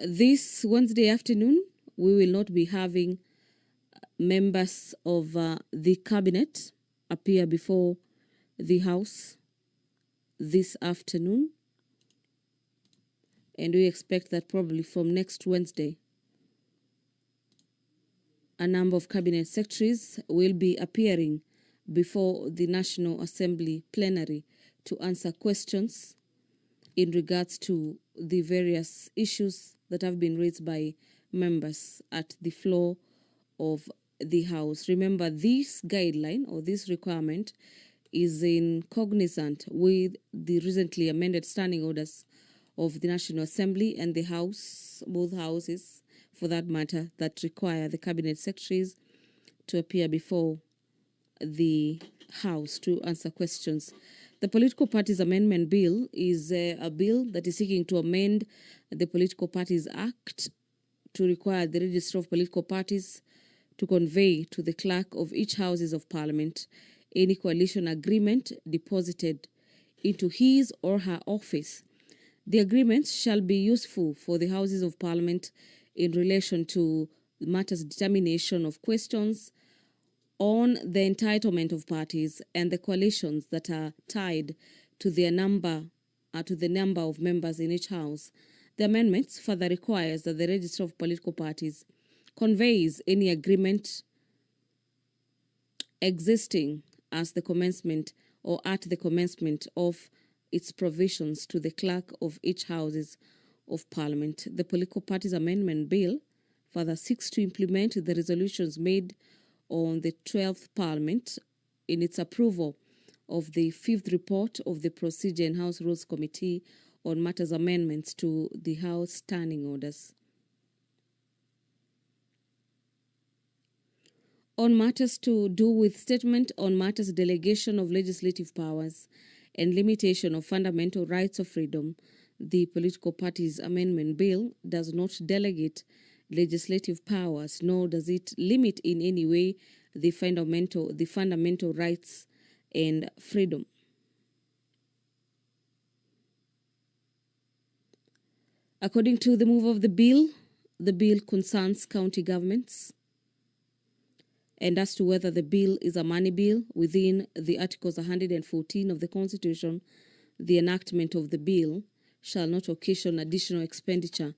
This Wednesday afternoon, we will not be having members of the cabinet appear before the House this afternoon. And we expect that probably from next Wednesday, a number of cabinet secretaries will be appearing before the National Assembly plenary to answer questions in regards to the various issues that have been raised by members at the floor of the House. Remember, this guideline or this requirement is in cognizant with the recently amended standing orders of the National Assembly and the House, both houses for that matter, that require the cabinet secretaries to appear before the House to answer questions. The Political Parties Amendment Bill is a bill that is seeking to amend the Political Parties Act to require the Register of Political Parties to convey to the clerk of each Houses of Parliament any coalition agreement deposited into his or her office. The agreements shall be useful for the Houses of Parliament in relation to matters determination of questions on the entitlement of parties and the coalitions that are tied to their number, to the number of members in each house. The amendments further requires that the Register of Political Parties conveys any agreement existing as the commencement or at the commencement of its provisions to the clerk of each Houses of Parliament. The Political Parties Amendment Bill further seeks to implement the resolutions made on the 12th Parliament in its approval of the 5th report of the Procedure and House Rules Committee on matters amendments to the House Standing Orders. On matters to do with statement on matters delegation of legislative powers and limitation of fundamental rights of freedom, the Political Parties Amendment Bill does not delegate legislative powers, nor does it limit in any way the fundamental rights and freedom. According to the move of the bill concerns county governments. And as to whether the bill is a money bill, within the Articles 114 of the Constitution, the enactment of the bill shall not occasion additional expenditure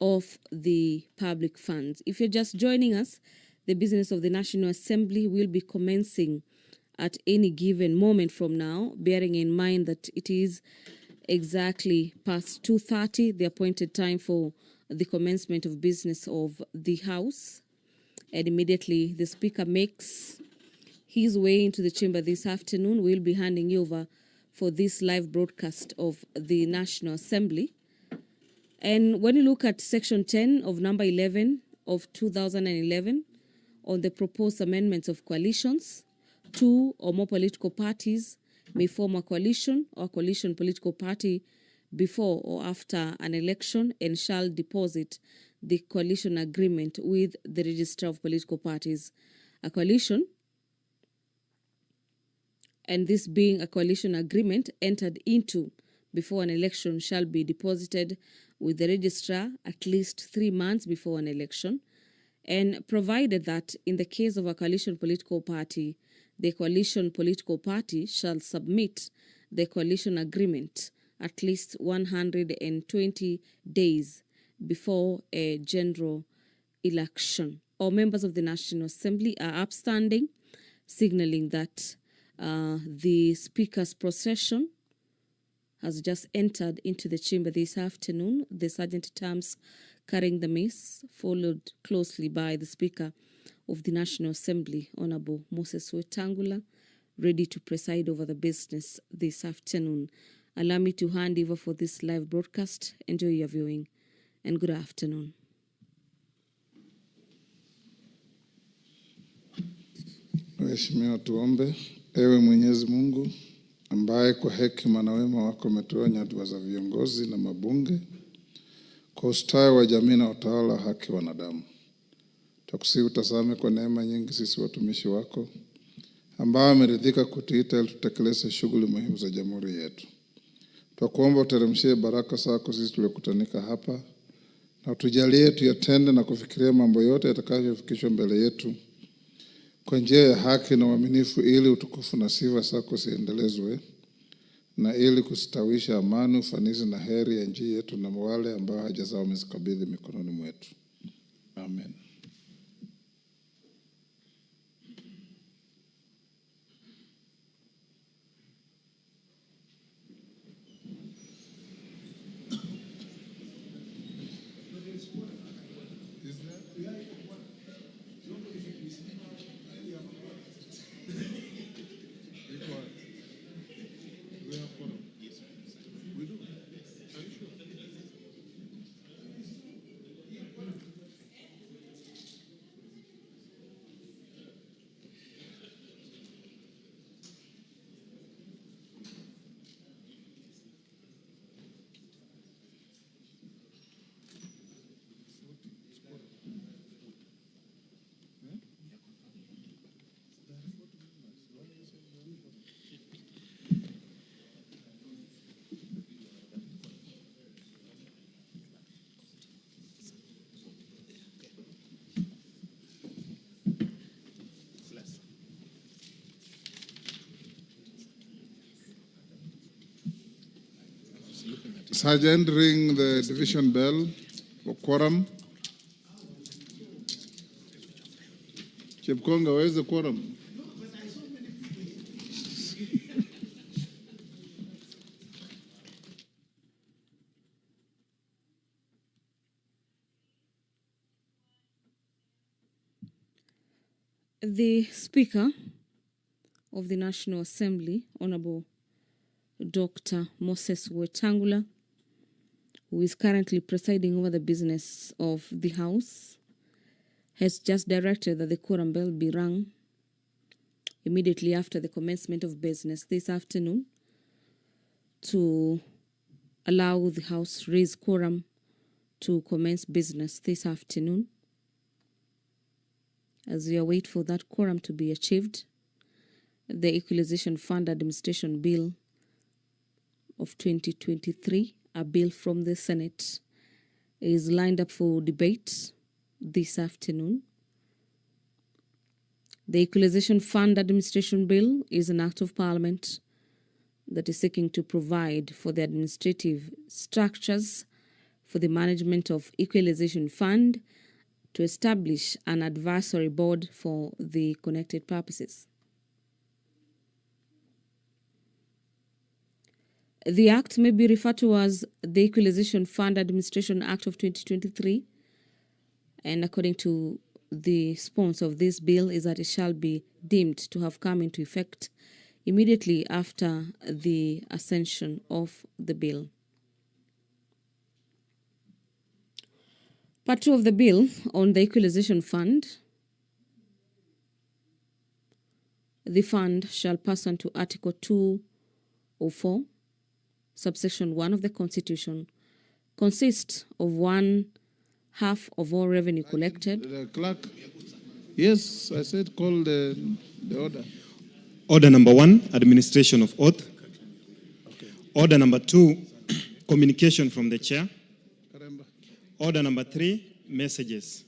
of the public funds. If you're just joining us, the business of the National Assembly will be commencing at any given moment from now, bearing in mind that it is exactly past 2:30, the appointed time for the commencement of business of the House. And immediately the Speaker makes his way into the chamber this afternoon, we'll be handing you over for this live broadcast of the National Assembly. And when you look at Section 10 of Number 11 of 2011 on the proposed amendments of coalitions, 2 or more political parties may form a coalition or coalition political party before or after an election and shall deposit the coalition agreement with the Register of Political Parties. A coalition, and this being a coalition agreement entered into before an election, shall be deposited with the registrar at least 3 months before an election, and provided that in the case of a coalition political party, the coalition political party shall submit the coalition agreement at least 120 days before a general election. All members of the National Assembly are upstanding, signaling that the Speaker's procession has just entered into the chamber this afternoon. The Sergeant-at-Arms carrying the mace, followed closely by the Speaker of the National Assembly, Honorable Moses Wetangula, ready to preside over the business this afternoon. Allow me to hand over for this live broadcast. Enjoy your viewing and good afternoon. Mheshimiwa, tuombe. Ewe Mwenyezi Mungu, ambaye kwa hekima na wema wako umetoa nyadhifa za viongozi na mabunge kwa ustawi wa jamii na utawala wa haki wanadamu, tukusihi utazame kwa neema nyingi sisi watumishi wako ambao ameridhika kutuita ili tutekeleze shughuli muhimu za jamhuri yetu. Tukuomba uteremshie baraka zako sisi tuliokutanika hapa, na tujalie tuyatende na kufikiria mambo yote yatakayofikishwa mbele yetu kwa njia ya haki na uaminifu, ili utukufu na sifa zako ziendelezwe na ili kustawisha amani, ufanisi na heri ya nchi yetu na wale ambao haja zao wamezikabidhi mikononi mwetu. Amen. Sergeant, ring the division bell for quorum. Chepkonga, where is the quorum? The Speaker of the National Assembly, Honorable Dr. Moses Wetangula, who is currently presiding over the business of the House, has just directed that the quorum bell be rung immediately after the commencement of business this afternoon to allow the House raise quorum to commence business this afternoon. As we await for that quorum to be achieved, the Equalization Fund Administration Bill of 2023, a bill from the Senate, is lined up for debate this afternoon. The Equalization Fund Administration Bill is an act of Parliament that is seeking to provide for the administrative structures for the management of Equalization Fund, to establish an advisory board for the connected purposes. The Act may be referred to as the Equalization Fund Administration Act of 2023, and according to the sponsor of this bill is that it shall be deemed to have come into effect immediately after the ascension of the bill. Part 2 of the bill on the Equalization Fund. The fund shall pursuant to Article 204, subsection 1 of the Constitution, consist of 1/2 of all revenue collected. The clerk. Yes, I said call the order. Order number 1, administration of oath. Okay. Order number 2, communication from the chair. Order number 3, messages.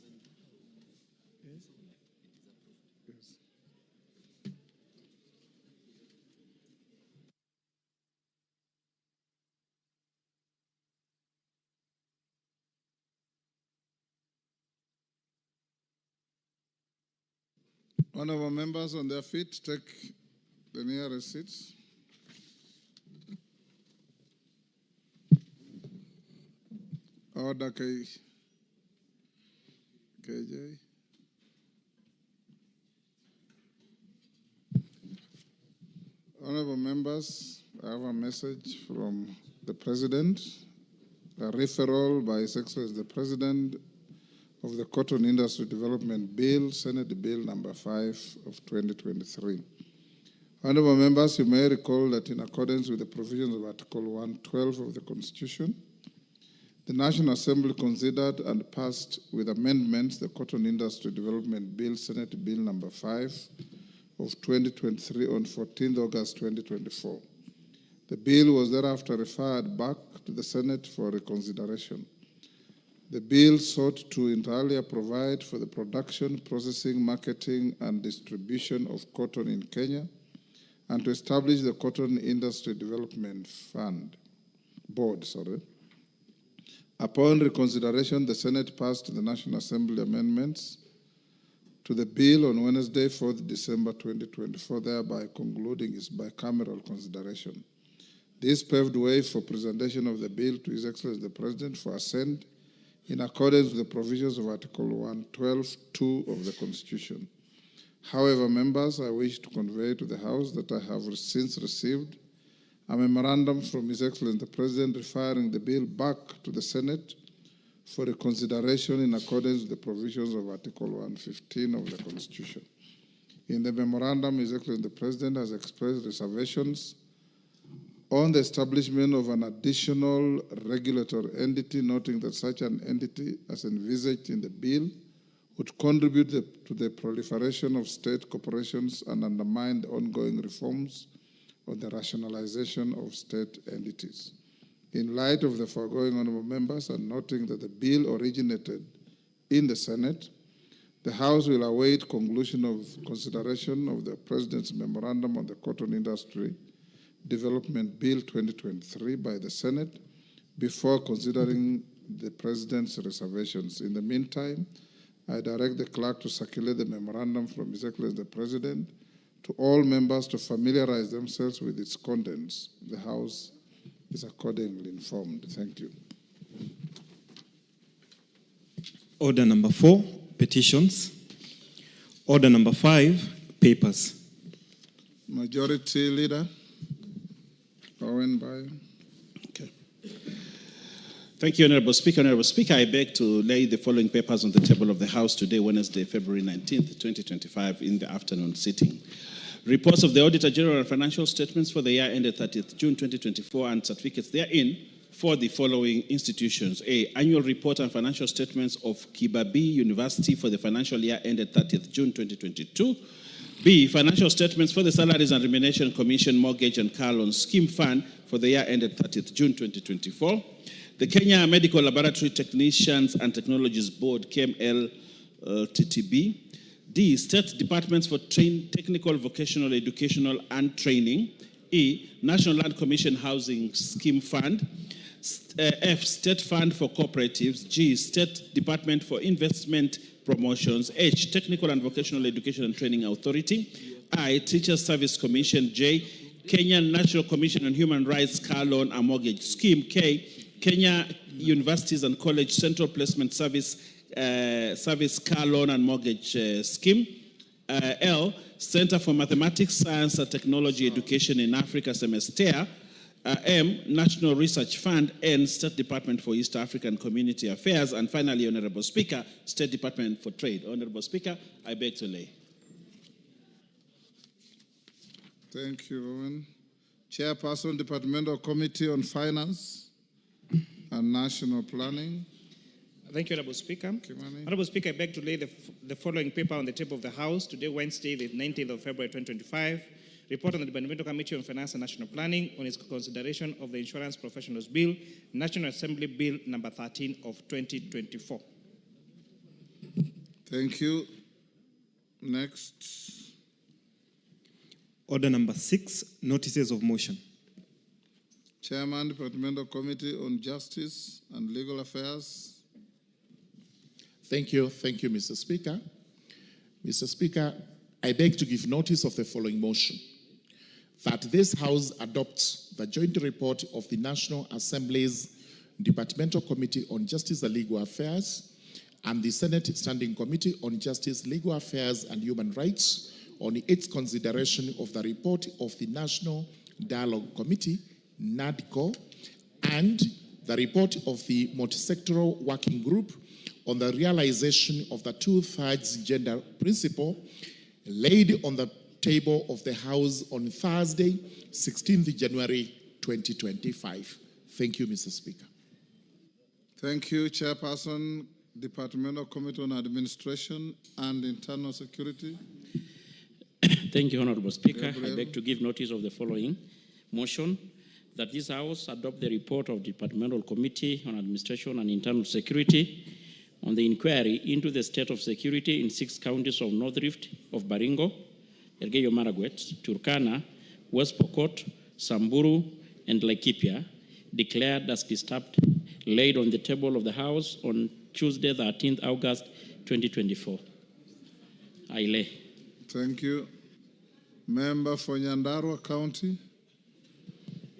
Honorable members on their feet, take the nearest seats. Order KJ. Honorable members, I have a message from the President, a referral by His Excellency the President of the Cotton Industry Development Bill, Senate Bill number 5 of 2023. Honorable members, you may recall that in accordance with the provisions of Article 112 of the Constitution, the National Assembly considered and passed with amendments the Cotton Industry Development Bill, Senate Bill number 5 of 2023 on 14th August 2024. The bill was thereafter referred back to the Senate for reconsideration. The bill sought to entirely provide for the production, processing, marketing, and distribution of cotton in Kenya, and to establish the Cotton Industry Development Board. Upon reconsideration, the Senate passed the National Assembly amendments to the bill on Wednesday, 4th December 2024, thereby concluding its bicameral consideration. This paved way for presentation of the bill to His Excellency the President for assent in accordance with the provisions of Article 112(2) of the Constitution. However, members, I wish to convey to the House that I have since received a memorandum from His Excellency the President referring the bill back to the Senate for reconsideration in accordance with the provisions of Article 115 of the Constitution. In the memorandum, His Excellency the President has expressed reservations on the establishment of an additional regulatory entity, noting that such an entity, as envisaged in the bill, would contribute to the proliferation of state corporations and undermine the ongoing reforms of the rationalization of state entities. In light of the foregoing, honorable members, and noting that the bill originated in the Senate, the House will await conclusion of consideration of the President's memorandum on the Cotton Industry Development Bill 2023 by the Senate before considering the President's reservations. In the meantime, I direct the clerk to circulate the memorandum from His Excellency the President to all members to familiarize themselves with its contents. The House is accordingly informed. Thank you. Order number 4, petitions. Order number 5, papers. Majority Leader, Owen Bayo. Okay. Thank you, Honorable Speaker. Honorable Speaker, I beg to lay the following papers on the table of the House today, Wednesday, February 19th, 2025, in the afternoon sitting. Reports of the Auditor General and financial statements for the year ended 30th June 2024 and certificates therein for the following institutions. A. Annual report and financial statements of Kibabii University for the financial year ended 30th June 2022. B. Financial statements for the Salaries and Remuneration Commission Mortgage and Car Loan Scheme Fund for the year ended 30th June 2024. The Kenya Medical Laboratory Technicians and Technologies Board, KML TTB. D. State Departments for Technical, Vocational, Educational and Training. E. National Land Commission Housing Scheme Fund. F. State Fund for Cooperatives. G. State Department for Investment Promotions. H. Technical and Vocational Education and Training Authority. I. Teachers Service Commission. J. Kenyan National Commission on Human Rights Car Loan and Mortgage Scheme. K. Kenya Universities and College Central Placement Service Car Loan and Mortgage Scheme. L. Center for Mathematics, Science and Technology Education in Africa Semester. M. National Research Fund. N. State Department for East African Community Affairs. And finally, Honorable Speaker, State Department for Trade. Honorable Speaker, I beg to lay. Thank you, Owen. Chairperson, Departmental Committee on Finance and National Planning. Thank you, Honorable Speaker. Kimani. Honorable Speaker, I beg to lay the following paper on the table of the House today, Wednesday, the 19th of February, 2025. Report on the Departmental Committee on Finance and National Planning on its consideration of the Insurance Professionals Bill, National Assembly Bill number 13 of 2024. Thank you. Next. Order number 6, notices of motion. Chairman, Departmental Committee on Justice and Legal Affairs. Thank you, Mr. Speaker. Mr. Speaker, I beg to give notice of the following motion. That this House adopts the joint report of the National Assembly's Departmental Committee on Justice and Legal Affairs and the Senate Standing Committee on Justice, Legal Affairs and Human Rights on its consideration of the report of the National Dialogue Committee, NADCO, and the report of the Multisectoral Working Group on the realization of the 2/3 gender principle laid on the table of the House on Thursday, 16th January 2025. Thank you, Mr. Speaker. Thank you, Chairperson, Departmental Committee on Administration and Internal Security. Thank you, Honorable Speaker. Gabriel. I beg to give notice of the following motion. that this House adopt the report of the Departmental Committee on Administration and Internal Security on the inquiry into the state of security in 6 counties of North Rift, of Baringo, Elgeyo Marakwet, Turkana, West Pokot, Samburu, and Laikipia, declared as disturbed, laid on the table of the House on Tuesday, 13th August 2024. I lay. Thank you. Member for Nyandarua County,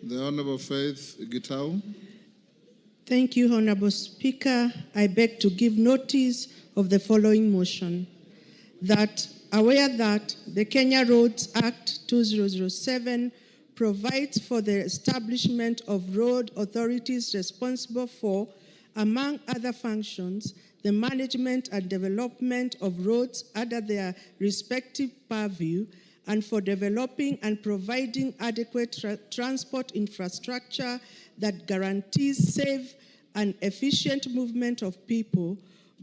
the Honorable Faith Gitau. Thank you, Honorable Speaker. I beg to give notice of the following motion. That aware that the Kenya Roads Act 2007 provides for the establishment of road authorities responsible for, among other functions, the management and development of roads under their respective purview, and for developing and providing adequate transport infrastructure that guarantees safe and efficient movement of people,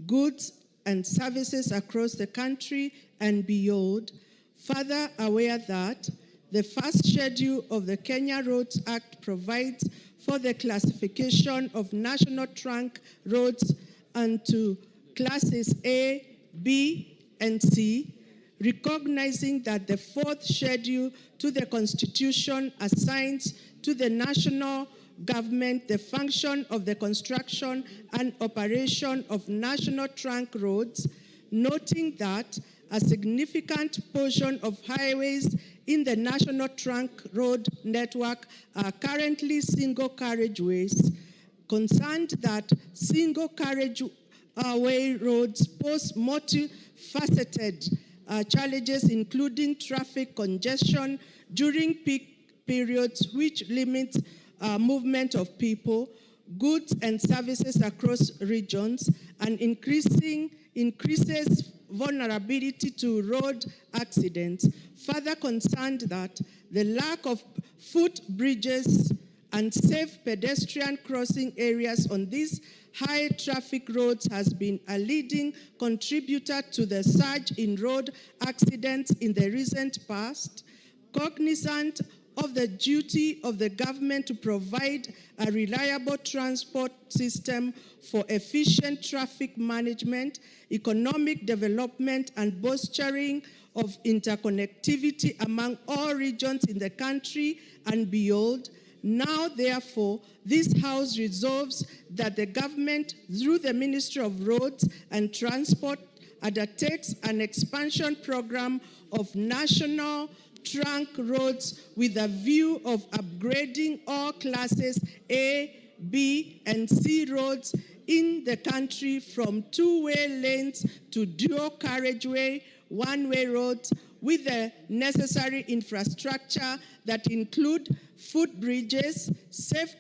goods, and services across the country and beyond. Further aware that the first schedule of the Kenya Roads Act provides for the classification of national trunk roads into classes A, B, and C, recognizing that the fourth schedule to the Constitution assigns to the national government the function of the construction and operation of national trunk roads, noting that a significant portion of highways in the national trunk road network are currently single carriageways, concerned that single carriageway roads pose multifaceted challenges, including traffic congestion during peak periods, which limits movement of people, goods, and services across regions, and increases vulnerability to road accidents. Further concerned that the lack of footbridges and safe pedestrian crossing areas on these high traffic roads has been a leading contributor to the surge in road accidents in the recent past. Cognizant of the duty of the government to provide a reliable transport system for efficient traffic management, economic development, and bolstering of interconnectivity among all regions in the country and beyond. Now, therefore, this House resolves that the government, through the Ministry of Roads and Transport, undertakes an expansion program of national trunk roads with a view of upgrading all classes A, B, and C roads in the country from two-way lanes to dual carriageway, one-way roads with the necessary infrastructure that include footbridges, safe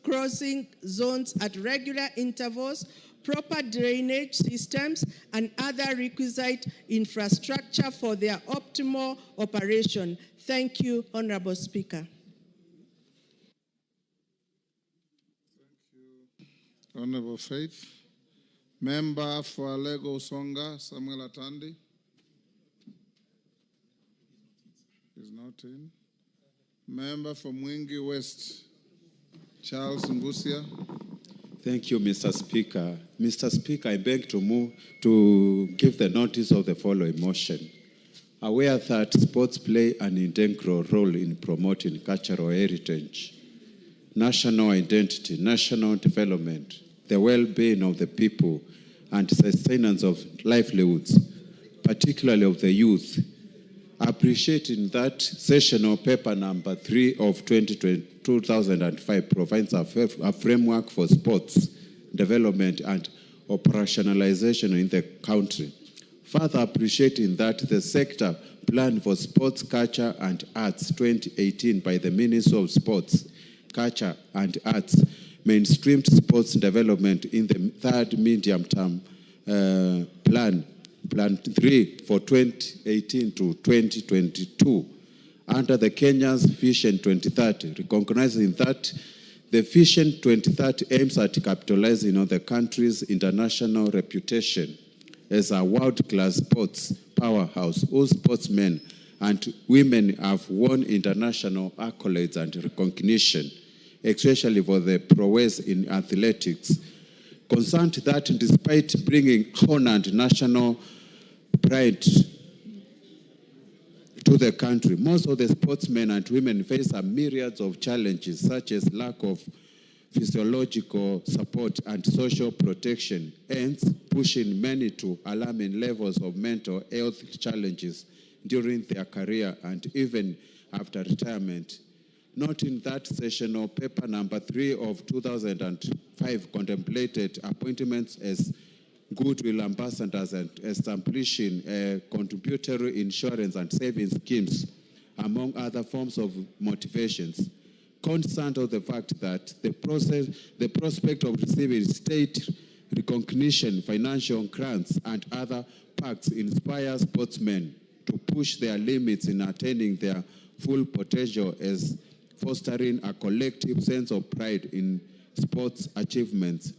crossing zones at regular intervals, proper drainage systems, and other requisite infrastructure for their optimal operation. Thank you, Honorable Speaker. Thank you, Honorable Faith. Member for Alego Songa, Samuel Atandi. Is not in. Member for Mwingi West, Charles Ngusia. Thank you, Mr. Speaker. Mr. Speaker, I beg to move to give the notice of the following motion. Aware that sports play an integral role in promoting cultural heritage, national identity, national development, the well-being of the people, and sustenance of livelihoods, particularly of the youth. Appreciating that sessional paper number 3 of 2005 provides a framework for sports development and operationalization in the country. Further appreciating that the sector plan for sports, culture, and arts 2018 by the Ministry of Sports, Culture, and Arts mainstreamed sports development in the third medium-term plan 3 for 2018 to 2022 under the Kenya's Vision 2030, recognizing that the Vision 2030 aims at capitalizing on the country's international reputation as a world-class sports powerhouse whose sportsmen and women have won international accolades and recognition. especially for the prowess in athletics. Concerned that despite bringing honor and national pride to the country, most of the sportsmen and women face a myriad of challenges, such as lack of physiological support and social protection, hence pushing many to alarming levels of mental health challenges during their career and even after retirement. Noting that sessional paper number 3 of 2005 contemplated appointments as goodwill ambassadors and establishing contributory insurance and savings schemes, among other forms of motivations. Concerned of the fact that the prospect of receiving state recognition, financial grants, and other perks inspires sportsmen to push their limits in attaining their full potential, as fostering a collective sense of pride in sports achievements.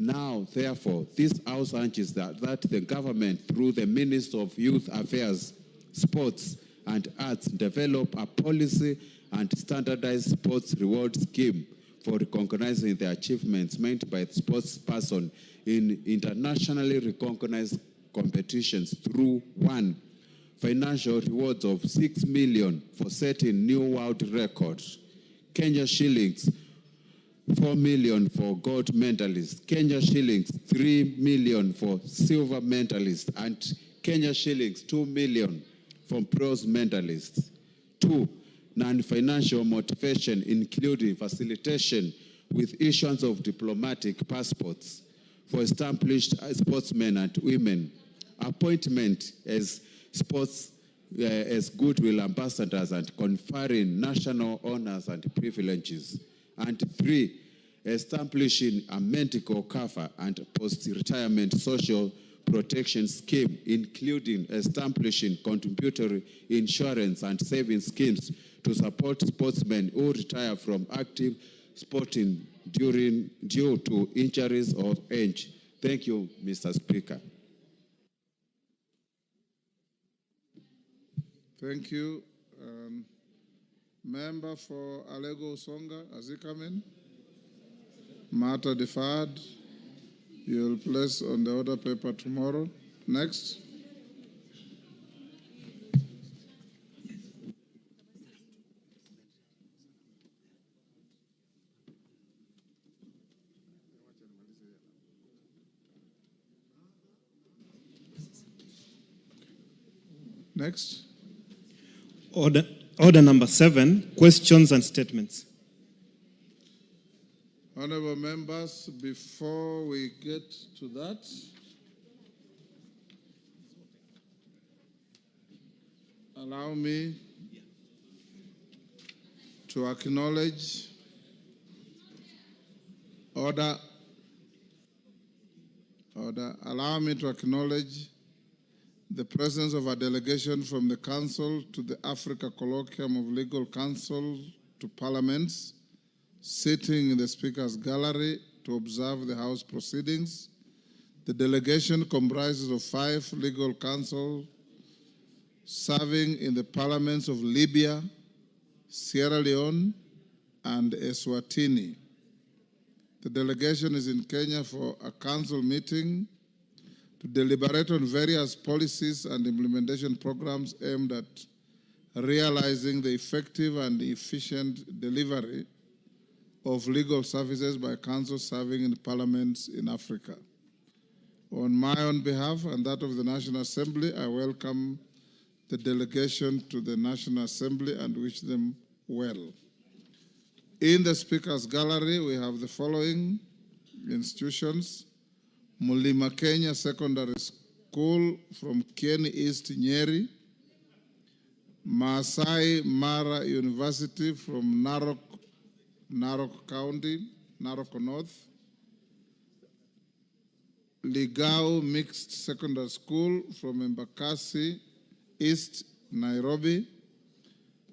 Now, therefore, this House urges that the government, through the Minister of Youth Affairs, Sports and Arts, develop a policy and standardized sports reward scheme for recognizing the achievements made by sports persons in internationally recognized competitions through 1. Financial rewards of 6 million for setting new world records, Kenya shillings 4 million for gold medalists, Kenya shillings 3 million for silver medalists, and Kenya shillings 2 million for bronze medalists. 2. Non-financial motivation, including facilitation with issuance of diplomatic passports for established sportsmen and women, appointment as as goodwill ambassadors and conferring national honors and privileges. And 3, establishing a medical cover and post-retirement social protection scheme, including establishing contributory insurance and savings schemes to support sportsmen who retire from active sporting due to injuries or age. Thank you, Mr. Speaker. Thank you. Member for Alego Songa, has he come in? Matter deferred. You'll place on the order paper tomorrow. Next. Next. Order number 7, questions and statements. Honorable members, before we get to that, allow me to acknowledge Allow me to acknowledge the presence of a delegation from the Council to the Africa Colloquium of Legal Counsel to Parliaments, sitting in the Speaker's Gallery to observe the House proceedings. The delegation comprises of 5 legal counsel serving in the parliaments of Libya, Sierra Leone, and Eswatini. The delegation is in Kenya for a council meeting to deliberate on various policies and implementation programs aimed at realizing the effective and efficient delivery of legal services by councils serving in parliaments in Africa. On my own behalf and that of the National Assembly, I welcome the delegation to the National Assembly and wish them well. In the Speaker's Gallery, we have the following institutions: Mulima Kenya Secondary School from Kieni East, Nyeri; Maasai Mara University from Narok County, Narok North; Ligao Mixed Secondary School from Embakasi East, Nairobi;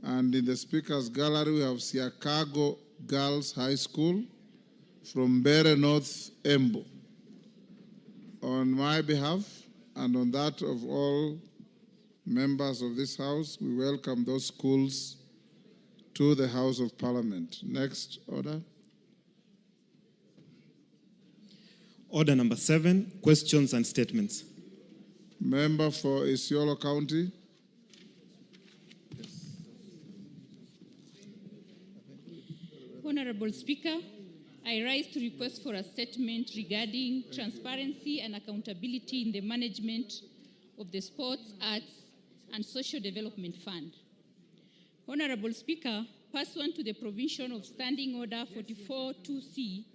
and in the Speaker's Gallery we have Siakago Girls High School from Bere North, Embu. On my behalf and on that of all members of this House, we welcome those schools to the House of Parliament. Next order. Order number 7, questions and statements. Member for Isiolo County. Honorable Speaker, I rise to request for a statement regarding transparency and accountability in the management of the Sports, Arts and Social Development Fund. Honorable Speaker, pursuant to the provision of Standing Order 44-2C,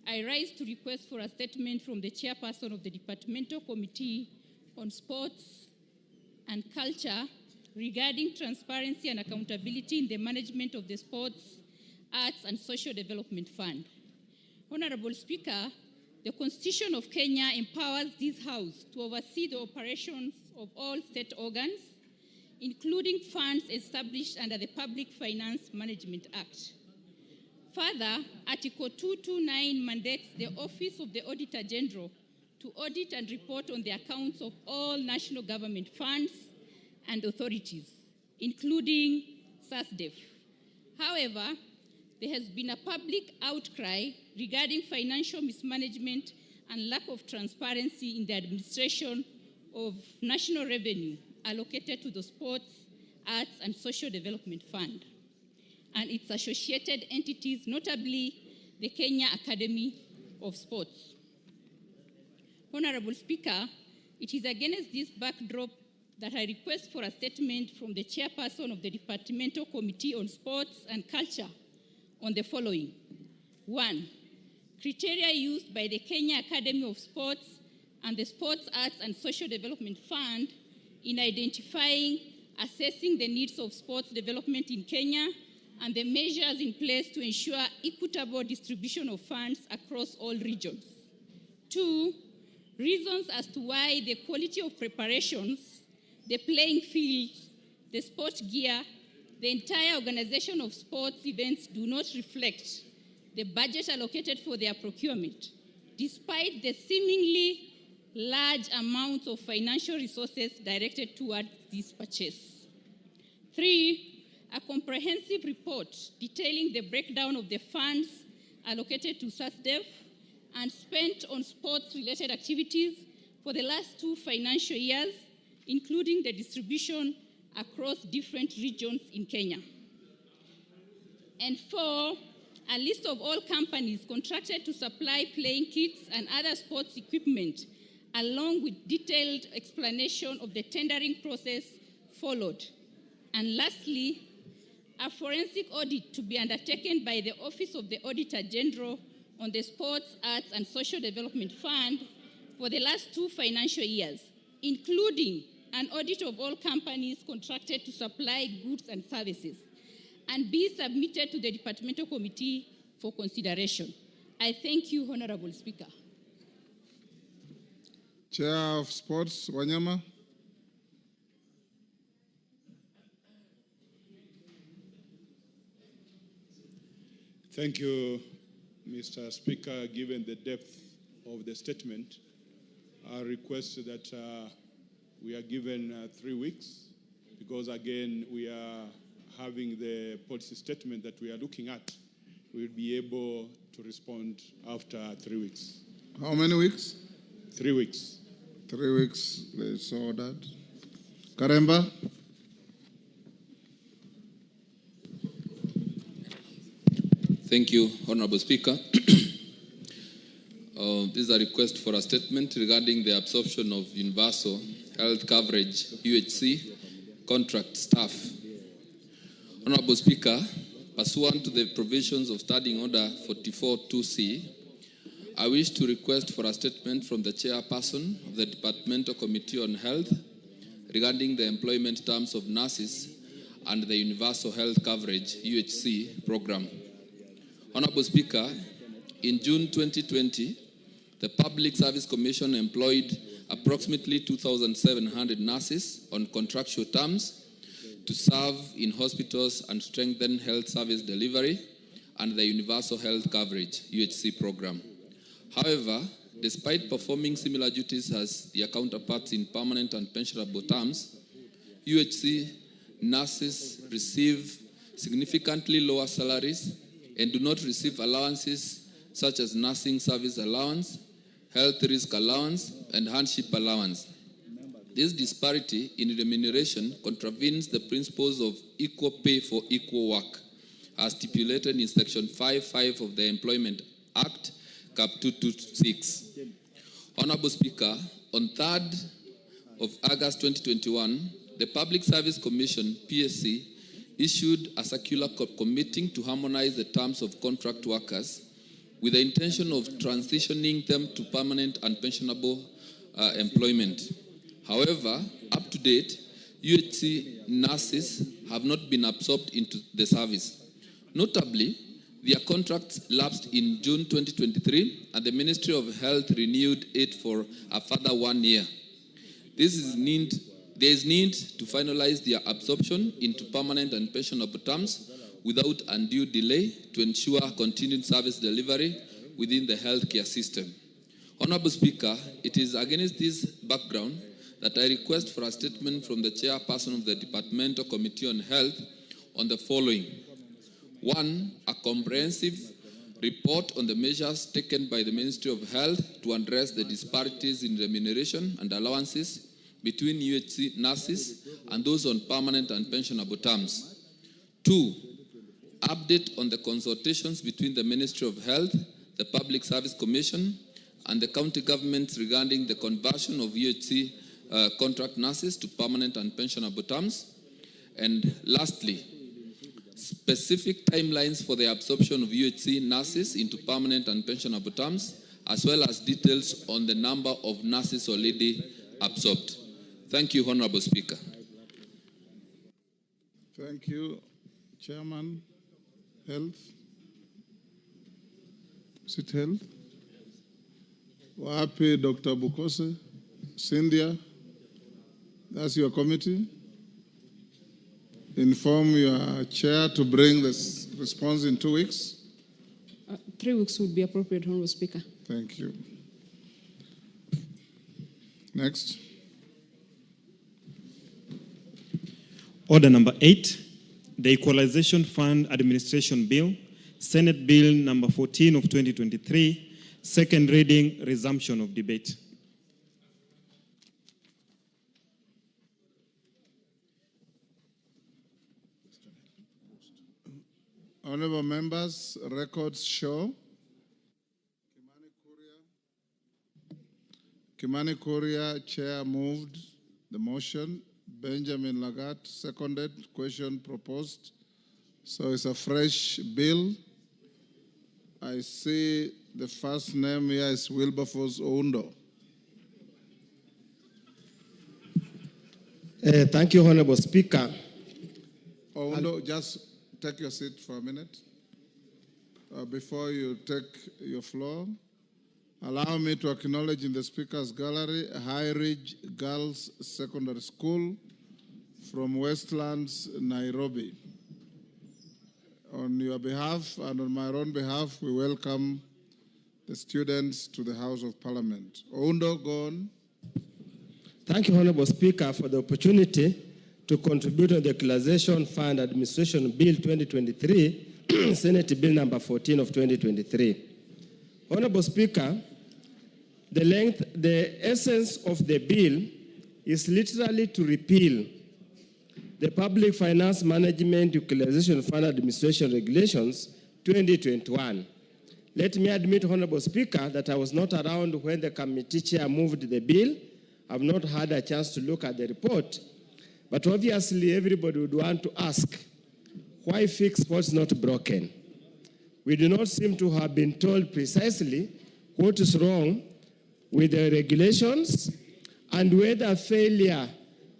I rise to request for a statement from the Chairperson of the Departmental Committee on Sports and Culture regarding transparency and accountability in the management of the Sports, Arts and Social Development Fund. Honorable Speaker, the Constitution of Kenya empowers this House to oversee the operations of all state organs, including funds established under the Public Finance Management Act. Further, Article 229 mandates the Office of the Auditor General to audit and report on the accounts of all national government funds and authorities, including SASDEF. However, there has been a public outcry regarding financial mismanagement and lack of transparency in the administration of national revenue allocated to the Sports, Arts and Social Development Fund and its associated entities, notably the Kenya Academy of Sports. Honorable Speaker, it is against this backdrop that I request for a statement from the Chairperson of the Departmental Committee on Sports and Culture on the following. 1. Criteria used by the Kenya Academy of Sports and the Sports, Arts and Social Development Fund in identifying, assessing the needs of sports development in Kenya and the measures in place to ensure equitable distribution of funds across all regions. 2. Reasons as to why the quality of preparations, the playing field, the sports gear, the entire organization of sports events do not reflect the budget allocated for their procurement, despite the seemingly large amounts of financial resources directed towards this purchase. 3. A comprehensive report detailing the breakdown of the funds allocated to SASDEF and spent on sports-related activities for the last 2 financial years, including the distribution across different regions in Kenya. And 4, a list of all companies contracted to supply playing kits and other sports equipment, along with detailed explanation of the tendering process followed. And lastly, a forensic audit to be undertaken by the Office of the Auditor General on the Sports, Arts and Social Development Fund for the last 2 financial years, including an audit of all companies contracted to supply goods and services, and be submitted to the Departmental Committee for consideration. I thank you, Honorable Speaker. Chair of Sports, Wanyama. Thank you, Mr. Speaker. Given the depth of the statement, I request that we are given 3 weeks, because again, we are having the policy statement that we are looking at. We'll be able to respond after 3 weeks. How many weeks? 3 weeks. 3 weeks, it's ordered. Karemba. Thank you, Honorable Speaker. This is a request for a statement regarding the absorption of universal health coverage, UHC, contract staff. Honorable Speaker, pursuant to the provisions of Standing Order 44-2C, I wish to request for a statement from the Chairperson of the Departmental Committee on Health regarding the employment terms of nurses and the Universal Health Coverage, UHC, program. Honorable Speaker, in June 2020, the Public Service Commission employed approximately 2,700 nurses on contractual terms to serve in hospitals and strengthen health service delivery and the Universal Health Coverage, UHC program. However, despite performing similar duties as their counterparts in permanent and pensionable terms, UHC nurses receive significantly lower salaries and do not receive allowances such as nursing service allowance, health risk allowance, and hardship allowance. This disparity in remuneration contravenes the principles of equal pay for equal work, as stipulated in Section 5.5 of the Employment Act, Cap 226. Honorable Speaker, on 3rd of August 2021, the Public Service Commission, PSC, issued a circular committing to harmonize the terms of contract workers with the intention of transitioning them to permanent and pensionable employment. However, up to date, UHC nurses have not been absorbed into the service. Notably, their contracts lapsed in June 2023, and the Ministry of Health renewed it for a further 1 year. There is need to finalize their absorption into permanent and pensionable terms without undue delay to ensure continued service delivery within the healthcare system. Honorable Speaker, it is against this background that I request for a statement from the chairperson of the Departmental Committee on Health on the following. 1, a comprehensive report on the measures taken by the Ministry of Health to address the disparities in remuneration and allowances between UHC nurses and those on permanent and pensionable terms. 2, update on the consultations between the Ministry of Health, the Public Service Commission, and the county governments regarding the conversion of UHC contract nurses to permanent and pensionable terms. And lastly, specific timelines for the absorption of UHC nurses into permanent and pensionable terms, as well as details on the number of nurses already absorbed. Thank you, Honorable Speaker. Thank you, Chairman. Health. Is it health? Wapi, Dr. Bukose, Cynthia. That's your committee. Inform your chair to bring this response in 2 weeks. 3 weeks would be appropriate, Honorable Speaker. Thank you. Next. Order number 8, the Equalization Fund Administration Bill, Senate Bill number 14 of 2023, second reading, resumption of debate. Honorable members, records show Kimani Kuria, chair, moved the motion. Benjamin Lagat seconded, question proposed. So it's a fresh bill. I see the first name here is Wilberforce Oundo. Thank you, Honorable Speaker. Oundo, just take your seat for a minute. Before you take your floor, allow me to acknowledge in the Speaker's Gallery High Ridge Girls Secondary School from Westlands, Nairobi. On your behalf and on my own behalf, we welcome the students to the House of Parliament. Oundo, go on. Thank you, Honorable Speaker, for the opportunity to contribute to the Equalization Fund Administration Bill 2023, Senate Bill number 14 of 2023. Honorable Speaker, the essence of the bill is literally to repeal the Public Finance Management Equalization Fund Administration Regulations 2021. Let me admit, Honorable Speaker, that I was not around when the committee chair moved the bill. I've not had a chance to look at the report. But obviously, everybody would want to ask, why fix what's not broken? We do not seem to have been told precisely what is wrong with the regulations and whether failure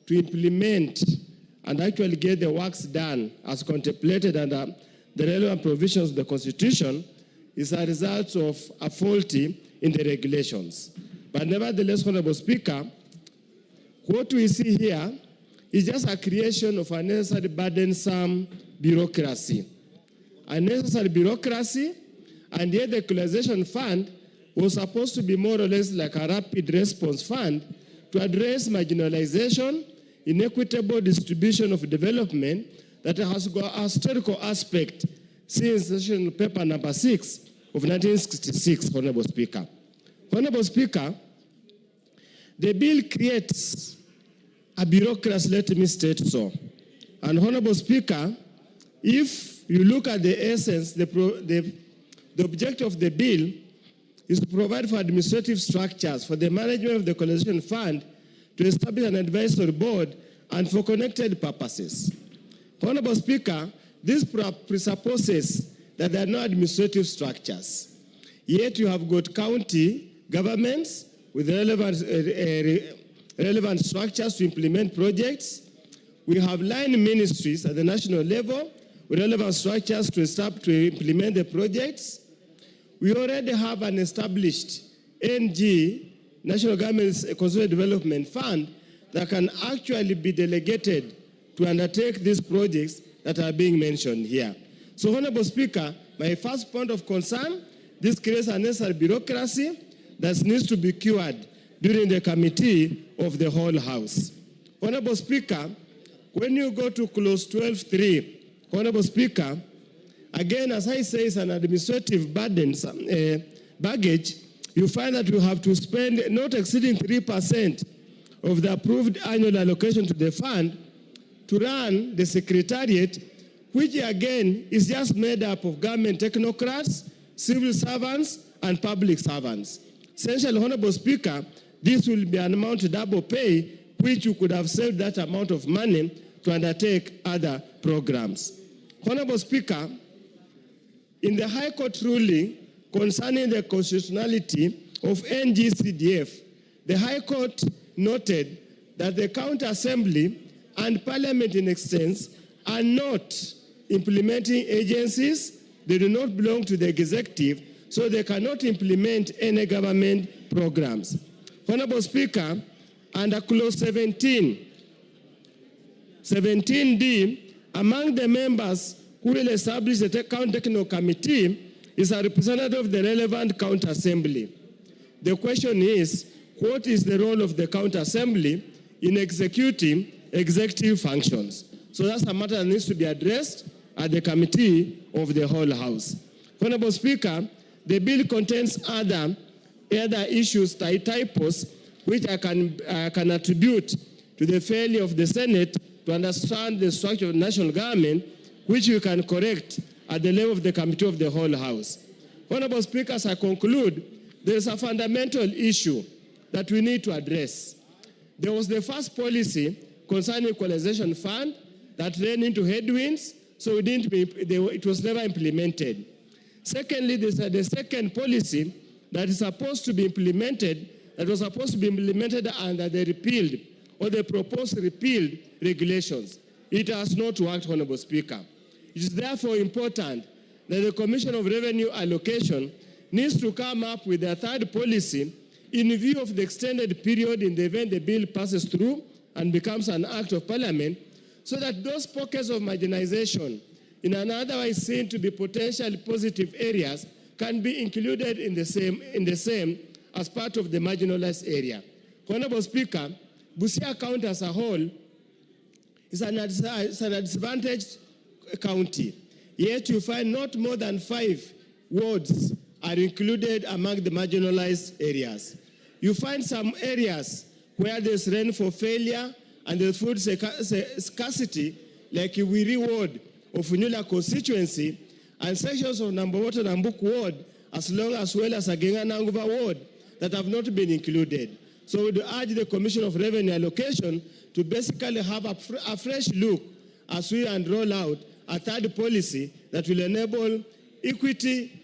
to implement and actually get the works done as contemplated under the relevant provisions of the Constitution is a result of a faulty in the regulations. But nevertheless, Honorable Speaker, what we see here is just a creation of unnecessary burdensome bureaucracy. Unnecessary bureaucracy, and yet the Equalization Fund was supposed to be more or less like a rapid response fund to address marginalization, inequitable distribution of development that has got a historical aspect since Session Paper number 6 of 1966, Honorable Speaker. Honorable Speaker, the bill creates a bureaucracy, let me state so. And Honorable Speaker, if you look at the essence, the objective of the bill is to provide for administrative structures for the management of the Equalization Fund, to establish an advisory board, and for connected purposes. Honorable Speaker, this presupposes that there are no administrative structures. Yet you have got county governments with relevant structures to implement projects. We have line ministries at the national level with relevant structures to implement the projects. We already have an established NG, National Government's Consumer Development Fund, that can actually be delegated to undertake these projects that are being mentioned here. So, Honorable Speaker, my first point of concern, this creates unnecessary bureaucracy that needs to be cured during the committee of the whole House. Honorable Speaker, when you go to clause 12.3, Honorable Speaker, again, as I say, it's an administrative burden, baggage. You find that you have to spend not exceeding 3% of the approved annual allocation to the fund to run the secretariat, which again is just made up of government technocrats, civil servants, and public servants. Essentially, Honorable Speaker, this will be an amount of double pay, which you could have saved that amount of money to undertake other programs. Honorable Speaker, in the High Court ruling concerning the constitutionality of NGCDF, the High Court noted that the County Assembly and Parliament in extent are not implementing agencies. They do not belong to the executive, so they cannot implement any government programs. Honorable Speaker, under clause 17D, among the members who will establish the County Technical Committee is a representative of the relevant County Assembly. The question is, what is the role of the County Assembly in executing executive functions? So that's a matter that needs to be addressed at the committee of the whole House. Honorable Speaker, the bill contains other issues, typos, which I can attribute to the failure of the Senate to understand the structure of the national government, which we can correct at the level of the committee of the whole House. Honorable Speaker, as I conclude, there is a fundamental issue that we need to address. There was the first policy concerning Equalization Fund that ran into headwinds, so it was never implemented. Secondly, there's the second policy that is supposed to be implemented, that was supposed to be implemented under the repealed or the proposed repealed regulations. It has not worked, Honorable Speaker. It is therefore important that the Commission of Revenue Allocation needs to come up with a third policy in view of the extended period in the event the bill passes through and becomes an act of parliament, so that those pockets of marginalization in an otherwise seen to be potentially positive areas can be included in the same as part of the marginalized area. Honorable Speaker, Busia County as a whole is an disadvantaged county, yet you find not more than 5 wards are included among the marginalized areas. You find some areas where there's rainfall failure and there's food scarcity, like Iwiri ward of Funyula constituency, and sections of Nambowoto Nambuk ward, as well as Agenga Nanguva ward, that have not been included. So we would urge the Commission of Revenue Allocation to basically have a fresh look as we roll out a third policy that will enable equity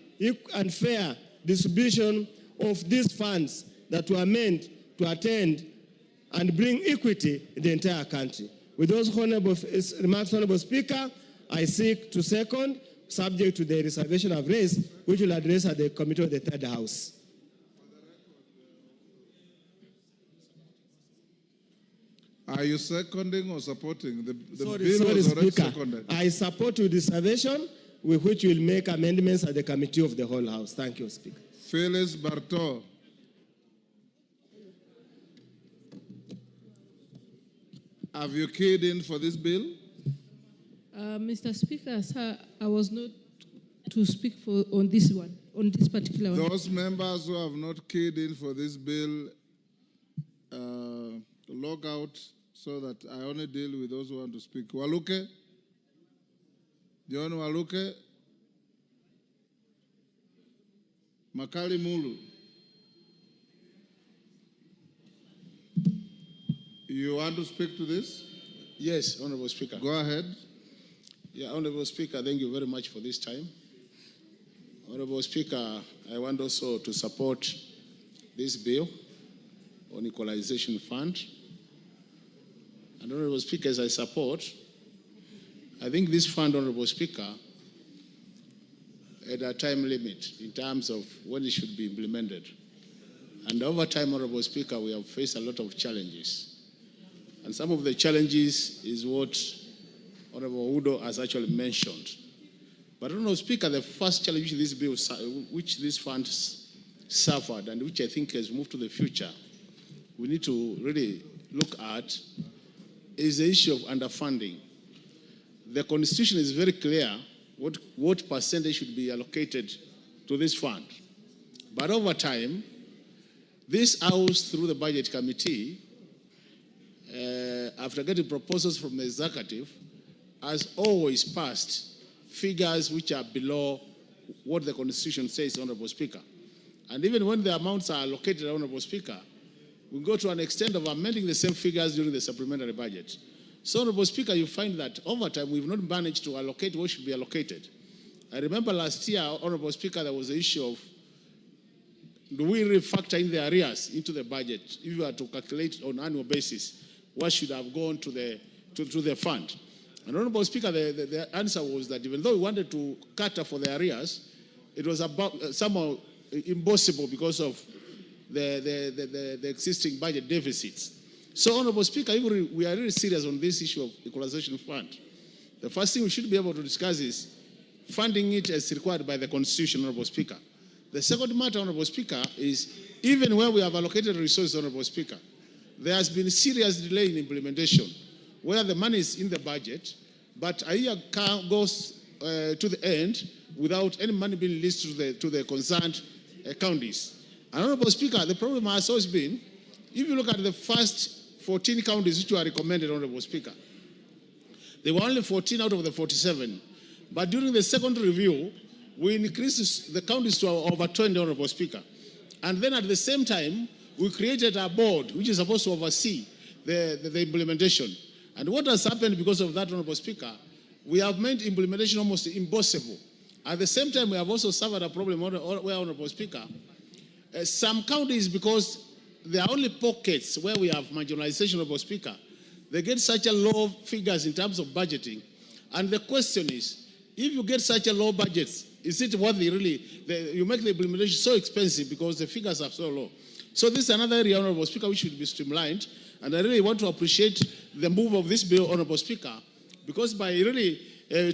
and fair distribution of these funds that were meant to attend and bring equity in the entire country. With those remarks, Honorable Speaker, I seek to second, subject to the reservation I've raised, which will address at the Committee of the Third House. Are you seconding or supporting? The bill Sorry, was already Speaker. seconded. I support your reservation, with which we will make amendments at the Committee of the whole House. Thank you, Speaker. Phyllis Barto. Have you keyed in for this bill? Mr. Speaker, sir, I was not to speak on this one. on this particular one. Those members who have not keyed in for this bill, log out so that I only deal with those who want to speak. Waluke? John Waluke? Makali Mulu? You want to speak to this? Yes, Honorable Speaker. Go ahead. Yeah, Honorable Speaker, thank you very much for this time. Honorable Speaker, I want also to support this bill on Equalization Fund. And Honorable Speaker, as I support, I think this fund, Honorable Speaker, had a time limit in terms of when it should be implemented. And over time, Honorable Speaker, we have faced a lot of challenges. And some of the challenges is what Honorable Udo has actually mentioned. But Honorable Speaker, the first challenge which this fund suffered and which I think has moved to the future, we need to really look at is the issue of underfunding. The Constitution is very clear what percentage should be allocated to this fund. But over time, this House, through the Budget Committee, after getting proposals from the executive, has always passed figures which are below what the Constitution says, Honorable Speaker. And even when the amounts are allocated, Honorable Speaker, we go to an extent of amending the same figures during the supplementary budget. So, Honorable Speaker, you find that over time we've not managed to allocate what should be allocated. I remember last year, Honorable Speaker, there was the issue of do we really factor in the arrears into the budget if you were to calculate on an annual basis what should have gone to the fund. And Honorable Speaker, the answer was that even though we wanted to cater for the arrears, it was about somehow impossible because of the existing budget deficits. So, Honorable Speaker, if we are really serious on this issue of Equalization Fund, the first thing we should be able to discuss is funding it as required by the Constitution, Honorable Speaker. The second matter, Honorable Speaker, is even where we have allocated resources, Honorable Speaker, there has been serious delay in implementation, where the money is in the budget, but a year goes to the end without any money being released to the concerned counties. And Honorable Speaker, the problem has always been, if you look at the first 14 counties which were recommended, Honorable Speaker, there were only 14 out of the 47. But during the second review, we increased the counties to over 20, Honorable Speaker. And then at the same time, we created a board which is supposed to oversee the implementation. And what has happened because of that, Honorable Speaker, we have made implementation almost impossible. At the same time, we have also suffered a problem where, Honorable Speaker, some counties, because there are only pockets where we have marginalization, Honorable Speaker, they get such a low figures in terms of budgeting. And the question is, if you get such a low budget, is it worthy really? You make the implementation so expensive because the figures are so low. So this is another area, Honorable Speaker, which should be streamlined. And I really want to appreciate the move of this bill, Honorable Speaker, because by really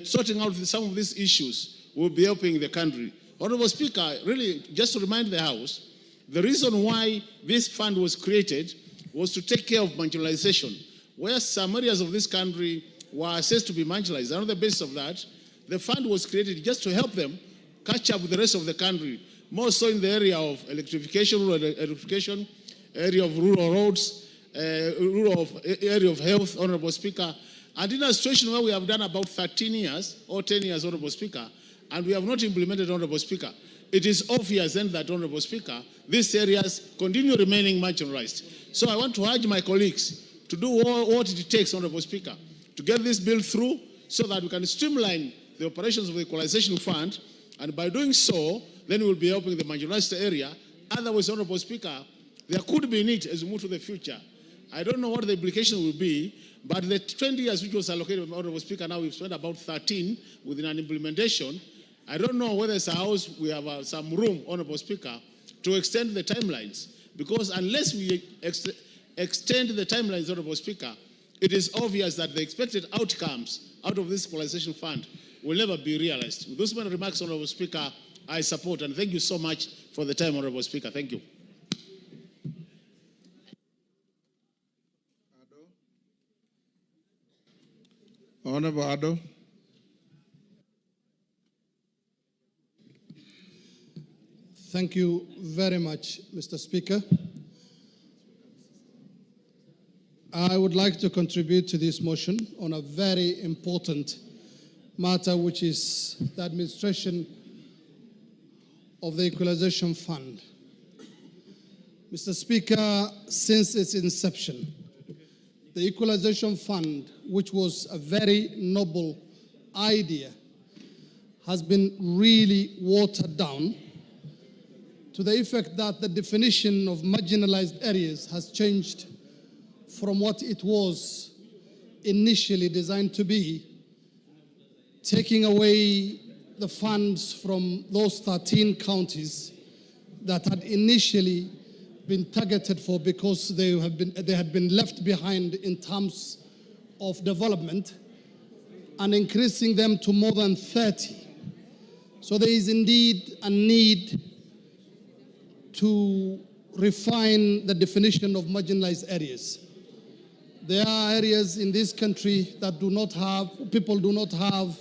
sorting out some of these issues, we'll be helping the country. Honorable Speaker, really, just to remind the House, the reason why this fund was created was to take care of marginalization, where some areas of this country were assessed to be marginalized. And on the basis of that, the fund was created just to help them catch up with the rest of the country, more so in the area of electrification, rural electrification, area of rural roads, area of health, Honorable Speaker. And in a situation where we have done about 13 years or 10 years, Honorable Speaker, and we have not implemented, Honorable Speaker, it is obvious then that, Honorable Speaker, these areas continue remaining marginalized. So I want to urge my colleagues to do what it takes, Honorable Speaker, to get this bill through so that we can streamline the operations of the Equalization Fund, and by doing so, then we'll be helping the marginalized area. Otherwise, Honorable Speaker, there could be need as we move to the future. I don't know what the implication will be, but the 20 years which was allocated, Honorable Speaker, now we've spent about 13 within an implementation. I don't know whether as a House we have some room, Honorable Speaker, to extend the timelines. Because unless we extend the timelines, Honorable Speaker, it is obvious that the expected outcomes out of this Equalization Fund will never be realized. With those many remarks, Honorable Speaker, I support, and thank you so much for the time, Honorable Speaker. Thank you. Honorable Ado. Thank you very much, Mr. Speaker. I would like to contribute to this motion on a very important matter, which is the administration of the Equalization Fund. Mr. Speaker, since its inception, the Equalization Fund, which was a very noble idea, has been really watered down to the effect that the definition of marginalized areas has changed from what it was initially designed to be, taking away the funds from those 13 counties that had initially been targeted for because they had been left behind in terms of development, and increasing them to more than 30. So there is indeed a need to refine the definition of marginalized areas. There are areas in this country that people do not have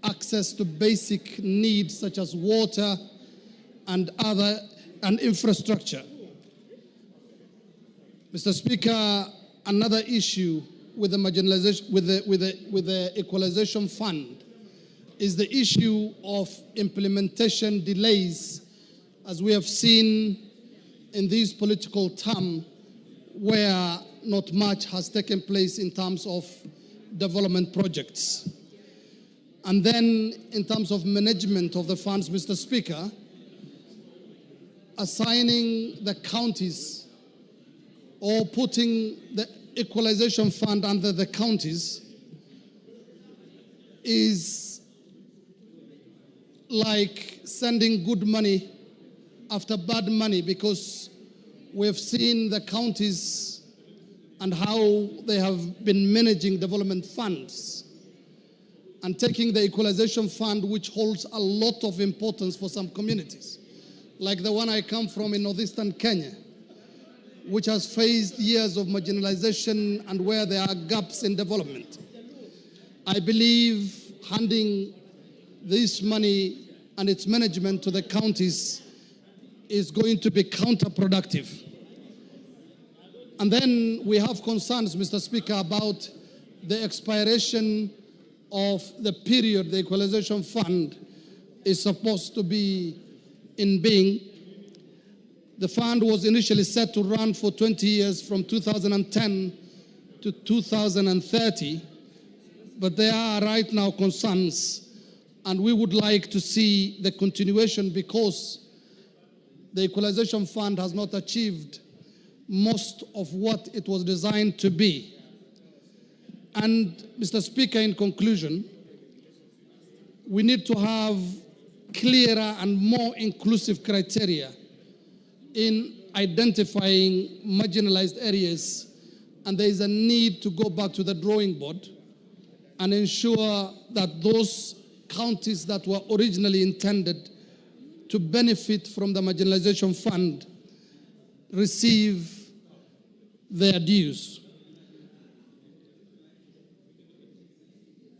access to basic needs such as water and infrastructure. Mr. Speaker, another issue with the marginalization, with the Equalization Fund is the issue of implementation delays, as we have seen in this political term, where not much has taken place in terms of development projects. And then in terms of management of the funds, Mr. Speaker, assigning the counties or putting the Equalization Fund under the counties is like sending good money after bad money, because we've seen the counties and how they have been managing development funds and taking the Equalization Fund, which holds a lot of importance for some communities, like the one I come from in northeastern Kenya, which has faced years of marginalization and where there are gaps in development. I believe handing this money and its management to the counties is going to be counterproductive. And then we have concerns, Mr. Speaker, about the expiration of the period the Equalization Fund is supposed to be in being. The fund was initially set to run for 20 years from 2010 to 2030, but there are right now concerns, and we would like to see the continuation because the Equalization Fund has not achieved most of what it was designed to be. And Mr. Speaker, in conclusion, we need to have clearer and more inclusive criteria in identifying marginalized areas, and there is a need to go back to the drawing board and ensure that those counties that were originally intended to benefit from the Marginalization Fund receive their dues.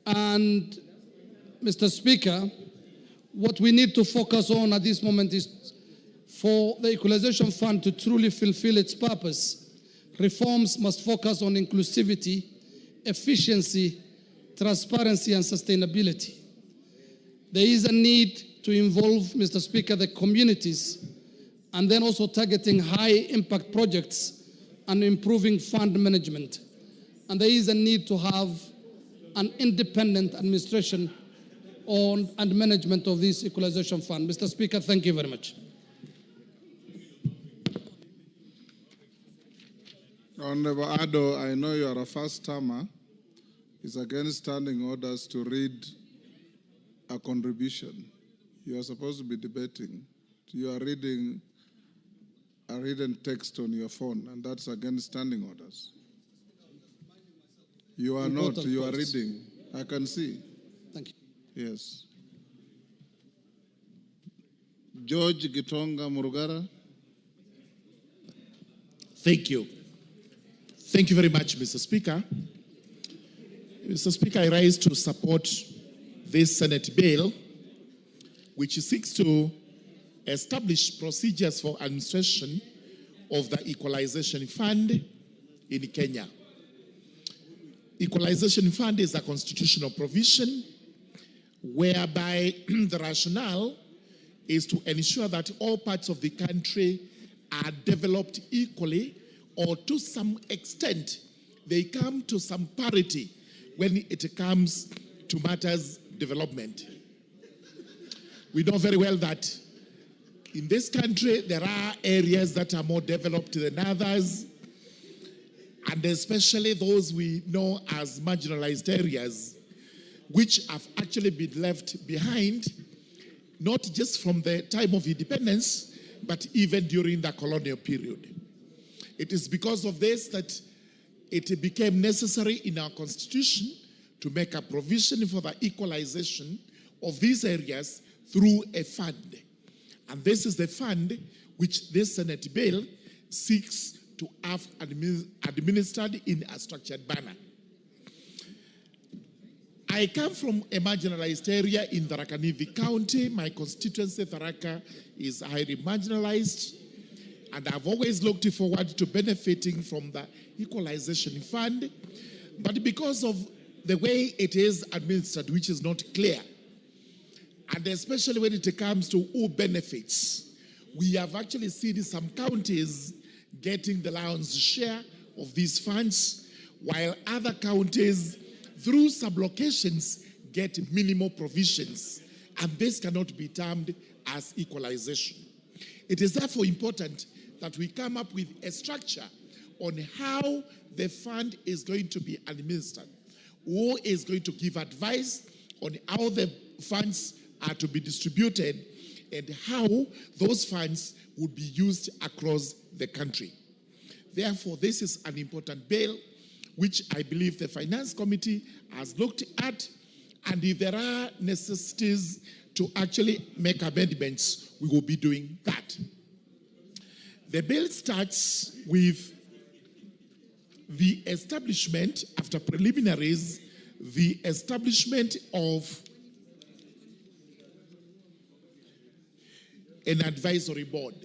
And Mr. Speaker, what we need to focus on at this moment is for the Equalization Fund to truly fulfill its purpose, reforms must focus on inclusivity, efficiency, transparency, and sustainability. There is a need to involve, Mr. Speaker, the communities, and then also targeting high-impact projects and improving fund management. And there is a need to have an independent administration on and management of this Equalization Fund. Mr. Speaker, thank you very much. Honorable Ado, I know you are a first-timer. It's against standing orders to read a contribution. You are supposed to be debating. You are reading a written text on your phone, and that's against standing orders. You are not, you are reading. I can see. Thank you. Yes. George Gitonga Murugara. Thank you. Thank you very much, Mr. Speaker. Mr. Speaker, I rise to support this Senate bill, which seeks to establish procedures for administration of the Equalization Fund in Kenya. Equalization Fund is a constitutional provision whereby the rationale is to ensure that all parts of the country are developed equally, or to some extent they come to some parity when it comes to matters development. We know very well that in this country there are areas that are more developed than others, and especially those we know as marginalized areas, which have actually been left behind, not just from the time of independence, but even during the colonial period. It is because of this that it became necessary in our constitution to make a provision for the equalization of these areas through a fund. And this is the fund which this Senate bill seeks to have administered in a structured manner. I come from a marginalized area in Tharaka Nithi County. My constituency, Tharaka, is highly marginalized, and I've always looked forward to benefiting from the Equalization Fund. But because of the way it is administered, which is not clear, and especially when it comes to who benefits, we have actually seen some counties getting the lion's share of these funds, while other counties, through sublocations, get minimal provisions, and this cannot be termed as equalization. It is therefore important that we come up with a structure on how the fund is going to be administered, who is going to give advice on how the funds are to be distributed, and how those funds would be used across the country. Therefore, this is an important bill which I believe the Finance Committee has looked at, and if there are necessities to actually make amendments, we will be doing that. The bill starts with the establishment, after preliminaries, the establishment of an advisory board.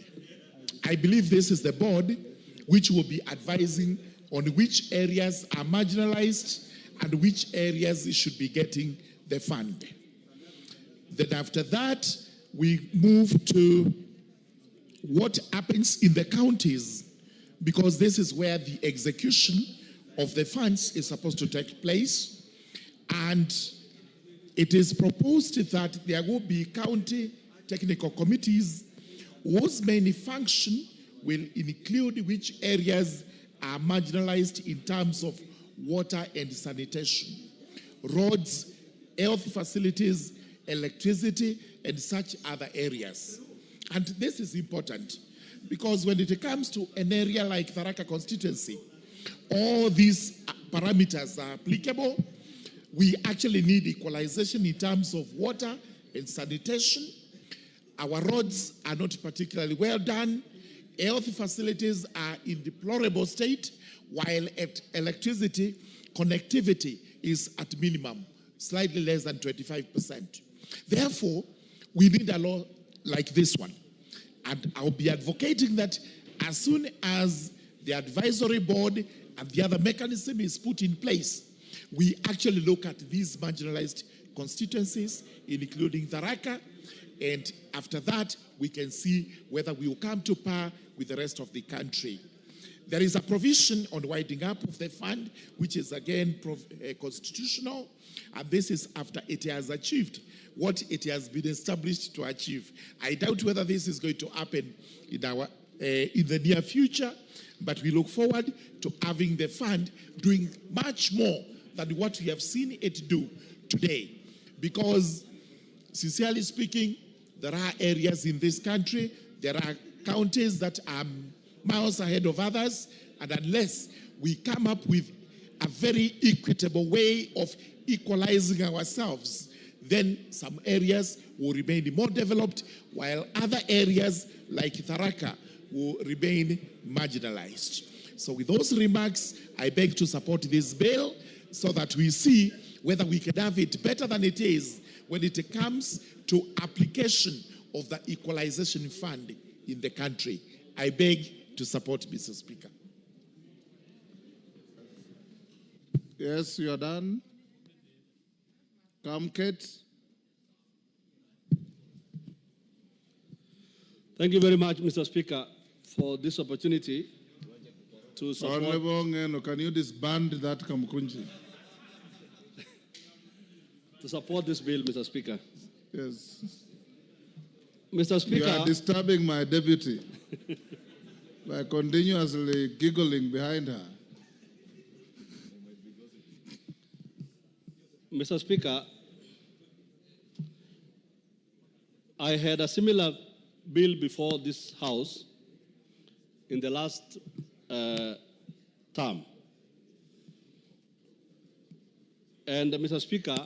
I believe this is the board which will be advising on which areas are marginalized and which areas should be getting the fund. Then after that, we move to what happens in the counties, because this is where the execution of the funds is supposed to take place. And it is proposed that there will be county technical committees whose main function will include which areas are marginalized in terms of water and sanitation, roads, health facilities, electricity, and such other areas. And this is important because when it comes to an area like Tharaka constituency, all these parameters are applicable. We actually need equalization in terms of water and sanitation. Our roads are not particularly well done. Health facilities are in deplorable state, while electricity connectivity is at minimum, slightly less than 25%. Therefore, we need a law like this one. And I'll be advocating that as soon as the advisory board and the other mechanism is put in place, we actually look at these marginalized constituencies, including Tharaka, and after that, we can see whether we will come to par with the rest of the country. There is a provision on winding up of the fund, which is again constitutional, and this is after it has achieved what it has been established to achieve. I doubt whether this is going to happen in the near future, but we look forward to having the fund doing much more than what we have seen it do today. Because, sincerely speaking, there are areas in this country, there are counties that are miles ahead of others, and unless we come up with a very equitable way of equalizing ourselves, then some areas will remain more developed, while other areas like Tharaka will remain marginalized. So with those remarks, I beg to support this bill so that we see whether we can have it better than it is when it comes to application of the Equalization Fund in the country. I beg to support, Mr. Speaker. Yes, you are done. Come, Kate. Thank you very much, Mr. Speaker, for this opportunity to support. Honorable Ngeno, can you disband that Kamkunji? To support this bill, Mr. Speaker. Yes. Mr. Speaker. You are disturbing my deputy by continuously giggling behind her. Mr. Speaker, I had a similar bill before this House in the last term. And Mr. Speaker,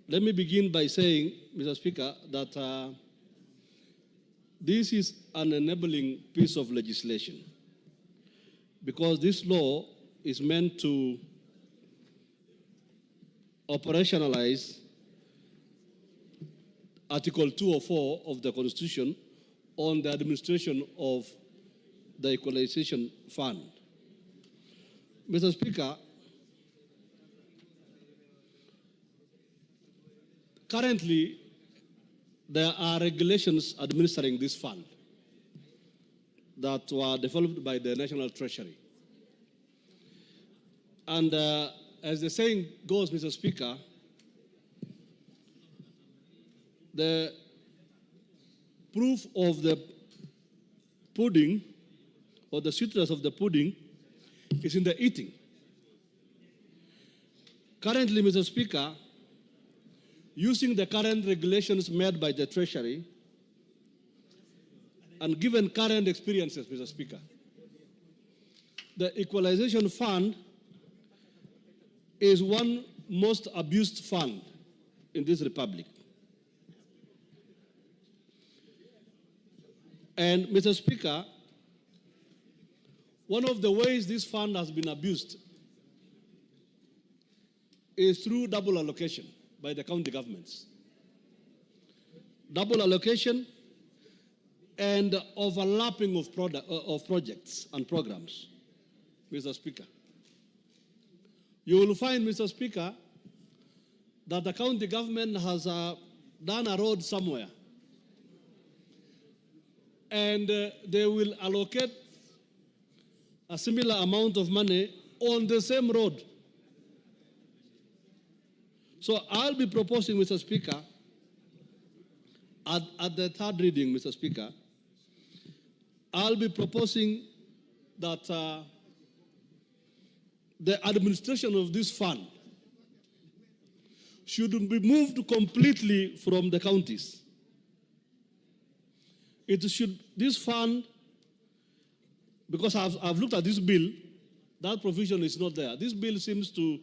let me begin by saying, Mr. Speaker, that this is an enabling piece of legislation because this law is meant to operationalize Article 204 of the Constitution on the administration of the Equalization Fund. Mr. Speaker, currently there are regulations administering this fund that were developed by the National Treasury. And as the saying goes, Mr. Speaker, the proof of the pudding or the sweetness of the pudding is in the eating. Currently, Mr. Speaker, using the current regulations made by the Treasury and given current experiences, Mr. Speaker, the Equalization Fund is one most abused fund in this republic. And, Mr. Speaker, one of the ways this fund has been abused is through double allocation by the county governments. Double allocation and overlapping of projects and programs, Mr. Speaker. You will find, Mr. Speaker, that the county government has done a road somewhere, and they will allocate a similar amount of money on the same road. So I'll be proposing, Mr. Speaker, at the third reading, Mr. Speaker, I'll be proposing that the administration of this fund should be moved completely from the counties. This fund, because I've looked at this bill, that provision is not there. This bill seems to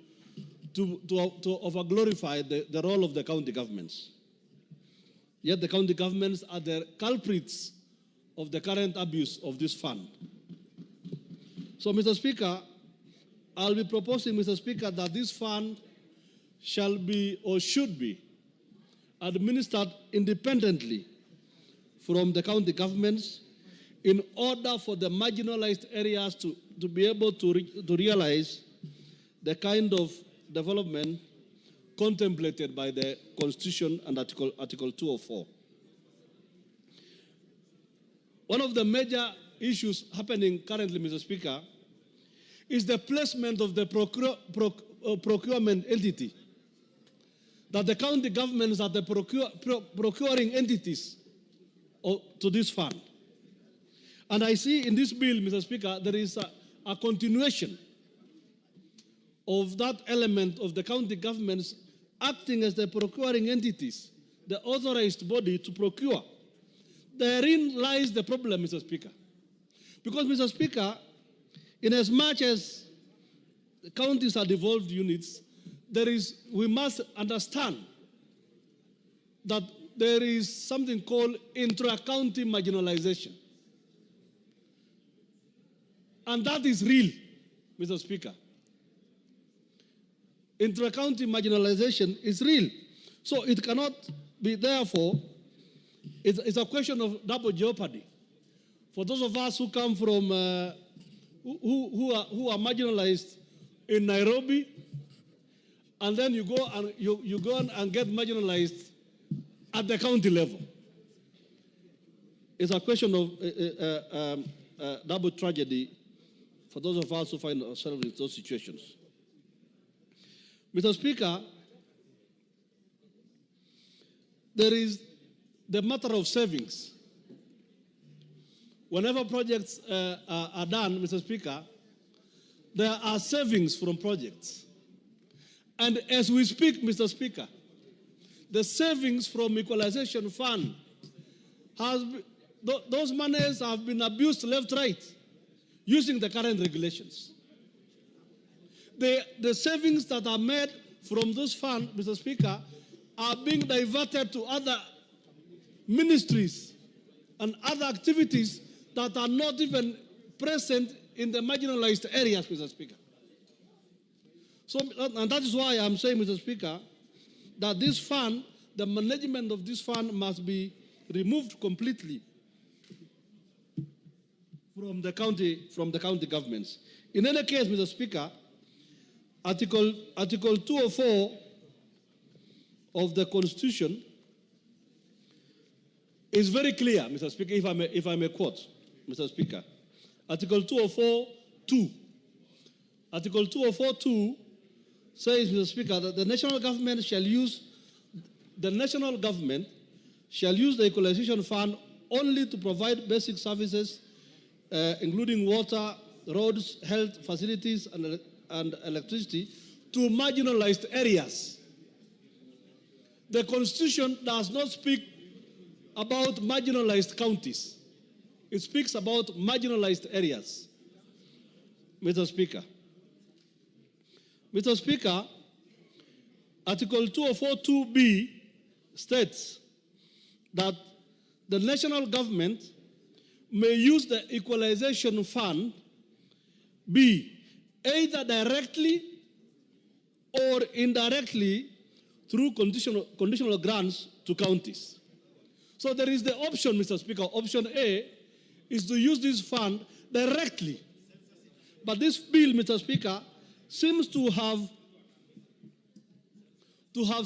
over-glorify the role of the county governments. Yet the county governments are the culprits of the current abuse of this fund. So, Mr. Speaker, I'll be proposing, Mr. Speaker, that this fund shall be or should be administered independently from the county governments in order for the marginalized areas to be able to realize the kind of development contemplated by the Constitution and Article 204. One of the major issues happening currently, Mr. Speaker, is the placement of the procurement entity. That the county governments are the procuring entities to this fund. And I see in this bill, Mr. Speaker, there is a continuation of that element of the county governments acting as the procuring entities, the authorized body to procure. Therein lies the problem, Mr. Speaker. Because, Mr. Speaker, in as much as the counties are devolved units, we must understand that there is something called intra-county marginalization. And that is real, Mr. Speaker. Intra-county marginalization is real. So it cannot be, therefore, It's a question of double jeopardy. For those of us who come from, who are marginalized in Nairobi, and then you go and get marginalized at the county level. It's a question of double tragedy for those of us who find ourselves in those situations. Mr. Speaker, there is the matter of savings. Whenever projects are done, Mr. Speaker, there are savings from projects. And as we speak, Mr. Speaker, the savings from Equalization Fund, those monies have been abused left, right, using the current regulations. The savings that are made from those funds, Mr. Speaker, are being diverted to other ministries and other activities that are not even present in the marginalized areas, Mr. Speaker. So, and that is why I'm saying, Mr. Speaker, that this fund, the management of this fund must be removed completely from the county governments. In any case, Mr. Speaker, Article 204 of the Constitution is very clear, Mr. Speaker, if I may quote, Mr. Speaker. Article 204(2). Article 204(2) says, Mr. Speaker, that the national government shall use the Equalization Fund only to provide basic services, including water, roads, health facilities, and electricity to marginalized areas. The Constitution does not speak about marginalized counties. It speaks about marginalized areas, Mr. Speaker. Mr. Speaker, Article 204(2)(b) states that the national government may use the Equalization Fund, B, either directly or indirectly through conditional grants to counties. So there is the option, Mr. Speaker. Option A is to use this fund directly. But this bill, Mr. Speaker, seems to have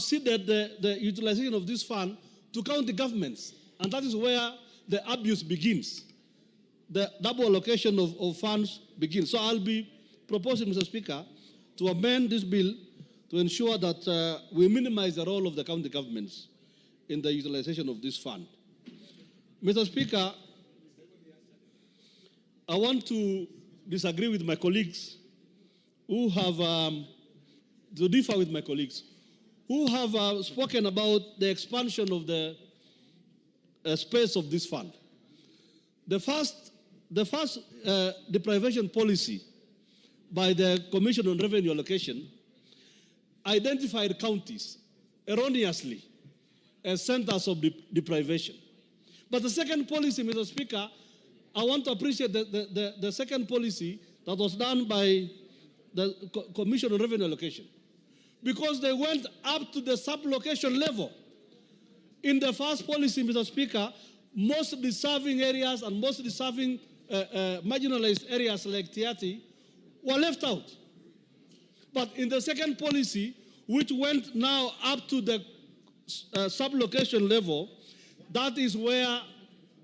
ceded the utilization of this fund to county governments. And that is where the abuse begins. The double allocation of funds begins. So I'll be proposing, Mr. Speaker, to amend this bill to ensure that we minimize the role of the county governments in the utilization of this fund. Mr. Speaker, I want to disagree with my colleagues who have, to differ with my colleagues, who have spoken about the expansion of the space of this fund. The first deprivation policy by the Commission on Revenue Allocation identified counties erroneously as centers of deprivation. But the second policy, Mr. Speaker, I want to appreciate the second policy that was done by the Commission on Revenue Allocation, because they went up to the sub-location level. In the first policy, Mr. Speaker, most deserving areas and most deserving marginalized areas like Tiati were left out. But in the second policy, which went now up to the sub-location level, that is where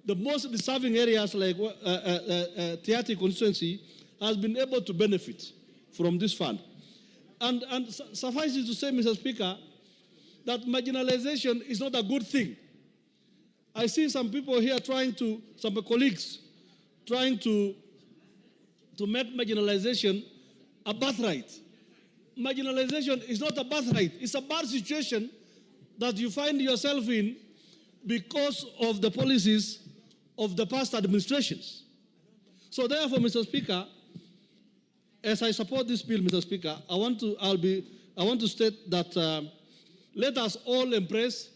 the most deserving areas like Tiati constituency has been able to benefit from this fund. And suffice it to say, Mr. Speaker, that marginalization is not a good thing. I see some people here some colleagues trying to make marginalization a birthright. Marginalization is not a birthright. It's a bad situation that you find yourself in because of the policies of the past administrations. So therefore, Mr. Speaker, as I support this bill, Mr. Speaker, I want to state that let us all embrace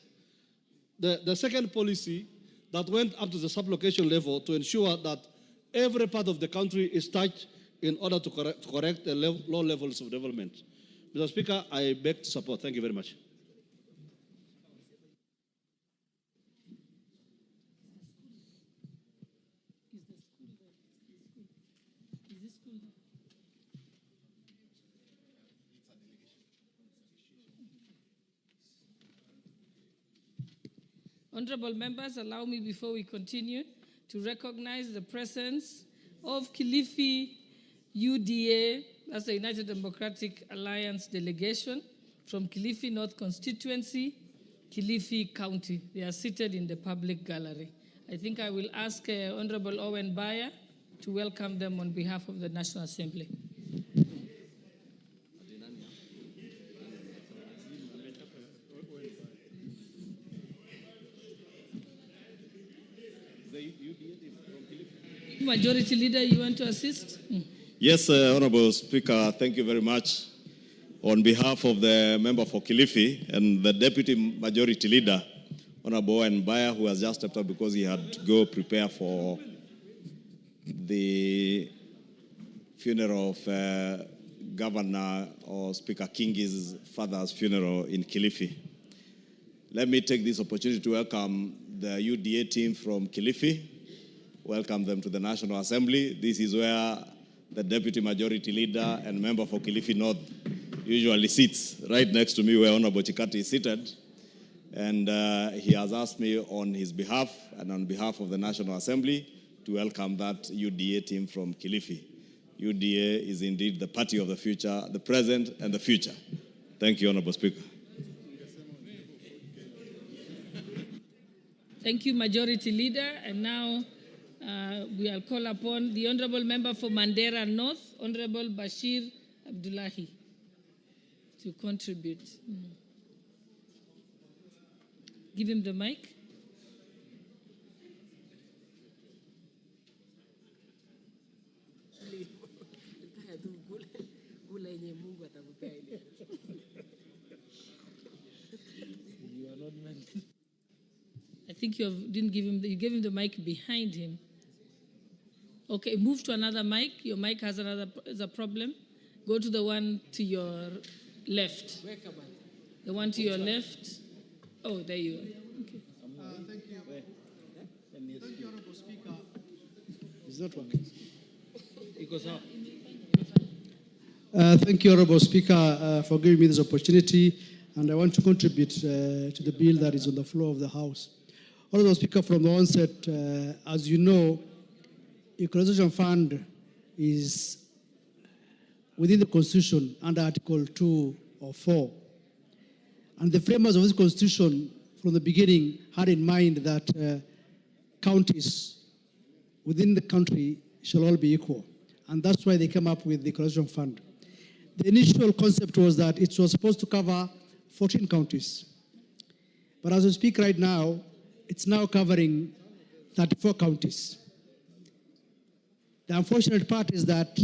the second policy that went up to the sub-location level to ensure that every part of the country is touched in order to correct the low levels of development. Mr. Speaker, I beg to support. Thank you very much. Honorable members, allow me before we continue to recognize the presence of Kilifi UDA, that's the United Democratic Alliance delegation from Kilifi North Constituency, Kilifi County. They are seated in the public gallery. I think I will ask Honorable Owen Baya to welcome them on behalf of the National Assembly. Majority Leader, you want to assist? Yes, Honorable Speaker, thank you very much. On behalf of the member for Kilifi and the Deputy Majority Leader, Honorable Owen Baya, who has just stepped up because he had to go prepare for the funeral of Governor or Speaker Kingi's father's funeral in Kilifi. Let me take this opportunity to welcome the UDA team from Kilifi. Welcome them to the National Assembly. This is where the Deputy Majority Leader and member for Kilifi North usually sits, right next to me where Honorable Chikati is seated. And he has asked me on his behalf and on behalf of the National Assembly to welcome that UDA team from Kilifi. UDA is indeed the party of the future, the present and the future. Thank you, Honorable Speaker. Thank you, Majority Leader. And now we'll call upon the Honorable Member for Mandera North, Honorable Bashir Abdullahi, to contribute. Give him the mic. I think didn't give him. You gave him the mic behind him. Okay, move to another mic. Your mic has a problem. Go to the one to your left. The one to your left. Oh, there you are. Okay. Thank you. Thank you, Honorable Speaker. Is that working? Thank you, Honorable Speaker, for giving me this opportunity, and I want to contribute to the bill that is on the floor of the House. Honorable Speaker, from the onset, as you know, Equalization Fund is within the Constitution under Article 2 or 4. And the framers of this Constitution from the beginning had in mind that counties within the country shall all be equal. And that's why they came up with the Equalization Fund. The initial concept was that it was supposed to cover 14 counties. But as we speak right now, it's now covering 34 counties. The unfortunate part is that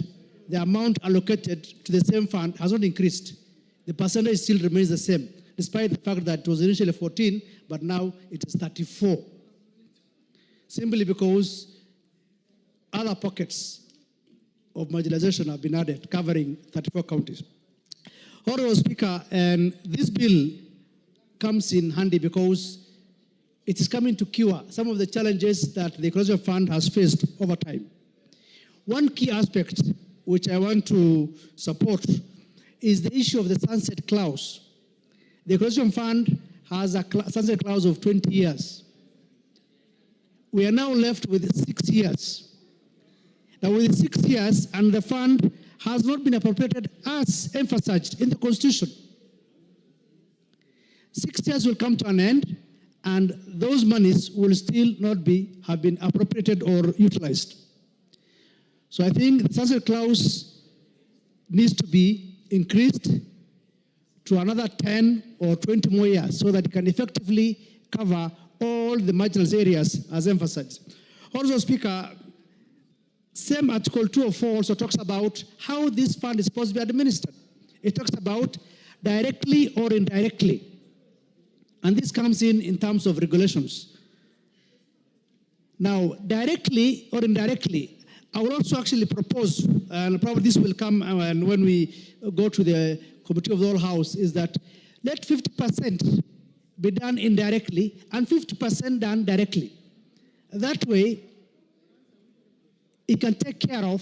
the amount allocated to the same fund has not increased. The percentage still remains the same, despite the fact that it was initially 14, but now it is 34. Simply because other pockets of marginalization have been added, covering 34 counties. Honorable Speaker, and this bill comes in handy because it is coming to cure some of the challenges that the Equalization Fund has faced over time. One key aspect which I want to support is the issue of the sunset clause. The Equalization Fund has a sunset clause of 20 years. We are now left with 6 years. Now, with 6 years, and the fund has not been appropriated as emphasized in the Constitution. 6 years will come to an end, and those monies will still not have been appropriated or utilized. So I think the sunset clause needs to be increased to another 10 or 20 more years so that it can effectively cover all the marginal areas as emphasized. Also, Speaker, same Article 204 also talks about how this fund is supposed to be administered. It talks about directly or indirectly. And this comes in terms of regulations. Now, directly or indirectly, I will also actually propose, and probably this will come when we go to the Committee of the Whole House, is that let 50% be done indirectly and 50% done directly. That way, it can take care of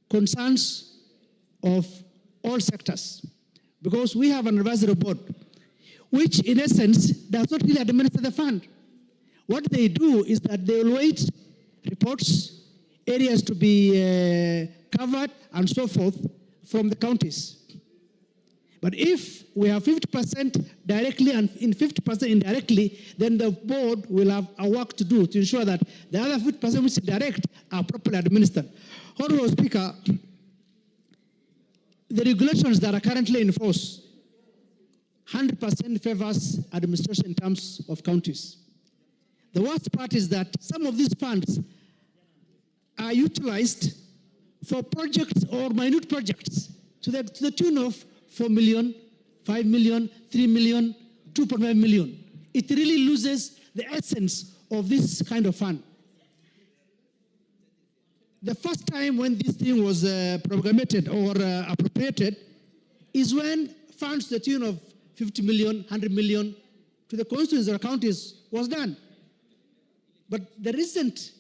concerns of all sectors. Because we have an advisory board. which in essence does not really administer the fund. What they do is that they will wait reports, areas to be covered, and so forth from the counties. But if we have 50% directly and in 50% indirectly, then the board will have a work to do to ensure that the other 50% which is direct are properly administered. Honorable Speaker, the regulations that are currently in force 100% favors administration in terms of counties. The worst part is that some of these funds are utilized for projects or minute projects to the tune of 4 million, 5 million, 3 million, 2.5 million. It really loses the essence of this kind of fund. The first time when this thing was programmed or appropriated is when funds to the tune of 50 million, 100 million to the constituencies or counties was done. But the recent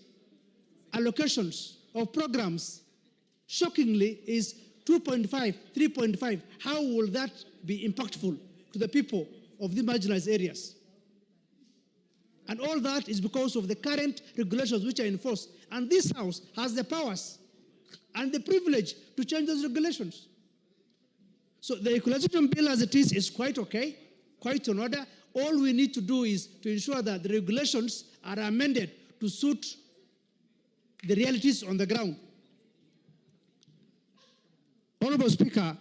allocations of programs, shockingly, is 2.5, 3.5. How will that be impactful to the people of the marginalized areas? And all that is because of the current regulations which are in force. And this House has the powers and the privilege to change those regulations. So the Equalization Bill as it is quite okay, quite in order. All we need to do is to ensure that the regulations are amended to suit the realities on the ground. Honorable Speaker,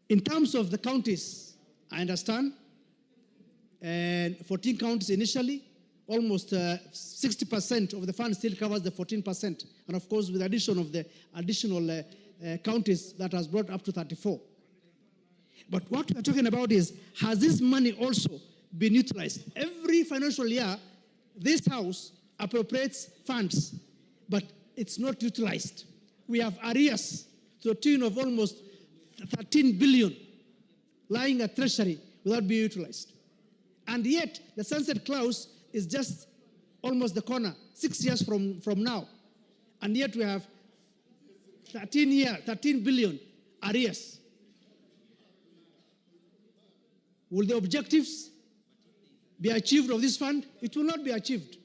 in terms of the counties, I understand, and 14 counties initially, almost 60% of the fund still covers the 14%, and of course with the addition of the additional counties that has brought up to 34. But what we're talking about is, has this money also been utilized? Every financial year, this House appropriates funds, but it's not utilized. We have arrears to the tune of almost 13 billion lying at Treasury without being utilized. And yet, the sunset clause is just almost the corner, 6 years from now. And yet we have 13 billion arrears. Will the objectives be achieved of this fund? It will not be achieved.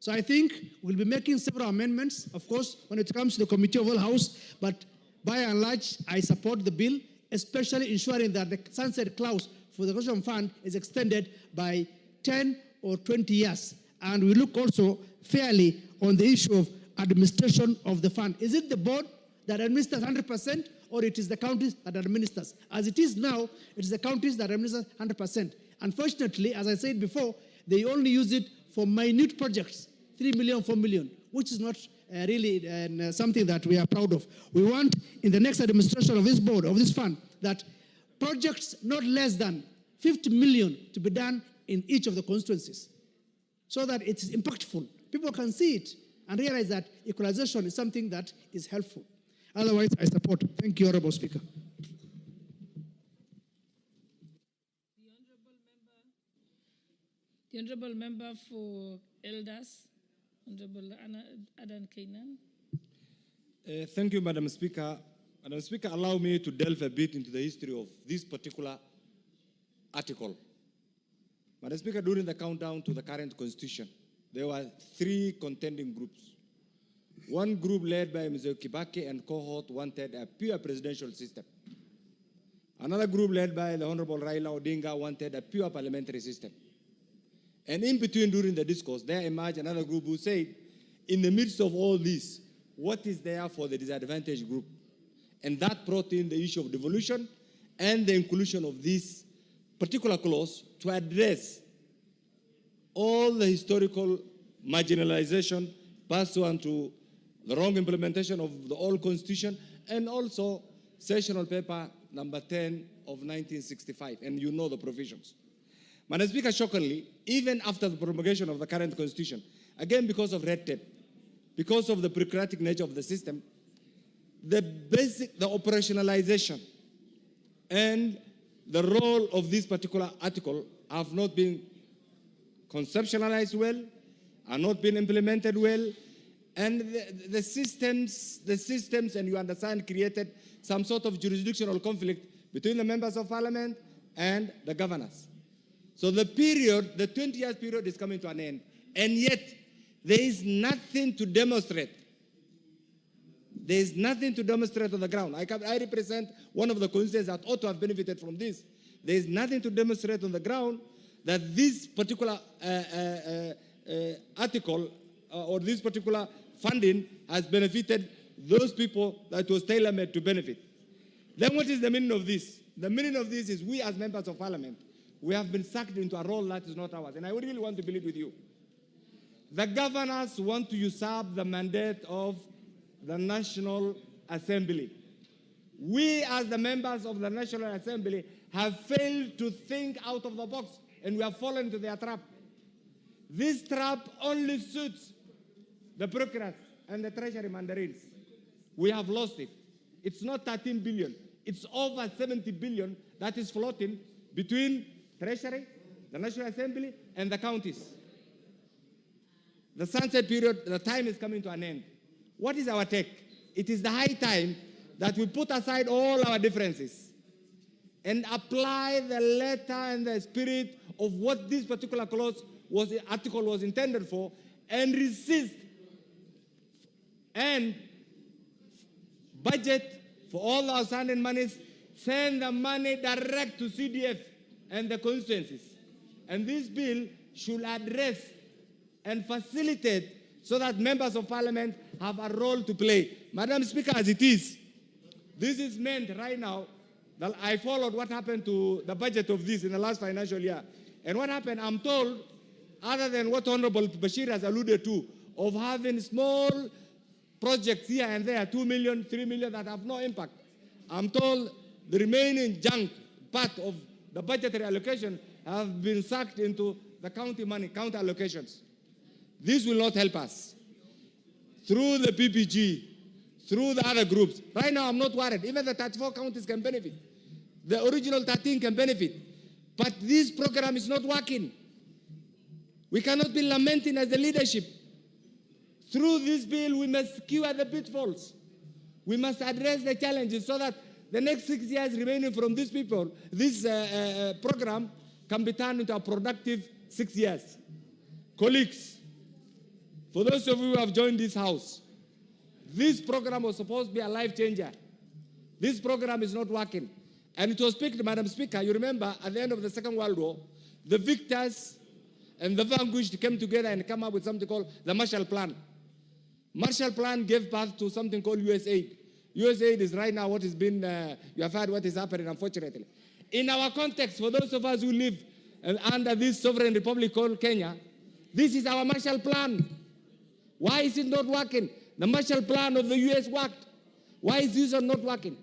So I think we'll be making several amendments, of course, when it comes to the Committee of All House, but by and large, I support the bill, especially ensuring that the sunset clause for the Equalization Fund is extended by 10 or 20 years. And we look also fairly on the issue of administration of the fund. Is it the board that administers 100%, or it is the counties that administers? As it is now, it is the counties that administer 100%. Unfortunately, as I said before, they only use it for minute projects, 3 million, 4 million, which is not really something that we are proud of. We want, in the next administration of this board, of this fund, that projects not less than 50 million to be done in each of the constituencies, so that it is impactful. People can see it and realize that equalization is something that is helpful. Otherwise, I support. Thank you, Honorable Speaker. The Honorable Member for Elders, Honorable Adan Kainan. Thank you, Madam Speaker. Madam Speaker, allow me to delve a bit into the history of this particular article. Madam Speaker, during the countdown to the current constitution, there were 3 contending groups. One group led by Mr. Kibaki and cohort wanted a pure presidential system. Another group led by the Honorable Raila Odinga wanted a pure parliamentary system. And in between, during the discourse, there emerged another group who said, in the midst of all this, what is there for the disadvantaged group? And that brought in the issue of devolution and the inclusion of this particular clause to address all the historical marginalization pursuant to the wrong implementation of the old constitution, and also sessional paper number 10 of 1965, and you know the provisions. Madam Speaker, shockingly, even after the promulgation of the current constitution, again because of red tape, because of the bureaucratic nature of the system, the operationalization and the role of this particular article have not been conceptualized well, are not being implemented well, and the systems, and you understand, created some sort of jurisdictional conflict between the members of parliament and the governors. So the period, the 20 years period is coming to an end, and yet there is nothing to demonstrate. There is nothing to demonstrate on the ground. I represent one of the constituencies that ought to have benefited from this. There is nothing to demonstrate on the ground that this particular article or this particular funding has benefited those people that was tailor-made to benefit. Then what is the meaning of this? The meaning of this is we as members of parliament, we have been sucked into a role that is not ours. And I really want to believe with you. The governors want to usurp the mandate of the National Assembly. We as the members of the National Assembly have failed to think out of the box, and we have fallen into their trap. This trap only suits the bureaucrats and the treasury mandarins. We have lost it. It's not 13 billion. It's over 70 billion that is floating between treasury, the National Assembly, and the counties. The sunset period, the time is coming to an end. What is our take? It is the high time that we put aside all our differences and apply the letter and the spirit of what this particular article was intended for, and resist and budget for all the outstanding monies, send the money direct to CDF and the constituencies. And this bill should address and facilitate so that members of parliament have a role to play. Madam Speaker, as it is, this is meant right now that I followed what happened to the budget of this in the last financial year. And what happened, I'm told, other than what Honorable Bashir has alluded to, of having small projects here and there, 2 million, 3 million, that have no impact. I'm told the remaining junk part of the budgetary allocation have been sucked into the county money, county allocations. This will not help us. Through the PPG, through the other groups. Right now, I'm not worried. Even the 34 counties can benefit. The original 13 can benefit. But this program is not working. We cannot be lamenting as the leadership. Through this bill, we must cure the pitfalls. We must address the challenges so that the next 6 years remaining from these people, this program can be turned into a productive 6 years. Colleagues, for those of you who have joined this house, this program was supposed to be a life changer. This program is not working. And it was picked, Madam Speaker, you remember at the end of the Second World War, the victors and the vanquished came together and came up with something called the Marshall Plan. Marshall Plan gave birth to something called USAID. USAID is right now what has been, you have heard what is happening, unfortunately. In our context, for those of us who live under this sovereign republic called Kenya, this is our Marshall Plan. Why is it not working? The Marshall Plan of the US worked. Why is this not working?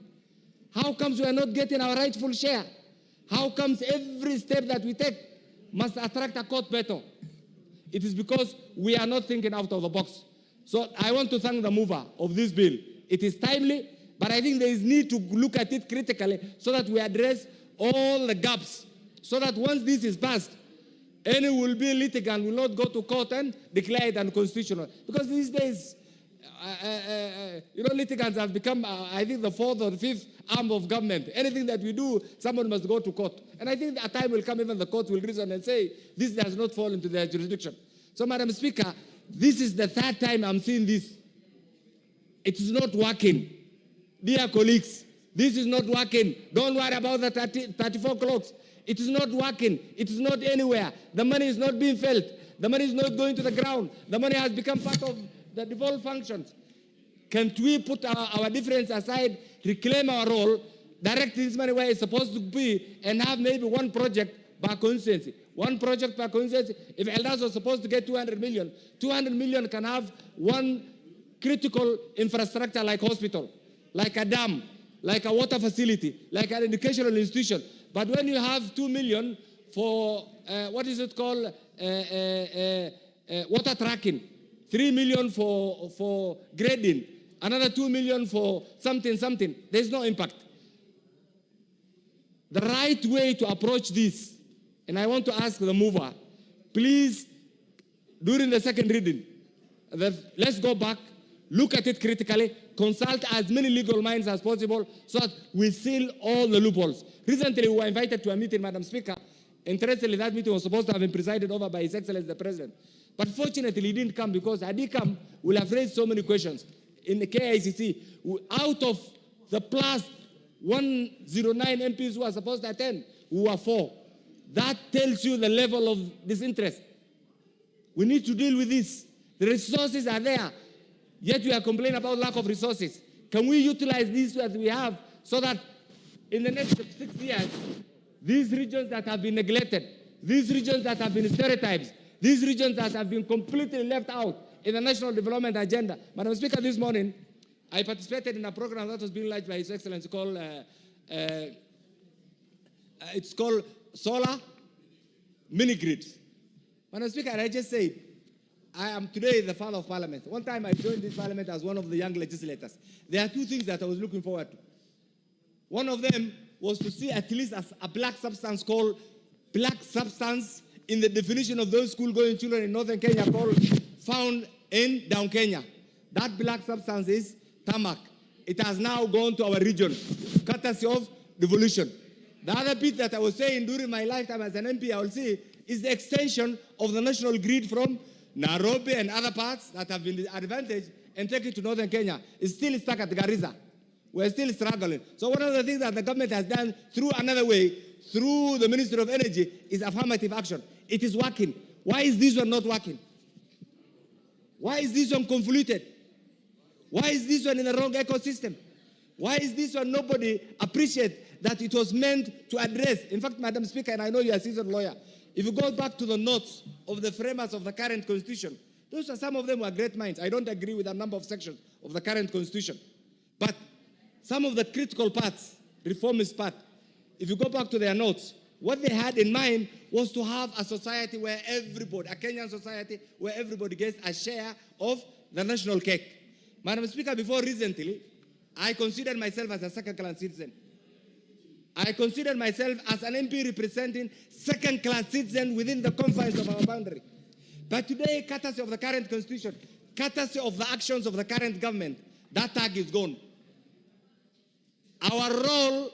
How comes we are not getting our rightful share? How comes every step that we take must attract a court battle? It is because we are not thinking out of the box. So I want to thank the mover of this bill. It is timely, but I think there is need to look at it critically so that we address all the gaps, so that once this is passed, any will-be litigant will not go to court and declare it unconstitutional. Because these days, litigants have become, I think, the fourth or the fifth arm of government. Anything that we do, someone must go to court. And I think a time will come, even the court will reason and say, this does not fall into their jurisdiction. So, Madam Speaker, this is the third time I'm seeing this. It is not working. Dear colleagues, this is not working. Don't worry about the 34 clocks. It is not working. It is not anywhere. The money is not being felt. The money is not going to the ground. The money has become part of the devolved functions. Can't we put our difference aside, reclaim our role, direct this money where it's supposed to be, and have maybe one project per constituency? One project per constituency. If Elders was supposed to get 200 million, 200 million can have one critical infrastructure like hospital, like a dam, like a water facility, like an educational institution. But when you have 2 million for, what is it called, water tracking, 3 million for grading, another 2 million for something, there's no impact. The right way to approach this, and I want to ask the mover, please, during the second reading, let's go back, look at it critically, consult as many legal minds as possible so that we seal all the loopholes. Recently, we were invited to a meeting, Madam Speaker. Interestingly, that meeting was supposed to have been presided over by His Excellency the President. But fortunately, he didn't come because had he come, we'll have raised so many questions. In the KICC, out of the plus 109 MPs who are supposed to attend, we were 4. That tells you the level of disinterest. We need to deal with this. The resources are there, yet we are complaining about lack of resources. Can we utilize these that we have so that in the next 6 years, these regions that have been neglected, these regions that have been stereotyped, these regions that have been completely left out in the national development agenda. Madam Speaker, this morning, I participated in a program that was being launched by His Excellency called, it's called Solar Mini-Grids. Madam Speaker, I just said, I am today the father of parliament. One time I joined this parliament as one of the young legislators. There are 2 things that I was looking forward to. One of them was to see at least a black substance called black substance in the definition of those school-going children in northern Kenya found in down Kenya. That black substance is tarmac. It has now gone to our region, courtesy of devolution. The other bit that I was saying during my lifetime as an MP, I will see, is the extension of the national grid from Nairobi and other parts that have been advantaged and take it to northern Kenya. It's still stuck at Garissa. We're still struggling. So one of the things that the government has done through another way, through the Ministry of Energy, is affirmative action. It is working. Why is this one not working? Why is this one convoluted? Why is this one in the wrong ecosystem? Why is this one nobody appreciates that it was meant to address? In fact, Madam Speaker, and I know you're a seasoned lawyer, if you go back to the notes of the framers of the current constitution, those are some of them were great minds. I don't agree with a number of sections of the current constitution. But some of the critical parts, reformist part, if you go back to their notes, what they had in mind was to have a society where everybody, a Kenyan society, where everybody gets a share of the national cake. Madam Speaker, before recently, I considered myself as a second-class citizen. I considered myself as an MP representing second-class citizen within the confines of our boundary. But today, courtesy of the current constitution, courtesy of the actions of the current government, that tag is gone. Our role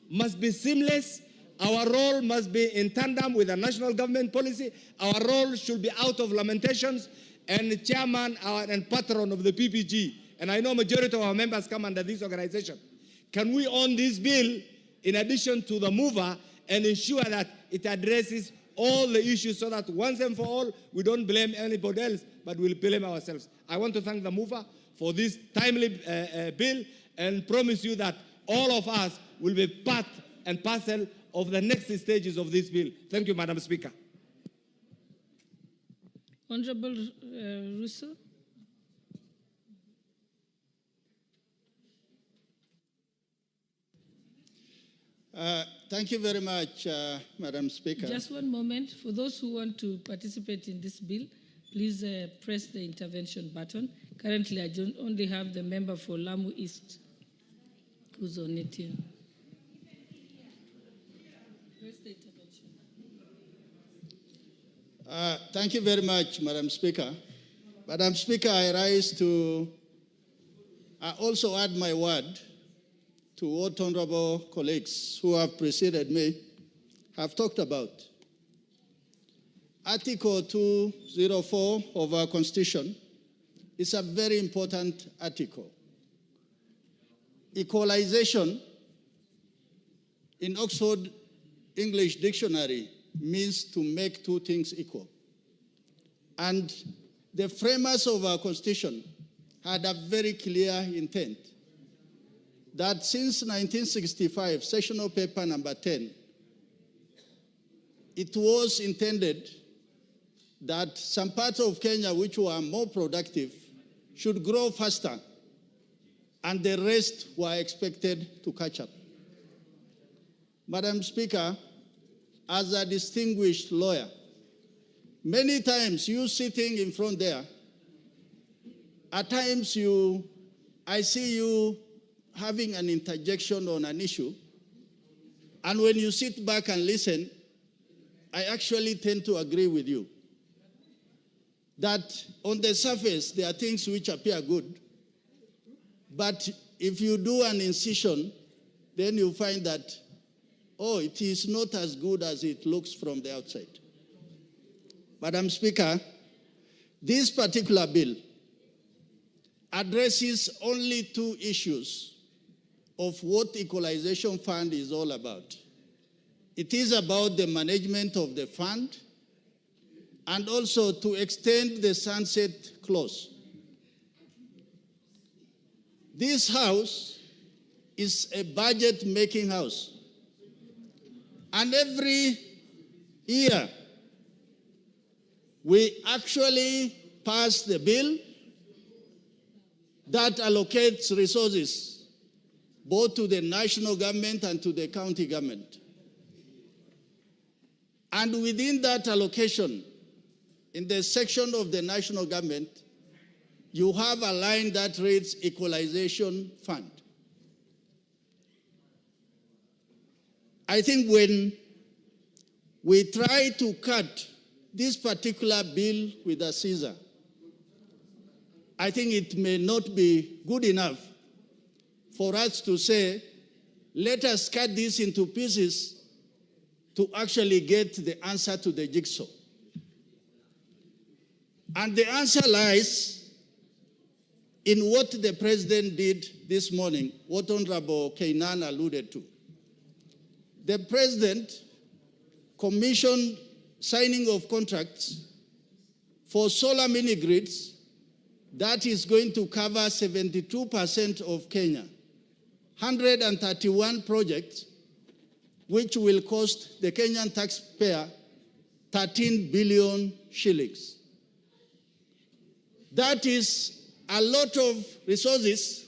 must be seamless. Our role must be in tandem with the national government policy. Our role should be out of lamentations. And the chairman and patron of the PPG, and I know majority of our members come under this organization. Can we own this bill in addition to the mover and ensure that it addresses all the issues so that once and for all, we don't blame anybody else, but we'll blame ourselves. I want to thank the mover for this timely bill and promise you that all of us will be part and parcel of the next stages of this bill. Thank you, Madam Speaker. Honorable Russo. Thank you very much, Madam Speaker. Just one moment. For those who want to participate in this bill, please press the intervention button. Currently, I only have the member for Lamu East who's on it here. Press the intervention. Thank you very much, Madam Speaker. Madam Speaker, I also add my word to what honorable colleagues who have preceded me have talked about. Article 204 of our Constitution is a very important article. Equalization in Oxford English Dictionary means to make 2 things equal. And the framers of our Constitution had a very clear intent that since 1965, Sessional Paper number 10, it was intended that some parts of Kenya which were more productive should grow faster, and the rest were expected to catch up. Madam Speaker, as a distinguished lawyer, many times you sitting in front there, at times I see you having an interjection on an issue, and when you sit back and listen, I actually tend to agree with you that on the surface there are things which appear good, But if you do an incision, then you find that, oh, it is not as good as it looks from the outside. Madam Speaker, this particular bill addresses only two issues of what Equalization Fund is all about. It is about the management of the fund and also to extend the sunset clause. This house is a budget-making house. And every year, we actually pass the bill that allocates resources both to the national government and to the county government. And within that allocation, in the section of the national government, you have a line that reads Equalization Fund. I think when we try to cut this particular bill with a scissor, I think it may not be good enough for us to say, let us cut this into pieces to actually get the answer to the jigsaw. And the answer lies in what the president did this morning, what Honorable Kenyan alluded to. The president commissioned signing of contracts for solar mini grids that is going to cover 72% of Kenya. 131 projects, which will cost the Kenyan taxpayer 13 billion shillings. That is a lot of resources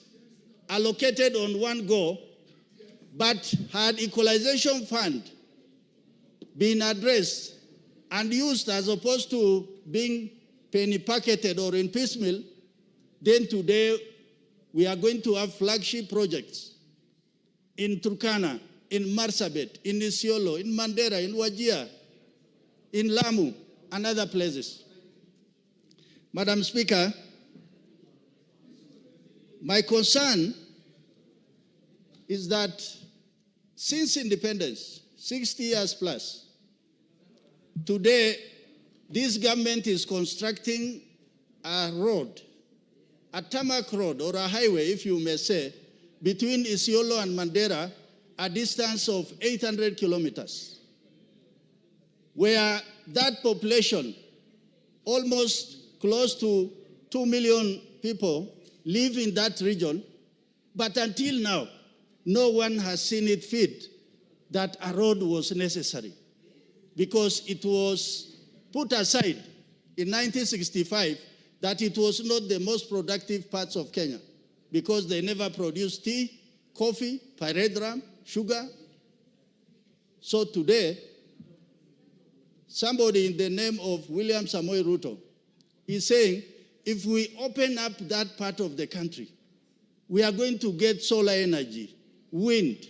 allocated on one go, but had Equalization Fund been addressed and used as opposed to being penny-pocketed or in piecemeal, then today we are going to have flagship projects in Turkana, in Marsabit, in Isiolo, in Mandera, in Wajir, in Lamu, and other places. Madam Speaker, my concern is that since independence, 60 years plus, today this government is constructing a road, a tarmac road or a highway, if you may say, between Isiolo and Mandera, a distance of 800 kilometers, where that population, almost close to 2 million people, live in that region, but until now, no one has seen it fit that a road was necessary, because it was put aside in 1965 that it was not the most productive parts of Kenya, because they never produced tea, coffee, pyrethrum, sugar. So today, somebody in the name of William Samoei Ruto is saying, if we open up that part of the country, we are going to get solar energy, wind.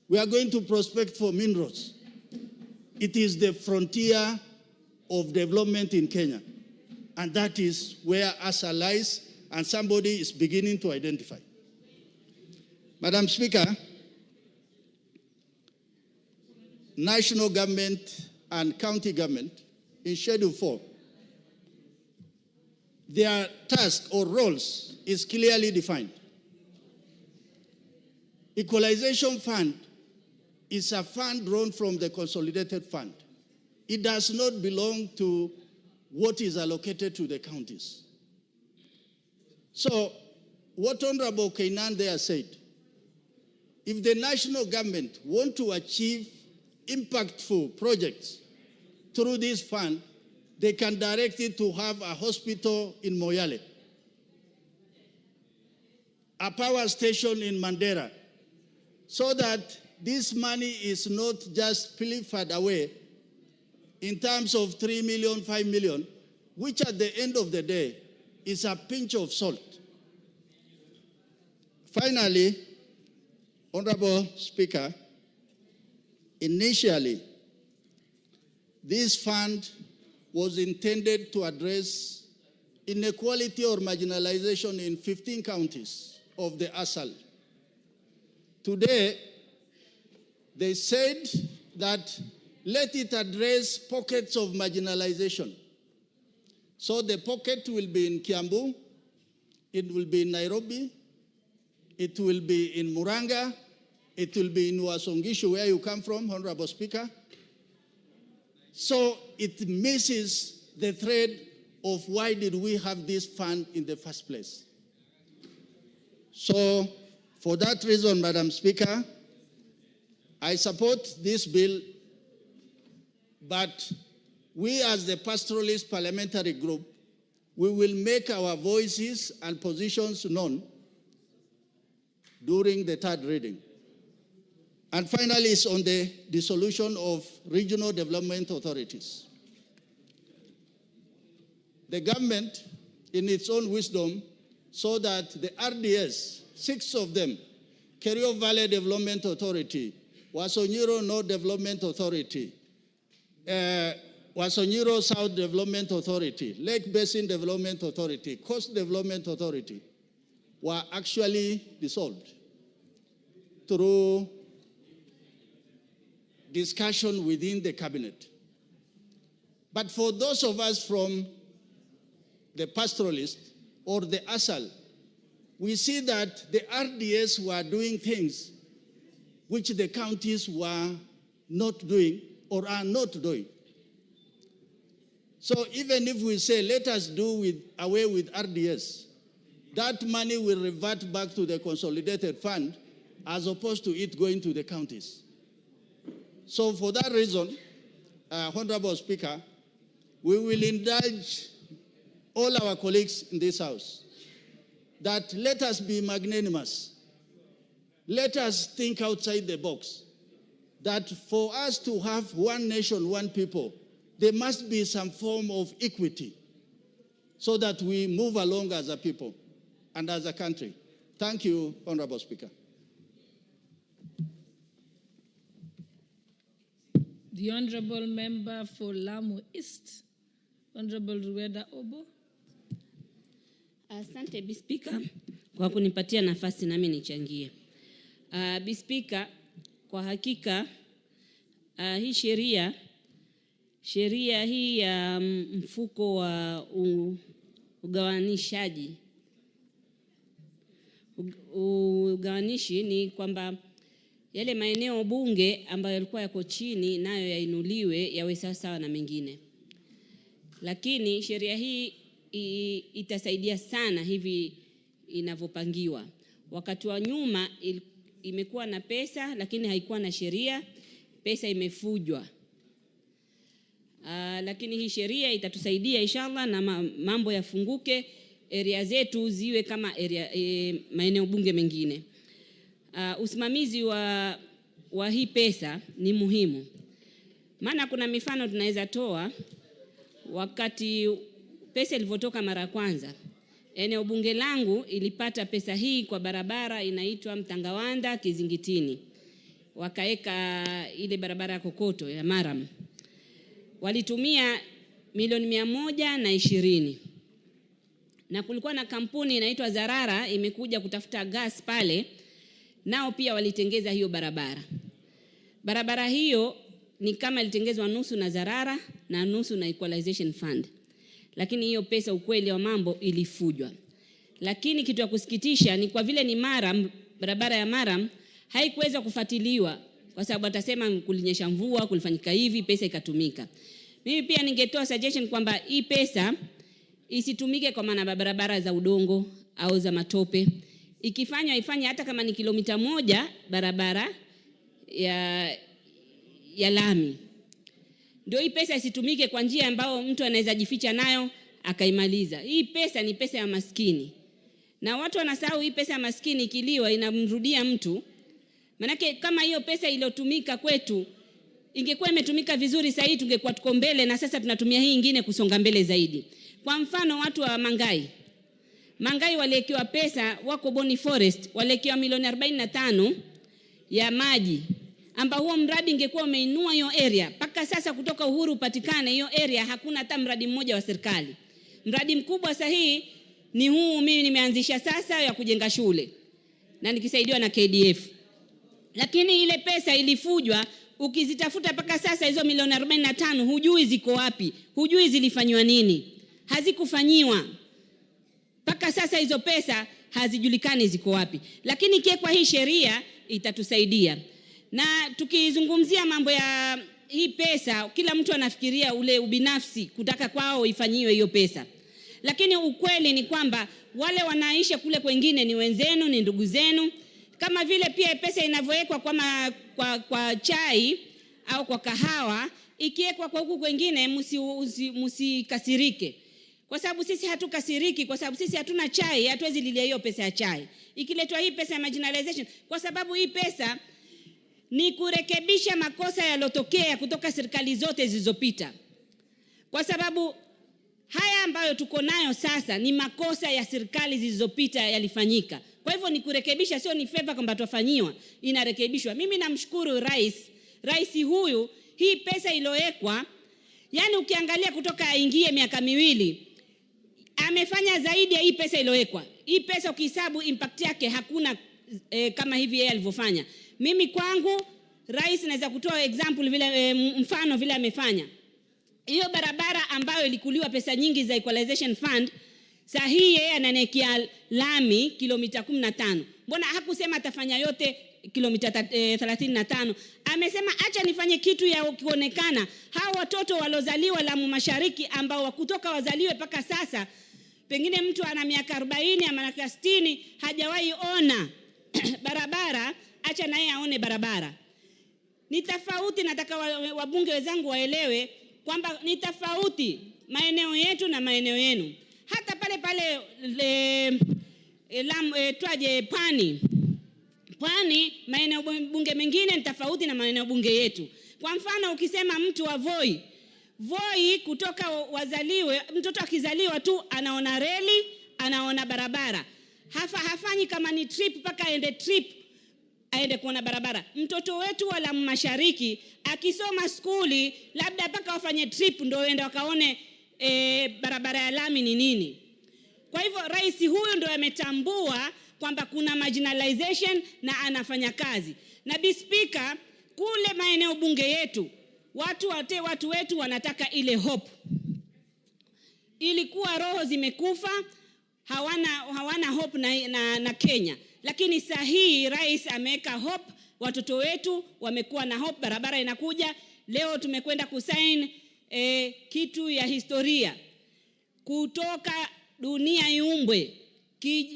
We are going to prospect for minerals. It is the frontier of development in Kenya. And that is where ASA lies, and somebody is beginning to identify. Madam Speaker, national government and county government in Schedule 4, their task or roles is clearly defined. Equalization Fund is a fund drawn from the consolidated fund. It does not belong to what is allocated to the counties. So, what Honorable Kenyan there said, if the national government want to achieve impactful projects through this fund, they can direct it to have a hospital in Moyale, a power station in Mandera, so that this money is not just pilfered away in terms of 3 million, 5 million, which at the end of the day is a pinch of salt. Finally, Honorable Speaker, initially, this fund was intended to address inequality or marginalization in 15 counties of the ASAL. Today, they said that let it address pockets of marginalization. So the pocket will be in Kiambu, it will be in Nairobi, it will be in Muranga, it will be in Wasongishu, where you come from, Honorable Speaker. So it misses the thread of why did we have this fund in the first place. So for that reason, Madam Speaker, I support this bill, but we as the pastoralist parliamentary group, we will make our voices and positions known during the third reading. And finally, it's on the dissolution of regional development authorities. The government, in its own wisdom, saw that the RDS, 6 of them, Kerio Valley Development Authority, Wasonyiro North Development Authority, Wasonyiro South Development Authority, Lake Basin Development Authority, Coast Development Authority, were actually dissolved through discussion within the cabinet. But for those of us from the pastoralist or the ASAL, we see that the RDS were doing things which the counties were not doing or are not doing. So even if we say, let us do away with RDS, that money will revert back to the consolidated fund as opposed to it going to the counties. So for that reason, Honorable Speaker, we will indulge all our colleagues in this House that let us be magnanimous. Let us think outside the box. That for us to have one nation, one people, there must be some form of equity so that we move along as a people and as a country. Thank you, Honorable Speaker. The Honorable Member for Lamu East, Honorable Rueda Obo. Asante Bispika kwa kunipatia nafasi nami nichangie. Bispika, kwa hakika hii sheria hii ya mfuko wa ugawanishi ni kwamba yale maeneo bunge ambayo yalikuwa yako chini nayo yainuliwe yawe sawa na mengine. Lakini sheria hii itasaidia sana hivi inavyopangiwa. Wakati wa nyuma imekuwa na pesa lakini haikuwa na sheria, pesa imefujwa. Lakini hii sheria itatusaidia inshallah na mambo yafunguke, area zetu ziwe kama maeneo bunge mengine. Usimamizi wa hii pesa ni muhimu. Maana kuna mifano tunaweza toa. Wakati pesa ilivyotoka mara kwanza, eneo bunge langu ilipata pesa hii kwa barabara inaitwa Mtangawanda Kizingitini. Wakaeka ile barabara ya kokoto ya Maram. Walitumia milioni 120. Na kulikuwa na kampuni inaitwa Zarara imekuja kutafuta gas pale, nao pia walitengeza hiyo barabara. Barabara hiyo ni kama ilitengezwa nusu na Zarara na nusu na Equalization Fund. Lakini hiyo pesa ukweli wa mambo ilifujwa. Lakini kitu ya kusikitisha ni kwa vile ni Maram, barabara ya Maram haikuweza kufuatiliwa kwa sababu atasema kulinyesha mvua, kulifanyika hivi, pesa ikatumika. Mimi pia ningetoa suggestion kwamba hii pesa isitumike kwa maana barabara za udongo au za matope. Ikifanywa ifanye hata kama ni kilomita 1 barabara ya lami. Ndio hii pesa isitumike kwa njia ambayo mtu anaweza jificha nayo akaimaliza. Hii pesa ni pesa ya maskini. Na watu wanasahau hii pesa ya maskini ikiliwa inamrudia mtu. Manake kama hiyo pesa iliyotumika kwetu ingekuwa imetumika vizuri zaidi tungekuwa tuko mbele na sasa tunatumia hii nyingine kusonga mbele zaidi. Kwa mfano watu wa Mangai waliwekewa pesa wako Boni Forest waliwekewa milioni 45 ya maji ambao huo mradi ingekuwa umeinua hiyo area. Paka sasa kutoka uhuru patikane hiyo area hakuna hata mradi mmoja wa serikali. Mradi mkubwa sahihi ni huu mimi nimeanzisha sasa ya kujenga shule. na nikisaidiwa na KDF. Lakini ile pesa ilifujwa, ukizitafuta mpaka sasa hizo milioni 45 hujui ziko wapi, hujui zilifanywa nini. Hazikufanyiwa. Mpaka sasa hizo pesa hazijulikani ziko wapi. Lakini kwa hii sheria itatusaidia. Na tukizungumzia mambo ya hii pesa, kila mtu anafikiria ule ubinafsi kutaka kwao ifanyiwe hiyo pesa. Lakini ukweli ni kwamba wale wanaishi kule kwingine ni wenzenu, ni ndugu zenu. Kama vile pia pesa inavyowekwa kwa chai au kwa kahawa, ikiwekwa kwa huku kwingine msikasirike. Kwa sababu sisi hatukasiriki, kwa sababu sisi hatuna chai, hatuwezi lilia hiyo pesa ya chai. Ikiletwa hii pesa ya marginalization, kwa sababu hii pesa ni kurekebisha makosa yalotokea kutoka serikali zote zilizopita. Kwa sababu haya ambayo tuko nayo sasa ni makosa ya serikali zilizopita yalifanyika. Kwa hivyo ni kurekebisha, sio ni favor kwamba tufanyiwa, inarekebishwa. Mimi namshukuru rais huyu, hii pesa iliyowekwa, yani ukiangalia kutoka aingie miaka 2 amefanya zaidi ya hii pesa iliyowekwa. Hii pesa ukihesabu impact yake hakuna kama hivi yeye alivyofanya. Mimi kwangu rais naweza kutoa example vile mfano vile amefanya. Hiyo barabara ambayo ilikuliwa pesa nyingi za Equalization Fund, sahihi yeye ananiwekea lami kilomita 15. Mbona hakusema atafanya yote kilomita 35? Amesema acha nifanye kitu ya kuonekana. Hao watoto walozaliwa Lamu Mashariki ambao kutoka wazaliwe paka sasa, pengine mtu ana miaka 40 ama miaka 60 hajawahi ona barabara, acha na yeye aone barabara. Ni tofauti, nataka wabunge wenzangu waelewe kwamba ni tofauti maeneo yetu na maeneo yenu. Hata pale Pwani maeneo bunge mengine ni tofauti na maeneo bunge yetu. Kwa mfano ukisema mtu wa Voi kutoka wazaliwe, mtoto akizaliwa tu anaona reli, anaona barabara. Hafanyi kama ni trip paka aende kuona barabara. Mtoto wetu wa Lamu Mashariki akisoma skuli labda paka wafanye trip ndio waende wakaone barabara ya lami ni nini. Kwa hivyo rais huyu ndio ametambua kwamba kuna marginalization na anafanya kazi. Na Bi Speaker, kule maeneo bunge yetu watu wetu wanataka ile hope. Ilikuwa roho zimekufa, hawana hope na Kenya. Lakini sahihi rais ameweka hope, watoto wetu wamekuwa na hope, barabara inakuja. Leo tumekwenda kusign kitu ya historia. Kutoka dunia iumbwe,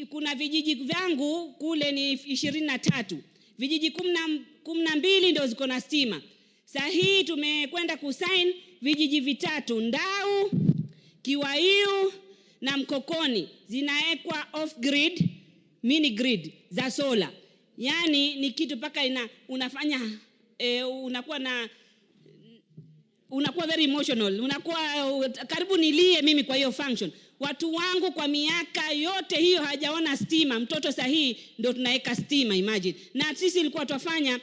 kuna vijiji vyangu kule ni 23. Vijiji 12 ndio ziko na stima. Sahihi tumekwenda kusign vijiji 3, Ndau, Kiwaiu na Mkokoni zinaekwa off grid, mini grid za solar. Yani ni kitu paka unafanya unakuwa very emotional, unakuwa karibu nilie mimi kwa hiyo function. Watu wangu kwa miaka yote hiyo hajaona stima, mtoto sahihi ndio tunaweka stima, imagine. Na sisi ilikuwa tufanya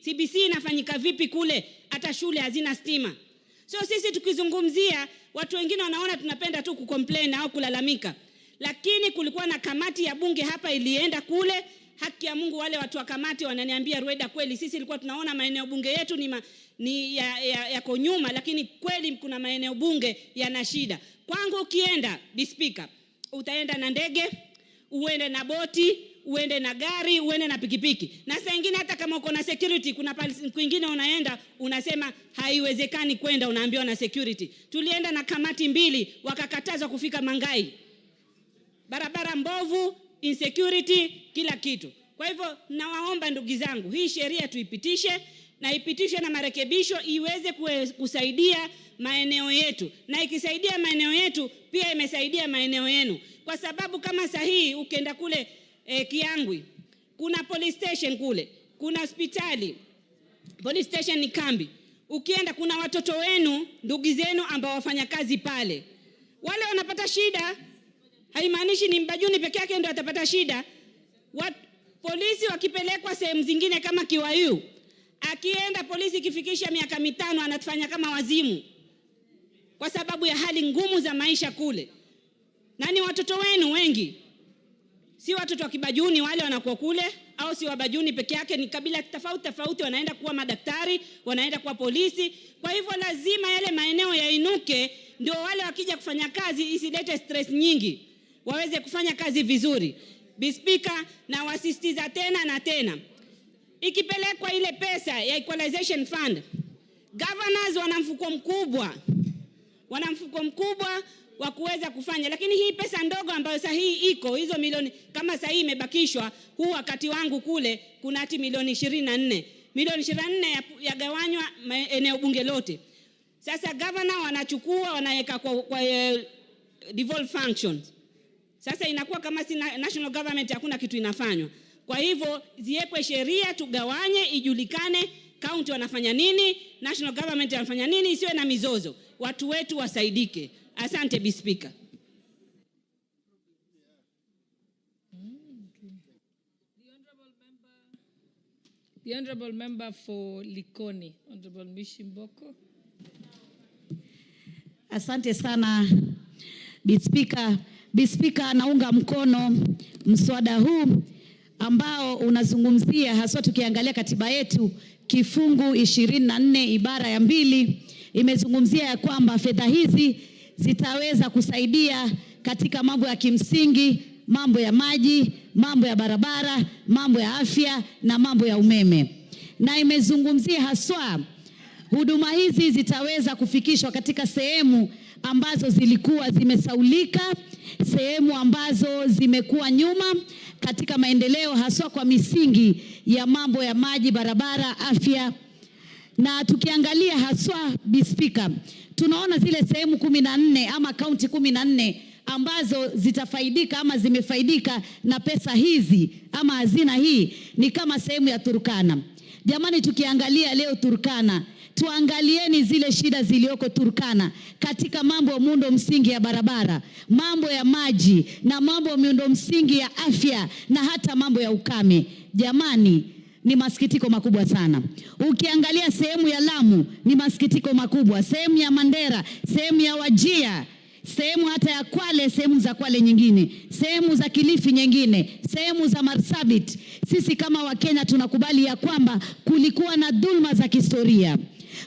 CBC inafanyika vipi kule, hata shule hazina stima. So sisi tukizungumzia, watu wengine wanaona tunapenda tu kucomplain au kulalamika. Lakini kulikuwa na kamati ya bunge hapa ilienda kule, haki ya Mungu wale watu wa kamati wananiambia Rweda, kweli sisi ilikuwa tunaona maeneo bunge yetu ni yako nyuma, lakini kweli kuna maeneo bunge yana shida. Kwangu ukienda, Bi Speaker, utaenda na ndege, uende na boti, uende na gari, uende na pikipiki. Na saa nyingine hata kama uko na security, kuna pale kwingine unaenda unasema haiwezekani kwenda, unaambiwa na security. Tulienda na kamati 2 wakakatazwa kufika Mangai. Barabara mbovu, insecurity, kila kitu. Kwa hivyo nawaomba ndugu zangu, hii sheria tuipitishe, na ipitishwe na marekebisho iweze kusaidia maeneo yetu. Na ikisaidia maeneo yetu, pia imesaidia maeneo yenu. Kwa sababu kama sahihi ukienda kule Kiangwi, kuna police station kule, kuna hospitali. Police station ni kambi. Ukienda kuna watoto wenu, ndugu zenu ambao wafanya kazi pale. Wale wanapata shida, haimaanishi ni Mbajuni peke yake ndio atapata shida. Polisi wakipelekwa sehemu zingine kama Kiwaiu, akienda polisi kifikisha miaka 5 anatufanya kama wazimu. Kwa sababu ya hali ngumu za maisha kule. Na ni watoto wenu wengi. Si watoto wa Kibajuni wale wanakuwa kule, au si Wabajuni peke yake, ni kabila tofauti wanaenda kuwa madaktari, wanaenda kuwa polisi. Kwa hivyo lazima yale maeneo yainuke, ndio wale wakija kufanya kazi isilete stress nyingi, waweze kufanya kazi vizuri. Speaker, na wasisitiza tena na tena, ikipelekwa ile pesa ya Equalization Fund, governors wana mfuko mkubwa wa kuweza kufanya, lakini hii pesa ndogo ambayo sahihi iko hizo milioni, kama sahihi imebakishwa, huu wakati wangu kule kuna hati milioni 24 yagawanywa eneo bunge lote. Sasa governor wanachukua wanaweka kwa devolved functions. Sasa inakuwa kama si national government, hakuna kitu inafanywa. Kwa hivyo ziwekwe sheria, tugawanye, ijulikane county wanafanya nini, national government wanafanya nini, isiwe na mizozo, watu wetu wasaidike. Asante Bi Speaker. The Honorable Member for Likoni, Honorable Mishimboko. Asante sana Bi Speaker. Bi Speaker, naunga mkono mswada huu ambao unazungumzia, haswa tukiangalia katiba yetu kifungu 24 ibara ya 2 imezungumzia ya kwamba fedha hizi zitaweza kusaidia katika mambo ya kimsingi, mambo ya maji, mambo ya barabara, mambo ya afya na mambo ya umeme. Na imezungumzia haswa huduma hizi zitaweza kufikishwa katika sehemu ambazo zilikuwa zimesaulika, sehemu ambazo zimekuwa nyuma katika maendeleo, haswa kwa misingi ya mambo ya maji, barabara, afya. Na tukiangalia haswa Bi Speaker, tunaona zile sehemu 14 ama kaunti 14 ambazo zitafaidika ama zimefaidika na pesa hizi ama hazina hii ni kama sehemu ya Turkana. Jamani, tukiangalia leo Turkana, tuangalieni zile shida zilioko Turkana katika mambo ya miundo msingi ya barabara, mambo ya maji na mambo ya miundo msingi ya afya na hata mambo ya ukame. Jamani, ni masikitiko makubwa sana. Ukiangalia sehemu ya Lamu ni masikitiko makubwa, sehemu ya Mandera, sehemu ya Wajia, sehemu hata ya Kwale, sehemu za Kwale nyingine, sehemu za Kilifi nyingine, sehemu za Marsabit. Sisi kama Wakenya tunakubali ya kwamba kulikuwa na dhulma za kihistoria,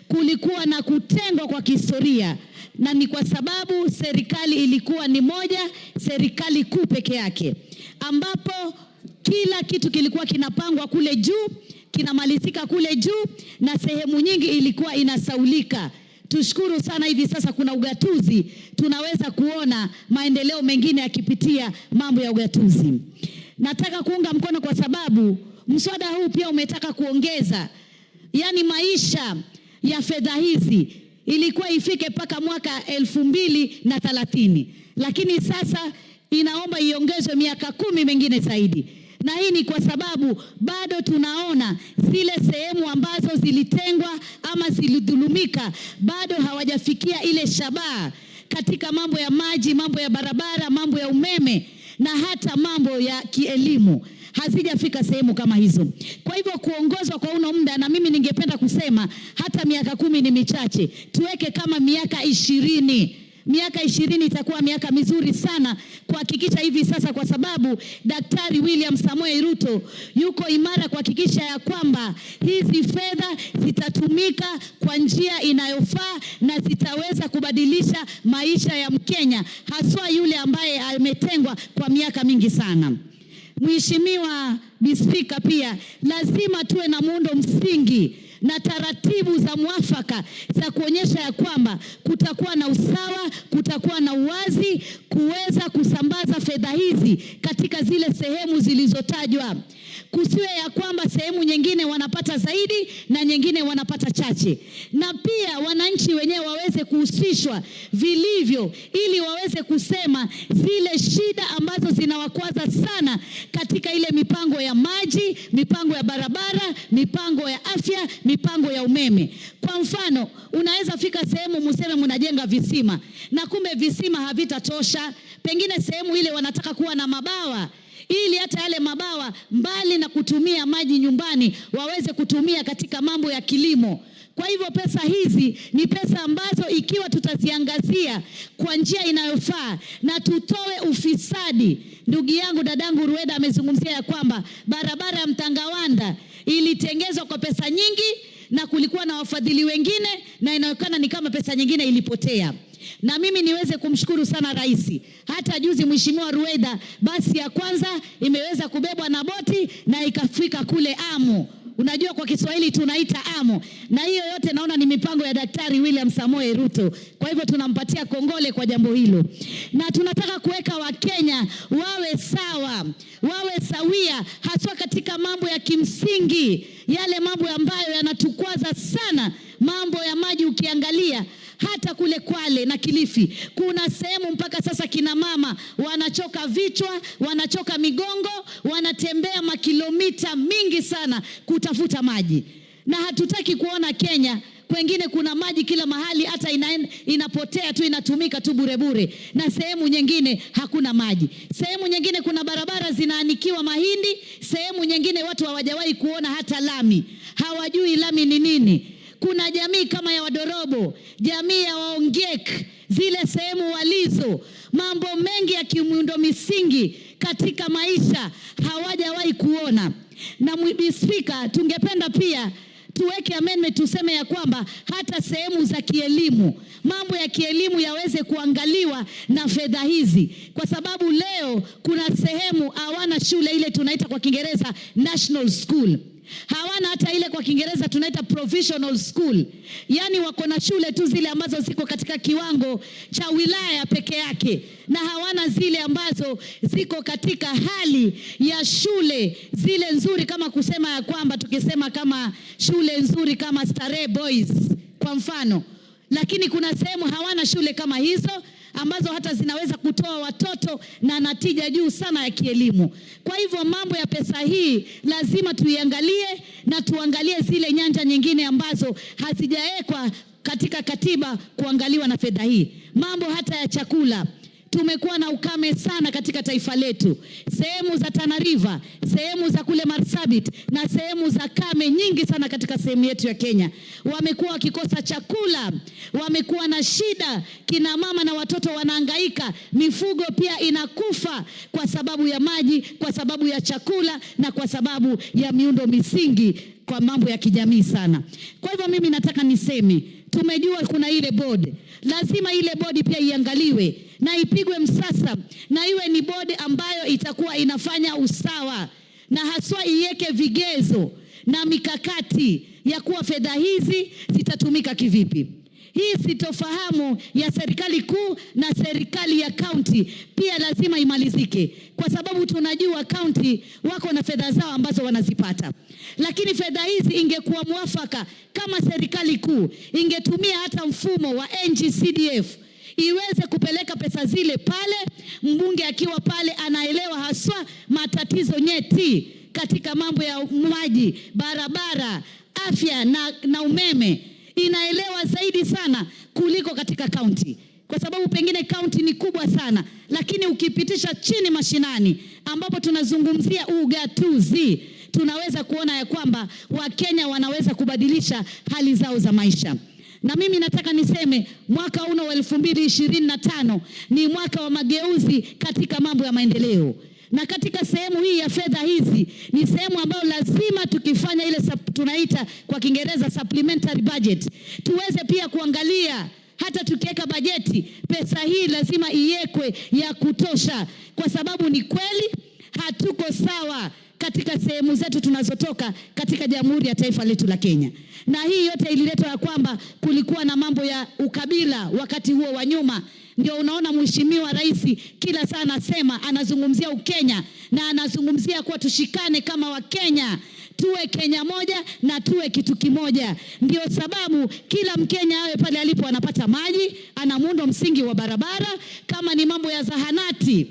kulikuwa na kutengwa kwa kihistoria, na ni kwa sababu serikali ilikuwa ni moja, serikali kuu peke yake, ambapo kila kitu kilikuwa kinapangwa kule juu, kinamalizika kule juu, na sehemu nyingi ilikuwa inasaulika. Tushukuru sana hivi sasa kuna ugatuzi, tunaweza kuona maendeleo mengine yakipitia mambo ya ugatuzi. Nataka kuunga mkono kwa sababu mswada huu pia umetaka kuongeza, yani maisha ya fedha hizi ilikuwa ifike paka mwaka 2030, lakini sasa inaomba iongezwe miaka 10 mengine zaidi. Na hii ni kwa sababu bado tunaona zile sehemu ambazo zilitengwa ama zilidhulumika bado hawajafikia ile shabaha katika mambo ya maji, mambo ya barabara, mambo ya umeme na hata mambo ya kielimu. Hazijafika sehemu kama hizo. Kwa hivyo kuongozwa kwa uno muda, na mimi ningependa kusema hata miaka 10 ni michache, tuweke kama miaka 20. Miaka 20 itakuwa miaka mizuri sana kuhakikisha hivi sasa, kwa sababu Daktari William Samoei Ruto yuko imara kuhakikisha ya kwamba hizi fedha zitatumika kwa njia inayofaa na zitaweza kubadilisha maisha ya Mkenya, haswa yule ambaye ametengwa kwa miaka mingi sana. Mheshimiwa Bi Speaker, pia lazima tuwe na muundo msingi na taratibu za mwafaka za kuonyesha ya kwamba kutakuwa na usawa, kutakuwa na uwazi, kuweza kusambaza fedha hizi katika zile sehemu zilizotajwa. Kusiwe ya kwamba sehemu nyingine wanapata zaidi na nyingine wanapata chache. Na pia wananchi wenyewe waweze kuhusishwa vilivyo ili waweze kusema zile shida ambazo zinawakwaza sana katika ile mipango ya maji, mipango ya barabara, mipango ya afya, mipango ya umeme. Kwa mfano, unaweza fika sehemu museme mnajenga visima na kumbe visima havitatosha. Pengine sehemu ile wanataka kuwa na mabawa ili hata yale mabawa mbali na kutumia maji nyumbani waweze kutumia katika mambo ya kilimo. Kwa hivyo pesa hizi ni pesa ambazo ikiwa tutaziangazia kwa njia inayofaa na tutoe ufisadi. Ndugu yangu dadangu Rueda amezungumzia ya kwamba barabara ya Mtangawanda ilitengezwa kwa pesa nyingi na kulikuwa na wafadhili wengine na inaonekana ni kama pesa nyingine ilipotea. Na mimi niweze kumshukuru sana rais. Hata juzi Mheshimiwa Rueda basi ya kwanza imeweza kubebwa na boti na ikafika kule Amu. Unajua kwa Kiswahili tunaita Amu. Na hiyo yote naona ni mipango ya Daktari William Samoei Ruto. Kwa hivyo tunampatia kongole kwa jambo hilo. Na tunataka kuweka Wakenya wawe sawa, wawe sawia haswa katika mambo ya kimsingi. Yale mambo ambayo yanatukwaza sana, mambo ya maji ukiangalia hata kule Kwale na Kilifi kuna sehemu mpaka sasa kina mama wanachoka vichwa, wanachoka migongo, wanatembea makilomita mingi sana kutafuta maji. Na hatutaki kuona Kenya kwengine kuna maji kila mahali, hata inapotea tu, inatumika tu bure bure, na sehemu nyingine hakuna maji. Sehemu nyingine kuna barabara zinaanikiwa mahindi, sehemu nyingine watu hawajawahi kuona hata lami, hawajui lami ni nini. Kuna jamii kama ya Wadorobo, jamii ya Waongek, zile sehemu walizo, mambo mengi ya kimuundo misingi katika maisha hawajawahi kuona. Na Mheshimiwa Spika, tungependa pia tuweke amendment tuseme ya kwamba hata sehemu za kielimu, mambo ya kielimu yaweze kuangaliwa na fedha hizi, kwa sababu leo kuna sehemu hawana shule ile tunaita kwa Kiingereza national school. Hawana hata ile kwa Kiingereza tunaita provisional school. Yani wako na shule tu zile ambazo ziko katika kiwango cha wilaya peke yake, na hawana zile ambazo ziko katika hali ya shule zile nzuri, kama kusema ya kwamba tukisema kama shule nzuri kama Starehe Boys kwa mfano. Lakini kuna sehemu hawana shule kama hizo ambazo hata zinaweza kutoa watoto na natija juu sana ya kielimu. Kwa hivyo mambo ya pesa hii lazima tuiangalie, na tuangalie zile nyanja nyingine ambazo hazijawekwa katika katiba kuangaliwa na fedha hii. Mambo hata ya chakula. Tumekuwa na ukame sana katika taifa letu. Sehemu za Tana River, sehemu za kule Marsabit na sehemu za kame nyingi sana katika sehemu yetu ya Kenya. Wamekuwa wakikosa chakula, wamekuwa na shida, kina mama na watoto wanahangaika, mifugo pia inakufa kwa sababu ya maji, kwa sababu ya chakula na kwa sababu ya miundo misingi kwa mambo ya kijamii sana. Kwa hivyo mimi nataka niseme, tumejua kuna ile board. Lazima ile bodi pia iangaliwe na ipigwe msasa, na iwe ni bodi ambayo itakuwa inafanya usawa, na haswa iweke vigezo na mikakati ya kuwa fedha hizi zitatumika kivipi. Hii sitofahamu ya serikali kuu na serikali ya kaunti pia lazima imalizike, kwa sababu tunajua kaunti wako na fedha zao ambazo wanazipata. Lakini fedha hizi ingekuwa mwafaka kama serikali kuu ingetumia hata mfumo wa NGCDF iweze kupeleka pesa zile pale, mbunge akiwa pale anaelewa haswa matatizo nyeti katika mambo ya maji, barabara, afya na umeme. Inaelewa zaidi sana kuliko katika kaunti, kwa sababu pengine kaunti ni kubwa sana, lakini ukipitisha chini mashinani ambapo tunazungumzia ugatuzi, tunaweza kuona ya kwamba Wakenya wanaweza kubadilisha hali zao za maisha. Na mimi nataka niseme mwaka huu wa 2025 ni mwaka wa mageuzi katika mambo ya maendeleo. Na katika sehemu hii ya fedha hizi ni sehemu ambayo lazima tukifanya ile tunaita kwa Kiingereza supplementary budget, tuweze pia kuangalia hata tukiweka bajeti, pesa hii lazima iwekwe ya kutosha, kwa sababu ni kweli hatuko sawa katika sehemu zetu tunazotoka katika Jamhuri ya Taifa letu la Kenya. Na hii yote ililetwa ya kwamba kulikuwa na mambo ya ukabila wakati huo wa nyuma. Ndio unaona Mheshimiwa Rais kila saa anasema, anazungumzia Ukenya na anazungumzia kuwa tushikane kama Wakenya, tuwe Kenya moja na tuwe kitu kimoja. Ndio sababu kila Mkenya awe pale alipo anapata maji, ana muundo msingi wa barabara, kama ni mambo ya zahanati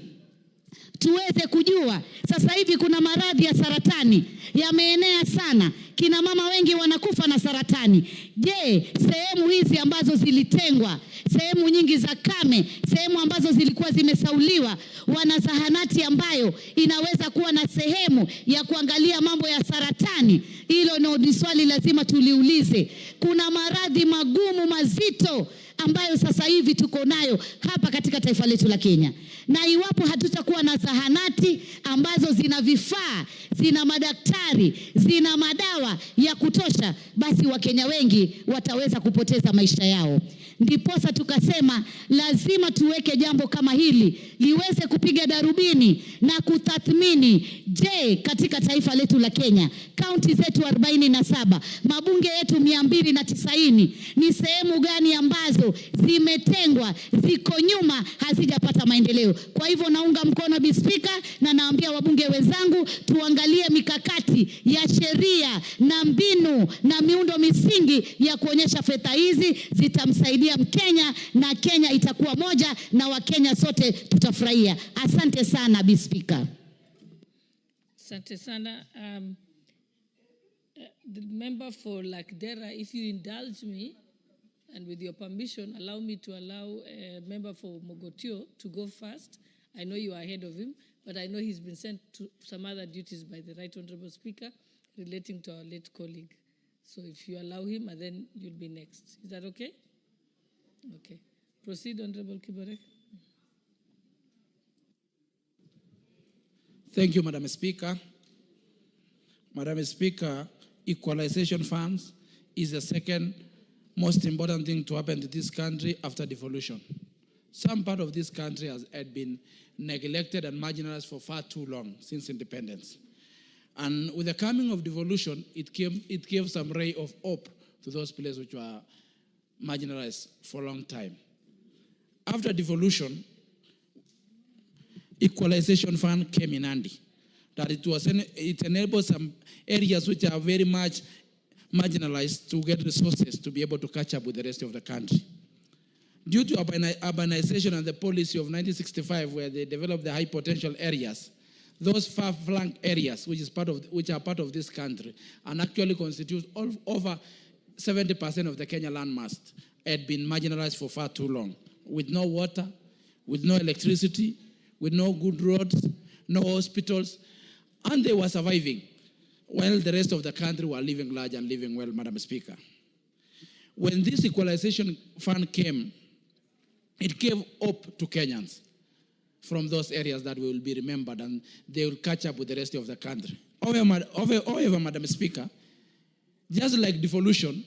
tuweze kujua sasa hivi kuna maradhi ya saratani yameenea sana. Kina mama wengi wanakufa na saratani. Je, sehemu hizi ambazo zilitengwa, sehemu nyingi za kame, sehemu ambazo zilikuwa zimesauliwa, wana zahanati ambayo inaweza kuwa na sehemu ya kuangalia mambo ya saratani? Hilo ni swali lazima tuliulize. Kuna maradhi magumu mazito ambayo sasa hivi tuko nayo hapa katika taifa letu la Kenya. Na iwapo hatutakuwa na zahanati ambazo zina vifaa, zina madaktari, zina madawa ya kutosha, basi Wakenya wengi wataweza kupoteza maisha yao. Ndiposa tukasema lazima tuweke jambo kama hili liweze kupiga darubini na kutathmini, je, katika taifa letu la Kenya, kaunti zetu 47, mabunge yetu 290, ni sehemu gani ambazo zimetengwa, ziko nyuma, hazijapata maendeleo? Kwa hivyo naunga mkono Bi Speaker, na naambia wabunge wenzangu tuangalie mikakati ya sheria na mbinu na miundo misingi ya kuonyesha fedha hizi zitamsaidia Mkenya, na Kenya itakuwa moja na Wakenya sote tutafurahia. Asante sana Bi Speaker. Asante sana. The member for Lakdera, if you indulge me, and with your permission, allow me to allow a member for Mogotio to go first. I know you are ahead of him, but I know he's been sent to some other duties by the Right Honorable Speaker relating to our late colleague. So if you allow him, and then you'll be next. Is that okay? Okay. Proceed, Honorable Kiborek. Thank you, Madam Speaker. Madam Speaker, equalization funds is the second most important thing to happen to this country after devolution. Some part of this country had been neglected and marginalized for far too long since independence. And with the coming of devolution, it gave some ray of hope to those places which were marginalized for a long time. After devolution, Equalization Fund came in handy. That it enabled some areas which are very much marginalized to get resources to be able to catch up with the rest of the country. Due to urbanization and the policy of 1965, where they developed the high potential areas, those far-flung areas, which are part of this country, and actually constitute over 70% of the Kenya landmass, had been marginalized for far too long, with no water, with no electricity, with no good roads, no hospitals, and they were surviving, while the rest of the country were living large and living well, Madam Speaker. When this Equalization Fund came, it gave hope to Kenyans from those areas that will be remembered, and they will catch up with the rest of the country. However, Madam Speaker, just like devolution,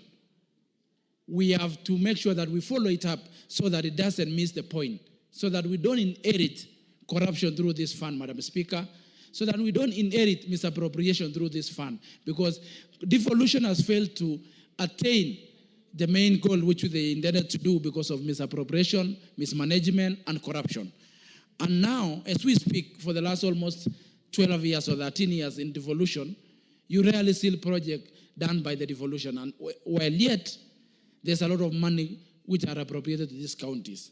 we have to make sure that we follow it up so that it doesn't miss the point, so that we don't inherit corruption through this fund, Madam Speaker, so that we don't inherit misappropriation through this fund, because devolution has failed to attain the main goal which they intended to do because of misappropriation, mismanagement, and corruption. And now, as we speak, for the last almost 12 years or 13 years in devolution, you rarely see a project done by the devolution. And while yet, there's a lot of money which are appropriated to these counties.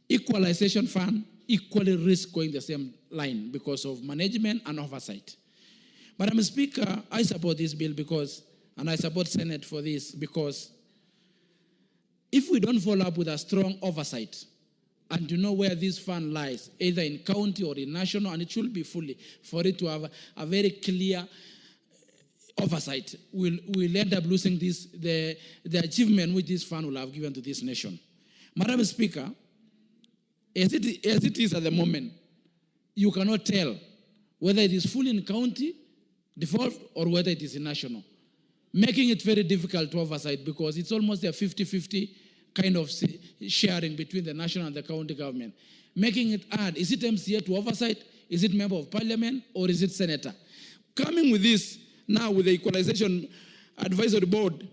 Equalization Fund equally risk going the same line because of management and oversight. Madam Speaker, I support this bill and I support Senate for this, because if we don't follow up with a strong oversight and to know where this fund lies, either in county or in national, and it should be fully, for it to have a very clear oversight, we'll end up losing the achievement which this fund will have given to this nation. Madam Speaker, as it is at the moment, you cannot tell whether it is fully in county, default, or whether it is in national, making it very difficult to oversight, because it's almost a 50-50 kind of sharing between the national and the county government, making it hard. Is it MCA to oversight? Is it member of parliament? Or is it senator? Coming with this, now with the Equalization Advisory Board,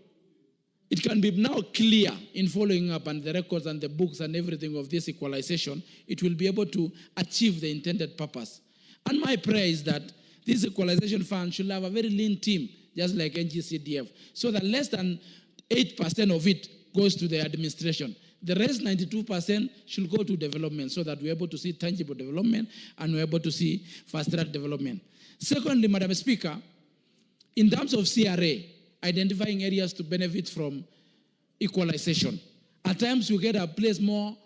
it can be now clear in following up and the records and the books and everything of this equalization, it will be able to achieve the intended purpose. And my prayer is that this Equalization Fund should have a very lean team, just like NGCDF, so that less than 8% of it goes to the administration. The rest 92% should go to development so that we're able to see tangible development and we're able to see fast-track development. Secondly, Madam Speaker, in terms of CRA, identifying areas to benefit from equalization. At times we get a place more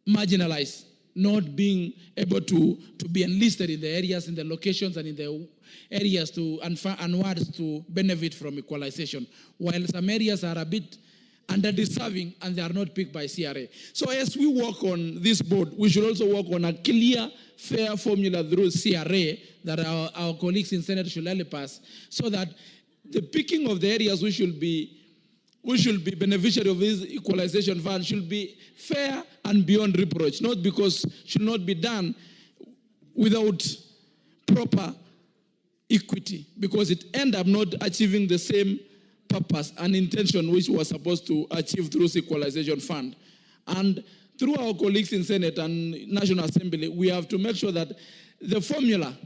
marginalized, not being able to be enlisted in the areas, in the locations, and in the areas and wards to benefit from equalization, while some areas are a bit under-deserving and they are not picked by CRA. So as we work on this board, we should also work on a clear, fair formula through CRA that our colleagues in Senate should help us, so that the picking of the areas we should be beneficiary of this equalization fund should be fair and beyond reproach, not because should not be done without proper equity, because it end up not achieving the same purpose and intention which was supposed to achieve through the equalization fund. And through our colleagues in Senate and National Assembly, we have to make sure that the formula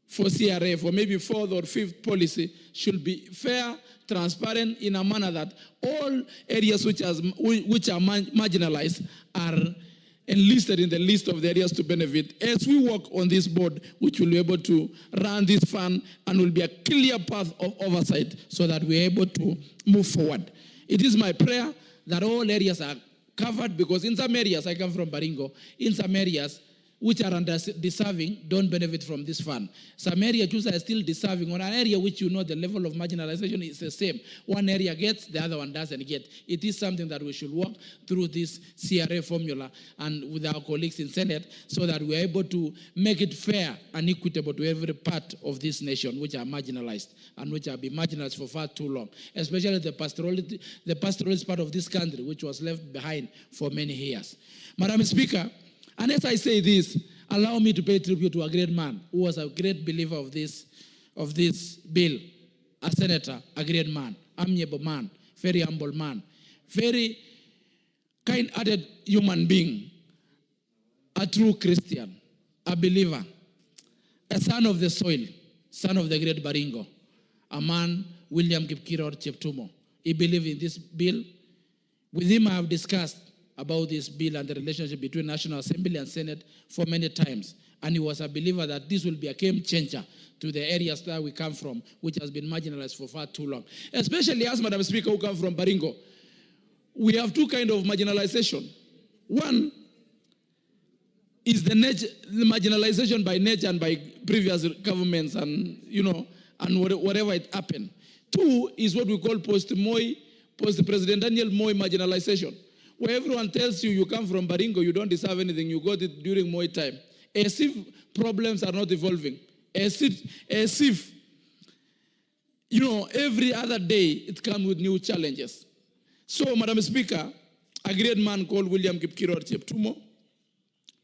for CRA, for maybe fourth or fifth policy, should be fair, transparent, in a manner that all areas which are marginalized are enlisted in the list of the areas to benefit. As we work on this board, which will be able to run this fund and will be a clear path of oversight so that we're able to move forward. It is my prayer that all areas are covered, because in some areas, I come from Baringo, in some areas which are deserving don't benefit from this fund. Some areas which are still deserving, or an area which you know the level of marginalization is the same. One area gets, the other one doesn't get. It is something that we should work through this CRA formula and with our colleagues in Senate, so that we are able to make it fair and equitable to every part of this nation which are marginalized and which have been marginalized for far too long, especially the pastoralist part of this country, which was left behind for many years. Madam Speaker, and as I say this, allow me to pay tribute to a great man who was a great believer of this bill, a senator, a great man, amiable man, very humble man, very kind-hearted human being, a true Christian, a believer, a son of the soil, son of the great Baringo, a man, William Kipkiror Cheptumo. He believed in this bill. With him I have discussed about this bill and the relationship between National Assembly and Senate for many times. And he was a believer that this will be a game changer to the areas that we come from, which has been marginalized for far too long. Especially as Madam Speaker, who come from Baringo, we have two kinds of marginalization. One is the marginalization by nature and by previous governments and, and whatever it happened. Two is what we call post-President Daniel Moi marginalization, where everyone tells you come from Baringo, you don't deserve anything, you got it during Moi time. As if problems are not evolving. As if every other day it comes with new challenges. So, Madam Speaker, a great man called William Kipkiror Cheptumo,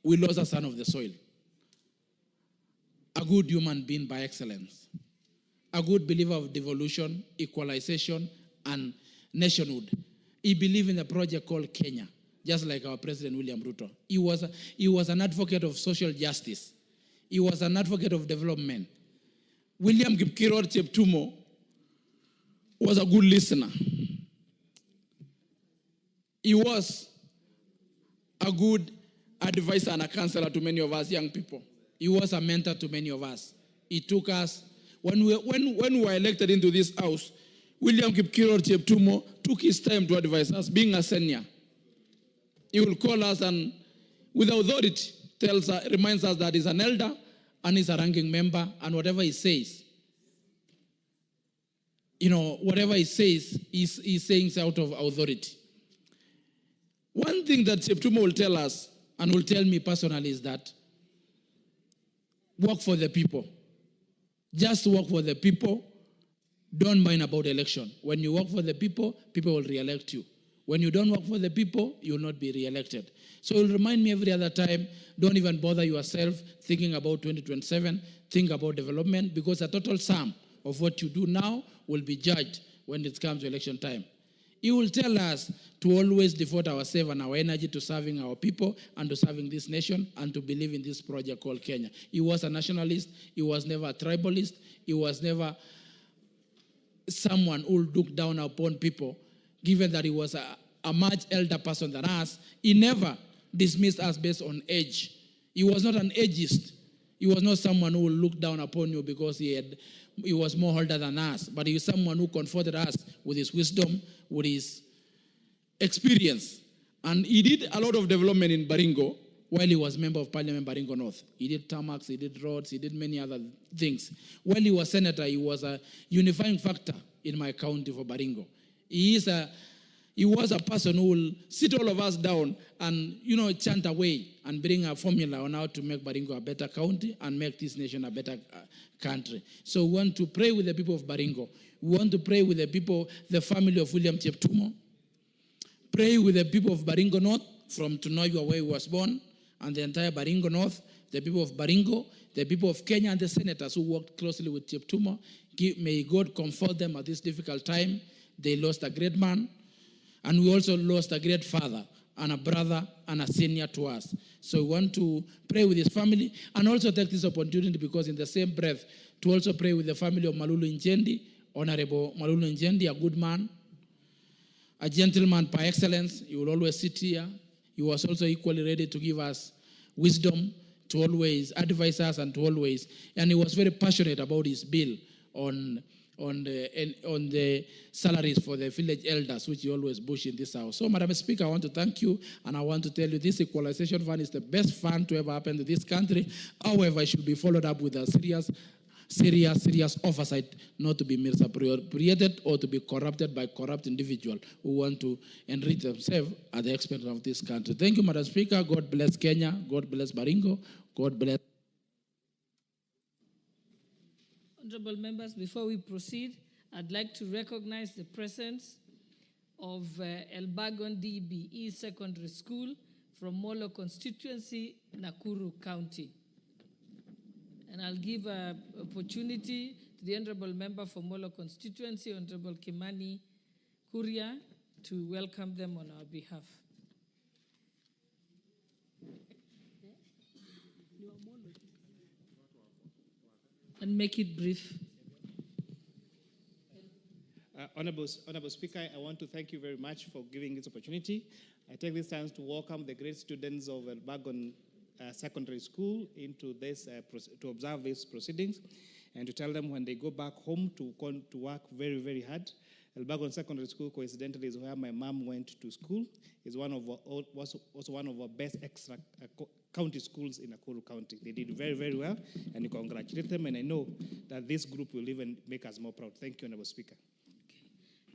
we lost a son of the soil. A good human being by excellence. A good believer of devolution, equalization, and nationhood. He believed in a project called Kenya, just like our President William Ruto. He was an advocate of social justice. He was an advocate of development. William Kipkiror Cheptumo was a good listener. He was a good advisor and a counselor to many of us young people. He was a mentor to many of us. He took us, when we were elected into this house, William Kipkiror Cheptumo took his time to advise us, being a senior. He will call us and, with authority, reminds us that he's an elder and he's a ranking member, and whatever he says, whatever he says, he's saying out of authority. One thing that Cheptumo will tell us, and will tell me personally, is that work for the people. Just work for the people. Don't mind about election. When you work for the people, people will re-elect you. When you don't work for the people, you will not be re-elected. So it will remind me every other time, don't even bother yourself thinking about 2027, think about development, because a total sum of what you do now will be judged when it comes to election time. He will tell us to always devote ourselves and our energy to serving our people and to serving this nation and to believe in this project called Kenya. He was a nationalist. He was never a tribalist. He was never someone who looked down upon people, given that he was a much elder person than us, he never dismissed us based on age. He was not an ageist. He was not someone who would look down upon you because he was more older than us, but he was someone who comforted us with his wisdom, with his experience. And he did a lot of development in Baringo while he was member of parliament Baringo North. He did tarmacs, he did roads, he did many other things. While he was senator, he was a unifying factor in my county for Baringo. He was a person who will sit all of us down and, chant away and bring a formula on how to make Baringo a better county and make this nation a better country. So we want to pray with the people of Baringo. We want to pray with the people, the family of William Cheptumo. Pray with the people of Baringo North from Tunoyua where he was born, and the entire Baringo North, the people of Baringo, the people of Kenya, and the senators who worked closely with Cheptumo. May God comfort them at this difficult time. They lost a great man, and we also lost a great father and a brother and a senior to us. So we want to pray with his family and also take this opportunity because in the same breath to also pray with the family of Malulu Njendi, Honorable Malulu Njendi, a good man, a gentleman par excellence. He will always sit here. He was also equally ready to give us wisdom, to always advise us and he was very passionate about his bill on the salaries for the village elders, which he always push in this house. So, Madam Speaker, I want to thank you, and I want to tell you this Equalization Fund is the best fund to ever happen to this country. However, it should be followed up with a serious oversight, not to be misappropriated or to be corrupted by corrupt individuals who want to enrich themselves at the expense of this country. Thank you, Madam Speaker. God bless Kenya. God bless Baringo. God bless. Honorable members, before we proceed, I'd like to recognize the presence of Elbagon DBE Secondary School from Molo constituency, Nakuru County. And I'll give an opportunity to the Honorable Member for Molo constituency, Honorable Kimani Kuria, to welcome them on our behalf. And make it brief. Honorable Speaker, I want to thank you very much for giving this opportunity. I take this chance to welcome the great students of Elbagon Secondary School into this, to observe these proceedings and to tell them when they go back home to work very, very hard. Elbagon Secondary School, coincidentally, is where my mom went to school. It's also one of our best extra county schools in Nakuru County. They did very, very well, and we congratulate them, and I know that this group will even make us more proud. Thank you, Honorable Speaker.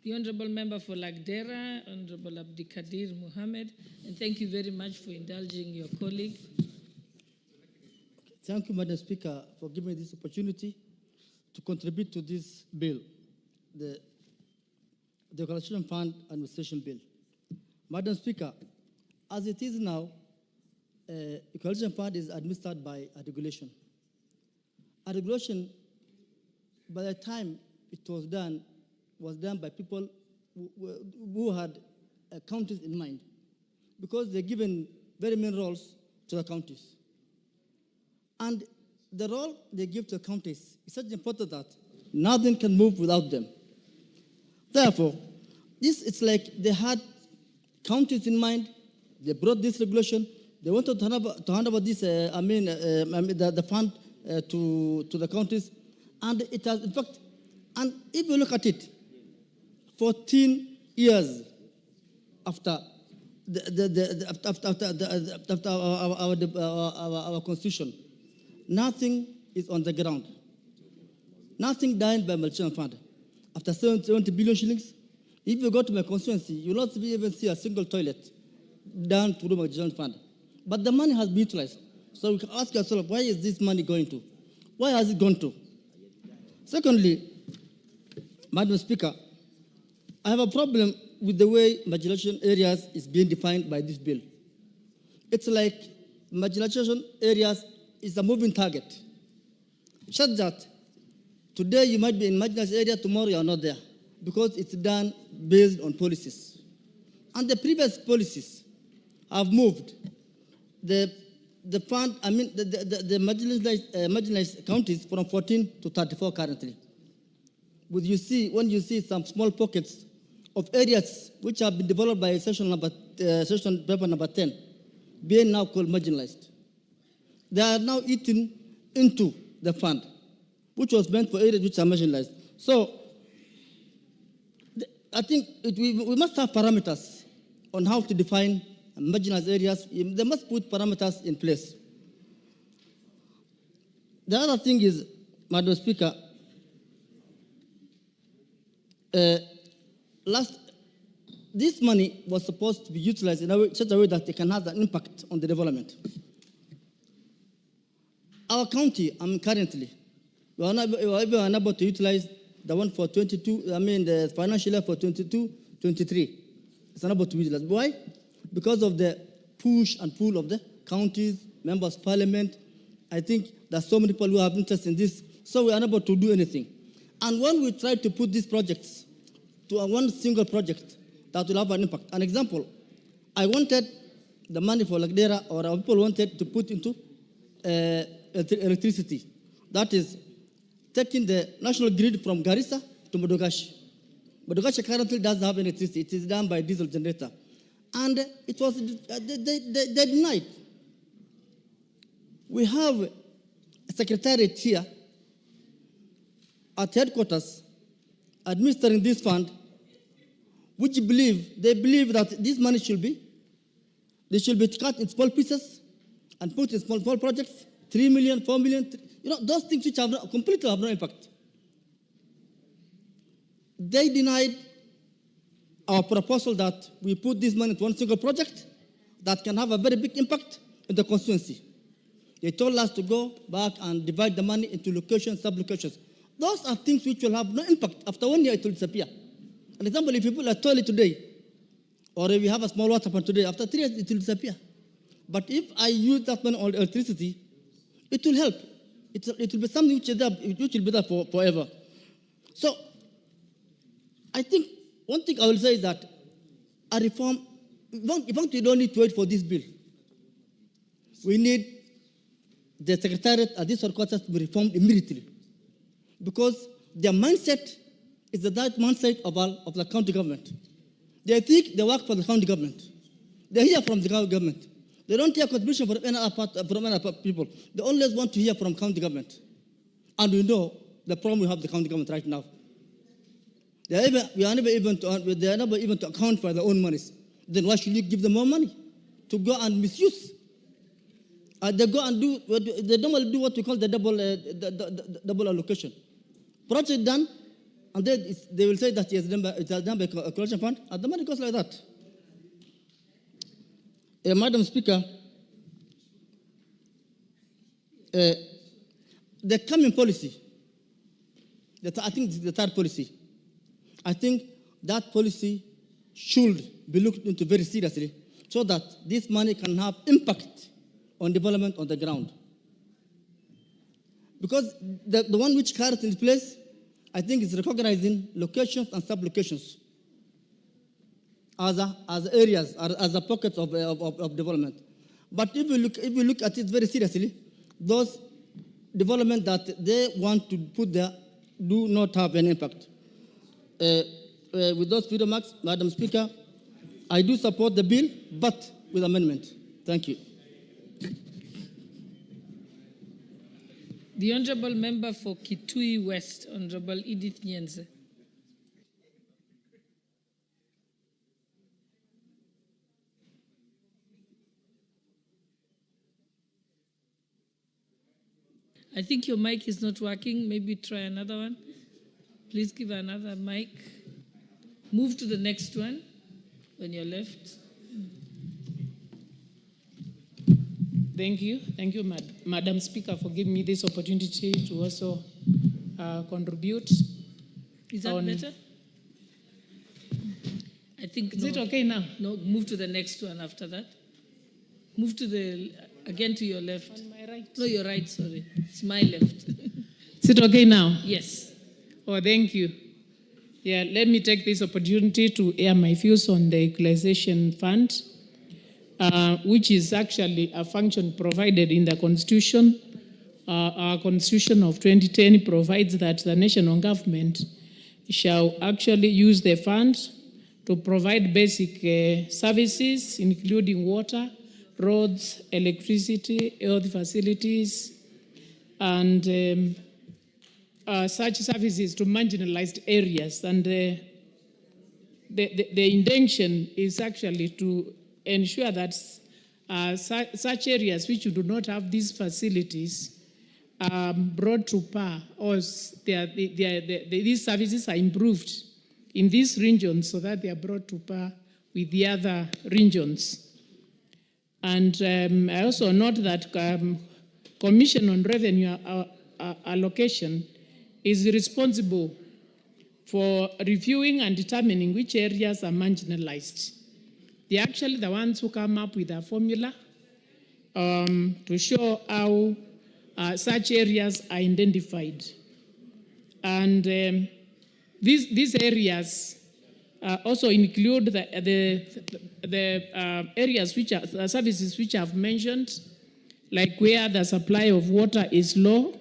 The Honorable Member for Lagdera, Honorable Abdikadir Mohammed, and thank you very much for indulging your colleague. Thank you, Madam Speaker, for giving me this opportunity to contribute to this bill, the Equalization Fund Administration Bill. Madam Speaker, as it is now, Equalization Fund is administered by a regulation. A regulation, by the time it was done by people who had counties in mind, because they're given very many roles to the counties. And the role they give to the counties is such important that nothing can move without them. Therefore, it's like they had counties in mind. They brought this regulation. They wanted to hand over this, the fund to the counties, and it has, in fact, and if you look at it, 14 years after our constitution, nothing is on the ground. Nothing done by Malchan Fund. After 70 billion shillings, if you go to my constituency, you will not even see a single toilet done through Malchan Fund. But the money has been utilized. So we can ask ourselves, where is this money going to? Where has it gone to? Secondly, Madam Speaker, I have a problem with the way marginalization areas is being defined by this bill. It's like marginalization areas is a moving target. Such that today you might be in marginalized area, tomorrow you are not there, because it's done based on policies. And the previous policies have moved the fund, the marginalized counties from 14 to 34 currently. When you see some small pockets of areas which have been developed by session paper number 10, being now called marginalized. They are now eaten into the fund, which was meant for areas which are marginalized. So I think we must have parameters on how to define marginalized areas. They must put parameters in place. The other thing is, Madam Speaker, this money was supposed to be utilized in such a way that it can have an impact on the development. Our county, currently, we are unable to utilize the one for 22, the financial year for 22-23. It's unable to utilize. Why? Because of the push and pull of the counties, members of parliament. I think there's so many people who have interest in this, so we are unable to do anything. And when we try to put these projects to one single project that will have an impact. An example, I wanted the money for Lagdera, or our people wanted to put into electricity. That is taking the national grid from Garissa to Modogashi. Modogashi currently doesn't have electricity. It is done by diesel generator. And it was, they denied. We have a secretariat here at headquarters administering this fund, which they believe that this money should be cut in small pieces and put in small projects, 3 million, 4 million, those things which completely have no impact. They denied our proposal that we put this money into one single project that can have a very big impact in the constituency. They told us to go back and divide the money into locations, sub-locations. Those are things which will have no impact. After 1 year, it will disappear. An example, if you put a toilet today, or if you have a small water pump today, after 3 years, it will disappear. But if I use that money on electricity, it will help. It will be something which will be there forever. So, I think one thing I will say is that a reform, we don't need to wait for this bill. We need the secretariat at this headquarters to be reformed immediately, because their mindset is the that mindset of the county government. They think they work for the county government. They hear from the county government. They don't hear contribution from any other people. They always want to hear from county government. And we know the problem we have with the county government right now. They are never even to account for their own monies. Then why should you give them more money to go and misuse? They go and they normally do what we call the double allocation. Project done, and then they will say that it has done by a collection fund, and the money goes like that. Madam Speaker, the coming policy, I think the third policy, I think that policy should be looked into very seriously so that this money can have impact on development on the ground. Because the one which currently in place, I think is recognizing locations and sub-locations as areas, as a pockets of development. But if we look at it very seriously, those development that they want to put there do not have an impact. With those few remarks, Madam Speaker, I do support the bill, but with amendment. Thank you. The Honourable Member for Kitui West, Honourable Edith Nyenze. I think your mic is not working. Maybe try another one. Please give another mic. Move to the next one on your left. Thank you. Thank you, Madam Speaker, for giving me this opportunity to also contribute. Is that better? I think. Is it okay now? No, move to the next one after that. Move to again to your left. On my right. No, your right, sorry. It's my left. Is it okay now? Yes. Oh, thank you. Yeah, let me take this opportunity to air my views on the Equalization Fund, which is actually a function provided in the Constitution. Our Constitution of 2010 provides that the national government shall actually use the funds to provide basic services, including water, roads, electricity, health facilities, and such services to marginalized areas. And the intention is actually to ensure that such areas which do not have these facilities are brought to par, or these services are improved in these regions so that they are brought to par with the other regions. And I also note that Commission on Revenue Allocation is responsible for reviewing and determining which areas are marginalized. They're actually the ones who come up with a formula to show how such areas are identified. And these areas also include the areas which are services which I've mentioned, like where the supply of water is low,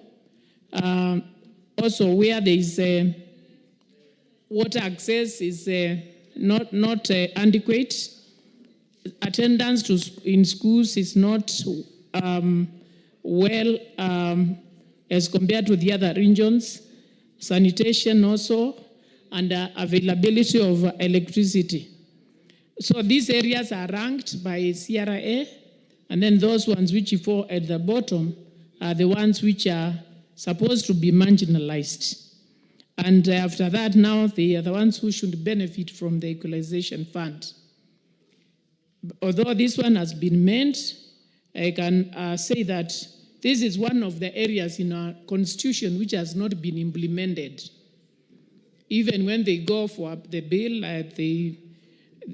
also where there is water access is not adequate, attendance in schools is not well as compared to the other regions, sanitation also, and availability of electricity. So these areas are ranked by CRA, and then those ones which fall at the bottom are the ones which are supposed to be marginalized. And after that, now they are the ones who should benefit from the Equalization Fund. Although this one has been meant, I can say that this is one of the areas in our constitution which has not been implemented. Even when they go for the bill,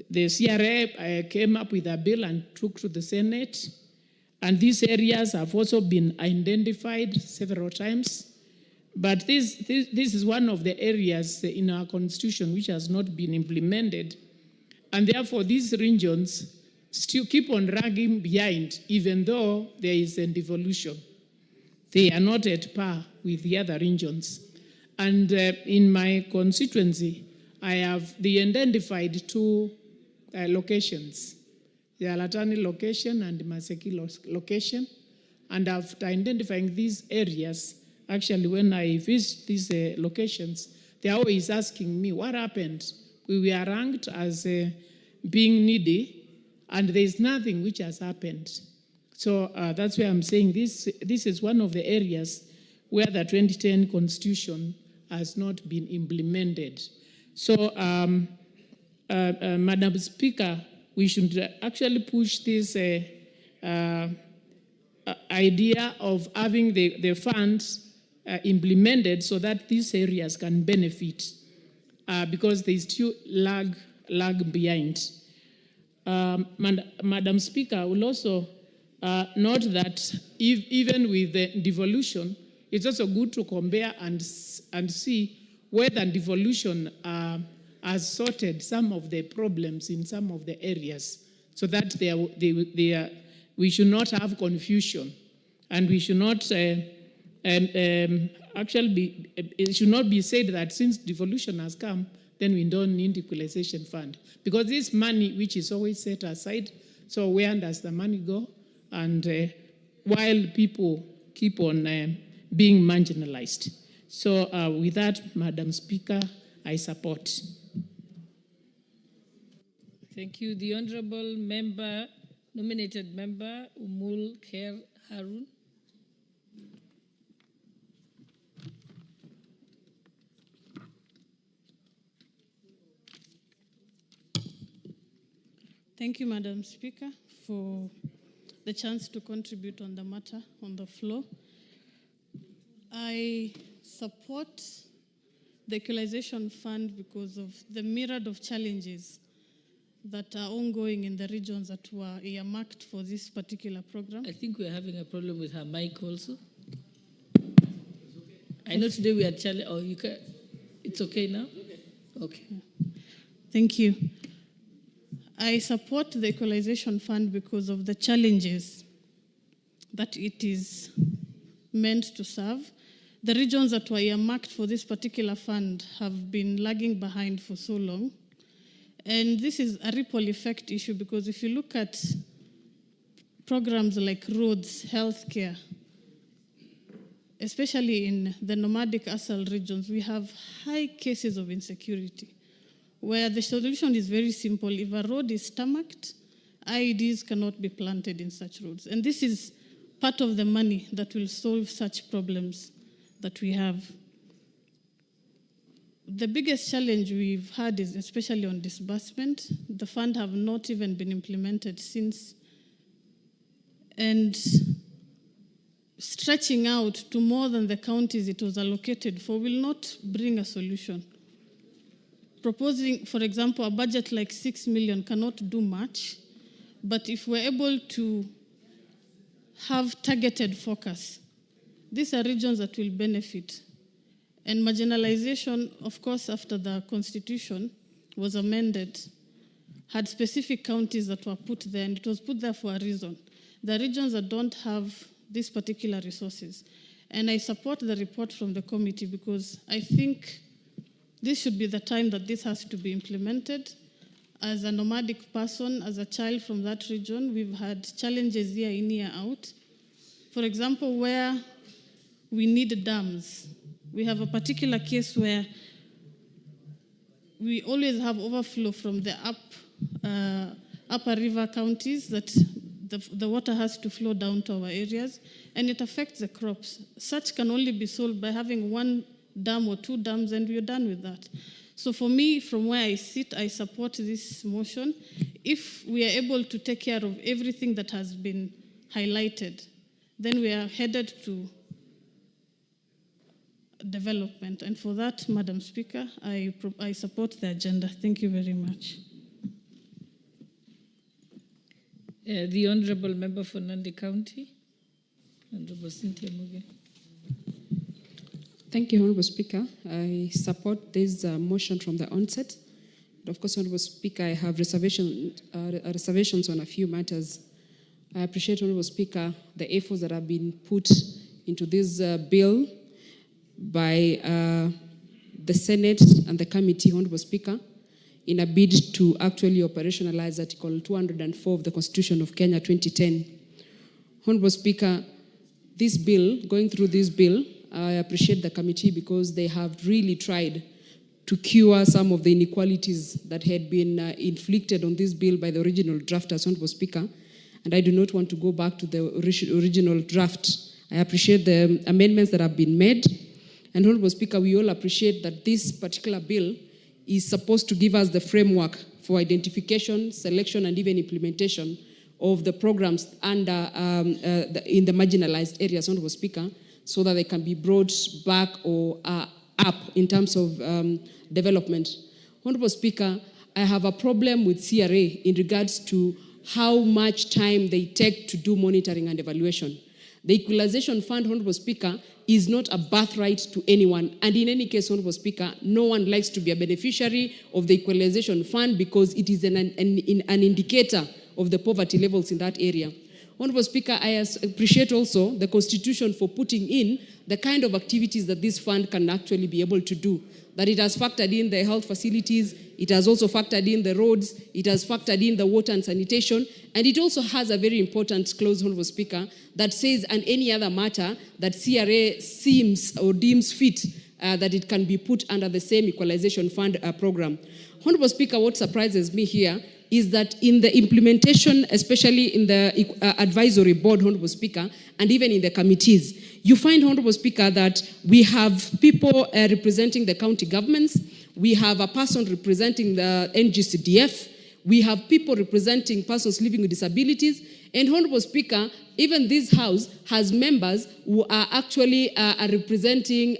the CRA came up with a bill and took to the Senate. And these areas have also been identified several times. But this is one of the areas in our constitution which has not been implemented. And therefore, these regions still keep on lagging behind, even though there is a devolution. They are not at par with the other regions. And in my constituency, they identified two locations, the Alatani location and the Maseki location. And after identifying these areas, actually when I visit these locations, they're always asking me, what happened? We were ranked as being needy, and there's nothing which has happened. So that's why I'm saying this is one of the areas where the 2010 Constitution has not been implemented. So, Madam Speaker, we should actually push this idea of having the funds implemented so that these areas can benefit, because they still lag behind. Madam Speaker, I will also note that even with the devolution, it's also good to compare and see whether devolution has sorted some of the problems in some of the areas, so that we should not have confusion, and we should not it should not be said that since devolution has come, then we don't need Equalization Fund, because this money which is always set aside, so where does the money go? And while people keep on being marginalized. So with that, Madam Speaker, I support. Thank you. The Honorable Member, nominated Member, Umul Kher Harun. Thank you, Madam Speaker, for the chance to contribute on the matter on the floor. I support the Equalization Fund because of the myriad of challenges that are ongoing in the regions that were earmarked for this particular program. I think we're having a problem with her mic also. I know today we are challenged. Oh, it's okay now? Okay. Thank you. I support the Equalization Fund because of the challenges that it is meant to serve. The regions that were earmarked for this particular fund have been lagging behind for so long. And this is a ripple effect issue because if you look at programs like roads, healthcare, especially in the nomadic ASAL regions, we have high cases of insecurity, where the solution is very simple. If a road is tarmacked, IEDs cannot be planted in such roads. And this is part of the money that will solve such problems that we have. The biggest challenge we've had is especially on disbursement. The fund have not even been implemented since. And stretching out to more than the counties it was allocated for will not bring a solution. Proposing, for example, a budget like 6 million cannot do much, but if we're able to have targeted focus, these are regions that will benefit. And marginalization, of course, after the constitution was amended, had specific counties that were put there, and it was put there for a reason. The regions that don't have these particular resources. And I support the report from the committee because I think this should be the time that this has to be implemented. As a nomadic person, as a child from that region, we've had challenges year in, year out. For example, where we need dams. We have a particular case where we always have overflow from the upper river counties that the water has to flow down to our areas, and it affects the crops. Such can only be solved by having one dam or two dams, and we're done with that. So for me, from where I sit, I support this motion. If we are able to take care of everything that has been highlighted, then we are headed to development. And for that, Madam Speaker, I support the agenda. Thank you very much. The Honourable Member for Nandi County, Honourable Cynthia Muge. Thank you, Honourable Speaker. I support this motion from the onset. Of course, Honourable Speaker, I have reservations on a few matters. I appreciate, Honourable Speaker, the efforts that have been put into this bill by the Senate and the committee, Honourable Speaker, in a bid to actually operationalize Article 204 of the Constitution of Kenya 2010. Honourable Speaker, this bill, going through this bill, I appreciate the committee because they have really tried to cure some of the inequalities that had been inflicted on this bill by the original drafters, Honourable Speaker, and I do not want to go back to the original draft. I appreciate the amendments that have been made, and Honourable Speaker, we all appreciate that this particular bill is supposed to give us the framework for identification, selection, and even implementation of the programs under in the marginalized areas, Honourable Speaker, so that they can be brought back or up in terms of development. Honourable Speaker, I have a problem with CRA in regards to how much time they take to do monitoring and evaluation. The Equalization Fund, Honourable Speaker, is not a birthright to anyone. And in any case, Honourable Speaker, no one likes to be a beneficiary of the Equalization Fund because it is an indicator of the poverty levels in that area. Honourable Speaker, I appreciate also the Constitution for putting in the kind of activities that this fund can actually be able to do. That it has factored in the health facilities, it has also factored in the roads, it has factored in the water and sanitation, and it also has a very important clause, Honourable Speaker, that says, and any other matter that CRA seems or deems fit, that it can be put under the same Equalization Fund program. Honourable Speaker, what surprises me here is that in the implementation, especially in the advisory board, Honourable Speaker, and even in the committees, you find, Honourable Speaker, that we have people representing the county governments, we have a person representing the NGCDF, we have people representing persons living with disabilities, and Honourable Speaker, even this House has members who are actually representing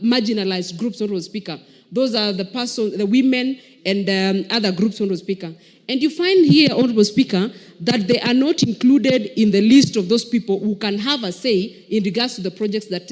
marginalized groups, Honourable Speaker. Those are the women and other groups, Honourable Speaker. And you find here, Honourable Speaker, that they are not included in the list of those people who can have a say in regards to the projects that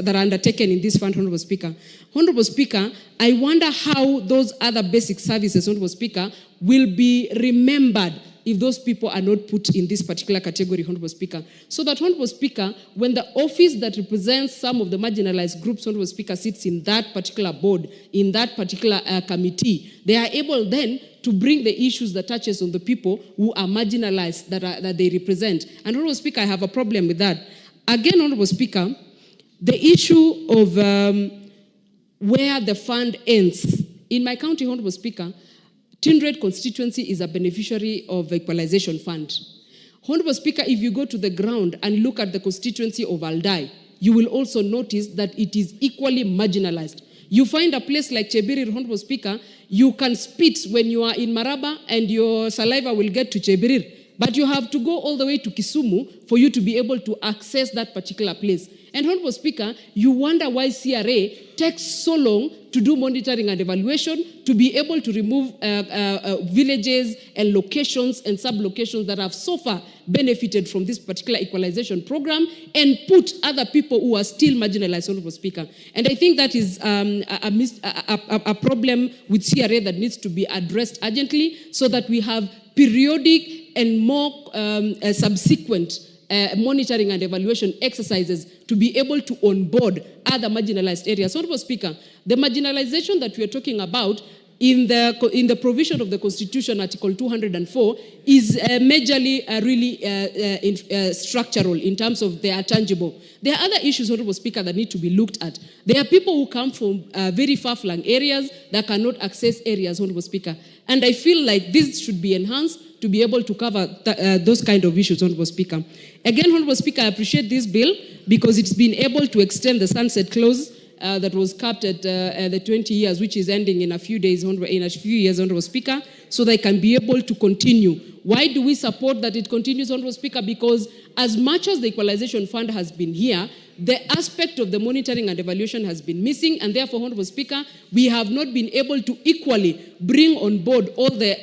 are undertaken in this fund, Honourable Speaker. Honourable Speaker, I wonder how those other basic services, Honourable Speaker, will be remembered if those people are not put in this particular category, Honorable Speaker. So that, Honorable Speaker, when the office that represents some of the marginalized groups, Honorable Speaker, sits in that particular board, in that particular committee, they are able then to bring the issues that touches on the people who are marginalized that they represent. And Honorable Speaker, I have a problem with that. Again, Honorable Speaker, the issue of where the fund ends. In my county, Honorable Speaker, Tindred constituency is a beneficiary of the Equalization Fund. Honorable Speaker, if you go to the ground and look at the constituency of Aldai, you will also notice that it is equally marginalized. You find a place like Chebirir, Honorable Speaker, you can spit when you are in Maraba and your saliva will get to Chebirir, but you have to go all the way to Kisumu for you to be able to access that particular place. And Honorable Speaker, you wonder why CRA takes so long to do monitoring and evaluation to be able to remove villages and locations and sub-locations that have so far benefited from this particular equalization program and put other people who are still marginalized, Honorable Speaker. And I think that is a problem with CRA that needs to be addressed urgently so that we have periodic and more subsequent monitoring and evaluation exercises to be able to onboard other marginalized areas. Honorable Speaker, the marginalization that we are talking about in the provision of the Constitution, Article 204, is majorly really structural in terms of they are tangible. There are other issues, Honorable Speaker, that need to be looked at. There are people who come from very far-flung areas that cannot access areas, Honorable Speaker. And I feel like this should be enhanced to be able to cover those kind of issues, Honorable Speaker. Again, Honorable Speaker, I appreciate this bill because it's been able to extend the sunset clause that was capped at the 20 years, which is ending in a few days, in a few years, Honorable Speaker, so they can be able to continue. Why do we support that it continues, Honorable Speaker? Because as much as the Equalization Fund has been here, the aspect of the monitoring and evaluation has been missing, and therefore, Honorable Speaker, we have not been able to equally bring on board all the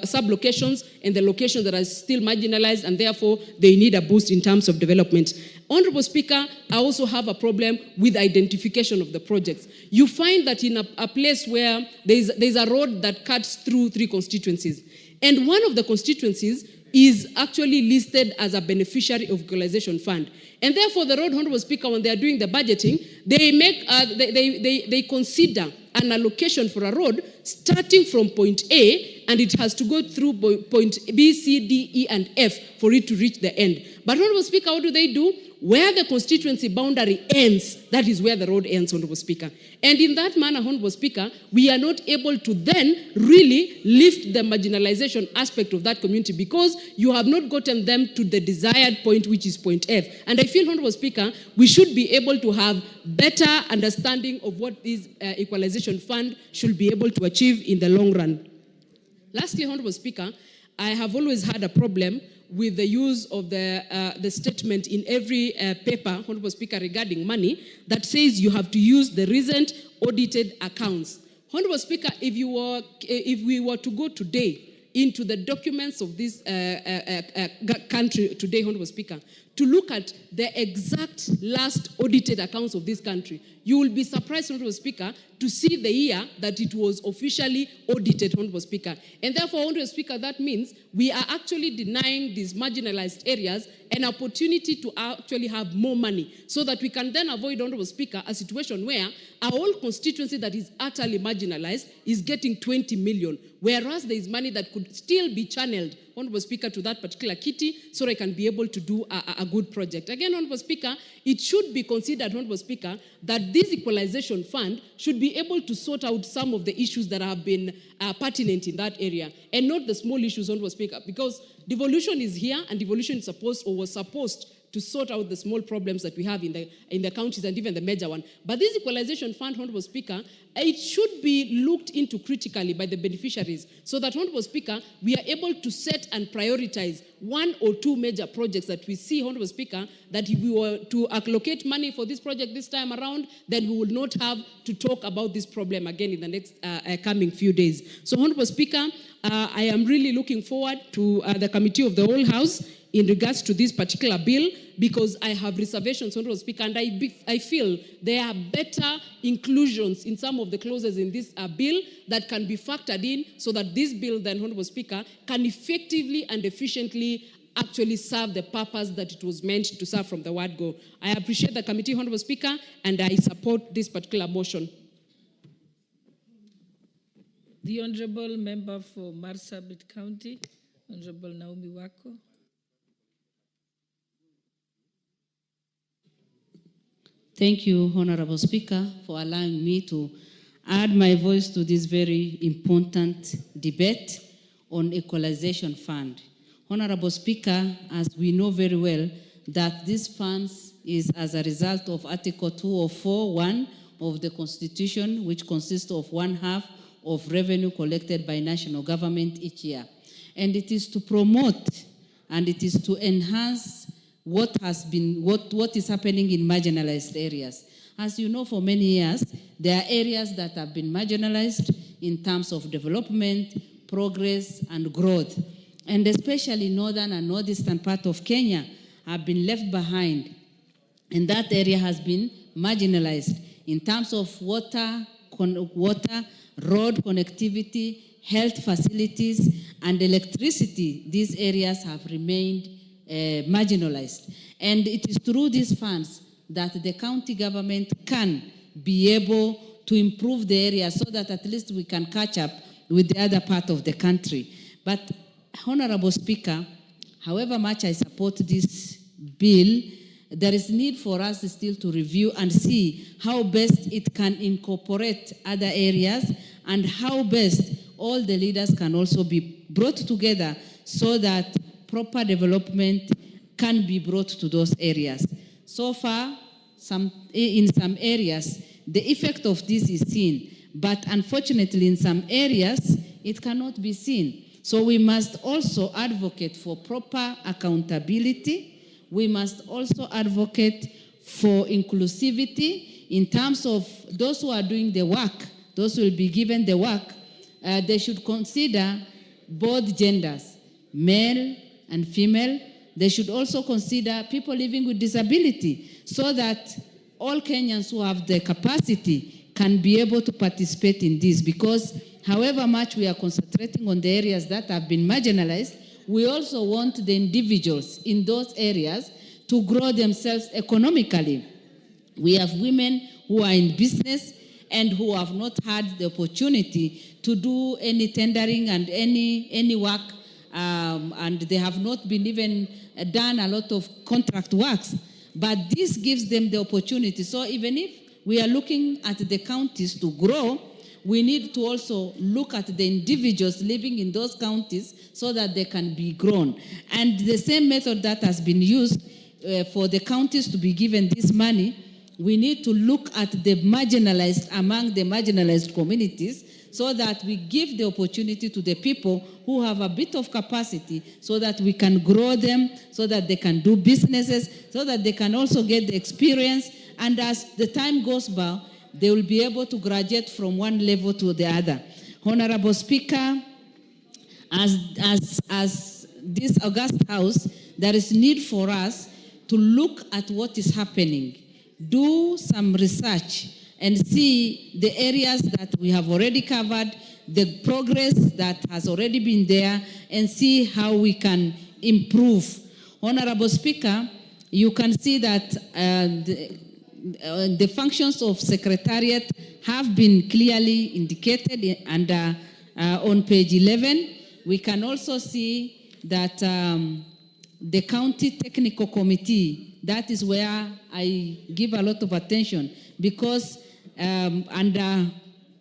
sub-locations and the locations that are still marginalized, and therefore, they need a boost in terms of development. Honorable Speaker, I also have a problem with identification of the projects. You find that in a place where there's a road that cuts through 3 constituencies, and one of the constituencies is actually listed as a beneficiary of Equalization Fund. And therefore, the road, Honorable Speaker, when they are doing the budgeting, they consider an allocation for a road starting from point A, and it has to go through point B, C, D, E, and F for it to reach the end. But Honorable Speaker, what do? Where the constituency boundary ends, that is where the road ends, Honorable Speaker. And in that manner, Honorable Speaker, we are not able to then really lift the marginalization aspect of that community because you have not gotten them to the desired point, which is point F. And I feel, Honorable Speaker, we should be able to have better understanding of what this Equalization Fund should be able to achieve in the long run. Lastly, Honorable Speaker, I have always had a problem with the use of the statement in every paper, Honorable Speaker, regarding money that says you have to use the recent audited accounts. Honorable Speaker, if we were to go today into the documents of this country today, Honorable Speaker, to look at the exact last audited accounts of this country, you will be surprised, Honorable Speaker, to see the year that it was officially audited, Honorable Speaker. And therefore, Honorable Speaker, that means we are actually denying these marginalized areas an opportunity to actually have more money so that we can then avoid, Honorable Speaker, a situation where our whole constituency that is utterly marginalized is getting 20 million, whereas there is money that could still be channeled, Honorable Speaker, to that particular kitty so they can be able to do a good project. Again, Honorable Speaker, it should be considered, Honorable Speaker, that this Equalization Fund should be able to sort out some of the issues that have been pertinent in that area and not the small issues, Honorable Speaker, because devolution is here and devolution is was supposed to sort out the small problems that we have in the counties and even the major one. But this Equalization Fund, Honorable Speaker, it should be looked into critically by the beneficiaries so that, Honorable Speaker, we are able to set and prioritize 1 or 2 major projects that we see, Honorable Speaker, that if we were to allocate money for this project this time around, then we would not have to talk about this problem again in the next coming few days. So, Honorable Speaker, I am really looking forward to the Committee of the Whole House in regards to this particular bill, because I have reservations, Honorable Speaker, and I feel there are better inclusions in some of the clauses in this bill that can be factored in so that this bill, then, Honorable Speaker, can effectively and efficiently actually serve the purpose that it was meant to serve from the word go. I appreciate the committee, Honorable Speaker, and I support this particular motion. The Honorable Member for Marsabit County, Honorable Naomi Wako. Thank you, Honorable Speaker, for allowing me to add my voice to this very important debate on Equalization Fund. Honorable Speaker, as we know very well, that this funds is as a result of Article 204(1) of the Constitution, which consists of 1/2 of revenue collected by national government each year. And it is to promote and it is to enhance what is happening in marginalized areas. As you know, for many years, there are areas that have been marginalized in terms of development, progress, and growth. And especially northern and northeastern part of Kenya have been left behind. And that area has been marginalized in terms of water, road connectivity, health facilities, and electricity. These areas have remained marginalized. And it is through these funds that the county government can be able to improve the area so that at least we can catch up with the other part of the country. But, Honorable Speaker, however much I support this bill, there is need for us still to review and see how best it can incorporate other areas and how best all the leaders can also be brought together so that proper development can be brought to those areas. So far, in some areas, the effect of this is seen, but unfortunately in some areas, it cannot be seen. So we must also advocate for proper accountability. We must also advocate for inclusivity in terms of those who are doing the work, those who will be given the work. They should consider both genders, male and female. They should also consider people living with disability so that all Kenyans who have the capacity can be able to participate in this, because however much we are concentrating on the areas that have been marginalized, we also want the individuals in those areas to grow themselves economically. We have women who are in business and who have not had the opportunity to do any tendering and any work, and they have not been even done a lot of contract works. But this gives them the opportunity. So even if we are looking at the counties to grow, we need to also look at the individuals living in those counties so that they can be grown. And the same method that has been used for the counties to be given this money, we need to look at the marginalized among the marginalized communities so that we give the opportunity to the people who have a bit of capacity so that we can grow them, so that they can do businesses, so that they can also get the experience. And as the time goes by, they will be able to graduate from one level to the other. Honorable Speaker, as this august house, there is need for us to look at what is happening, do some research, and see the areas that we have already covered, the progress that has already been there, and see how we can improve. Honorable Speaker, you can see that the functions of Secretariat have been clearly indicated under on page 11. We can also see that the County Technical Committee, that is where I give a lot of attention, because under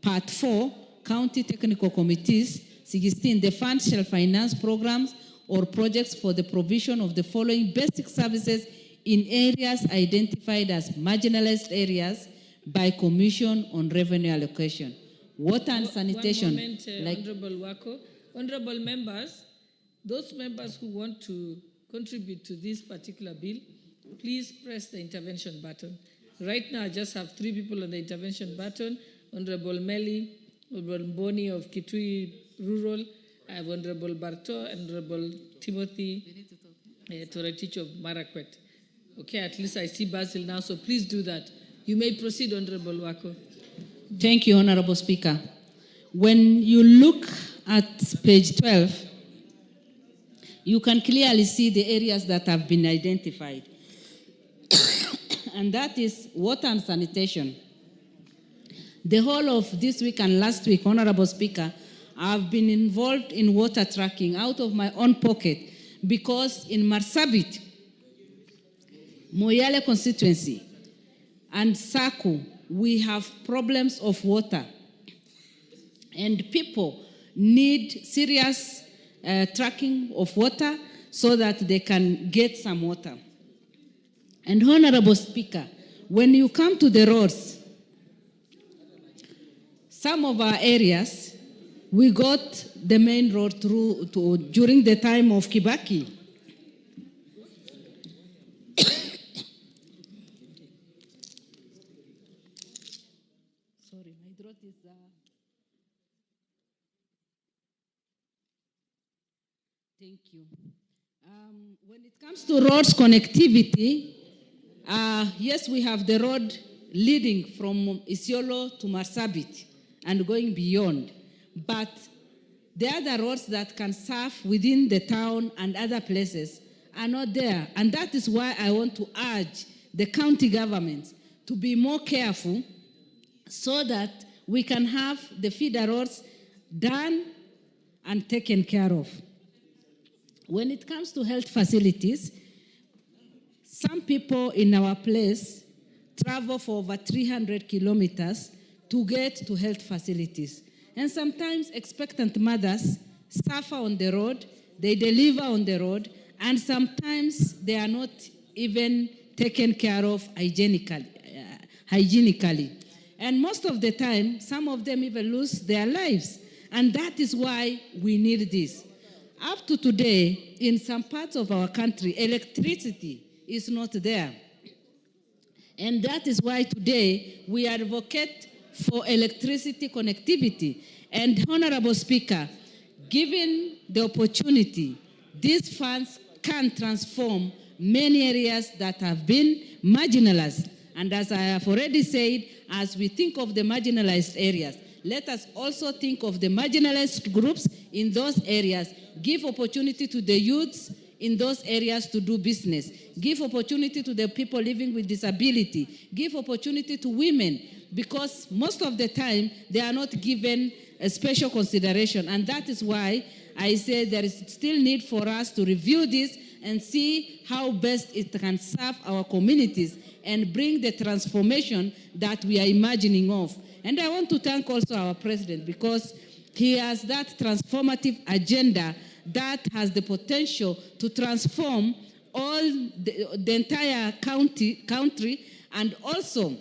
Part 4, County Technical Committees, 16, the fund shall finance programs or projects for the provision of the following basic services in areas identified as marginalized areas by Commission on Revenue Allocation. Water and sanitation. One moment, Honorable Wako. Honorable members, those members who want to contribute to this particular bill, please press the intervention button. Right now, I just have 3 people on the intervention button. Honorable Meli, Honorable Boni of Kitui Rural, I have Honorable Barto, and Honorable Timothy Toretich of Marakwet. Okay, at least I see Basil now, so please do that. You may proceed, Honorable Wako. Thank you, Honorable Speaker. When you look at page 12, you can clearly see the areas that have been identified. And that is water and sanitation. The whole of this week and last week, Honorable Speaker, I've been involved in water tracking out of my own pocket because in Marsabit, Moyale constituency, and Saku, we have problems of water. And people need serious tracking of water so that they can get some water. And Honorable Speaker, when you come to the roads, some of our areas, we got the main road through during the time of Kibaki. Sorry, my throat is... Thank you. When it comes to roads connectivity, yes, we have the road leading from Isiolo to Marsabit and going beyond. But the other roads that can serve within the town and other places are not there. And that is why I want to urge the county governments to be more careful so that we can have the feeder roads done and taken care of. When it comes to health facilities, some people in our place travel for over 300 kilometers to get to health facilities. And sometimes expectant mothers suffer on the road, they deliver on the road, and sometimes they are not even taken care of hygienically. And most of the time, some of them even lose their lives. And that is why we need this. Up to today, in some parts of our country, electricity is not there. And that is why today we advocate for electricity connectivity. And Honorable Speaker, given the opportunity, these funds can transform many areas that have been marginalized. And as I have already said, as we think of the marginalized areas, let us also think of the marginalized groups in those areas. Give opportunity to the youths in those areas to do business. Give opportunity to the people living with disability. Give opportunity to women, because most of the time they are not given a special consideration. And that is why I say there is still need for us to review this and see how best it can serve our communities and bring the transformation that we are imagining of. And I want to thank also our president, because he has that transformative agenda that has the potential to transform all the entire country and also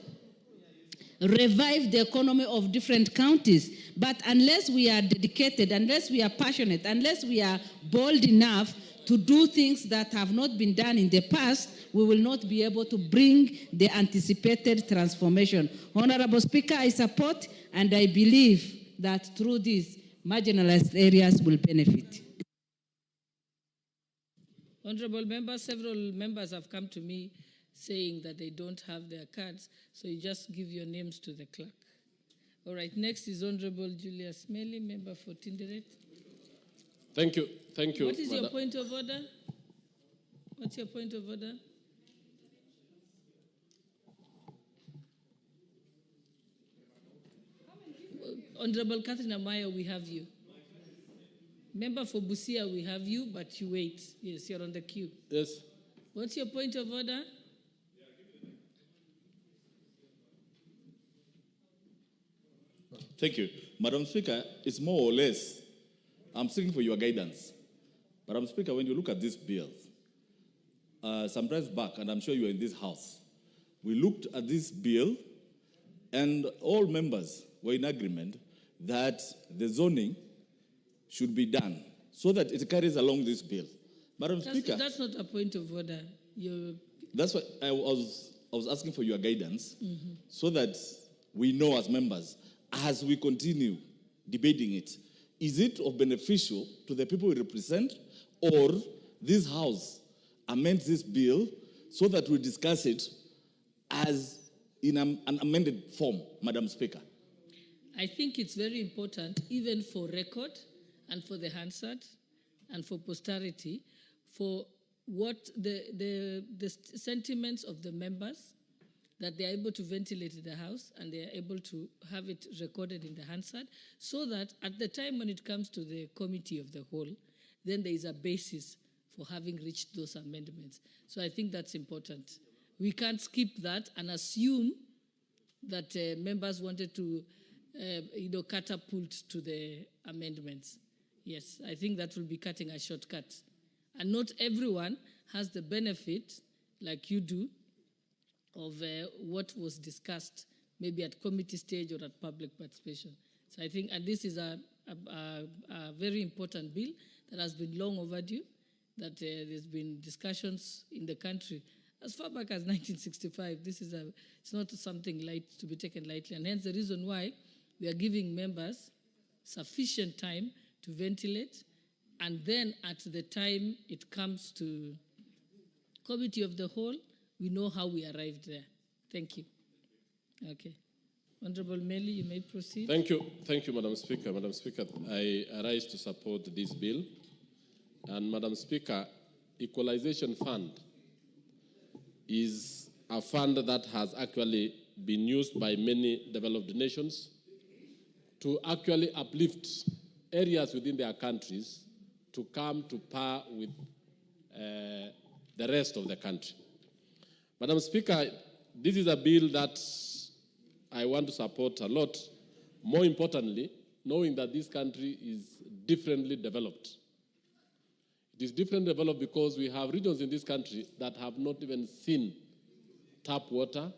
revive the economy of different counties. But unless we are dedicated, unless we are passionate, unless we are bold enough to do things that have not been done in the past, we will not be able to bring the anticipated transformation. Honorable Speaker, I support and I believe that through this, marginalized areas will benefit. Honorable members, several members have come to me saying that they don't have their cards, so you just give your names to the clerk. All right, next is Honorable Julius Melly, member for Tinderet. Thank you. Thank you. What is your point of order? What's your point of order? Honorable Catherine Amaya, we have you. Member for Busia, we have you, but you wait. Yes, you're on the queue. Yes. What's your point of order? Thank you. Madam Speaker, it's more or less, I'm seeking for your guidance. Madam Speaker, when you look at this bill, some time back, and I'm sure you are in this house, we looked at this bill and all members were in agreement that the zoning should be done so that it carries along this bill. Madam Speaker. That's not a point of order. That's why I was asking for your guidance so that we know as members, as we continue debating it, is it of beneficial to the people we represent, or this house amend this bill so that we discuss it as in an amended form, Madam Speaker? I think it's very important, even for record and for the Hansard and for posterity, for what the sentiments of the members, that they are able to ventilate in the House and they are able to have it recorded in the Hansard, so that at the time when it comes to the committee of the whole, then there is a basis for having reached those amendments. So I think that's important. We can't skip that and assume that members wanted to catapult to the amendments. Yes, I think that will be cutting a shortcut. And not everyone has the benefit, like you do, of what was discussed, maybe at committee stage or at public participation. So I think, and this is a very important bill that has been long overdue, that there's been discussions in the country as far back as 1965. It's not something light to be taken lightly, and hence the reason why we are giving members sufficient time to ventilate, and then at the time it comes to committee of the whole, we know how we arrived there. Thank you. Okay. Honorable Meli, you may proceed. Thank you, Madam Speaker. Madam Speaker, I rise to support this bill. And Madam Speaker, Equalization Fund is a fund that has actually been used by many developed nations to actually uplift areas within their countries to come to par with the rest of the country. Madam Speaker, this is a bill that I want to support a lot, more importantly, knowing that this country is differently developed. It is differently developed because we have regions in this country that have not even seen tap water,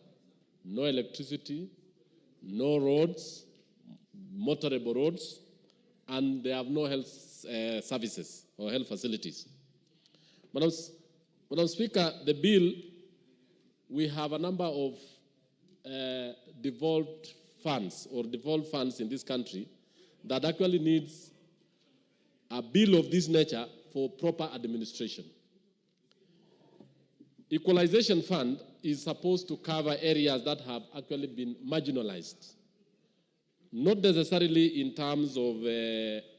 no electricity, no roads, motorable roads, and they have no health services or health facilities. Madam Speaker, the bill, we have a number of devolved funds in this country that actually needs a bill of this nature for proper administration. Equalization Fund is supposed to cover areas that have actually been marginalized, not necessarily in terms of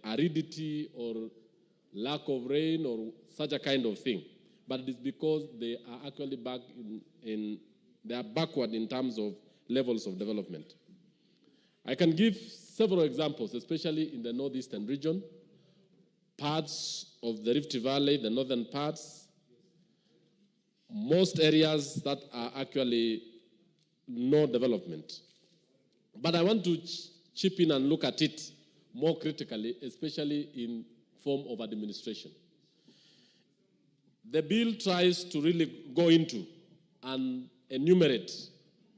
aridity or lack of rain or such a kind of thing, but it is because they are actually they are backward in terms of levels of development. I can give several examples, especially in the northeastern region, parts of the Rift Valley, the northern parts, most areas that are actually no development. But I want to chip in and look at it more critically, especially in form of administration. The bill tries to really go into and enumerate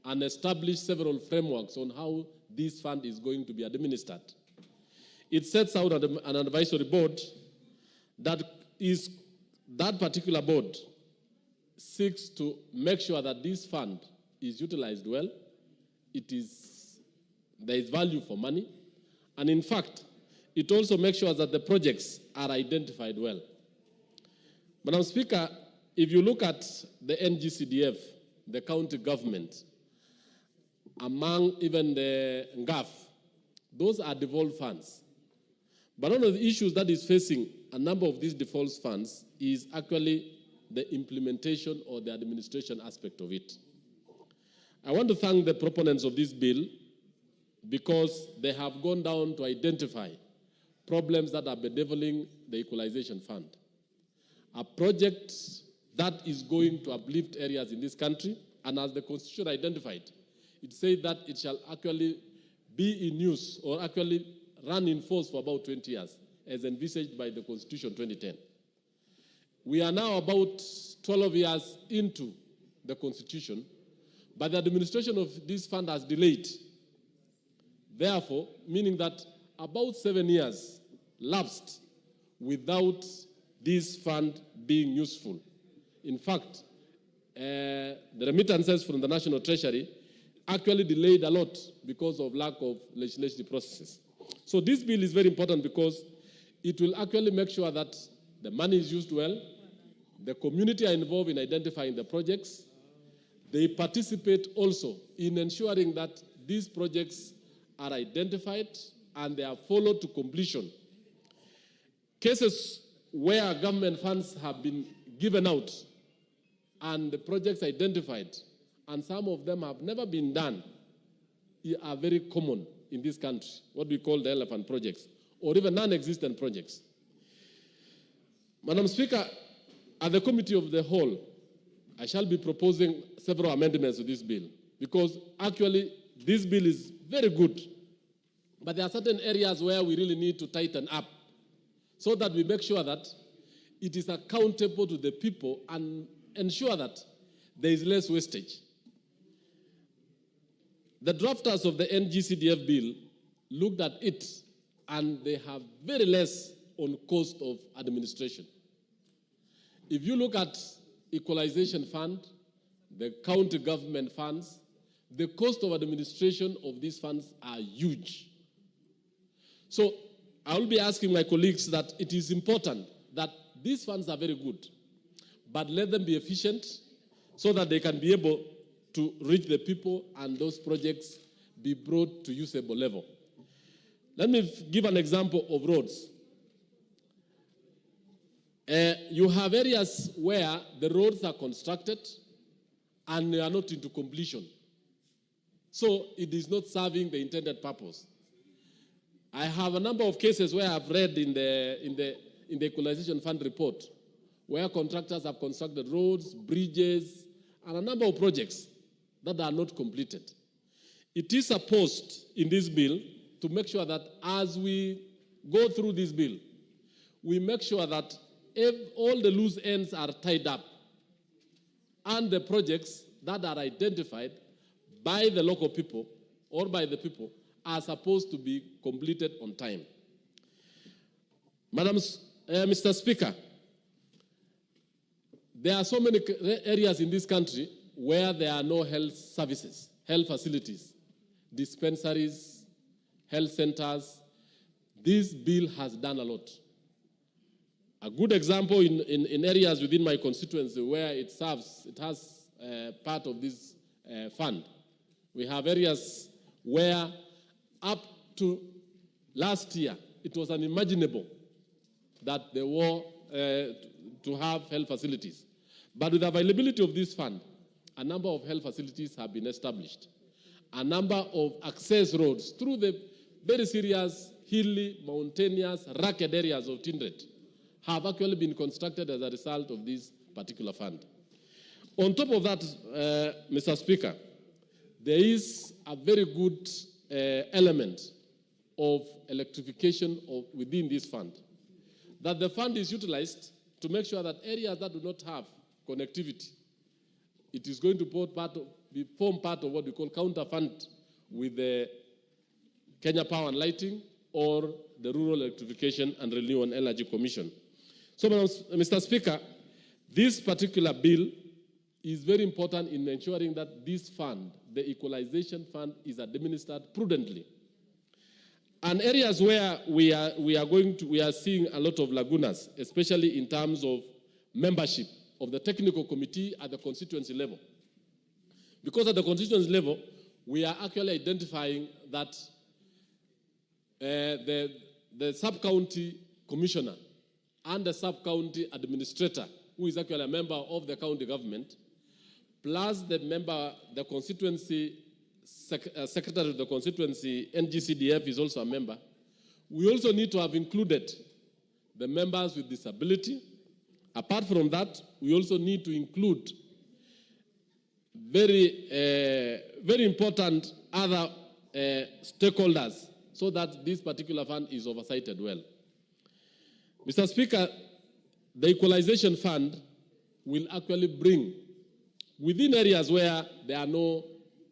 and establish several frameworks on how this fund is going to be administered. It sets out an advisory board that particular board seeks to make sure that this fund is utilized well, there is value for money, and in fact, it also makes sure that the projects are identified well. Madam Speaker, if you look at the NGCDF, the county government, among even the NGAF, those are devolved funds. But one of the issues that is facing a number of these default funds is actually the implementation or the administration aspect of it. I want to thank the proponents of this bill because they have gone down to identify problems that are bedeviling the Equalization Fund. A project that is going to uplift areas in this country, and as the Constitution identified, it says that it shall actually be in use or actually run in force for about 20 years, as envisaged by the Constitution 2010. We are now about 12 years into the Constitution, but the administration of this fund has delayed. Therefore, meaning that about 7 years lapsed without this fund being useful. In fact, the remittances from the National Treasury actually delayed a lot because of lack of legislative processes. So this bill is very important because it will actually make sure that the money is used well, The community are involved in identifying the projects. They participate also in ensuring that these projects are identified and they are followed to completion. Cases where government funds have been given out and the projects identified, and some of them have never been done, are very common in this country, what we call the elephant projects, or even non-existent projects. Madam Speaker, at the Committee of the Whole, I shall be proposing several amendments to this bill, because actually this bill is very good, but there are certain areas where we really need to tighten up so that we make sure that it is accountable to the people and ensure that there is less wastage. The drafters of the NGCDF bill looked at it and they have very less on cost of administration. If you look at Equalization Fund, the county government funds, the cost of administration of these funds are huge. So I will be asking my colleagues that it is important that these funds are very good, but let them be efficient so that they can be able to reach the people and those projects be brought to usable level. Let me give an example of roads. You have areas where the roads are constructed and they are not into completion. So it is not serving the intended purpose. I have a number of cases where I've read in the Equalization Fund report where contractors have constructed roads, bridges, and a number of projects that are not completed. It is supposed in this bill to make sure that as we go through this bill, we make sure that all the loose ends are tied up and the projects that are identified by the local people or by the people are supposed to be completed on time. Mr. Speaker, there are so many areas in this country where there are no health services, health facilities, dispensaries, health centers. This bill has done a lot. A good example in areas within my constituency where it has part of this fund. We have areas where up to last year, it was unimaginable that there were to have health facilities. But with the availability of this fund, a number of health facilities have been established. A number of access roads through the very serious, hilly, mountainous, rugged areas of Tindret have actually been constructed as a result of this particular fund. On top of that, Mr. Speaker, there is a very good element of electrification within this fund. That the fund is utilized to make sure that areas that do not have connectivity, it is going to form part of what we call counter fund with the Kenya Power and Lighting or the Rural Electrification and Renewable Energy Commission. So, Mr. Speaker, this particular bill is very important in ensuring that this fund, the Equalization Fund, is administered prudently. And areas where we are seeing a lot of lagunas, especially in terms of membership of the technical committee at the constituency level. Because at the constituency level, we are actually identifying that the sub-county commissioner and the sub-county administrator, who is actually a member of the county government, plus the constituency secretary of the constituency, NGCDF, is also a member. We also need to have included the members with disability. Apart from that, we also need to include very important other stakeholders so that this particular fund is oversighted well. Mr. Speaker, the Equalization Fund will actually bring, within areas where there are no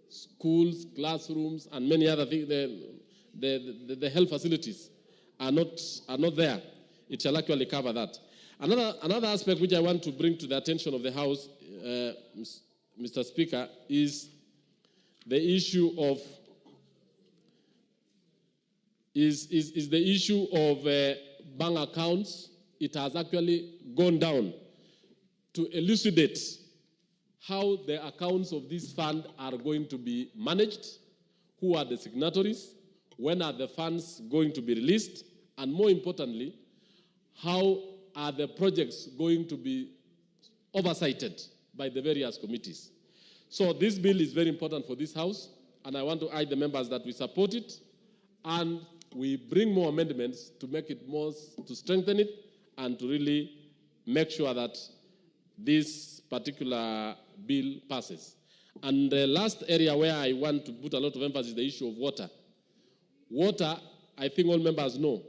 schools, classrooms, and many other things, the health facilities are not there. It shall actually cover that. Another aspect which I want to bring to the attention of the House, Mr. Speaker, is the issue of bank accounts. It has actually gone down to elucidate how the accounts of this fund are going to be managed, who are the signatories, when are the funds going to be released, and more importantly, how are the projects going to be oversighted by the various committees. So this bill is very important for this House, and I want to urge the members that we support it, and we bring more amendments to make it more, to strengthen it, and to really make sure that this particular bill passes. And the last area where I want to put a lot of emphasis is the issue of water. Water, I think all members know,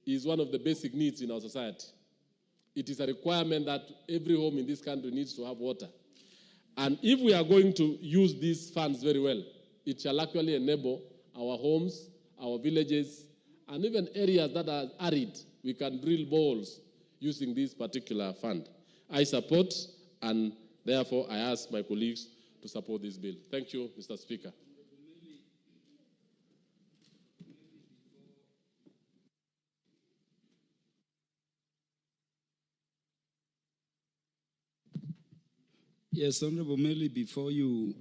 is one of the basic needs in our society. It is a requirement that every home in this country needs to have water. And if we are going to use these funds very well, it shall actually enable our homes, our villages, and even areas that are arid. We can drill boreholes using this particular fund. I support, and therefore I ask my colleagues to support this bill. Thank you, Mr. Speaker. Yes, Honorable Meli, before you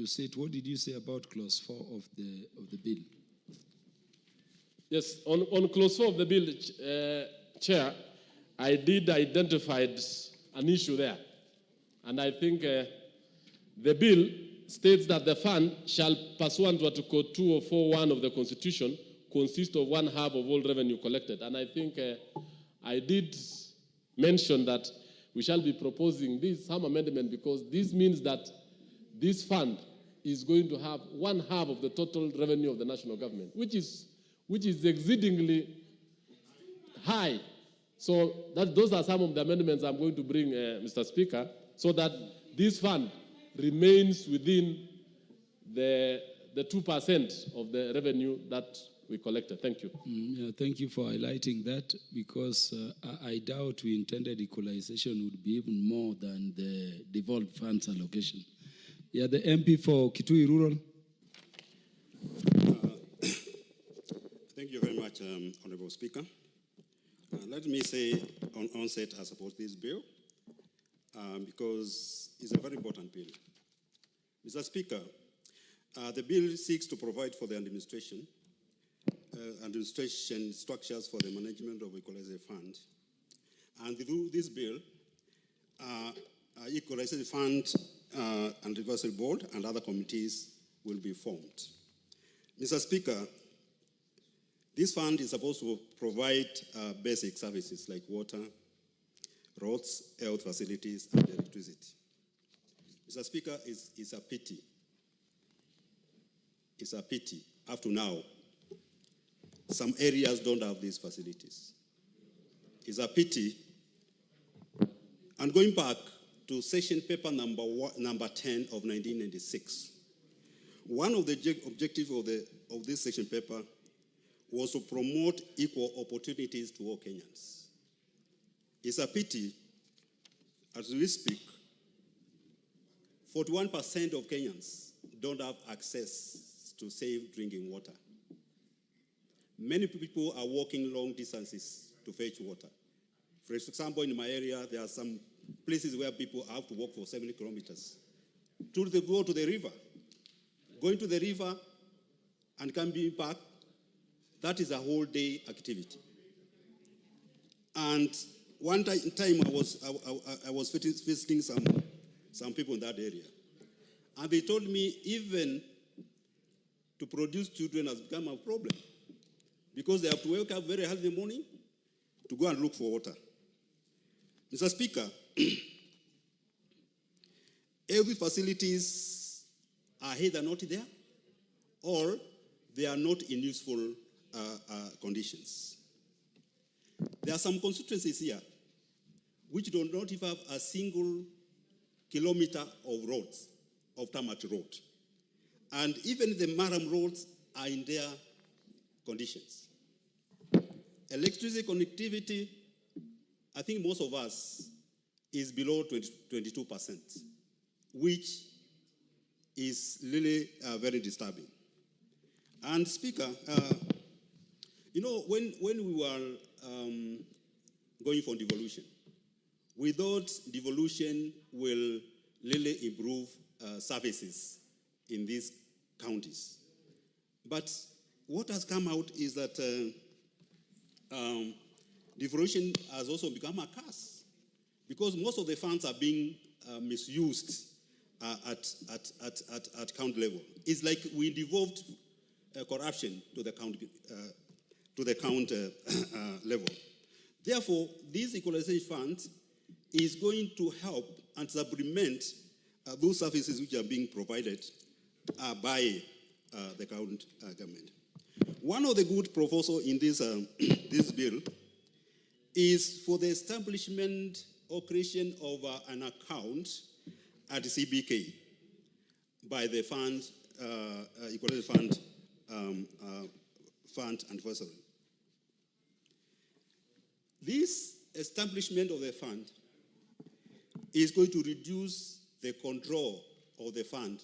said, what did you say about clause 4 of the bill? Yes, on clause 4 of the bill, Chair, I did identify an issue there. And I think the bill states that the fund shall, pursuant to Article 2041 of the Constitution, consist of 1/2 of all revenue collected. And I think I did mention that we shall be proposing some amendment, because this means that this fund is going to have 1/2 of the total revenue of the national government, which is exceedingly high. So those are some of the amendments I'm going to bring, Mr. Speaker, so that this fund remains within the 2% of the revenue that we collected. Thank you. Yeah, thank you for highlighting that, because I doubt we intended equalization would be even more than the devolved funds allocation. Yeah, the MP for Kitui Rural. Thank you very much, Honorable Speaker. Let me say on onset, I support this bill because it's a very important bill. Mr. Speaker, the bill seeks to provide for the administration structures for the management of Equalization Fund. And through this bill, Equalization Fund and Reversal Board and other committees will be formed. Mr. Speaker, this fund is supposed to provide basic services like water, roads, health facilities, and electricity. Mr. Speaker, it's a pity. It's a pity, up to now, some areas don't have these facilities. It's a pity. And going back to session paper number 10 of 1996, one of the objectives of this session paper was to promote equal opportunities to all Kenyans. It's a pity, as we speak, 41% of Kenyans don't have access to safe drinking water. Many people are walking long distances to fetch water. For example, in my area, there are some places where people have to walk for 70 kilometers to go to the river. Going to the river and coming back, that is a whole day activity. And one time I was visiting some people in that area, and they told me even to produce children has become a problem, because they have to wake up very early in the morning to go and look for water. Mr. Speaker, every facilities are either not there or they are not in useful conditions. There are some constituencies here which do not even have a single kilometer of roads, of tarmac road. And even the Maram roads are in their conditions. Electricity connectivity, I think most of us, is below 22%, which is really very disturbing. And Speaker, you know, when we were going for devolution, without devolution will really improve services in these counties. But what has come out is that devolution has also become a curse because most of the funds are being misused at county level. It's like we devolved corruption to the county level. Therefore, this equalization fund is going to help and supplement those services which are being provided by the county government. One of the good proposals in this, this bill is for the establishment or creation of an account at CBK by the fund, Equalization Fund Anniversary. This establishment of the fund is going to reduce the control of the fund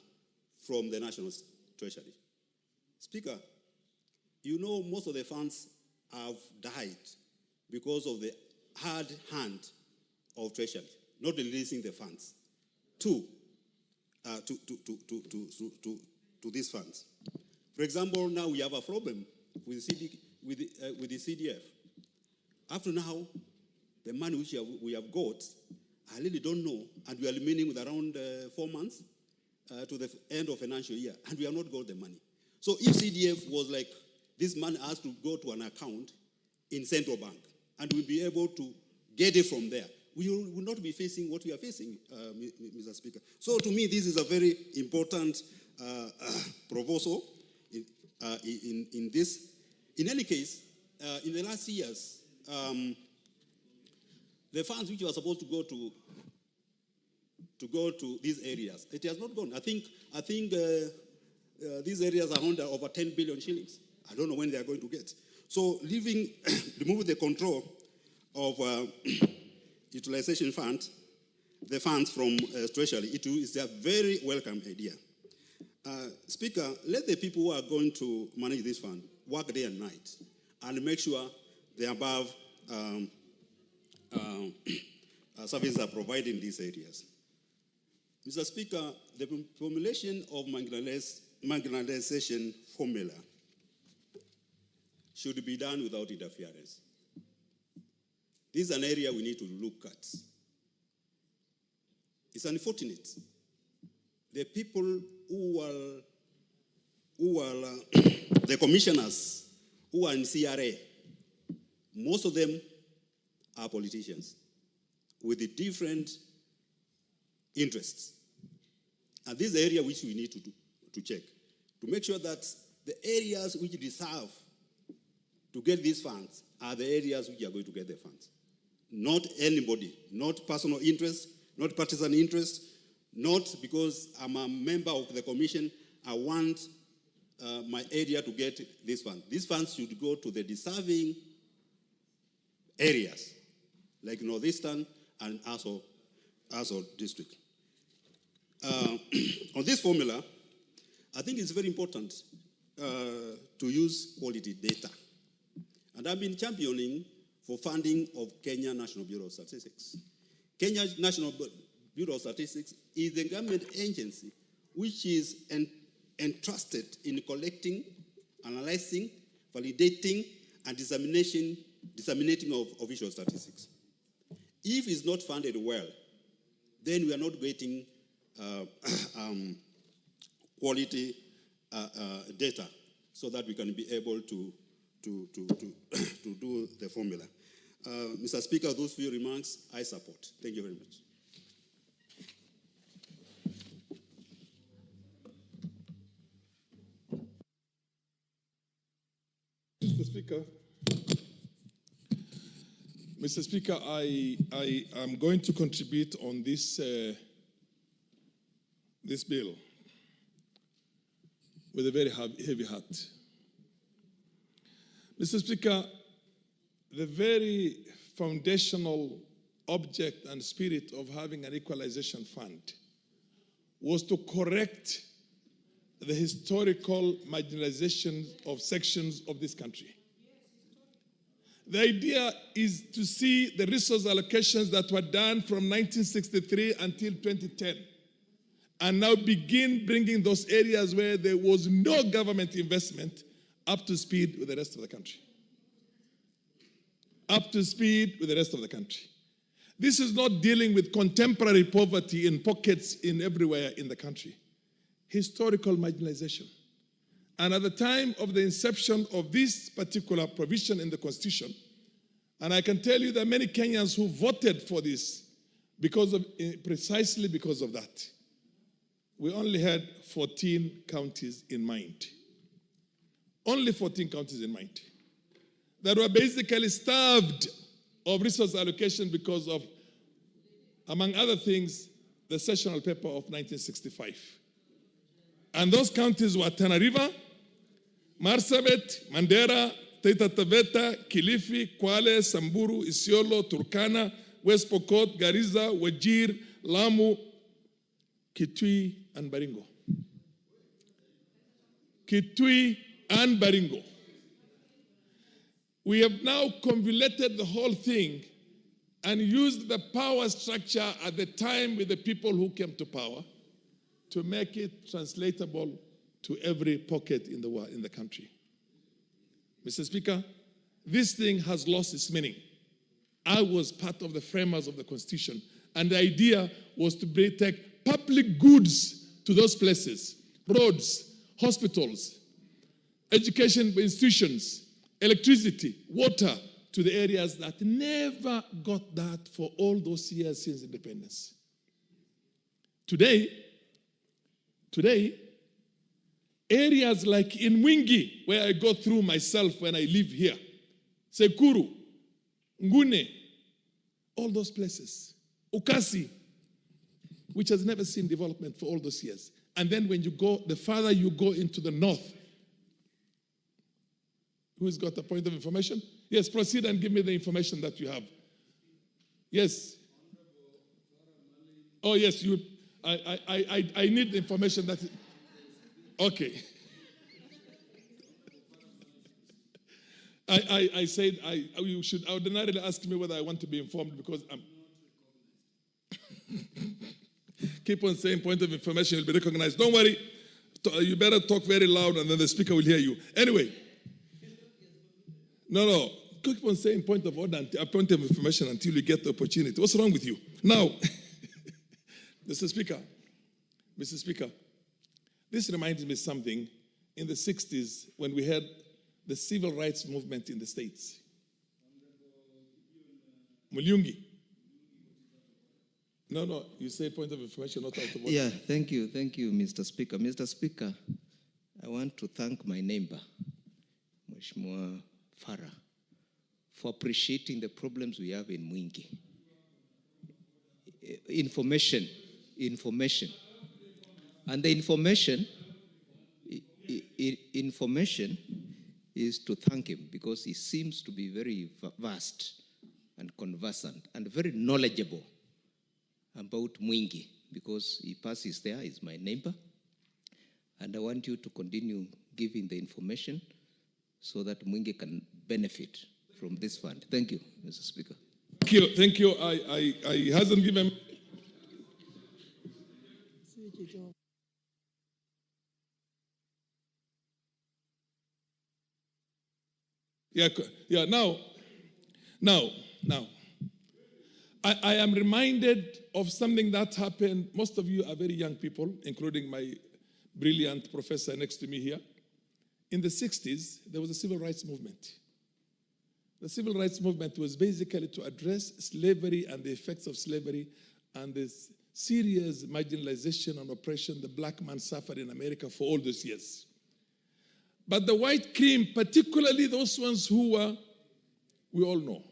from the National Treasury. Speaker, you know most of the funds have died because of the hard hand of Treasury, not releasing the funds to these funds. For example, now we have a problem with the CDF. Up to now, the money which we have got, I really don't know, and we are remaining with around 4 months to the end of financial year, and we have not got the money. So if CDF was like, this money has to go to an account in central bank, and we'll be able to get it from there, we will not be facing what we are facing, Mr. Speaker. So to me, this is a very important proposal in this. In any case, in the last years, the funds which were supposed to go to these areas, it has not gone. I think these areas are under over 10 billion shillings. I don't know when they are going to get. So removing the control of utilization fund, the funds from Treasury, it is a very welcome idea. Speaker, let the people who are going to manage this fund work day and night and make sure the above services are provided in these areas. Mr. Speaker, the formulation of marginalization formula should be done without interference. This is an area we need to look at. It's unfortunate. The people who are the commissioners who are in CRA, most of them are politicians with the different interests. And this is the area which we need to check, to make sure that the areas which deserve to get these funds are the areas which are going to get the funds. Not anybody, not personal interest, not partisan interest, not because I'm a member of the commission, I want my area to get this fund. These funds should go to the deserving areas, like Northeastern and also district. On this formula, I think it's very important to use quality data. And I've been championing for funding of Kenya National Bureau of Statistics. Kenya National Bureau of Statistics is the government agency which is entrusted in collecting, analyzing, validating, and disseminating of official statistics. If it's not funded well, then we are not getting quality data so that we can be able to do the formula. Mr. Speaker, those few remarks I support. Thank you very much. Mr. Speaker, I am going to contribute on this this bill with a very heavy heart. Mr. Speaker, the very foundational object and spirit of having an equalization fund was to correct the historical marginalization of sections of this country. The idea is to see the resource allocations that were done from 1963 until 2010, and now begin bringing those areas where there was no government investment up to speed with the rest of the country. Up to speed with the rest of the country. This is not dealing with contemporary poverty in pockets in everywhere in the country. Historical marginalization. And at the time of the inception of this particular provision in the Constitution, and I can tell you that many Kenyans who voted for this precisely because of that, we only had 14 counties in mind. Only 14 counties in mind. That were basically starved of resource allocation because of, among other things, the sessional paper of 1965. And those counties were Tana River, Marsabit, Mandera, Taita Taveta, Kilifi, Kwale, Samburu, Isiolo, Turkana, West Pokot, Garissa, Wajir, Lamu, Kitui, and Baringo. Kitui and Baringo. We have now convoluted the whole thing and used the power structure at the time with the people who came to power to make it translatable to every pocket in the country. Mr. Speaker, this thing has lost its meaning. I was part of the framers of the Constitution, and the idea was to take public goods to those places, roads, hospitals, education institutions, electricity, water, to the areas that never got that for all those years since independence. Today, areas like in Mwingi, where I go through myself when I live here, Sekuru, Ngune, all those places, Ukasi, which has never seen development for all those years. And then when you go, the farther you go into the north, who's got a point of information? Yes, proceed and give me the information that you have. Yes. Oh, yes, I need the information that. Okay. I said you should ordinarily ask me whether I want to be informed because I'm. Keep on saying point of information, you'll be recognized. Don't worry. You better talk very loud and then the speaker will hear you. Anyway. No. Keep on saying point of order, point of information until you get the opportunity. What's wrong with you? Now, Mr. Speaker, this reminds me of something in the 60s when we had the civil rights movement in the States. Mulyungi. No, you say point of information, not out of order. Yeah, thank you, Mr. Speaker. Mr. Speaker, I want to thank my neighbor, Mheshimiwa Farah, for appreciating the problems we have in Mwingi. Information. And the information is to thank him because he seems to be very vast and conversant and very knowledgeable about Mwingi because he passes there, he's my neighbor. And I want you to continue giving the information so that Mwingi can benefit from this fund. Thank you, Mr. Speaker. Thank you. I hasn't given. Yeah. Now. I am reminded of something that happened. Most of you are very young people, including my brilliant professor next to me here. In the 60s, there was a civil rights movement. The civil rights movement was basically to address slavery and the effects of slavery and this serious marginalization and oppression the black man suffered in America for all those years. But the white cream, particularly those ones who were, we all know,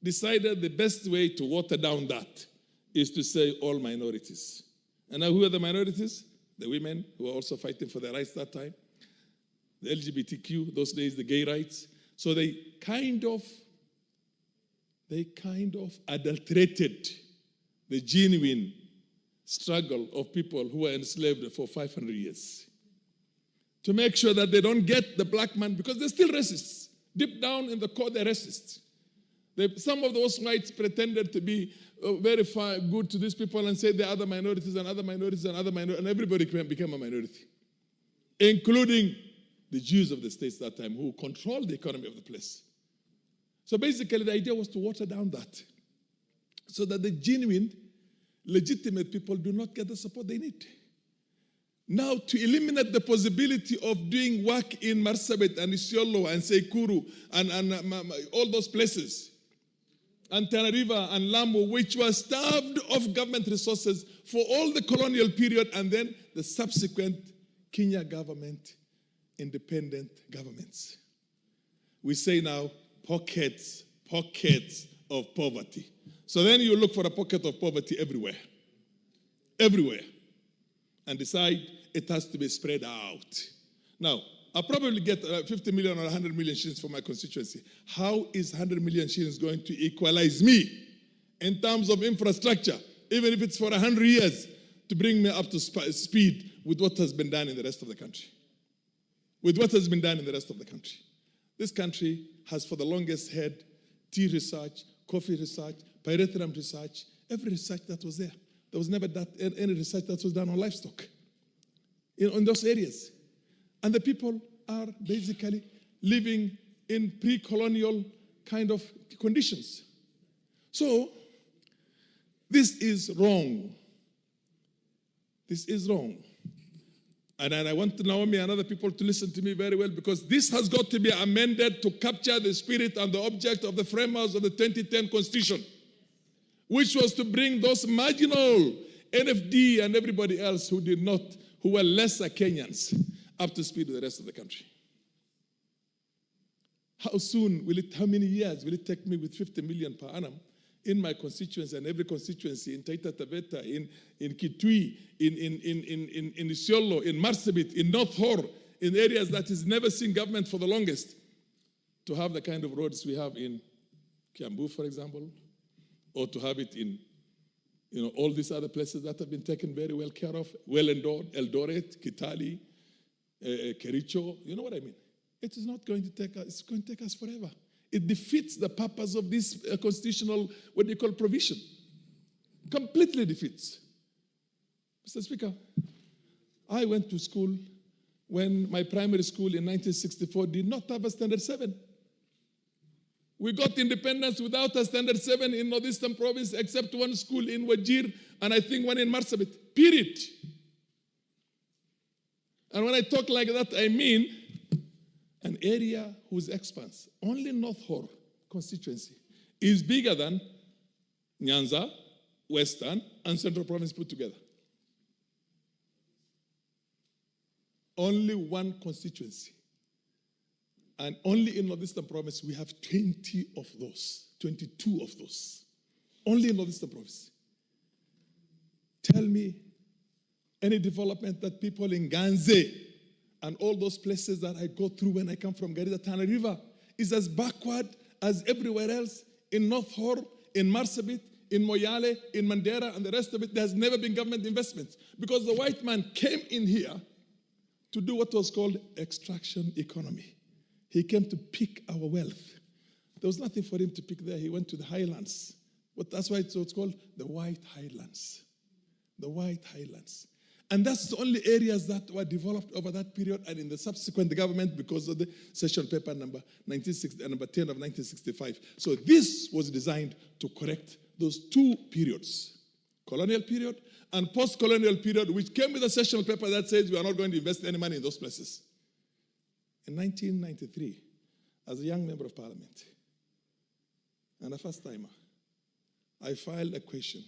decided the best way to water down that is to say all minorities. And now who are the minorities? The women who were also fighting for their rights that time. The LGBTQ, those days the gay rights. So they kind of adulterated the genuine struggle of people who were enslaved for 500 years to make sure that they don't get the black man, because they're still racists. Deep down in the core, they're racist. Some of those whites pretended to be very good to these people and said they're other minorities and other minorities and other minorities, and everybody became a minority, including the Jews of the States that time who controlled the economy of the place. So basically, the idea was to water down that so that the genuine, legitimate people do not get the support they need. Now, to eliminate the possibility of doing work in Marsabit and Isiolo and Sekuru and all those places, and Tana River and Lamu, which were starved of government resources for all the colonial period and then the subsequent Kenya government, independent governments. We say now, pockets of poverty. So then you look for a pocket of poverty everywhere, and decide it has to be spread out. Now, I'll probably get 50 million or 100 million shillings for my constituency. How is 100 million shillings going to equalize me in terms of infrastructure, even if it's for 100 years, to bring me up to speed with what has been done in the rest of the country? This country has for the longest had tea research, coffee research, pyrethrum research, every research that was there. There was never any research that was done on livestock in those areas. And the people are basically living in pre-colonial kind of conditions. So, this is wrong. And I want Naomi and other people to listen to me very well, because this has got to be amended to capture the spirit and the object of the framers of the 2010 Constitution, which was to bring those marginal NFD and everybody else who were lesser Kenyans up to speed with the rest of the country. How many years will it take me with 50 million per annum in my constituency and every constituency, in Taita Taveta, in Kitui, in Isiolo, in Marsabit, in North Hor, in areas that has never seen government for the longest, to have the kind of roads we have in Kiambu, for example, or to have it in all these other places that have been taken very well care of, Eldoret, Kitale, Kericho, you know what I mean? It is not going to take us, it's going to take us forever. It defeats the purpose of this constitutional, provision. Completely defeats. Mr. Speaker, I went to school when my primary school in 1964 did not have a Standard 7. We got independence without a Standard 7 in Northeastern Province, except one school in Wajir and I think one in Marsabit, period. And when I talk like that, I mean an area whose expanse, only North Hor constituency, is bigger than Nyanza, Western, and Central Province put together. Only one constituency. And only in Northeastern Province, we have 20 of those, 22 of those. Only in Northeastern Province. Tell me any development that people in Ganze and all those places that I go through when I come from Garissa, Tana River, is as backward as everywhere else in North Hor, in Marsabit, in Moyale, in Mandera, and the rest of it. There has never been government investments because the white man came in here to do what was called extraction economy. He came to pick our wealth. There was nothing for him to pick there. He went to the highlands. But that's why it's called the White Highlands. The White Highlands. And that's the only areas that were developed over that period and in the subsequent government because of the session paper number 10 of 1965. So this was designed to correct those two periods, colonial period and post-colonial period, which came with a sessional paper that says we are not going to invest any money in those places. In 1993, as a young member of parliament and a first-timer, I filed a question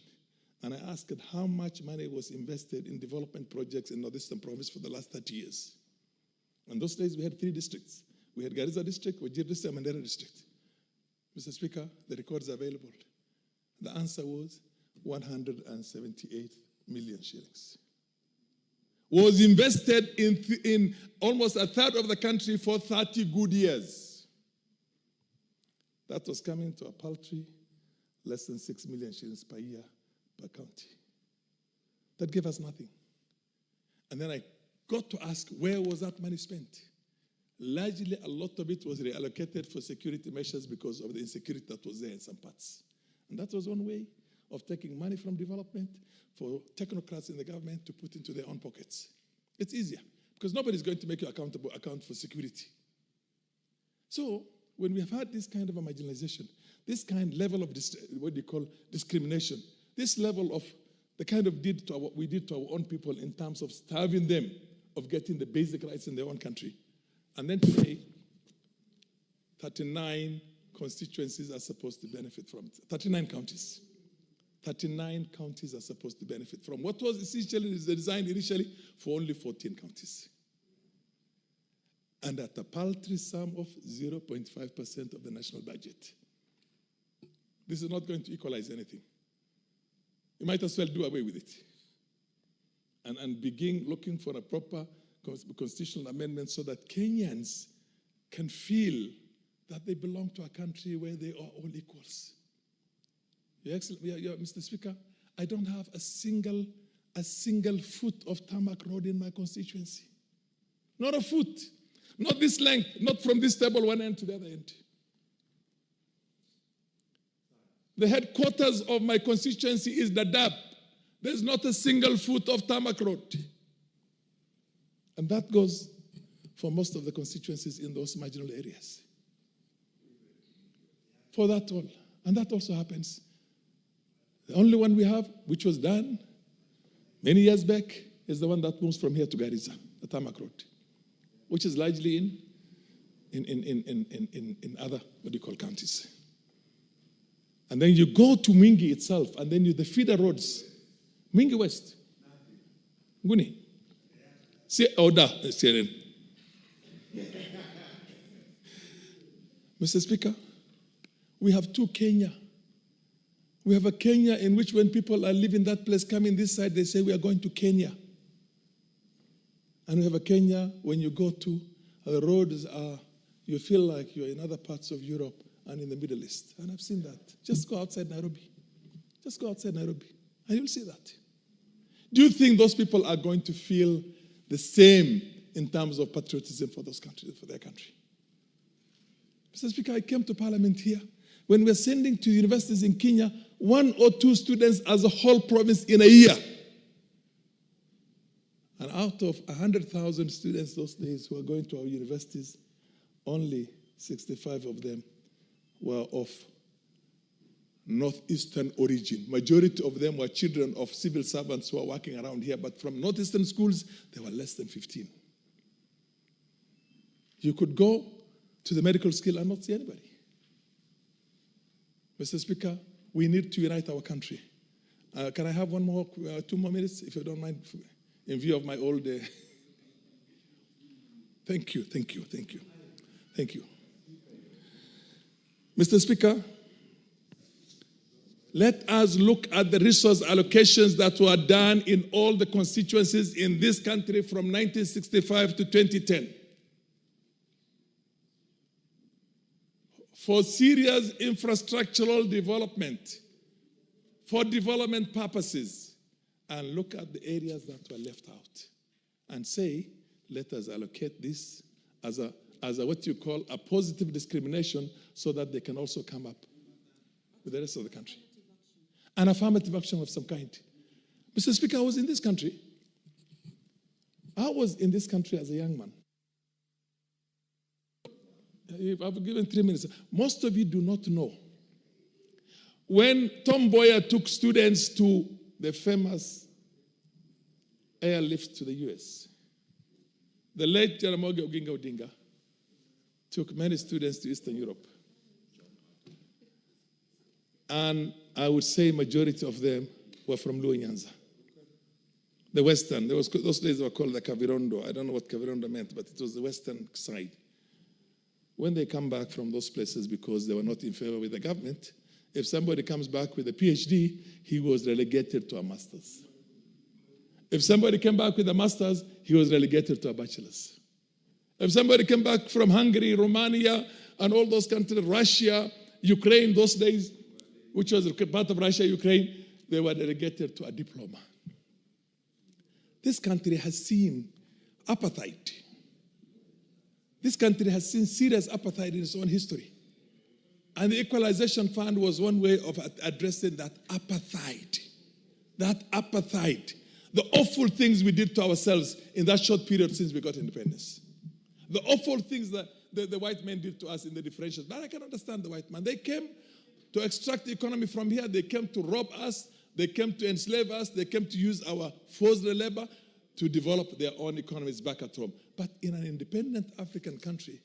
and I asked how much money was invested in development projects in Northeastern Province for the last 30 years. In those days, we had 3 districts. We had Garissa District, Wajir District, and Mandera District. Mr. Speaker, the records are available. The answer was 178 million shillings. Was invested in almost a third of the country for 30 good years. That was coming to a paltry less than 6 million shillings per year per county. That gave us nothing. And then I got to ask, where was that money spent? largely a lot of it was reallocated for security measures because of the insecurity that was there in some parts. And that was one way of taking money from development for technocrats in the government to put into their own pockets. It's easier because nobody's going to make you account for security. So when we have had this kind of a marginalization, this kind of level of discrimination, this level of the kind of what we did to our own people in terms of starving them of getting the basic rights in their own country. And then today, 39 constituencies are supposed to benefit from it. 39 counties. 39 counties are supposed to benefit from what was essentially designed initially for only 14 counties. And at a paltry sum of 0.5% of the national budget. This is not going to equalize anything. You might as well do away with it and begin looking for a proper constitutional amendment so that Kenyans can feel that they belong to a country where they are all equals. Mr. Speaker, I don't have a single foot of tarmac road in my constituency. Not a foot. Not this length, not from this table one end to the other end. The headquarters of my constituency is Dadaab. There's not a single foot of tarmac road. And that goes for most of the constituencies in those marginal areas. For that all. And that also happens. The only one we have, which was done many years back, is the one that moves from here to Garissa, the tarmac road, which is largely in other, counties. And then you go to Mwingi itself, and then the feeder roads, Mwingi West, Nguni, Oda, Mr. Speaker, we have two Kenya. We have a Kenya in which when people are leaving that place, coming this side, they say we are going to Kenya. And we have a Kenya when you go to, the roads are, you feel like you're in other parts of Europe and in the Middle East. And I've seen that. Just go outside Nairobi. Just go outside Nairobi, and you'll see that. Do you think those people are going to feel the same in terms of patriotism for those countries, for their country? Mr. Speaker, I came to Parliament here. When we're sending to universities in Kenya, 1 or 2 students as a whole province in a year. And out of 100,000 students those days who are going to our universities, only 65 of them were of northeastern origin. Majority of them were children of civil servants who are working around here, but from northeastern schools, there were less than 15. You could go to the medical school and not see anybody. Mr. Speaker, we need to unite our country. Can I have 2 more minutes, if you don't mind, in view of my old... Thank you. Mr. Speaker, let us look at the resource allocations that were done in all the constituencies in this country from 1965 to 2010. For serious infrastructural development, for development purposes, and look at the areas that were left out and say, let us allocate this as a what you call a positive discrimination so that they can also come up with the rest of the country. An affirmative action of some kind. Mr. Speaker, I was in this country. I was in this country as a young man. I've given 3 minutes. Most of you do not know. When Tom Mboya took students to the famous airlift to the US, the late Jaramogi Oginga Odinga took many students to Eastern Europe. And I would say majority of them were from Luo Nyanza. The Western, those days were called the Kavirondo. I don't know what Kavirondo meant, but it was the Western side. When they come back from those places because they were not in favor with the government, if somebody comes back with a PhD, he was relegated to a master's. If somebody came back with a master's, he was relegated to a bachelor's. If somebody came back from Hungary, Romania, and all those countries, Russia, Ukraine, those days, which was part of Russia, Ukraine, they were relegated to a diploma. This country has seen apartheid. This country has seen serious apartheid in its own history. And the Equalization Fund was one way of addressing that apartheid. That apartheid. The awful things we did to ourselves in that short period since we got independence. The awful things that the white men did to us in the differentials. But I can understand the white man. They came to extract the economy from here. They came to rob us. They came to enslave us. They came to use our forced labor to develop their own economies back at home. But in an independent African country,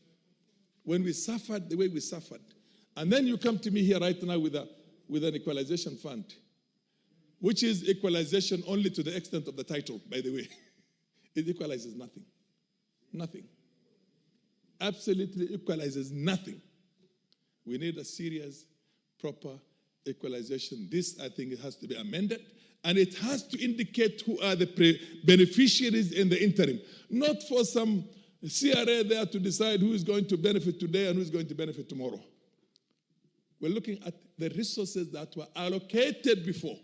when we suffered the way we suffered, and then you come to me here right now with an equalization fund, which is equalization only to the extent of the title, by the way. It equalizes nothing. Nothing. Absolutely equalizes nothing. We need a serious, proper equalization. This, I think, it has to be amended, and it has to indicate who are the beneficiaries in the interim, not for some CRA there to decide who is going to benefit today and who is going to benefit tomorrow. We're looking at the resources that were allocated before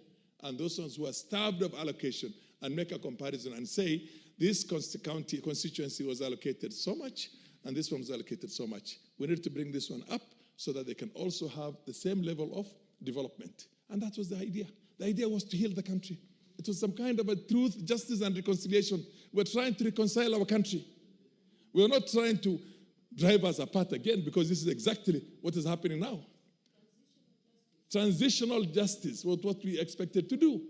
and those ones who are starved of allocation, and make a comparison and say, this county constituency was allocated so much and this one was allocated so much. We need to bring this one up so that they can also have the same level of development. And that was the idea. The idea was to heal the country. It was some kind of a truth, justice, and reconciliation. We're trying to reconcile our country. We're not trying to drive us apart again, because this is exactly what is happening now. Transitional justice was what we expected to do.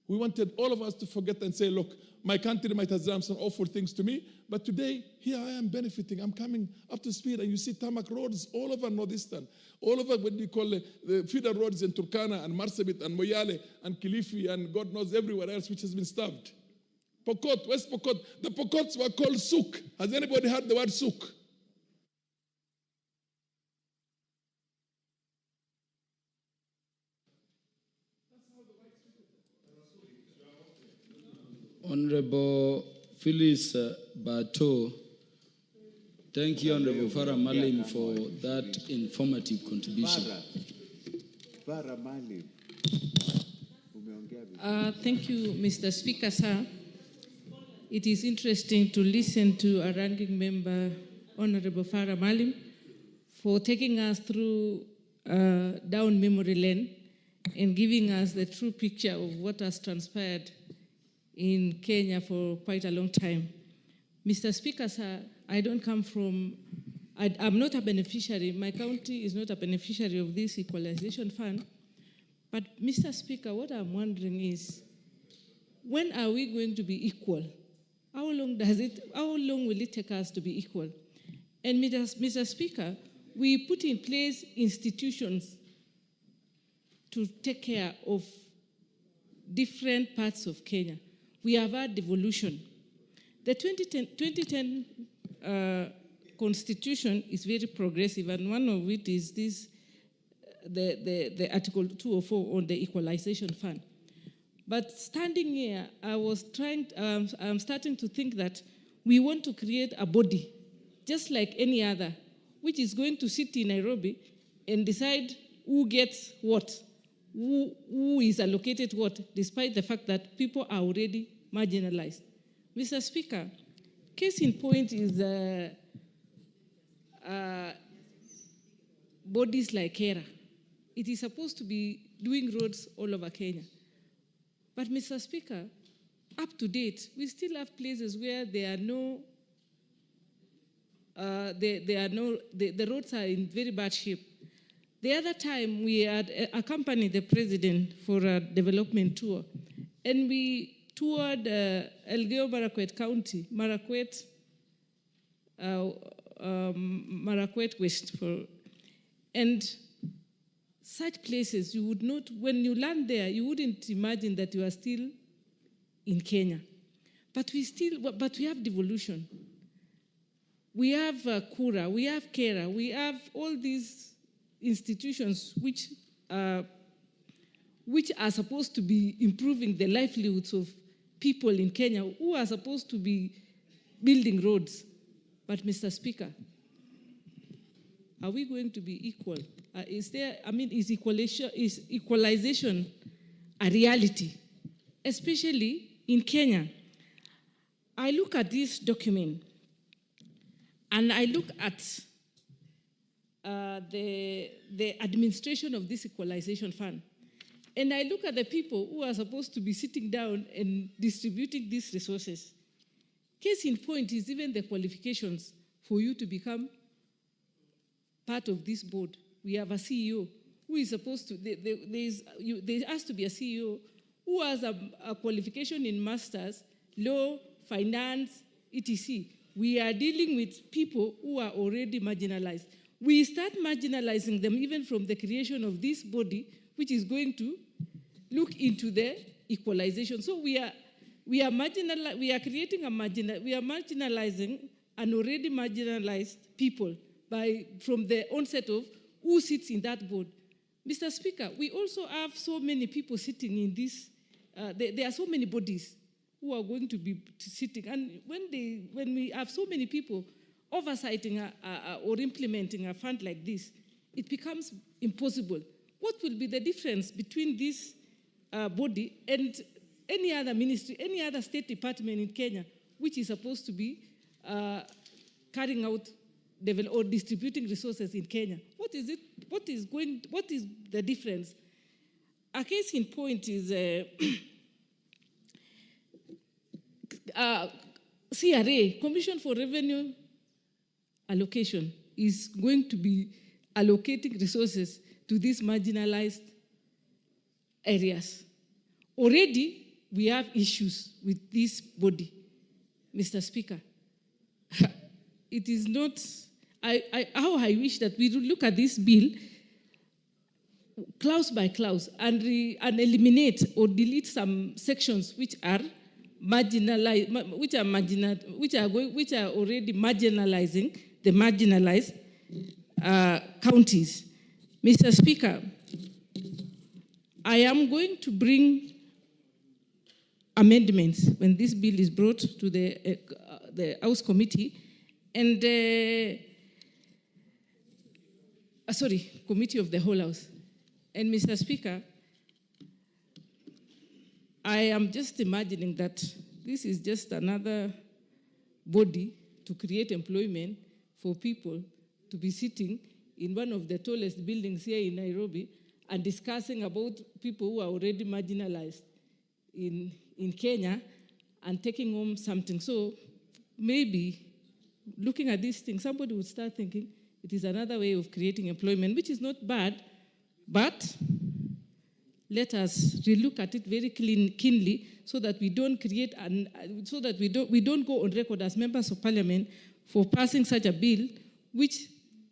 We wanted all of us to forget and say, look, my country might have done some awful things to me, but today, here I am benefiting. I'm coming up to speed, and you see tarmac roads all over Northeastern, all over what we call the feeder roads in Turkana and Marsabit and Moyale and Kilifi and God knows everywhere else which has been starved. Pokot, West Pokot. The Pokots were called Souk. Has anybody heard the word Souk? Honorable Phyllis Bato, thank you, Honorable Farah Malim, for that informative contribution. Thank you, Mr. Speaker, sir. It is interesting to listen to a ranking member, Honorable Farah Malim, for taking us through down memory lane and giving us the true picture of what has transpired in Kenya for quite a long time. Mr. Speaker, sir, I don't come from, I'm not a beneficiary. My county is not a beneficiary of this equalization fund. But Mr. Speaker, what I'm wondering is, when are we going to be equal? How long will it take us to be equal? And Mr. Speaker, we put in place institutions to take care of different parts of Kenya. We have had devolution. The 2010 Constitution is very progressive, and one of it is this, the Article 204 on the Equalization Fund. But standing here, I'm starting to think that we want to create a body, just like any other, which is going to sit in Nairobi and decide who gets what, who is allocated what, despite the fact that people are already marginalized. Mr. Speaker, case in point is bodies like KERA. It is supposed to be doing roads all over Kenya. But Mr. Speaker, up to date, we still have places where there are no, the roads are in very bad shape. The other time, we had accompanied the president for a development tour, and we toured Elgeyo Marakwet County, Marakwet West, and such places you would not, when you land there, you wouldn't imagine that you are still in Kenya. But we have devolution. We have Kura, we have KERA, we have all these institutions which are supposed to be improving the livelihoods of people in Kenya who are supposed to be building roads. But Mr. Speaker, are we going to be equal? Is equalization a reality, especially in Kenya? I look at this document and I look at the administration of this equalization fund, and I look at the people who are supposed to be sitting down and distributing these resources. Case in point is even the qualifications for you to become part of this board. We have a CEO who is supposed to, there has to be a CEO who has a qualification in master's, law, finance, etc. We are dealing with people who are already marginalized. We start marginalizing them even from the creation of this body, which is going to look into the equalization. So we are marginalizing an already marginalized people from the onset of who sits in that board. Mr. Speaker, we also have so many people sitting in this. There are so many bodies who are going to be sitting, and when we have so many people oversighting or implementing a fund like this, it becomes impossible. What will be the difference between this body and any other ministry, any other state department in Kenya, which is supposed to be carrying out or distributing resources in Kenya? What is it? What is the difference? A case in point is CRA, Commission for Revenue Allocation, is going to be allocating resources to these marginalized areas. Already, we have issues with this body, Mr. Speaker. It is not, how I wish that we would look at this bill clause by clause and eliminate or delete some sections which are marginalized, which are already marginalizing the marginalized counties. Mr. Speaker, I am going to bring amendments when this bill is brought to the House Committee and Committee of the Whole House. And Mr. Speaker, I am just imagining that this is just another body to create employment for people to be sitting in one of the tallest buildings here in Nairobi and discussing about people who are already marginalized in Kenya and taking home something. So maybe looking at this thing, somebody would start thinking it is another way of creating employment, which is not bad, but let us relook at it very keenly so that we don't create so that we don't go on record as members of parliament for passing such a bill, which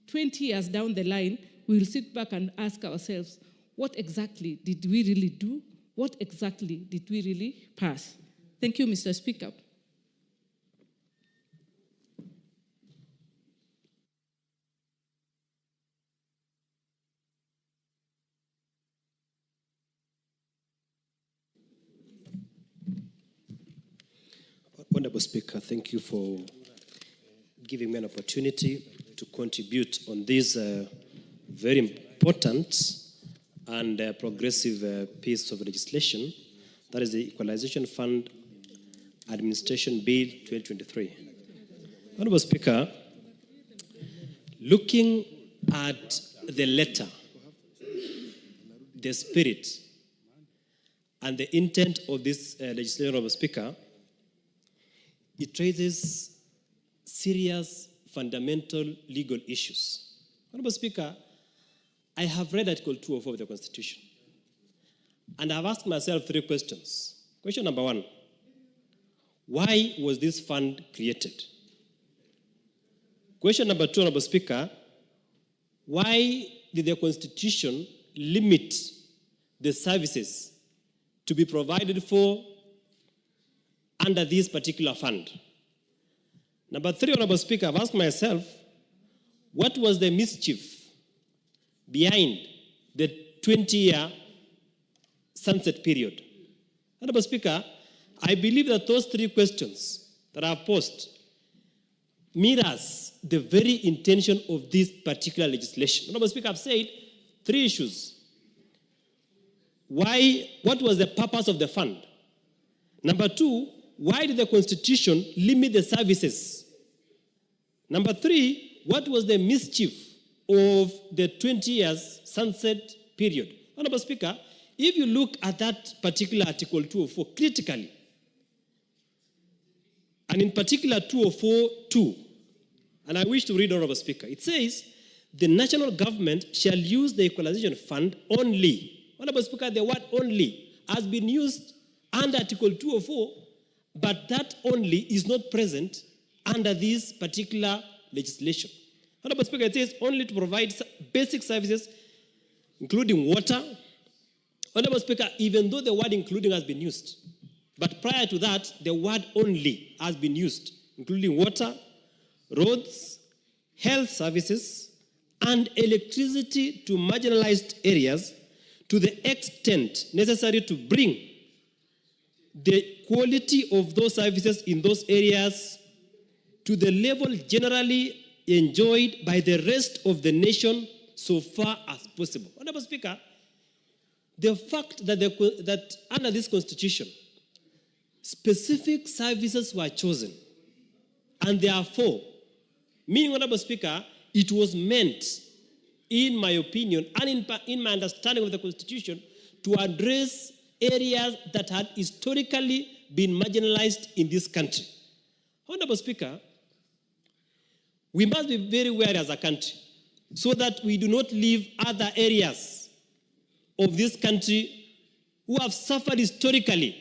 20 years down the line, we will sit back and ask ourselves, what exactly did we really do? What exactly did we really pass? Thank you, Mr. Speaker. Honorable Speaker, thank you for giving me an opportunity to contribute on this very important and progressive piece of legislation, that is the Equalization Fund Administration Bill 2023. Honorable Speaker, looking at the letter, the spirit, and the intent of this legislation, Honorable Speaker, it raises serious fundamental legal issues. Honorable Speaker, I have read Article 204 of the Constitution, and I've asked myself 3 questions. Question number 1, why was this fund created? Question number 2, Honorable Speaker, why did the Constitution limit the services to be provided for under this particular fund? Number 3, Honorable Speaker, I've asked myself, what was the mischief behind the 20-year sunset period? Honorable Speaker, I believe that those 3 questions that I have posed mirrors the very intention of this particular legislation. Honorable Speaker, I've said 3 issues. What was the purpose of the fund? Number 2, why did the Constitution limit the services Number 3, what was the mischief of the 20 years sunset period? Honorable Speaker, if you look at that particular Article 204 critically, and in particular 204.2, and I wish to read, Honorable Speaker, it says, the national government shall use the Equalization Fund only. Honorable Speaker, the word only has been used under Article 204, but that only is not present under this particular legislation. Honorable Speaker, it says only to provide basic services, including water. Honorable Speaker, even though the word including has been used, but prior to that, the word only has been used, including water, roads, health services, and electricity to marginalized areas to the extent necessary to bring the quality of those services in those areas to the level generally enjoyed by the rest of the nation so far as possible. Honorable Speaker, the fact that, that under this constitution, specific services were chosen, and therefore, meaning, Honorable Speaker, it was meant, in my opinion, and in my understanding of the constitution, to address areas that had historically been marginalized in this country. Honorable Speaker, we must be very wary as a country so that we do not leave other areas of this country who have suffered historically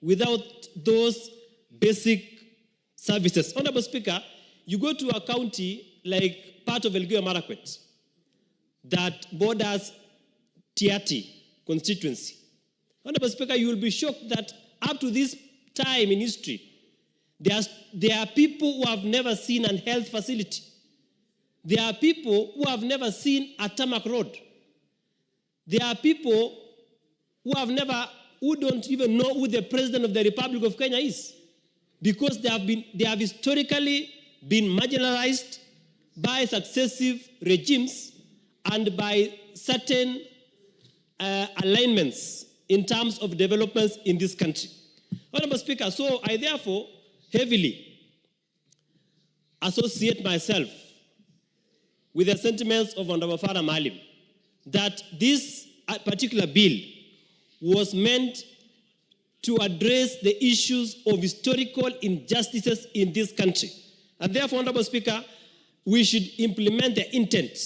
without those basic services. Honorable Speaker, you go to a county like part of Elgeyo Marakwet that borders Tiaty constituency. Honorable Speaker, you will be shocked that up to this time in history, there are people who have never seen a health facility. There are people who have never seen a tarmac road. There are people who don't even know who the President of the Republic of Kenya is, because they have historically been marginalized by successive regimes and by certain alignments in terms of developments in this country. Honorable Speaker, so I therefore heavily associate myself with the sentiments of Honorable Farah Maalim that this particular bill was meant to address the issues of historical injustices in this country. And therefore, Honorable Speaker, we should implement the intent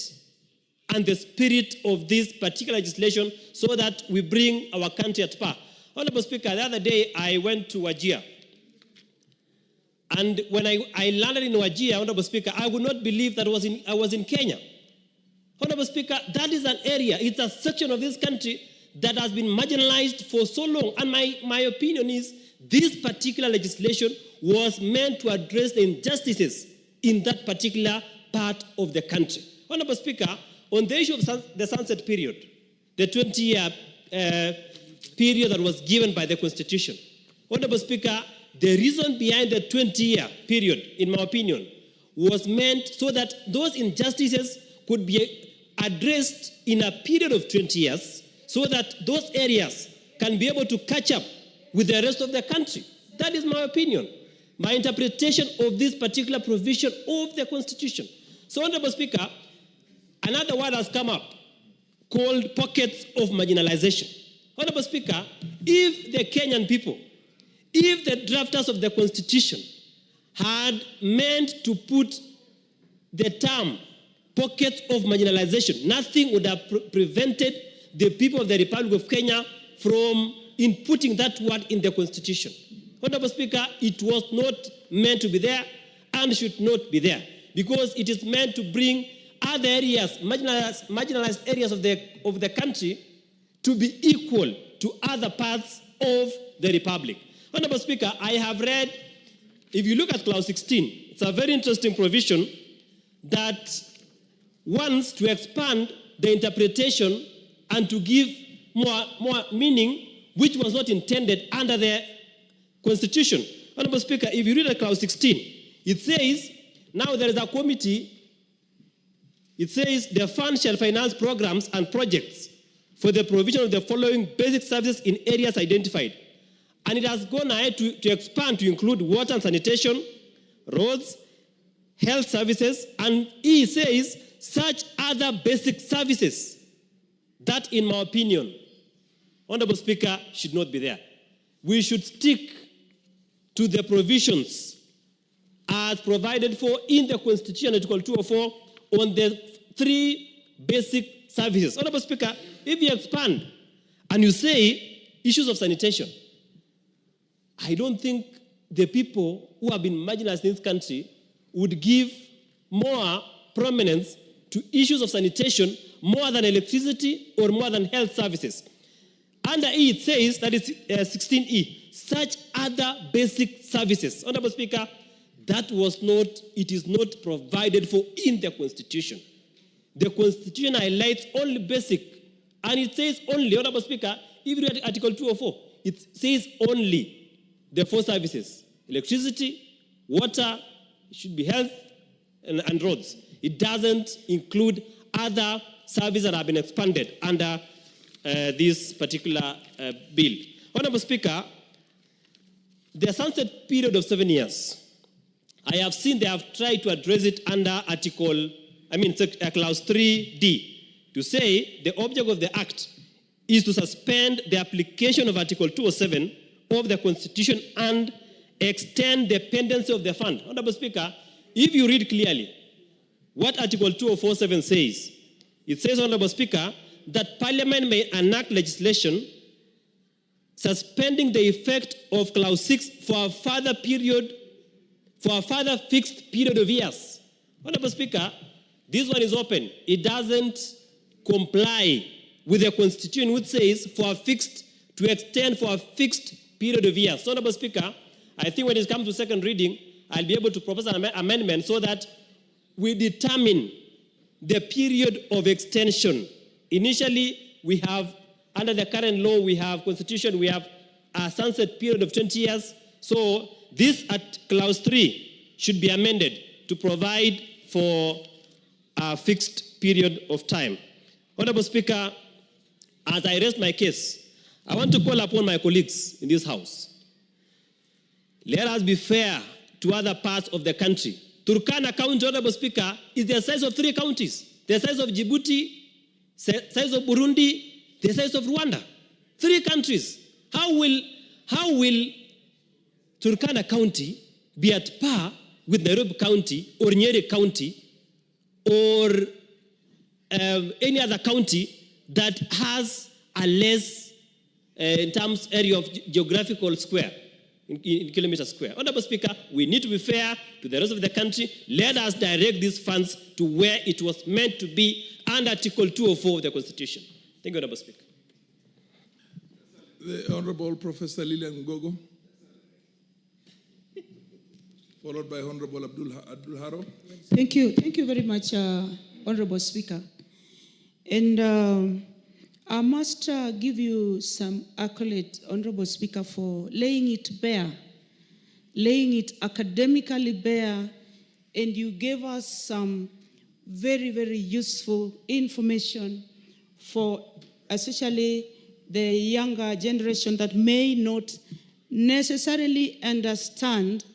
and the spirit of this particular legislation so that we bring our country at par. Honorable Speaker, the other day I went to Wajir. And when I landed in Wajir, Honorable Speaker, I would not believe that I was in Kenya. Honorable Speaker, that is an area, it's a section of this country that has been marginalized for so long. And my opinion is this particular legislation was meant to address the injustices in that particular part of the country. Honorable Speaker, on the issue of the sunset period, the 20-year period that was given by the Constitution, Honorable Speaker, the reason behind the 20-year period, in my opinion, was meant so that those injustices could be addressed in a period of 20 years so that those areas can be able to catch up with the rest of the country. That is my opinion, my interpretation of this particular provision of the Constitution. So, Honorable Speaker, another word has come up called pockets of marginalization. Honorable Speaker, if the Kenyan people, if the drafters of the Constitution had meant to put the term pockets of marginalization, nothing would have prevented the people of the Republic of Kenya from inputting that word in the Constitution. Honorable Speaker, it was not meant to be there and should not be there because it is meant to bring other areas, marginalized areas of the country to be equal to other parts of the Republic. Honorable Speaker, I have read, if you look at Clause 16, it's a very interesting provision that wants to expand the interpretation and to give more meaning which was not intended under the Constitution. Honorable Speaker, if you read at Clause 16, it says, now there is a committee, it says, the fund shall finance programs and projects for the provision of the following basic services in areas identified. And it has gone ahead to expand to include water and sanitation, roads, health services, and he says such other basic services that, in my opinion, Honorable Speaker, should not be there. We should stick to the provisions as provided for in the Constitution, Article 204, on the 3 basic services. Honorable Speaker, if you expand and you say issues of sanitation, I don't think the people who have been marginalized in this country would give more prominence to issues of sanitation more than electricity or more than health services. Under E, it says that it's 16E, such other basic services. Honorable Speaker, it is not provided for in the Constitution. The Constitution highlights only basic, and it says only, Honorable Speaker, if you read Article 204, it says only the 4 services: electricity, water, it should be health, and roads. It doesn't include other services that have been expanded under this particular bill. Honorable Speaker, the sunset period of 7 years, I have seen they have tried to address it under Clause 3D, to say the object of the Act is to suspend the application of Article 207 of the Constitution and extend the pendency of the fund. Honorable Speaker, if you read clearly what Article 204.7 says, it says, Honorable Speaker, that Parliament may enact legislation suspending the effect of Clause 6 for a further fixed period of years. Honorable Speaker, this one is open. It doesn't comply with the Constitution, which says to extend for a fixed period of years. So, Honorable Speaker, I think when it comes to second reading, I'll be able to propose an amendment so that we determine the period of extension. Initially, we have, under the current law, we have Constitution, we have a sunset period of 20 years. So this at Clause 3 should be amended to provide for a fixed period of time. Honorable Speaker, as I rest my case, I want to call upon my colleagues in this House. Let us be fair to other parts of the country. Turkana County, Honorable Speaker, is the size of 3 counties. The size of Djibouti, size of Burundi, the size of Rwanda. 3 countries. How will Turkana County be at par with Nairobi County or Nyeri County or any other county that has a less, in terms area of geographical square, in kilometer square? Honorable Speaker, we need to be fair to the rest of the country. Let us direct these funds to where it was meant to be under Article 204 of the Constitution. Thank you, Honorable Speaker. The Honorable Professor Lilian Ngogo, followed by Honorable Abdul Haro. Thank you very much, Honorable Speaker. And I must give you some accolade, Honorable Speaker, for laying it bare, laying it academically bare, and you gave us some very, very useful information for especially the younger generation that may not necessarily understand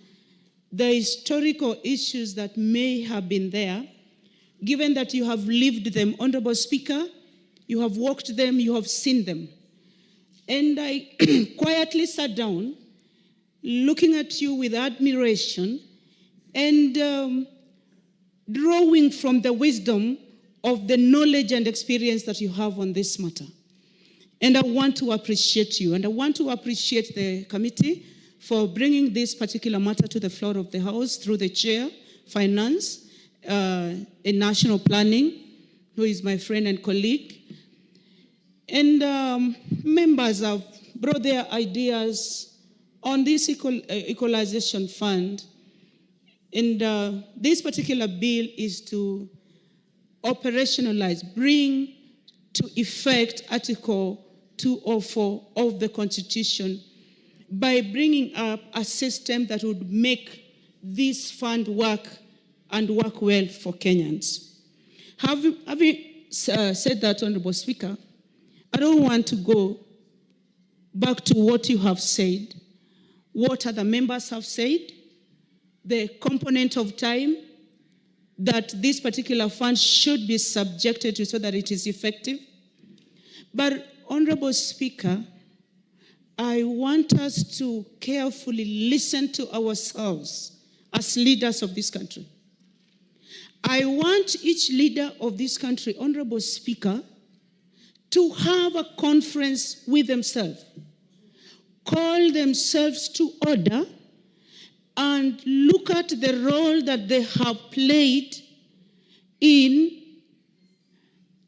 the historical issues that may have been there, given that you have lived them, Honorable Speaker. You have walked them, you have seen them. And I quietly sat down, looking at you with admiration and drawing from the wisdom of the knowledge and experience that you have on this matter. And I want to appreciate you, and I want to appreciate the committee for bringing this particular matter to the floor of the House through the Chair, Finance, and National Planning, who is my friend and colleague. And members have brought their ideas on this Equalization Fund. And this particular bill is to operationalize, bring to effect Article 204 of the Constitution by bringing up a system that would make this fund work and work well for Kenyans. Having said that, Honorable Speaker, I don't want to go back to what you have said, what other members have said, the component of time, that this particular fund should be subjected to so that it is effective. But, Honorable Speaker, I want us to carefully listen to ourselves as leaders of this country. I want each leader of this country, Honorable Speaker, to have a conference with themselves, call themselves to order, and look at the role that they have played in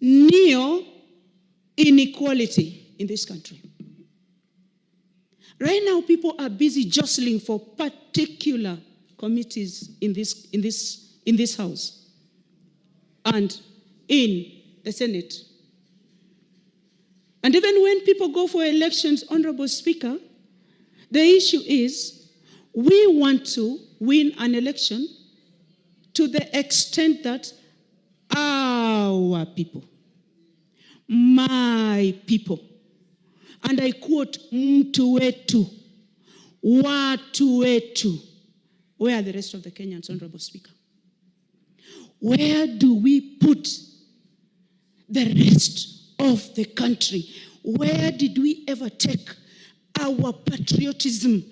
neo-inequality in this country. Right now, people are busy jostling for particular committees in this House and in the Senate. And even when people go for elections, Honorable Speaker, the issue is we want to win an election to the extent that our people, my people, and I quote, mtu wetu, watu wetu. Where are the rest of the Kenyans, Honorable Speaker? Where do we put the rest of the country? Where did we ever take our patriotism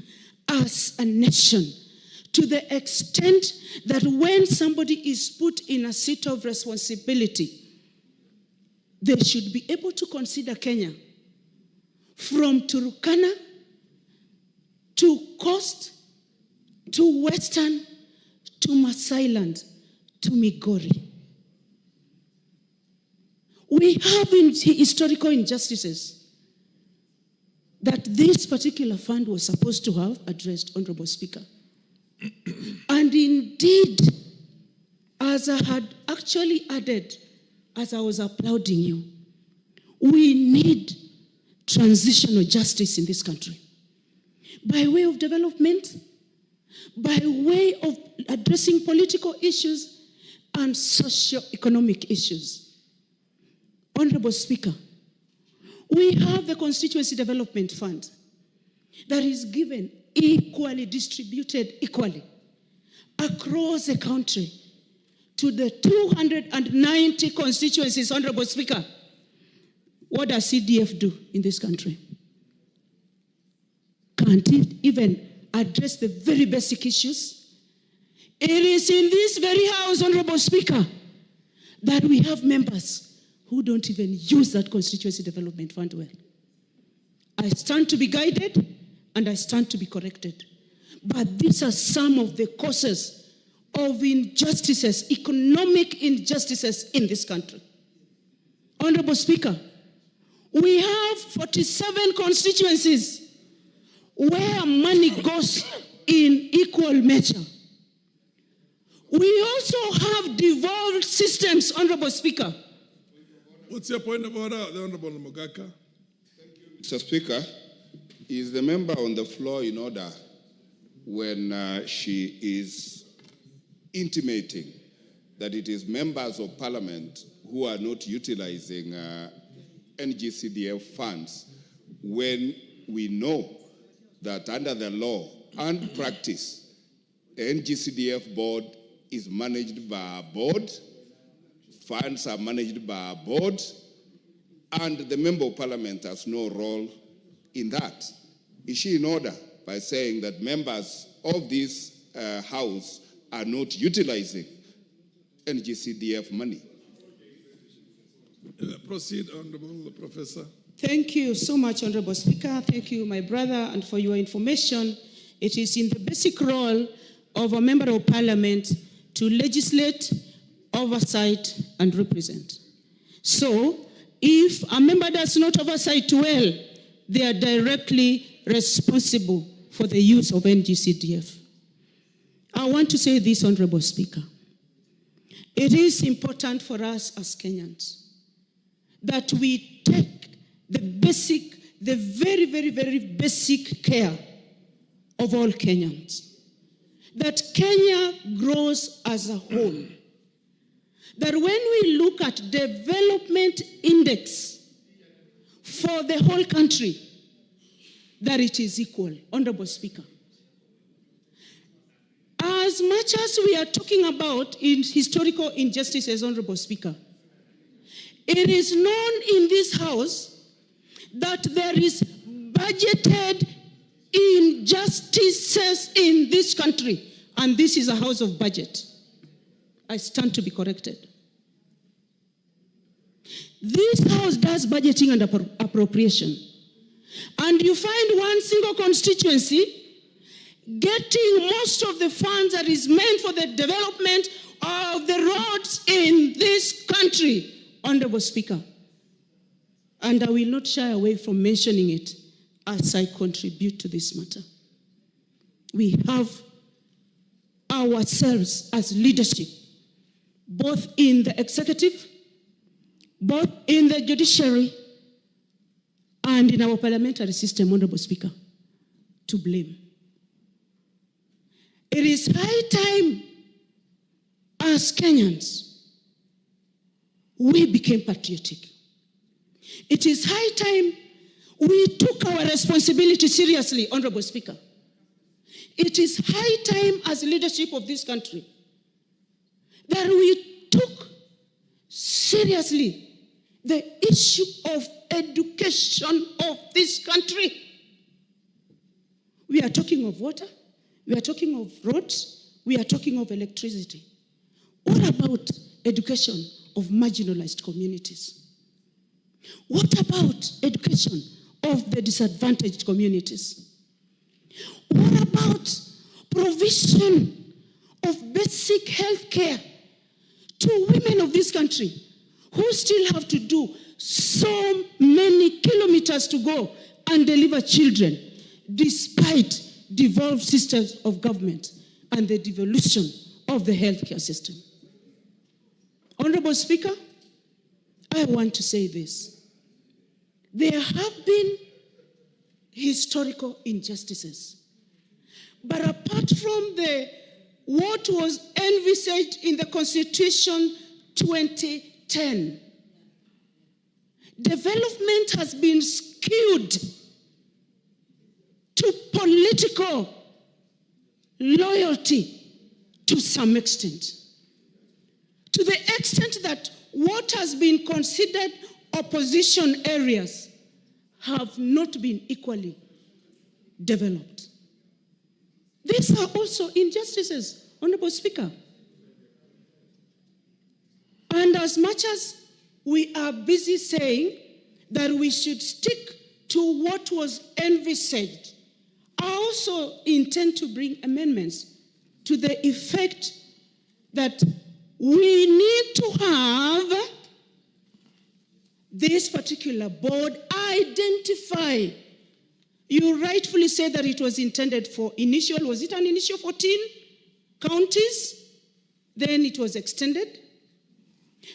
as a nation, to the extent that when somebody is put in a seat of responsibility, they should be able to consider Kenya from Turkana to Coast to Western to Masailand to Migori. We have historical injustices that this particular fund was supposed to have addressed, Honorable Speaker. And indeed, as I had actually added, as I was applauding you, we need transitional justice in this country. By way of development, by way of addressing political issues and socio-economic issues. Honorable Speaker, we have the Constituency Development Fund that is given equally distributed equally across the country to the 290 constituencies, Honorable Speaker. What does CDF do in this country? Can't it even address the very basic issues? It is in this very House, Honorable Speaker, that we have members who don't even use that Constituency Development Fund well. I stand to be guided and I stand to be corrected. But these are some of the causes of injustices, economic injustices in this country. Honorable Speaker, we have 47 constituencies where money goes in equal measure. We also have devolved systems, Honorable Speaker. What's your point of order, the Honorable Mugaka? Mr. Speaker, is the member on the floor in order when she is intimating that it is members of parliament who are not utilizing NGCDF funds when we know that under the law and practice, the NGCDF board is managed by a board, funds are managed by a board, and the member of parliament has no role in that. Is she in order by saying that members of this house are not utilizing NGCDF money? Proceed, Honorable Professor. Thank you so much, Honorable Speaker. Thank you, my brother, and for your information. It is in the basic role of a member of parliament to legislate, oversight, and represent. So, if a member does not oversight well, they are directly responsible for the use of NGCDF. I want to say this, Honorable Speaker. It is important for us as Kenyans that we take the very, very, very basic care of all Kenyans. That Kenya grows as a whole. That when we look at development index for the whole country, that it is equal, Honorable Speaker. As as much as we are talking about in historical injustices, Honorable Speaker, it is known in this House that there is budgeted injustices in this country, and this is a house of budget. I stand to be corrected. This House does budgeting and appropriation, and you find one single constituency getting most of the funds that is meant for the development of the roads in this country, Honorable Speaker. And I will not shy away from mentioning it as I contribute to this matter. We have ourselves as leadership, both in the executive, both in the judiciary, and in our parliamentary system, Honorable Speaker, to blame. It is high time, as Kenyans, we became patriotic. It is high time we took our responsibility seriously, Honorable Speaker. It is high time, as leadership of this country, that we took seriously the issue of education of this country. We are talking of water, we are talking of roads, we are talking of electricity. What about education of marginalized communities? What about education of the disadvantaged communities? What about provision of basic health care to women of this country who still have to do so many kilometers to go and deliver children despite devolved systems of government and the devolution of the healthcare system? Honorable Speaker, I want to say this. There have been historical injustices, but apart from what was envisaged in the Constitution 2010, development has been skewed to political loyalty to some extent. To the extent that what has been considered opposition areas have not been equally developed. These are also injustices, Honorable Speaker. And as much as we are busy saying that we should stick to what was envisaged, I also intend to bring amendments to the effect that we need to have this particular board identify. You rightfully said that it was intended for initial, was it an initial 14 counties? Then it was extended.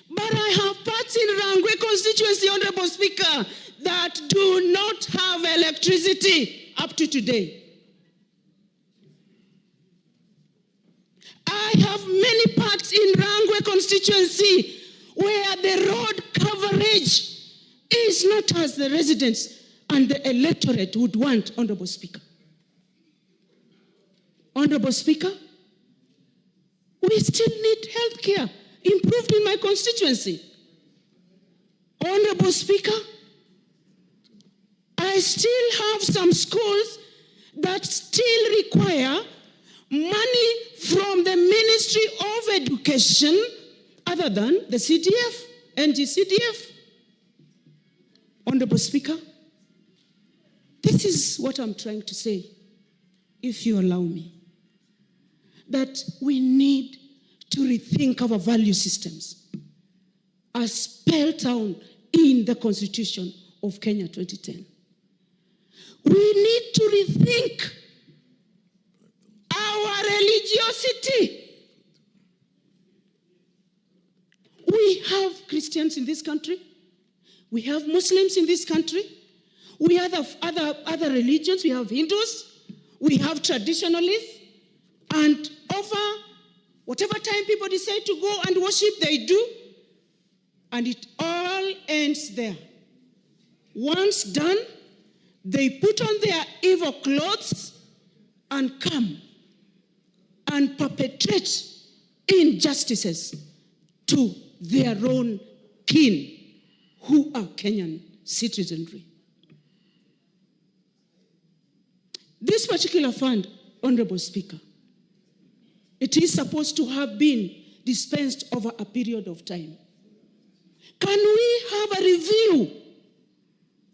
But I have parts in Rangwe constituency, Honorable Speaker, that do not have electricity up to today. I have many parts in Rangwe constituency where the road coverage is not as the residents and the electorate would want, Honorable Speaker. Honorable Speaker, we still need health care improved in my constituency. Honorable Speaker, I still have some schools that still require money from the Ministry of Education other than the CDF, NG-CDF. Honorable Speaker, this is what I'm trying to say, if you allow me, that we need to rethink our value systems as spelled out in the Constitution of Kenya 2010. We need to rethink our religiosity. We have Christians in this country. We have Muslims in this country. We have other religions. We have Hindus. We have traditionalists. And over whatever time people decide to go and worship, they do. And it all ends there. Once done, they put on their evil clothes and come and perpetrate injustices to their own kin who are Kenyan citizenry. This particular fund, Honorable Speaker, it is supposed to have been dispensed over a period of time. Can we have a review?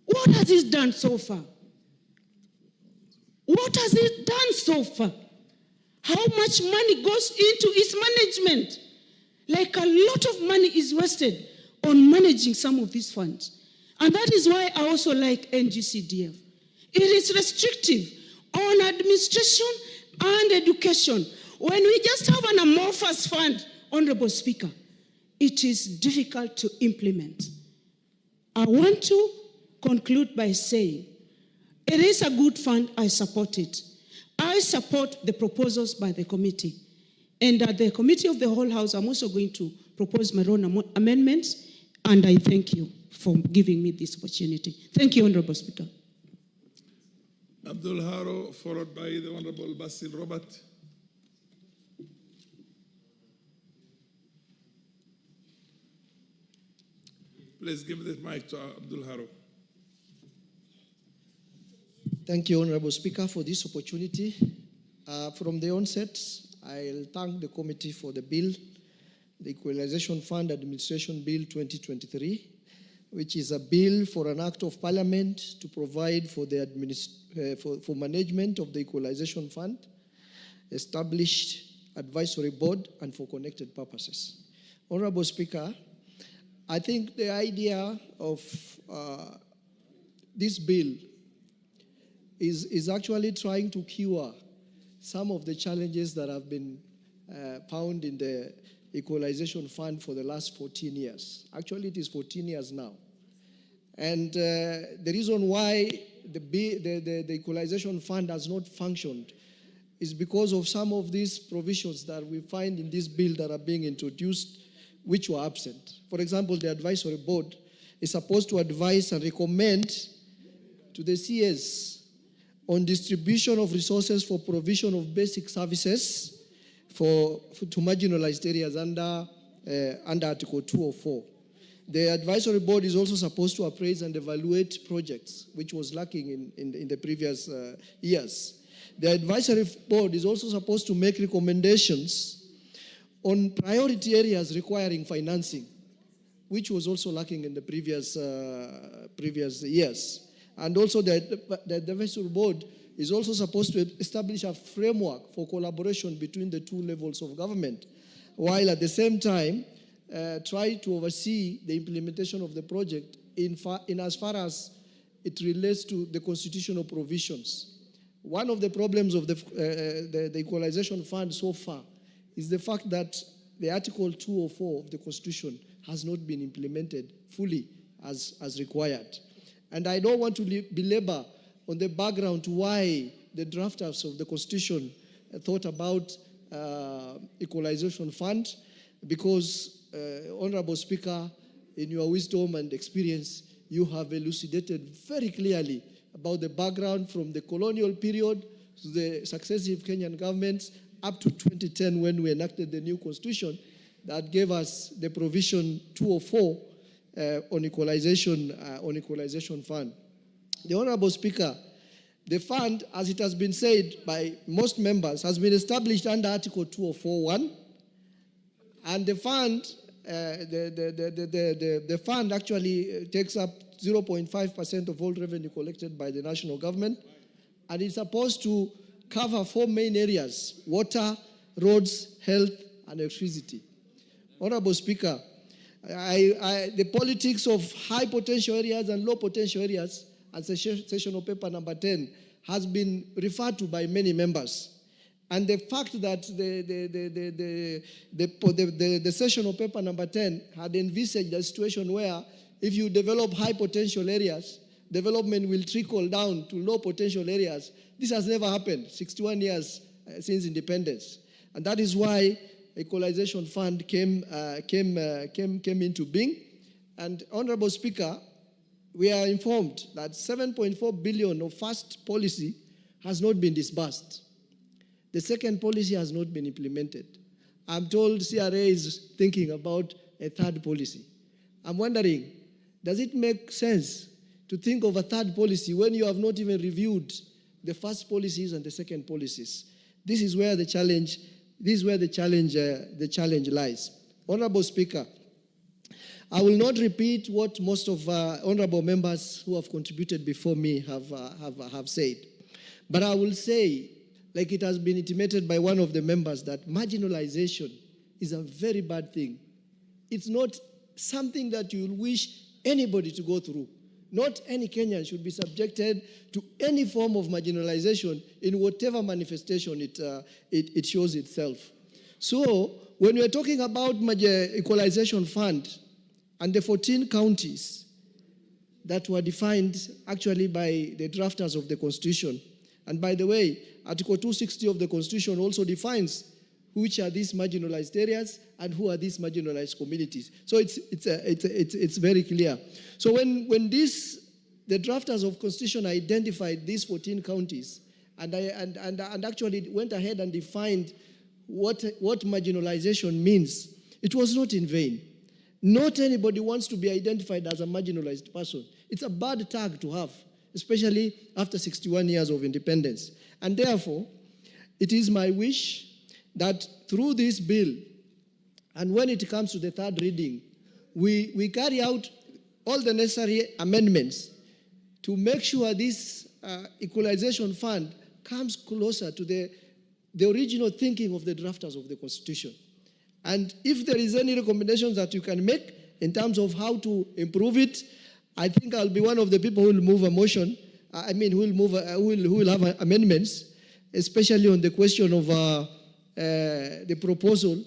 What has it done so far? What has it done so far? How much money goes into its management? Like a lot of money is wasted on managing some of these funds. And that is why I also like NGCDF. It is restrictive on administration and education. When we just have an amorphous fund, Honorable Speaker, it is difficult to implement. I want to conclude by saying, it is a good fund, I support it. I support the proposals by the committee. And at the Committee of the Whole House, I'm also going to propose my own amendments, and I thank you for giving me this opportunity. Thank you, Honorable Speaker. Abdul Haro, followed by the Honorable Basil Robert. Please give the mic to Abdul Haro. Thank you, Honorable Speaker, for this opportunity. From the onset, I'll thank the committee for the bill, the Equalization Fund Administration Bill 2023, which is a bill for an act of parliament to provide for the for management of the Equalization Fund, established advisory board, and for connected purposes. Honorable Speaker, I think the idea of this bill is actually trying to cure some of the challenges that have been found in the Equalization Fund for the last 14 years. Actually, it is 14 years now. And the reason why the Equalization Fund has not functioned is because of some of these provisions that we find in this bill that are being introduced, which were absent. For example, the advisory board is supposed to advise and recommend to the CS on distribution of resources for provision of basic services to marginalized areas under Article 204. The advisory board is also supposed to appraise and evaluate projects, which was lacking in the previous years. The advisory board is also supposed to make recommendations on priority areas requiring financing, which was also lacking in the previous years. And also the advisory board is also supposed to establish a framework for collaboration between the two levels of government, while at the same time try to oversee the implementation of the project in as far as it relates to the constitutional provisions. One of the problems of the Equalization Fund so far is the fact that the Article 204 of the Constitution has not been implemented fully as required. And I don't want to belabor on the background to why the drafters of the Constitution thought about Equalization Fund, because, Honorable Speaker, in your wisdom and experience, you have elucidated very clearly about the background from the colonial period to the successive Kenyan governments up to 2010 when we enacted the new Constitution that gave us the provision 204 on Equalization Fund. The Honorable Speaker, the fund, as it has been said by most members, has been established under Article 204(1), and the fund, the fund actually takes up 0.5% of all revenue collected by the national government, and it's supposed to cover 4 main areas: water, roads, health, and electricity. Honorable Speaker, the politics of high potential areas and low potential areas, and sessional paper number 10, has been referred to by many members. And the fact that the sessional paper number 10 had envisaged a situation where if you develop high potential areas, development will trickle down to low potential areas. This has never happened, 61 years since independence. And that is why Equalization Fund came into being. And Honorable Speaker, we are informed that 7.4 billion of FAST policy has not been disbursed. The second policy has not been implemented. I'm told CRA is thinking about a third policy. I'm wondering, does it make sense to think of a third policy when you have not even reviewed the first policies and the second policies? This is where the challenge lies. Honorable Speaker, I will not repeat what most of honorable members who have contributed before me have said, but I will say, like it has been intimated by one of the members, that marginalization is a very bad thing. It's not something that you wish anybody to go through. Not any Kenyan should be subjected to any form of marginalization in whatever manifestation it shows itself. So when we're talking about Equalization Fund and the 14 counties that were defined actually by the drafters of the Constitution, and by the way, Article 260 of the Constitution also defines which are these marginalized areas and who are these marginalized communities. So it's very clear. So when the drafters of Constitution identified these 14 counties and actually went ahead and defined what marginalization means, it was not in vain. Not anybody wants to be identified as a marginalized person. It's a bad tag to have, especially after 61 years of independence. And therefore, it is my wish that through this bill, and when it comes to the third reading, we carry out all the necessary amendments to make sure this Equalization Fund comes closer to the original thinking of the drafters of the Constitution. And if there is any recommendations that you can make in terms of how to improve it, I think I'll be one of the people who will move a motion. Who will have amendments, especially on the question of the proposal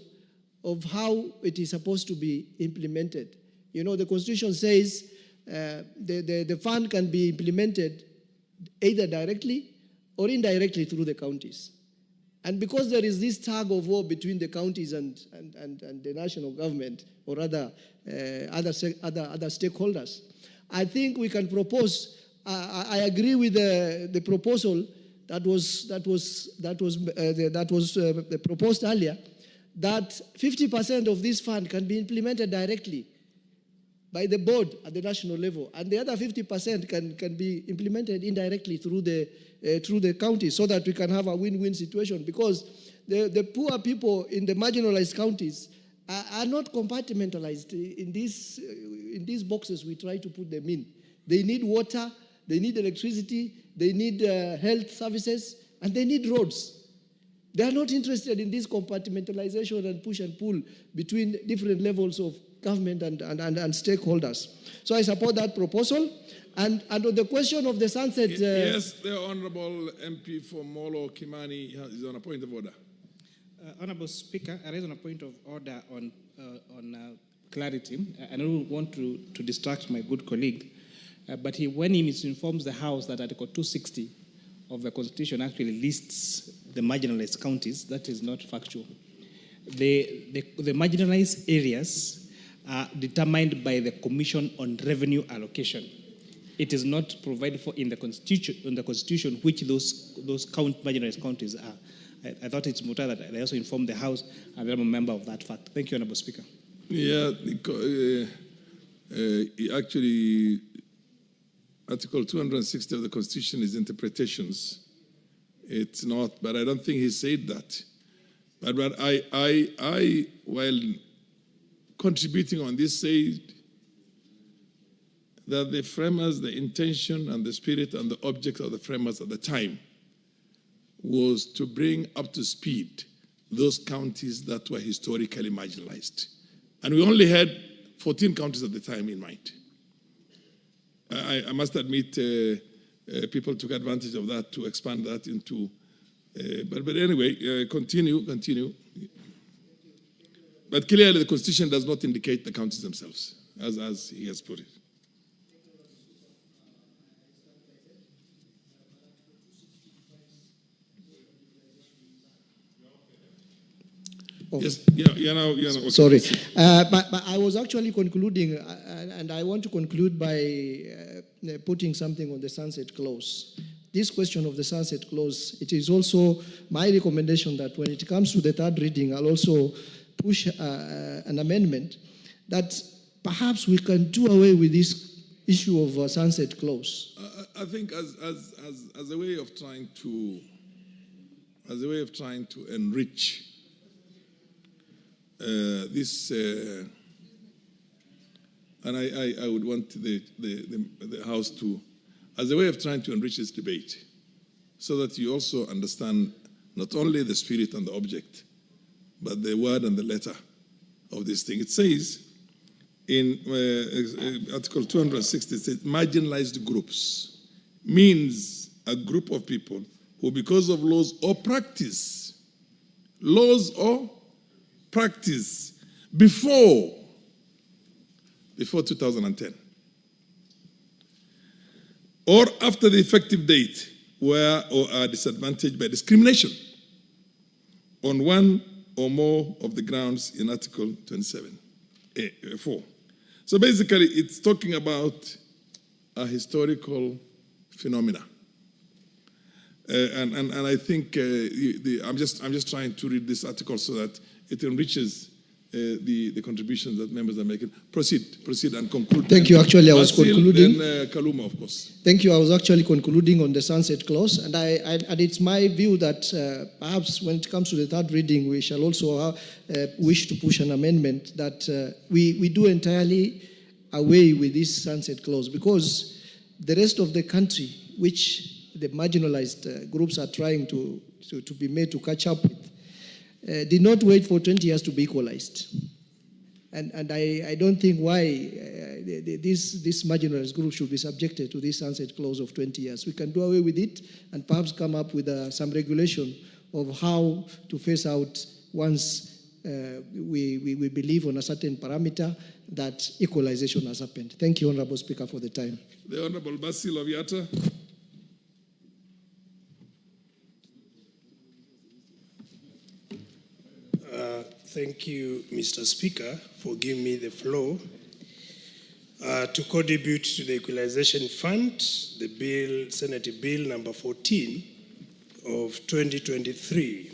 of how it is supposed to be implemented. You know, the Constitution says the fund can be implemented either directly or indirectly through the counties. And because there is this tug of war between the counties and the national government or other stakeholders, I think we can propose. I agree with the proposal that was proposed earlier, that 50% of this fund can be implemented directly by the board at the national level, and the other 50% can be implemented indirectly through the counties, so that we can have a win-win situation. Because the poor people in the marginalized counties are not compartmentalized in these boxes we try to put them in. They need water, they need electricity, they need health services, and they need roads. They are not interested in this compartmentalization and push and pull between different levels of government and stakeholders. So I support that proposal. And on the question of the sunset... yes, the Honorable MP for Molo Kimani is on a point of order. Honorable Speaker, I raise on a point of order on clarity. I don't want to distract my good colleague, but when he misinforms the House that Article 260 of the Constitution actually lists the marginalized counties, that is not factual. The marginalized areas are determined by the Commission on Revenue Allocation. It is not provided for in the Constitution which those marginalized counties are. I thought it's mutter that I also informed the House, and I'm a member of that fact. Thank you, Honorable Speaker. Yeah, actually, Article 260 of the Constitution is interpretations. It's not, but I don't think he said that. But I while contributing on this, said that the framers, the intention and the spirit and the object of the framers at the time was to bring up to speed those counties that were historically marginalized. And we only had 14 counties at the time in mind. I must admit, people took advantage of that to expand that into, but anyway, continue. But clearly the Constitution does not indicate the counties themselves, as he has put it. Oh. Yes, okay. Sorry, but I was actually concluding, and I want to conclude by putting something on the sunset clause. this question of the sunset clause, it is also my recommendation that when it comes to the third reading, I'll also push an amendment that perhaps we can do away with this issue of sunset clause. I think as a way of trying to enrich this, and I would want the House to, as a way of trying to enrich this debate, so that you also understand not only the spirit and the object, but the word and the letter of this thing. It says in Article 260, it says marginalized groups means a group of people who, because of laws or practice before 2010, or after the effective date, were or are disadvantaged by discrimination on one or more of the grounds in Article 27(4). So basically, it's talking about a historical phenomena. And I think I'm just trying to read this article so that it enriches the contributions that members are making. Proceed and conclude. Thank you. Actually, I was concluding. Then Kaluma, of course. Thank you. I was actually concluding on the sunset clause, and it's my view that perhaps when it comes to the third reading, we shall also wish to push an amendment that we do entirely away with this sunset clause, because the rest of the country, which the marginalized groups are trying to be made to catch up with, did not wait for 20 years to be equalized. And I don't think why this marginalized group should be subjected to this sunset clause of 20 years. We can do away with it and perhaps come up with some regulation of how to phase out once we believe on a certain parameter that equalization has happened. Thank you, Honorable Speaker, for the time. The Honorable Basil Oviatta. Thank you, Mr. Speaker, for giving me the floor. To contribute to the Equalization Fund, the bill, Senate Bill number 14 of 2023.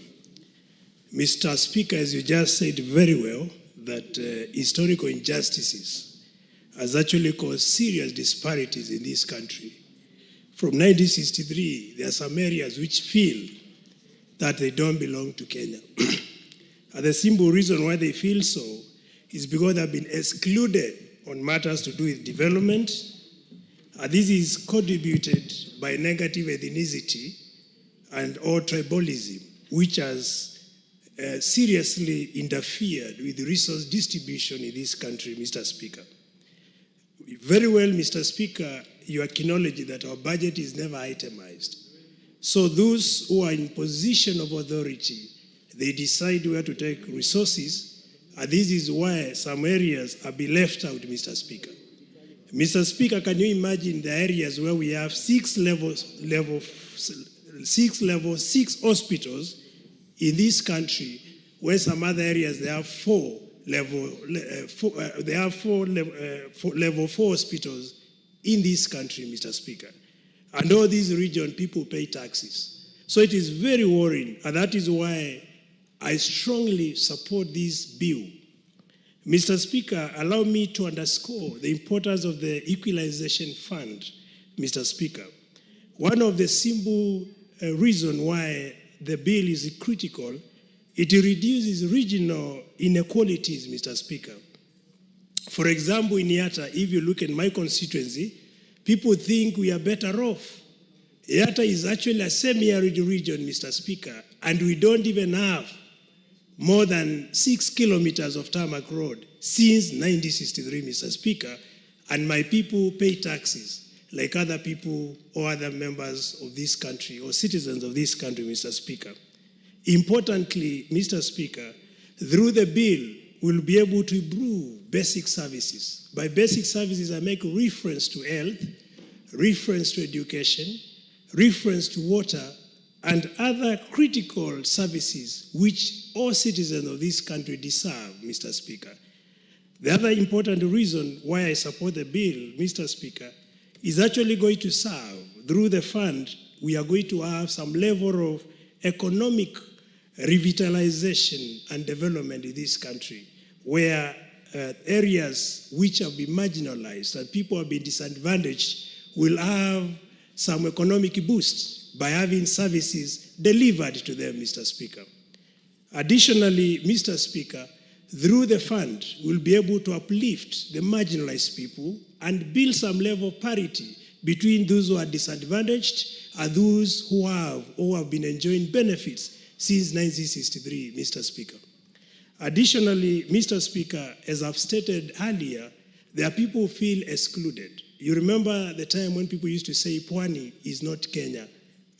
Mr. Speaker, as you just said very well, that historical injustices has actually caused serious disparities in this country. From 1963, there are some areas which feel that they don't belong to Kenya. And the simple reason why they feel so is because they've been excluded on matters to do with development. This is contributed by negative ethnicity and or tribalism, which has seriously interfered with the resource distribution in this country, Mr. Speaker. Very well, Mr. Speaker, you acknowledge that our budget is never itemized. So those who are in position of authority, they decide where to take resources, and this is why some areas are being left out, Mr. Speaker. Mr. Speaker, can you imagine the areas where we have six hospitals in this country, where some other areas they have level 4 hospitals in this country, Mr. Speaker. And all these regions, people pay taxes. So it is very worrying, and that is why I strongly support this bill. Mr. Speaker, allow me to underscore the importance of the Equalization Fund, Mr. Speaker. One of the simple reasons why the bill is critical, it reduces regional inequalities, Mr. Speaker. For example, in Yatta, if you look at my constituency, people think we are better off. Yatta is actually a semi-arid region, Mr. Speaker, and we don't even have more than 6 kilometers of tarmac road since 1963, Mr. Speaker, and my people pay taxes like other people or other members of this country or citizens of this country, Mr. Speaker. Importantly, Mr. Speaker, through the bill, we'll be able to improve basic services. By basic services, I make reference to health, reference to education, reference to water, and other critical services which all citizens of this country deserve, Mr. Speaker. The other important reason why I support the bill, Mr. Speaker, is actually going to serve, through the fund, we are going to have some level of economic revitalization and development in this country, where areas which have been marginalized and people have been disadvantaged will have some economic boost by having services delivered to them, Mr. Speaker. Additionally, Mr. Speaker, through the fund, we'll be able to uplift the marginalized people and build some level of parity between those who are disadvantaged and those who have been enjoying benefits since 1963, Mr. Speaker. Additionally, Mr. Speaker, as I've stated earlier, there are people who feel excluded. You remember the time when people used to say Pwani is not Kenya,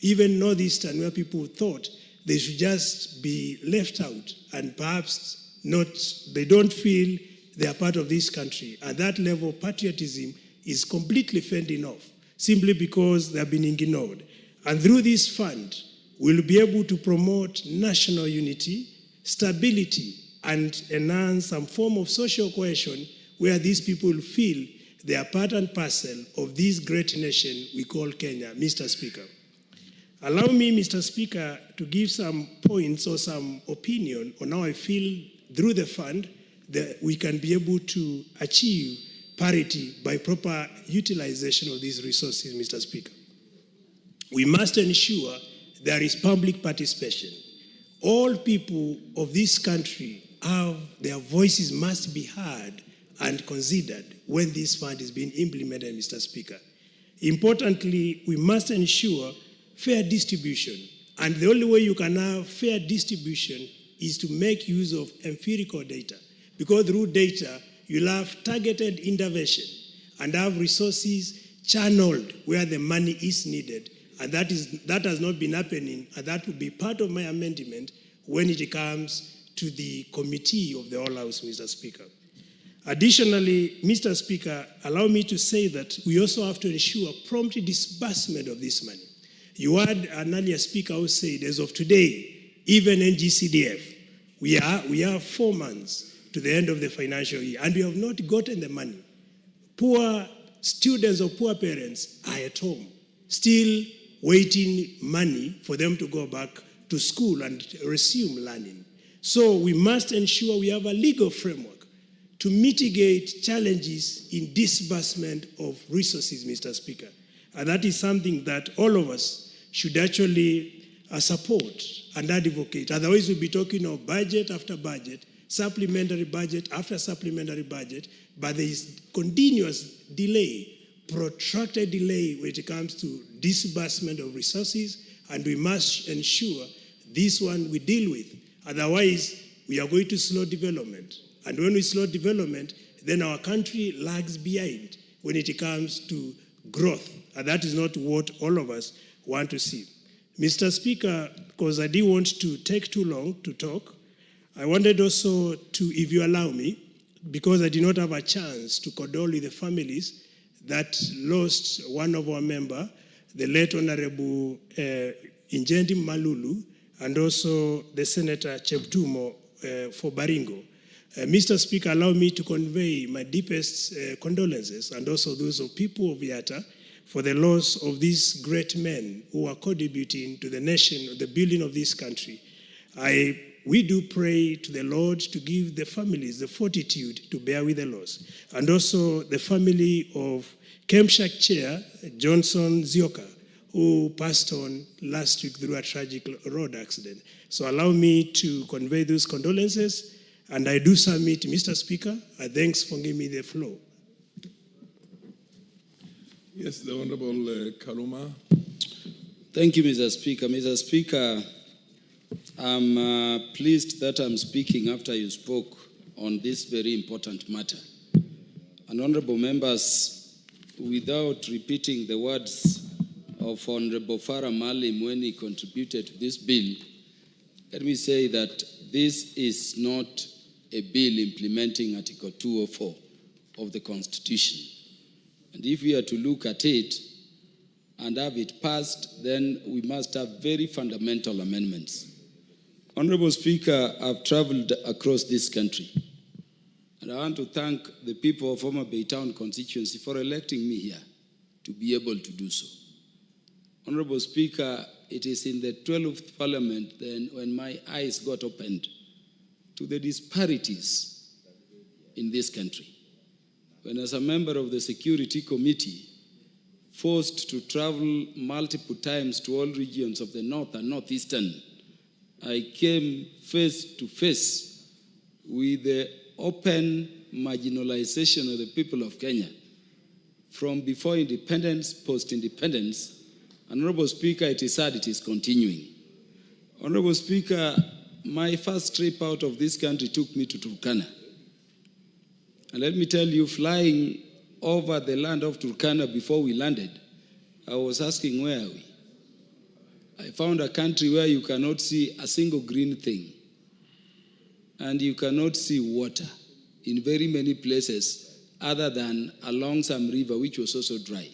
even Northeastern, where people thought they should just be left out and perhaps not, they don't feel they are part of this country. And that level of patriotism is completely fending off, simply because they have been ignored. And through this fund, we'll be able to promote national unity, stability, and enhance some form of social cohesion where these people feel they are part and parcel of this great nation we call Kenya, Mr. Speaker. Allow me, Mr. Speaker, to give some points or some opinion on how I feel through the fund that we can be able to achieve parity by proper utilization of these resources, Mr. Speaker. We must ensure there is public participation. All people of this country their voices must be heard and considered when this fund is being implemented, Mr. Speaker. Importantly, we must ensure fair distribution. And the only way you can have fair distribution is to make use of empirical data. Because through data, you'll have targeted intervention and have resources channeled where the money is needed. And that has not been happening, and that will be part of my amendment when it comes to the committee of the All House, Mr. Speaker. Additionally, Mr. Speaker, allow me to say that we also have to ensure prompt disbursement of this money. You had an earlier speaker who said, as of today, even NGCDF, we are 4 months to the end of the financial year, and we have not gotten the money. Poor students or poor parents are at home, still waiting money for them to go back to school and resume learning. So we must ensure we have a legal framework to mitigate challenges in disbursement of resources, Mr. Speaker. And that is something that all of us should actually support and advocate. Otherwise, we'll be talking of budget after budget, supplementary budget after supplementary budget, but there is continuous delay, protracted delay when it comes to disbursement of resources, and we must ensure this one we deal with. Otherwise, we are going to slow development. And when we slow development, then our country lags behind when it comes to growth. And that is not what all of us want to see. Mr. Speaker, because I didn't want to take too long to talk, I wanted also to, if you allow me, because I did not have a chance to condole with the families that lost one of our members, the late Honorable Injendi Malulu, and also the Senator Cheptumo for Baringo. Mr. Speaker, allow me to convey my deepest condolences and also those of people of Yatta for the loss of these great men who are contributing to the nation, the building of this country. We do pray to the Lord to give the families the fortitude to bear with the loss. And also the family of Kemshak Chair, Johnson Zioka, who passed on last week through a tragic road accident. So allow me to convey those condolences, and I do submit, Mr. Speaker, thanks for giving me the floor. Yes, the Honorable Kaluma. Thank you, Mr. Speaker. Mr. Speaker, I'm pleased that I'm speaking after you spoke on this very important matter. And honorable members, without repeating the words of Honorable Farah Malim when he contributed to this bill, let me say that this is not a bill implementing Article 204 of the Constitution. And if we are to look at it and have it passed, then we must have very fundamental amendments. Honorable Speaker, I've traveled across this country, and I want to thank the people of Homa Bay Town constituency for electing me here to be able to do so. Honorable Speaker, it is in the 12th Parliament then when my eyes got opened to the disparities in this country. When as a member of the Security Committee, forced to travel multiple times to all regions of the North and Northeastern, I came face to face with the open marginalization of the people of Kenya from before independence, post-independence. Honorable Speaker, it is sad it is continuing. Honorable Speaker, my first trip out of this country took me to Turkana. And let me tell you, flying over the land of Turkana before we landed, I was asking, where are we? I found a country where you cannot see a single green thing. And you cannot see water in very many places other than along some river, which was also dry.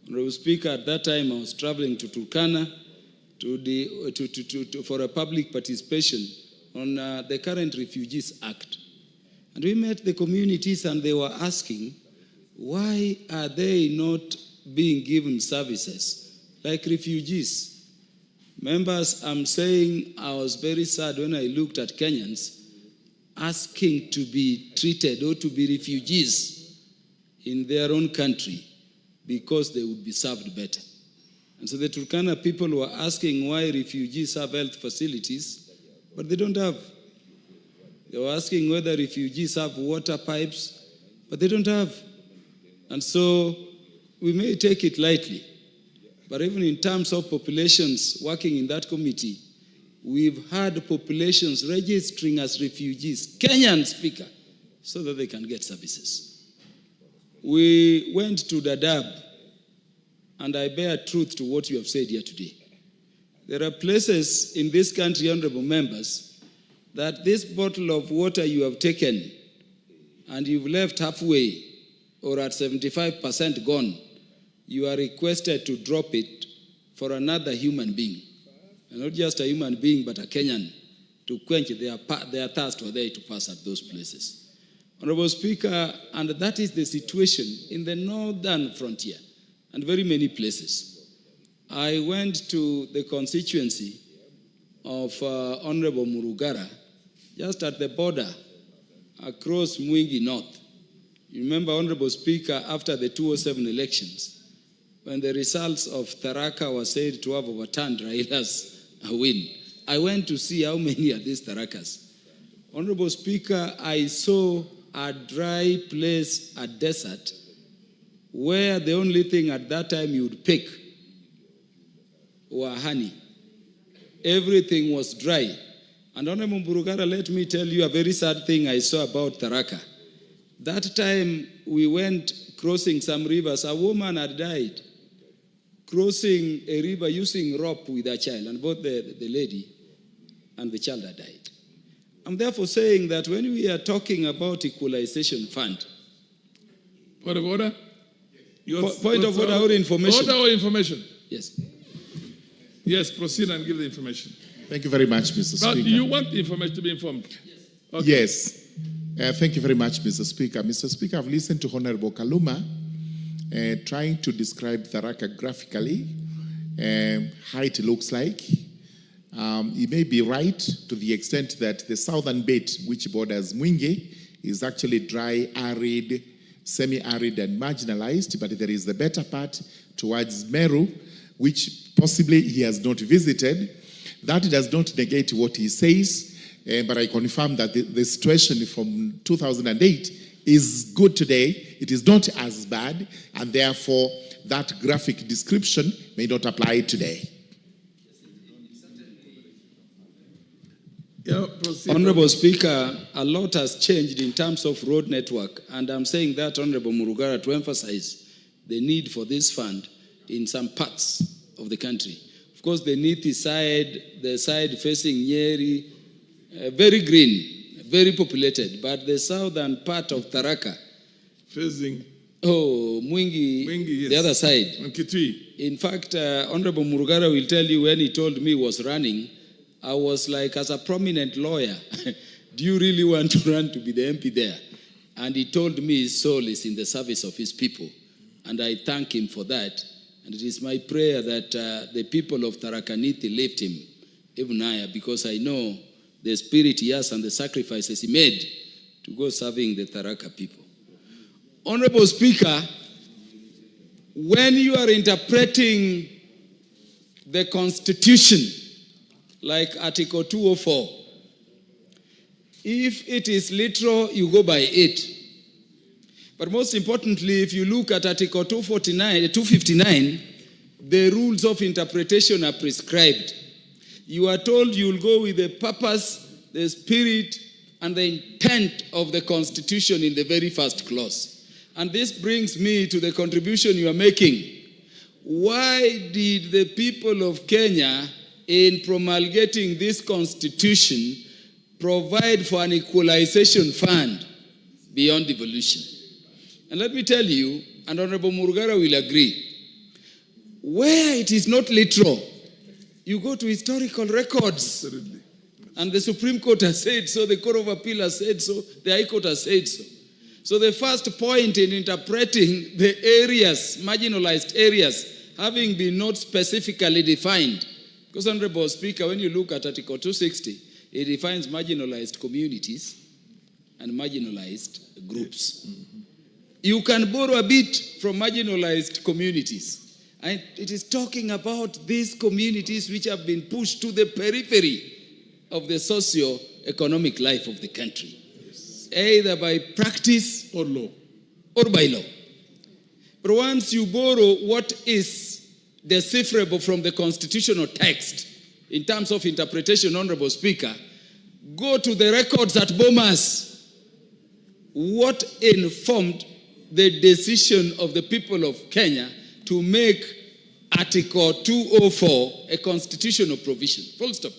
Honorable Speaker, at that time I was traveling to Turkana for a public participation on the current Refugees Act. And we met the communities and they were asking, why are they not being given services like refugees? Members, I'm saying I was very sad when I looked at Kenyans asking to be treated or to be refugees in their own country because they would be served better. And so the Turkana people were asking why refugees have health facilities, but they don't have. They were asking whether refugees have water pipes, but they don't have. And so we may take it lightly, but even in terms of populations working in that committee, we've had populations registering as refugees, Kenyan Speaker, so that they can get services. We went to Dadaab, and I bear truth to what you have said here today. There are places in this country, honorable members, that this bottle of water you have taken and you've left halfway or at 75% gone, you are requested to drop it for another human being. And not just a human being, but a Kenyan, to quench their thirst or they to pass at those places. Honorable Speaker, and that is the situation in the northern frontier and very many places. I went to the constituency of Honorable Murugara, just at the border across Mwingi North. You remember, Honorable Speaker, after the 2007 elections, when the results of Tharaka were said to have overturned Raila's win, I went to see how many are these Tharakas. Honorable Speaker, I saw a dry place, a desert, where the only thing at that time you would pick were honey. Everything was dry. And Honorable Mburugara, let me tell you a very sad thing I saw about Tharaka. That time we went crossing some rivers, a woman had died crossing a river using rope with a child, and both the lady and the child had died. I'm therefore saying that when we are talking about Equalization Fund, Point of order? Point of order or information? Order or information? Yes. Yes, proceed and give the information. Thank you very much, Mr. Speaker. But do you want the information to be informed? Yes. Okay. Yes. Thank you very much, Mr. Speaker. Mr. Speaker, I've listened to Honorable Kaluma trying to describe Tharaka graphically, how it looks like. He may be right to the extent that the southern bit, which borders Mwingi, is actually dry, arid, semi-arid, and marginalized, but there is the better part towards Meru, which possibly he has not visited. That does not negate what he says, but I confirm that the situation from 2008 is good today. It is not as bad, and therefore that graphic description may not apply today. Honorable Speaker, a lot has changed in terms of road network, and I'm saying that, Honorable Murugara, to emphasize the need for this fund in some parts of the country. Of course, the Nithi side, the side facing Nyeri, very green, very populated, but the southern part of Tharaka, facing Mwingi, yes. The other side. Kitui. In fact, Honorable Murugara will tell you when he told me he was running, I was like, as a prominent lawyer, do you really want to run to be the MP there? And he told me his soul is in the service of his people. And I thank him for that. And it is my prayer that the people of Tharaka Nithi lift him even higher, because I know the spirit he has and the sacrifices he made to go serving the Tharaka people. Honorable Speaker, when you are interpreting the Constitution, like Article 204, if it is literal, you go by it. But most importantly, if you look at Article 259, the rules of interpretation are prescribed. You are told you will go with the purpose, the spirit, and the intent of the Constitution in the very first clause. And this brings me to the contribution you are making. Why did the people of Kenya, in promulgating this Constitution, provide for an equalization fund beyond devolution? And let me tell you, and Honorable Murugara will agree, where it is not literal, you go to historical records. Absolutely. And the Supreme Court has said so, the Court of Appeal has said so, the High Court has said so. So the first point in interpreting the areas, marginalized areas, having been not specifically defined, because Honorable Speaker, when you look at Article 260, it defines marginalized communities and marginalized groups. Mm-hmm. You can borrow a bit from marginalized communities. And it is talking about these communities which have been pushed to the periphery of the socio-economic life of the country, either by practice or law, or by law. But once you borrow what is decipherable from the constitutional text in terms of interpretation, Honorable Speaker, go to the records at Bomas. What informed the decision of the people of Kenya to make Article 204 a constitutional provision? Full stop.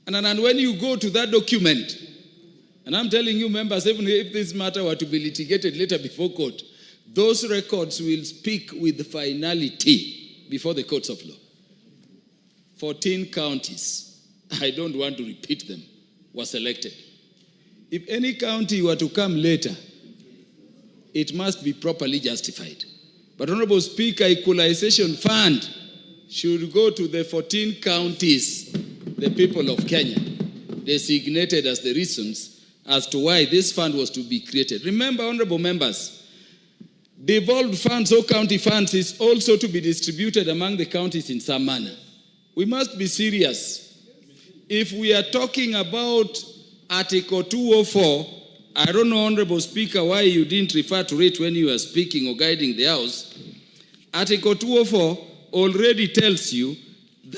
And when you go to that document, and I'm telling you, members, even if this matter were to be litigated later before court, those records will speak with finality before the courts of law. 14 counties, I don't want to repeat them, were selected. If any county were to come later, it must be properly justified. But Honorable Speaker, Equalization Fund should go to the 14 counties, the people of Kenya designated as the reasons as to why this fund was to be created. Remember, honorable members, devolved funds or county funds is also to be distributed among the counties in some manner. We must be serious. If we are talking about Article 204, I don't know, Honorable Speaker, why you didn't refer to it when you were speaking or guiding the House. Article 204 already tells you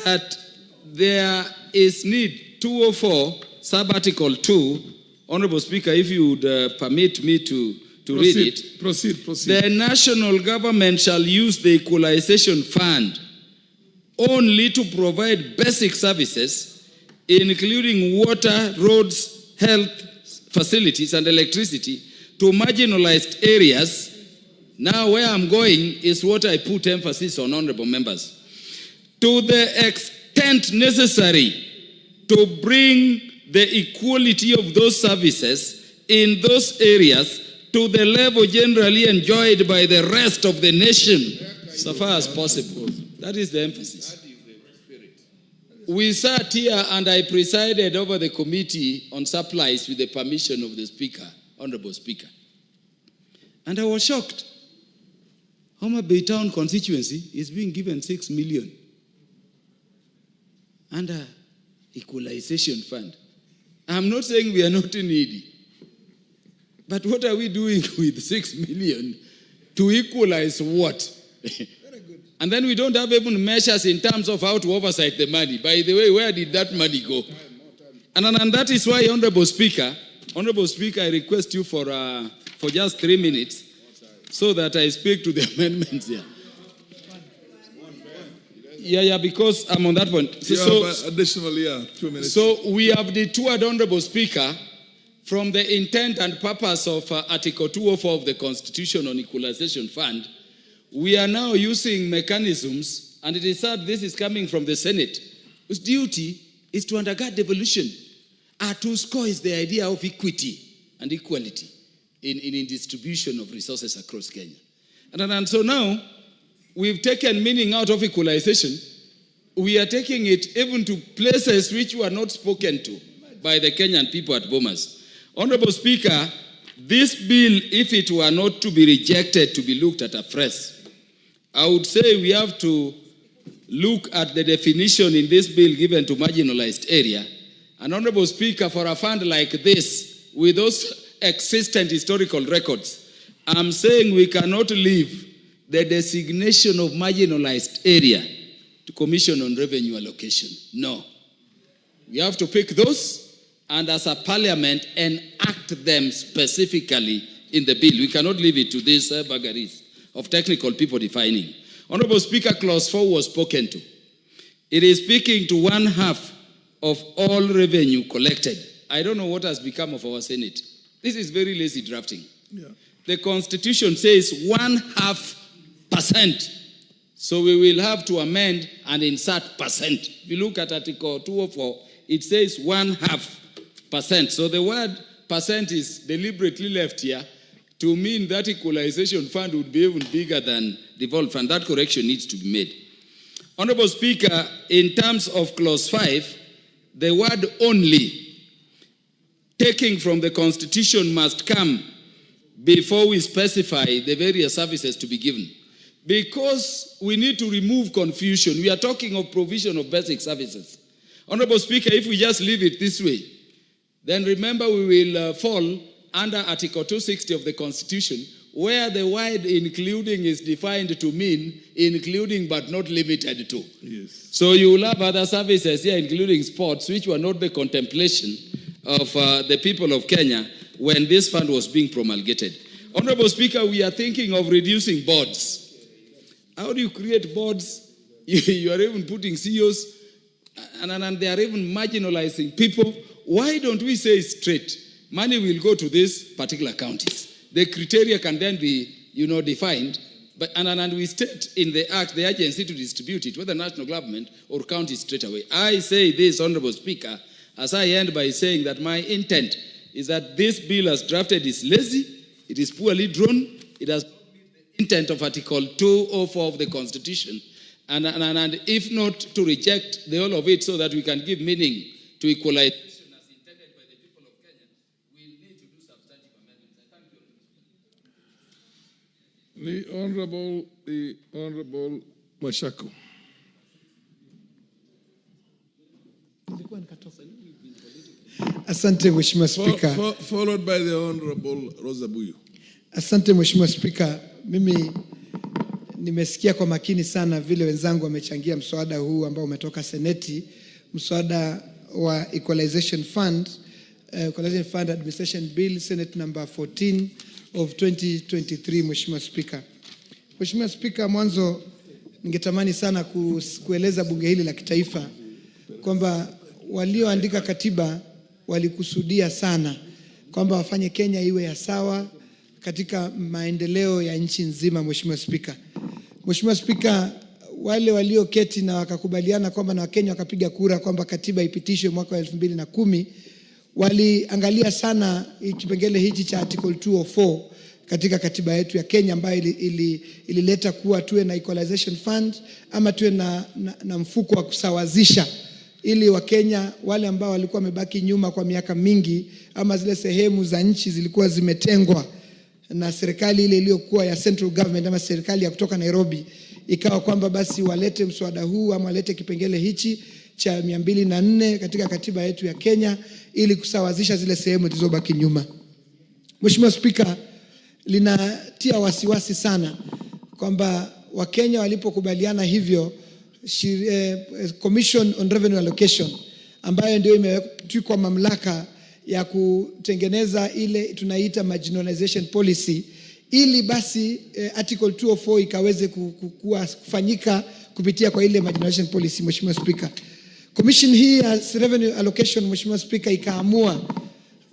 that there is need, 204, sub-article 2, Honorable Speaker, if you would permit me to read it. Proceed. The national government shall use the Equalization Fund only to provide basic services, including water, roads, health facilities, and electricity to marginalized areas. Now, where I'm going is what I put emphasis on, honorable members. To the extent necessary to bring the equality of those services in those areas to the level generally enjoyed by the rest of the nation, so far as possible. That is the emphasis. We sat here and I presided over the committee on supplies with the permission of the Speaker, Honorable Speaker. And I was shocked. Homa Bay Town constituency is being given 6 million under Equalization Fund. I'm not saying we are not needy, but what are we doing with 6 million to equalize what? And then we don't have even measures in terms of how to oversight the money. By the way, where did that money go? And that is why, Honorable Speaker, I request you for just 3 minutes so that I speak to the amendments here. Yeah, because I'm on that point. Additionally, 2 minutes. So we have detoured, Honorable Speaker, from the intent and purpose of Article 204 of the Constitution on Equalization Fund. We are now using mechanisms, and it is sad this is coming from the Senate, whose duty is to undergird devolution. To score is the idea of equity and equality in distribution of resources across Kenya. And so now, we've taken meaning out of equalization. We are taking it even to places which were not spoken to by the Kenyan people at Bomas. Honorable Speaker, this bill, if it were not to be rejected, to be looked at afresh, I would say we have to look at the definition in this bill given to marginalized area. And Honorable Speaker, for a fund like this, with those existent historical records, I'm saying we cannot leave the designation of marginalized area to Commission on Revenue Allocation. No. We have to pick those and as a parliament enact them specifically in the bill. We cannot leave it to these vagaries of technical people defining. Honorable Speaker, Clause 4 was spoken to. It is speaking to 1/2 of all revenue collected. I don't know what has become of our Senate. This is very lazy drafting. Yeah. The Constitution says 1/2%. So we will have to amend and insert percent. If you look at Article 204, it says 1/2%. So the word percent is deliberately left here to mean that equalization fund would be even bigger than devolved fund. That correction needs to be made. Honorable Speaker, in terms of Clause 5, the word only, taking from the Constitution, must come before we specify the various services to be given. Because we need to remove confusion. We are talking of provision of basic services. Honorable Speaker, if we just leave it this way, then remember we will fall under Article 260 of the Constitution, where the word including is defined to mean including but not limited to. Yes. So you will have other services here, including sports, which were not the contemplation of the people of Kenya when this fund was being promulgated. Honorable Speaker, we are thinking of reducing boards. How do you create boards? You are even putting CEOs, and they are even marginalizing people. Why don't we say straight, money will go to these particular counties? The criteria can then be, defined, and we state in the act the agency to distribute it, whether national government or county straight away. I say this, Honorable Speaker, as I end by saying that my intent is that this bill as drafted is lazy, it is poorly drawn, it has intent of Article 204 of the Constitution, and if not, to reject the whole of it so that we can give meaning to equalization as intended by the people of Kenya, we need to do substantive amendments. I thank you. The Honorable Mashako. Asante Mheshimiwa Spika. Followed by the Honorable Rosa Buyu. Asante Mheshimiwa Spika. Mimi nimesikia kwa makini sana vile wenzangu wamechangia mswada huu ambao umetoka Seneti, mswada wa Equalization Fund, Equalization Fund Administration Bill, Senate number 14 of 2023, Mheshimiwa Spika. Mheshimiwa Spika, mwanzo ningetamani sana kueleza bunge hili la kitaifa kwamba walioandika katiba walikusudia sana kwamba wafanye Kenya iwe ya sawa katika maendeleo ya nchi nzima. Mheshimiwa Spika, Mheshimiwa Spika, wale walioketi na wakakubaliana kwamba na Wakenya wakapiga kura kwamba katiba ipitishwe mwaka wa 2010 waliangalia sana kipengele hichi cha Article 204 katika katiba yetu ya Kenya ambayo ilileta kuwa tuwe na Equalization Fund ama tuwe na mfuko wa kusawazisha ili Wakenya wale ambao walikuwa wamebaki nyuma kwa miaka mingi ama zile sehemu za nchi zilikuwa zimetengwa na serikali ile iliyokuwa ya central government ama serikali ya kutoka Nairobi, ikawa kwamba basi walete mswada huu ama walete kipengele hichi cha 204 katika katiba yetu ya Kenya ili kusawazisha zile sehemu zilizobaki nyuma. Mheshimiwa Spika, linatia wasiwasi sana kwamba Wakenya walipokubaliana hivyo, Commission on Revenue Allocation ambayo ndio imetwikwa mamlaka ya kutengeneza ile tunaita marginalization policy, ili basi Article 204 ikaweze kufanyika kupitia kwa ile marginalization policy. Mheshimiwa Spika, commission hii ya revenue allocation, Mheshimiwa Spika, ikaamua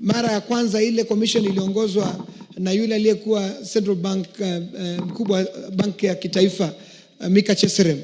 mara ya kwanza, ile commission iliongozwa na yule aliyekuwa Central Bank mkubwa banki ya kitaifa Mika Cheserem,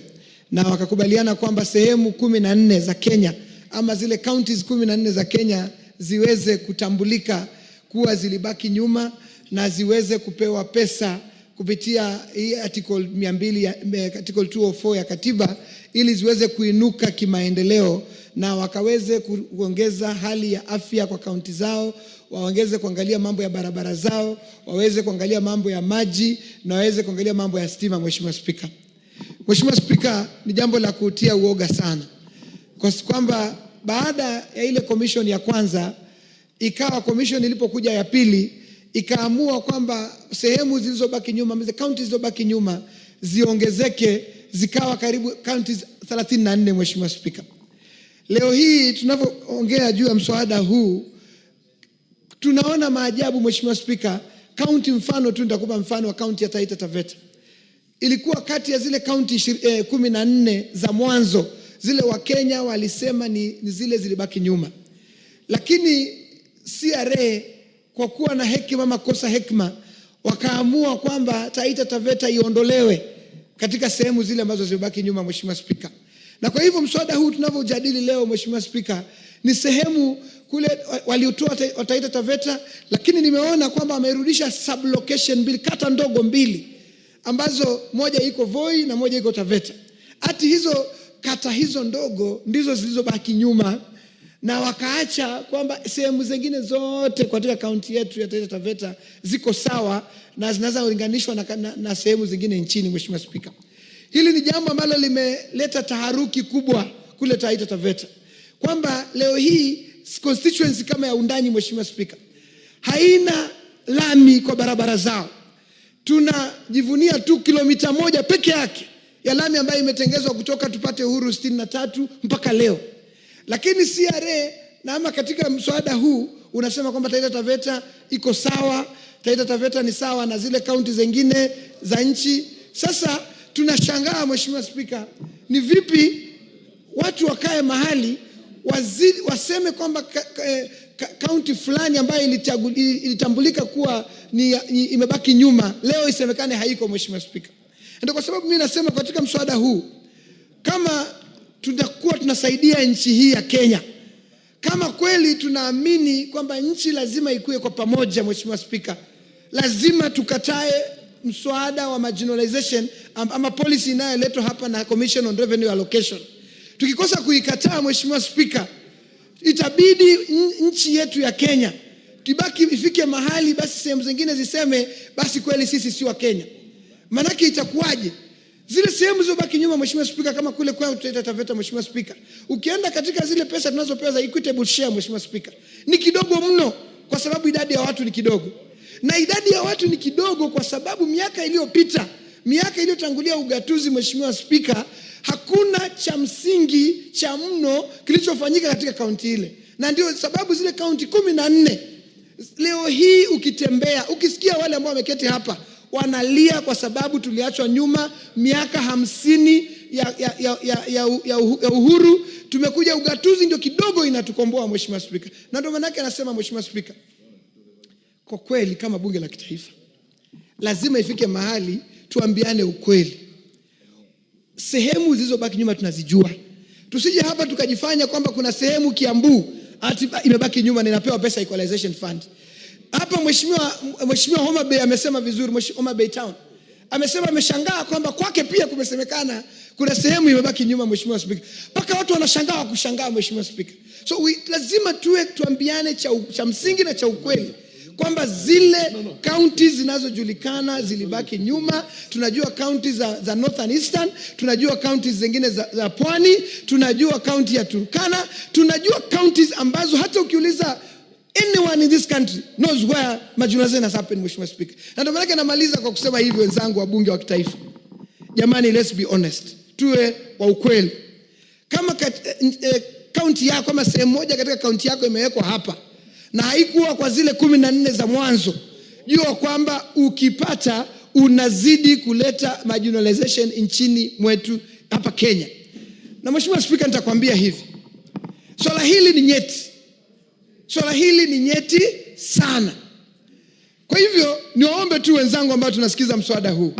na wakakubaliana kwamba sehemu 14 za Kenya ama zile counties 14 za Kenya ziweze kutambulika kuwa zilibaki nyuma na ziweze kupewa pesa kupitia hii article 204 ya katiba ili ziweze kuinuka kimaendeleo na wakaweze kuongeza hali ya afya kwa kaunti zao, waongeze kuangalia mambo ya barabara zao, waweze kuangalia mambo ya maji na waweze kuangalia mambo ya stima. Mheshimiwa Spika, Mheshimiwa Spika, ni jambo la kutia uoga sana kwa kwamba baada ya ile commission ya kwanza ikawa commission ilipokuja ya pili ikaamua kwamba sehemu zilizobaki nyuma, counties zilizobaki nyuma ziongezeke zikawa karibu counties 34. Mheshimiwa Spika, leo hii tunavyoongea juu ya mswada huu tunaona maajabu. Mheshimiwa Spika, county mfano tu nitakupa mfano wa county ya Taita Taveta. Ilikuwa kati ya zile county 14 za mwanzo zile Wakenya walisema ni zile zilibaki nyuma, lakini CRA kwa kuwa na hekima makosa hekima wakaamua kwamba Taita Taveta iondolewe katika sehemu zile ambazo zilibaki nyuma. Mheshimiwa Spika, na kwa hivyo mswada huu tunavyojadili leo Mheshimiwa Spika ni sehemu kule waliotoa Taita Taveta, lakini nimeona kwamba wamerudisha sublocation mbili, kata ndogo mbili ambazo moja iko Voi na moja iko Taveta. Ati hizo kata hizo ndogo ndizo zilizobaki nyuma na wakaacha kwamba sehemu zingine zote katika kaunti yetu ya Taita Taveta ziko sawa na zinaweza kulinganishwa na sehemu zingine nchini. Mheshimiwa Spika, hili ni jambo ambalo limeleta taharuki kubwa kule Taita Taveta, kwamba leo hii constituency kama ya Undanyi Mheshimiwa Spika haina lami kwa barabara zao. Tunajivunia tu kilomita 1 peke yake ya lami ambayo imetengezwa kutoka tupate uhuru 63 mpaka leo. Lakini CRA na ama katika mswada huu unasema kwamba Taita Taveta iko sawa, Taita Taveta ni sawa na zile kaunti zingine za nchi. Sasa tunashangaa Mheshimiwa Spika, ni vipi watu wakae mahali waseme kwamba kaunti fulani ambayo ilitambulika kuwa imebaki nyuma leo isemekane haiko. Mheshimiwa Spika, ndio kwa sababu mimi nasema katika mswada huu kama tutakuwa tunasaidia nchi hii ya Kenya, kama kweli tunaamini kwamba nchi lazima ikue kwa pamoja, Mheshimiwa Spika, lazima tukatae mswada wa marginalization ama policy inayoletwa hapa na Commission on Revenue Allocation. Tukikosa kuikataa Mheshimiwa Spika, itabidi nchi yetu ya Kenya ifike mahali basi sehemu zingine ziseme basi kweli sisi si wa Kenya. Manake itakuwaje? Zile sehemu zilizobaki nyuma Mheshimiwa Spika kama kule kwa Taita Taveta Mheshimiwa Spika, ukienda katika zile pesa tunazopewa za equitable share Mheshimiwa Spika, ni kidogo mno kwa sababu idadi ya watu ni kidogo. Na idadi ya watu ni kidogo kwa sababu miaka iliyopita, miaka iliyotangulia ugatuzi Mheshimiwa Spika, hakuna cha msingi cha mno kilichofanyika katika kaunti ile. Na ndio sababu zile kaunti 14 leo hii ukitembea, ukisikia wale ambao wameketi hapa wanalia kwa sababu tuliachwa nyuma miaka 50 ya uhuru, tumekuja ugatuzi ndio kidogo inatukomboa Mheshimiwa Spika. Na ndio maana yake anasema Mheshimiwa Spika, kwa kweli kama bunge la kitaifa lazima ifike mahali tuambiane ukweli. Sehemu zilizobaki nyuma tunazijua. Tusije hapa tukajifanya kwamba kuna sehemu Kiambu ati imebaki nyuma na inapewa pesa Equalization Fund. Hapa Mheshimiwa Homa Bay amesema vizuri, Homa Bay Town amesema ameshangaa kwamba kwake pia kumesemekana kuna sehemu imebaki nyuma Mheshimiwa Spika. Paka watu wanashangaa kushangaa Mheshimiwa Spika. So lazima tuambiane cha msingi na cha ukweli kwamba zile counties zinazojulikana zilibaki nyuma. Tunajua counties za Northern Eastern, tunajua counties zingine za Pwani, tunajua county ya Turkana, tunajua counties ambazo hata ukiuliza anyone in this country knows where marginalization has happened Mheshimiwa Speaker. Na ndio maana namaliza kwa kusema hivi, wenzangu wa bunge wa kitaifa, jamani, let's be honest, tuwe wa ukweli. Kama county yako kama sehemu moja katika county yako imewekwa hapa na haikuwa kwa zile 14 za mwanzo, jua kwamba ukipata unazidi kuleta marginalization nchini mwetu hapa Kenya. Na Mheshimiwa Speaker, nitakwambia hivi, swala hili ni nyeti. Swala hili ni nyeti sana. Kwa hivyo niwaombe tu wenzangu ambao tunasikiza mswada huu,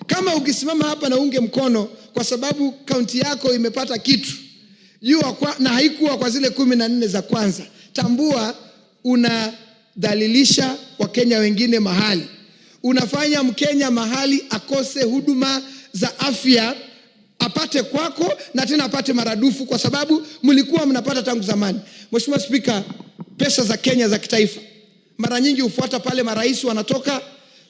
kama ukisimama hapa na unge mkono kwa sababu kaunti yako imepata kitu, jua na haikuwa kwa zile 14 za kwanza, tambua unadhalilisha Wakenya wengine mahali. unafanya Mkenya mahali akose huduma za afya, apate kwako na tena apate maradufu, kwa sababu mlikuwa mnapata tangu zamani. Mheshimiwa Spika, pesa za Kenya za kitaifa mara nyingi hufuata pale marais wanatoka.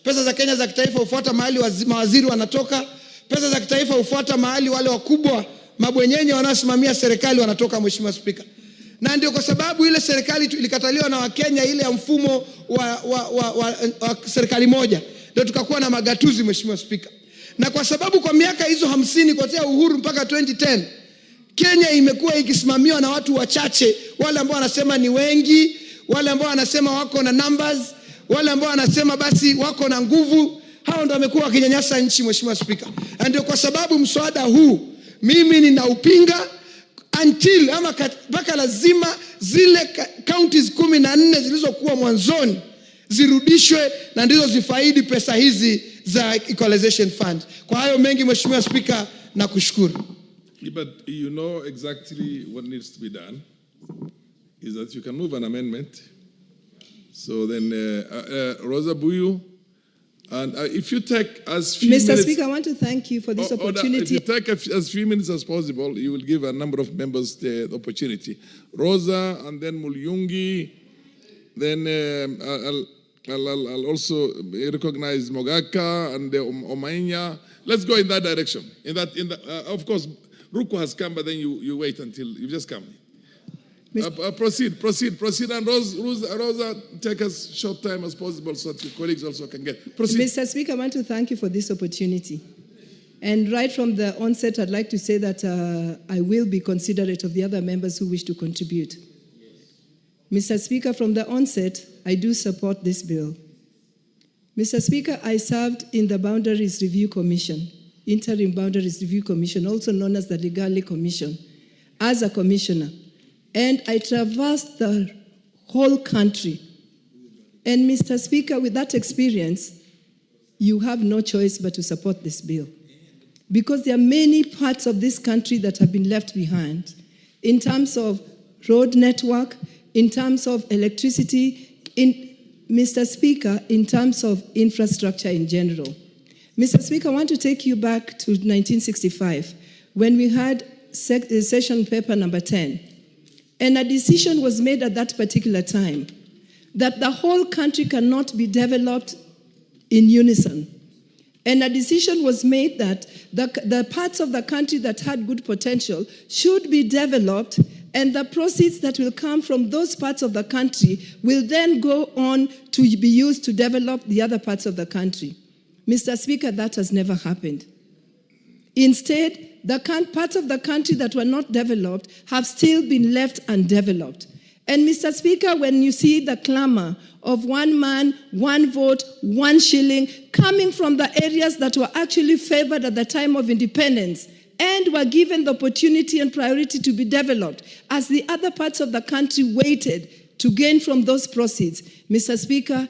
Pesa za Kenya za kitaifa hufuata mahali mawaziri wanatoka. Pesa za kitaifa hufuata mahali wale wakubwa mabwenyenye wanaosimamia serikali wanatoka, Mheshimiwa Spika. Na ndio kwa sababu ile serikali ilikataliwa na Wakenya, ile ya mfumo wa serikali moja, ndio tukakuwa na magatuzi, Mheshimiwa Spika. Na kwa sababu kwa miaka hizo 50 kuanzia uhuru mpaka 2010 Kenya imekuwa ikisimamiwa na watu wachache, wale ambao wanasema ni wengi, wale ambao wanasema wako na numbers, wale ambao wanasema basi wako na nguvu. Hao ndio wamekuwa wakinyanyasa nchi, Mheshimiwa Spika. Na ndio kwa sababu mswada huu mimi ninaupinga until ama mpaka lazima zile counties 14 zilizokuwa mwanzoni zirudishwe na ndizo zifaidi pesa hizi za Equalization Fund. Kwa hayo mengi, Mheshimiwa Spika, nakushukuru. But you know exactly what needs to be done is that you can move an amendment. So then Rosa Buyu, and if you take as few Mr. minutes... Speaker, I want to thank you for this opportunity. If you take as few minutes as possible, you will give a number of members the opportunity. Rosa, and then Mulyungi, then I'll also recognize Mogaka and Omainya. Let's go in that direction. Of course, Ruku has come, but then you wait until you just come. Proceed, and Rosa, take as short time as possible so that your colleagues also can get. Proceed. Mr. Speaker, I want to thank you for this opportunity. And right from the onset, I'd like to say that I will be considerate of the other members who wish to contribute. Mr. Speaker, from the onset, I do support this bill. Mr. Speaker, I served in the Boundaries Review Commission, Interim Boundaries Review Commission, also known as the Legali Commission, as a commissioner. And I traversed the whole country. And Mr. Speaker, with that experience, you have no choice but to support this bill. Because there are many parts of this country that have been left behind in terms of road network, in terms of electricity, Mr. Speaker, in terms of infrastructure in general. Mr. Speaker, I want to take you back to 1965 when we had session paper number 10. And a decision was made at that particular time that the whole country cannot be developed in unison. And a decision was made that the parts of the country that had good potential should be developed, and the proceeds that will come from those parts of the country will then go on to be used to develop the other parts of the country. Mr. Speaker, that has never happened. Instead, the parts of the country that were not developed have still been left undeveloped. And Mr. Speaker, when you see the clamor of one man, one vote, 1 shilling coming from the areas that were actually favored at the time of independence and were given the opportunity and priority to be developed, as the other parts of the country waited to gain from those proceeds, Mr. Speaker,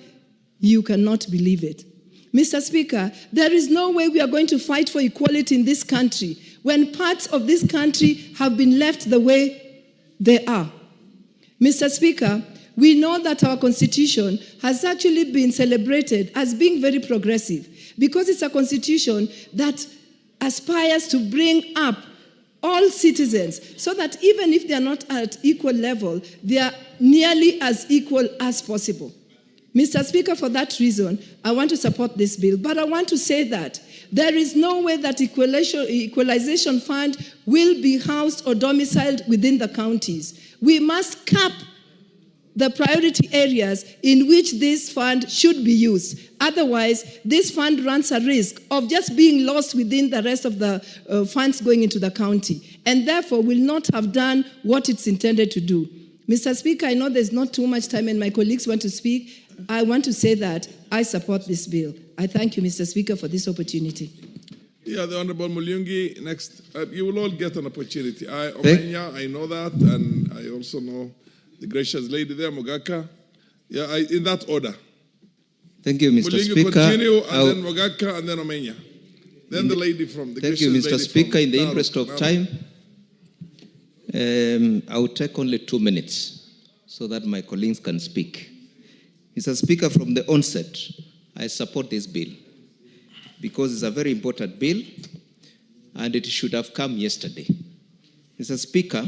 you cannot believe it. Mr. Speaker, there is no way we are going to fight for equality in this country when parts of this country have been left the way they are. Mr. Speaker, we know that our constitution has actually been celebrated as being very progressive because it's a constitution that aspires to bring up all citizens so that even if they are not at equal level, they are nearly as equal as possible. Mr. Speaker, for that reason, I want to support this bill, but I want to say that there is no way that Equalization Fund will be housed or domiciled within the counties. We must cap the priority areas in which this fund should be used. Otherwise, this fund runs a risk of just being lost within the rest of the funds going into the county, and therefore will not have done what it's intended to do. Mr. Speaker, I know there's not too much time and my colleagues want to speak. I want to say that I support this bill. I thank you, Mr. Speaker, for this opportunity. Yeah, the Honorable Mulyungi, next. You will all get an opportunity. Omenya, I know that, and I also know the gracious lady there, Mogaka. Yeah, in that order. Thank you, Mr. Mulyungi Speaker. Continue, and then Mogaka, and then Omenya. Then the lady from the Thank you, Mr. Speaker. In the interest of time, I will take only 2 minutes so that my colleagues can speak. Mr. Speaker, from the onset, I support this bill because it's a very important bill and it should have come yesterday. Mr. Speaker,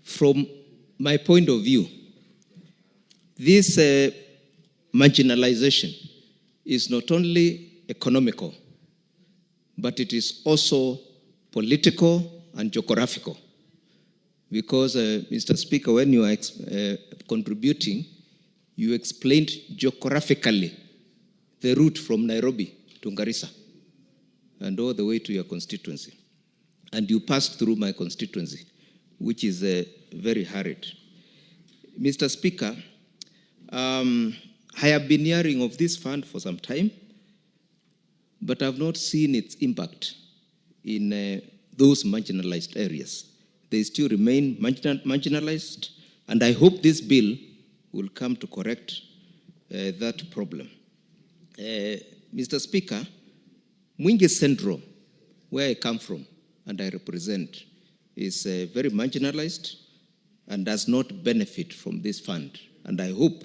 from my point of view, this marginalization is not only economical, but it is also political and geographical. Because, Mr. Speaker, when you are contributing, you explained geographically the route from Nairobi to Garissa and all the way to your constituency. And you passed through my constituency, which is very hurried. Mr. Speaker, I have been hearing of this fund for some time, but I've not seen its impact in those marginalized areas. They still remain marginalized, and I hope this bill will come to correct that problem. Mr. Speaker, Mwingi Central, where I come from and I represent, is very marginalized and does not benefit from this fund. And I hope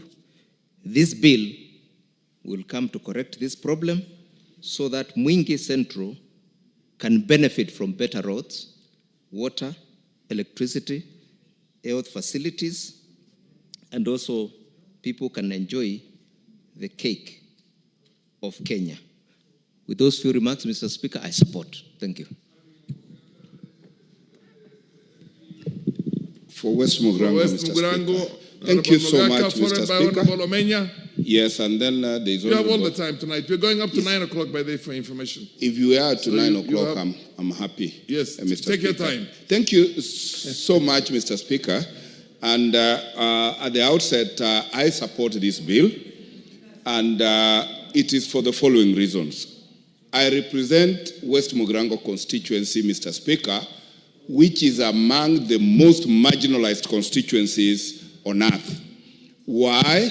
this bill will come to correct this problem so that Mwingi Central can benefit from better roads, water, electricity, health facilities, and also people can enjoy the cake of Kenya. With those few remarks, Mr. Speaker, I support. Thank you. For West Mugirango, Mr. Speaker. Thank you so much, Mr. Speaker. Yes, and then there's You have all the time tonight. We're going up to 9 o'clock by day for information. If you are to 9 o'clock, I'm happy. Yes, Mr. take your Speaker. time. Thank you so much, Mr. Speaker. And at the outset, I support this bill, and it is for the following reasons. I represent West Mugirango constituency, Mr. Speaker, which is among the most marginalized constituencies on earth. Why?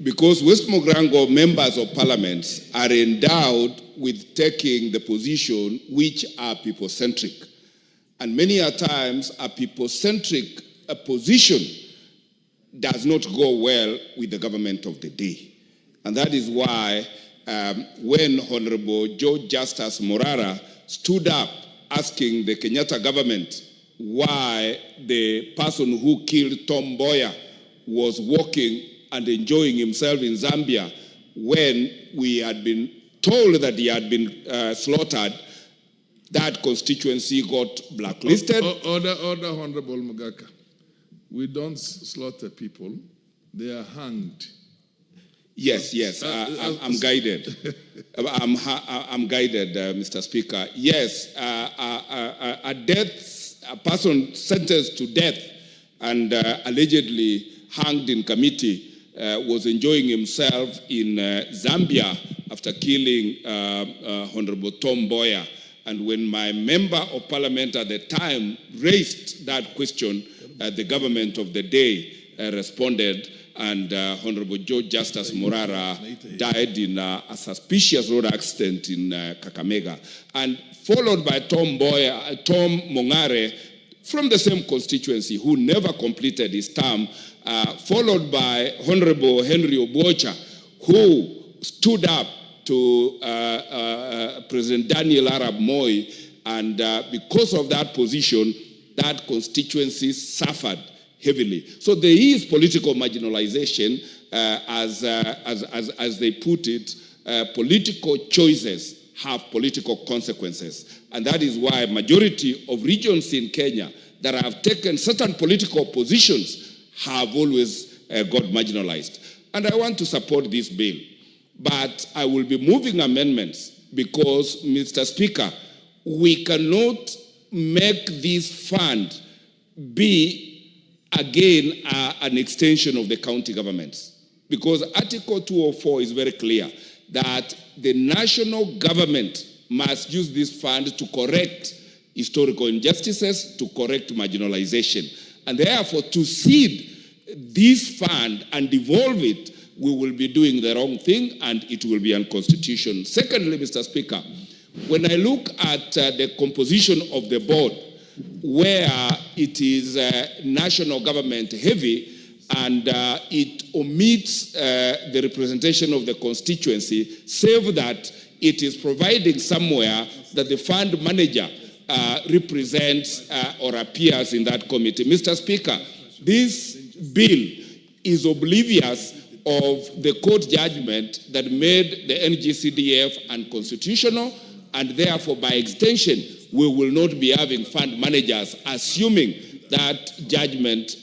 Because West Mugirango members of parliament are endowed with taking the position which are people-centric. And many a times a people-centric position does not go well with the government of the day. And that is why when Honorable George Justice Morara stood up asking the Kenyatta government why the person who killed Tom Mboya was walking and enjoying himself in Zambia when we had been told that he had been slaughtered, that constituency got blacklisted. Order, Honorable Mugaka. We don't slaughter people. They are hanged. Yes, I'm guided. I'm guided, Mr. Speaker. Yes, a person sentenced to death and allegedly hanged in committee was enjoying himself in Zambia after killing Honorable Tom Mboya. And when my member of parliament at the time raised that question, the government of the day responded, and Honorable George Justice Morara died in a suspicious road accident in Kakamega. And followed by Tom Mongare from the same constituency who never completed his term, followed by Honorable Henry Obocha, who stood up to President Daniel Arap Moi, and because of that position, that constituency suffered heavily. So there is political marginalization, as they put it. Political choices have political consequences, and that is why majority of regions in Kenya that have taken certain political positions have always got marginalized. And I want to support this bill, but I will be moving amendments because, Mr. Speaker, we cannot make this fund be again an extension of the county governments, because Article 204 is very clear that the national government must use this fund to correct historical injustices, to correct marginalization. And therefore, to cede this fund and devolve it, we will be doing the wrong thing and it will be unconstitutional. Secondly, Mr. Speaker, when I look at the composition of the board, where it is national government heavy, and it omits the representation of the constituency, save that it is providing somewhere that the fund manager represents or appears in that committee. Mr. Speaker, this bill is oblivious of the court judgment that made the NGCDF unconstitutional, and therefore, by extension, we will not be having fund managers, assuming that judgment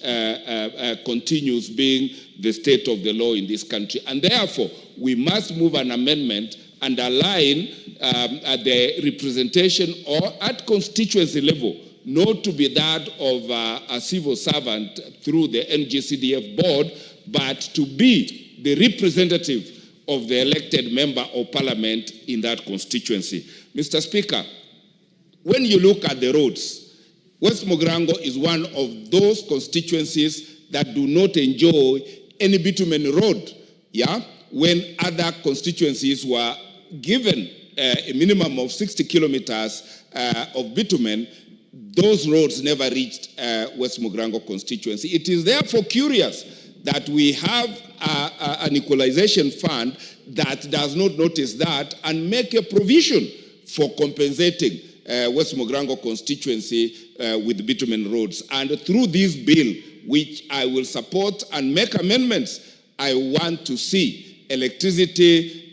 continues being the state of the law in this country. And therefore, we must move an amendment and align the representation or at constituency level, not to be that of a civil servant through the NGCDF board, but to be the representative of the elected member of parliament in that constituency. Mr. Speaker, when you look at the roads, West Mogrango is one of those constituencies that do not enjoy any bitumen road, when other constituencies were given a minimum of 60 kilometers of bitumen, those roads never reached West Mogrango constituency. It is therefore curious that we have an equalization fund that does not notice that and make a provision for compensating West Mogrango constituency with bitumen roads. And through this bill, which I will support and make amendments, I want to see electricity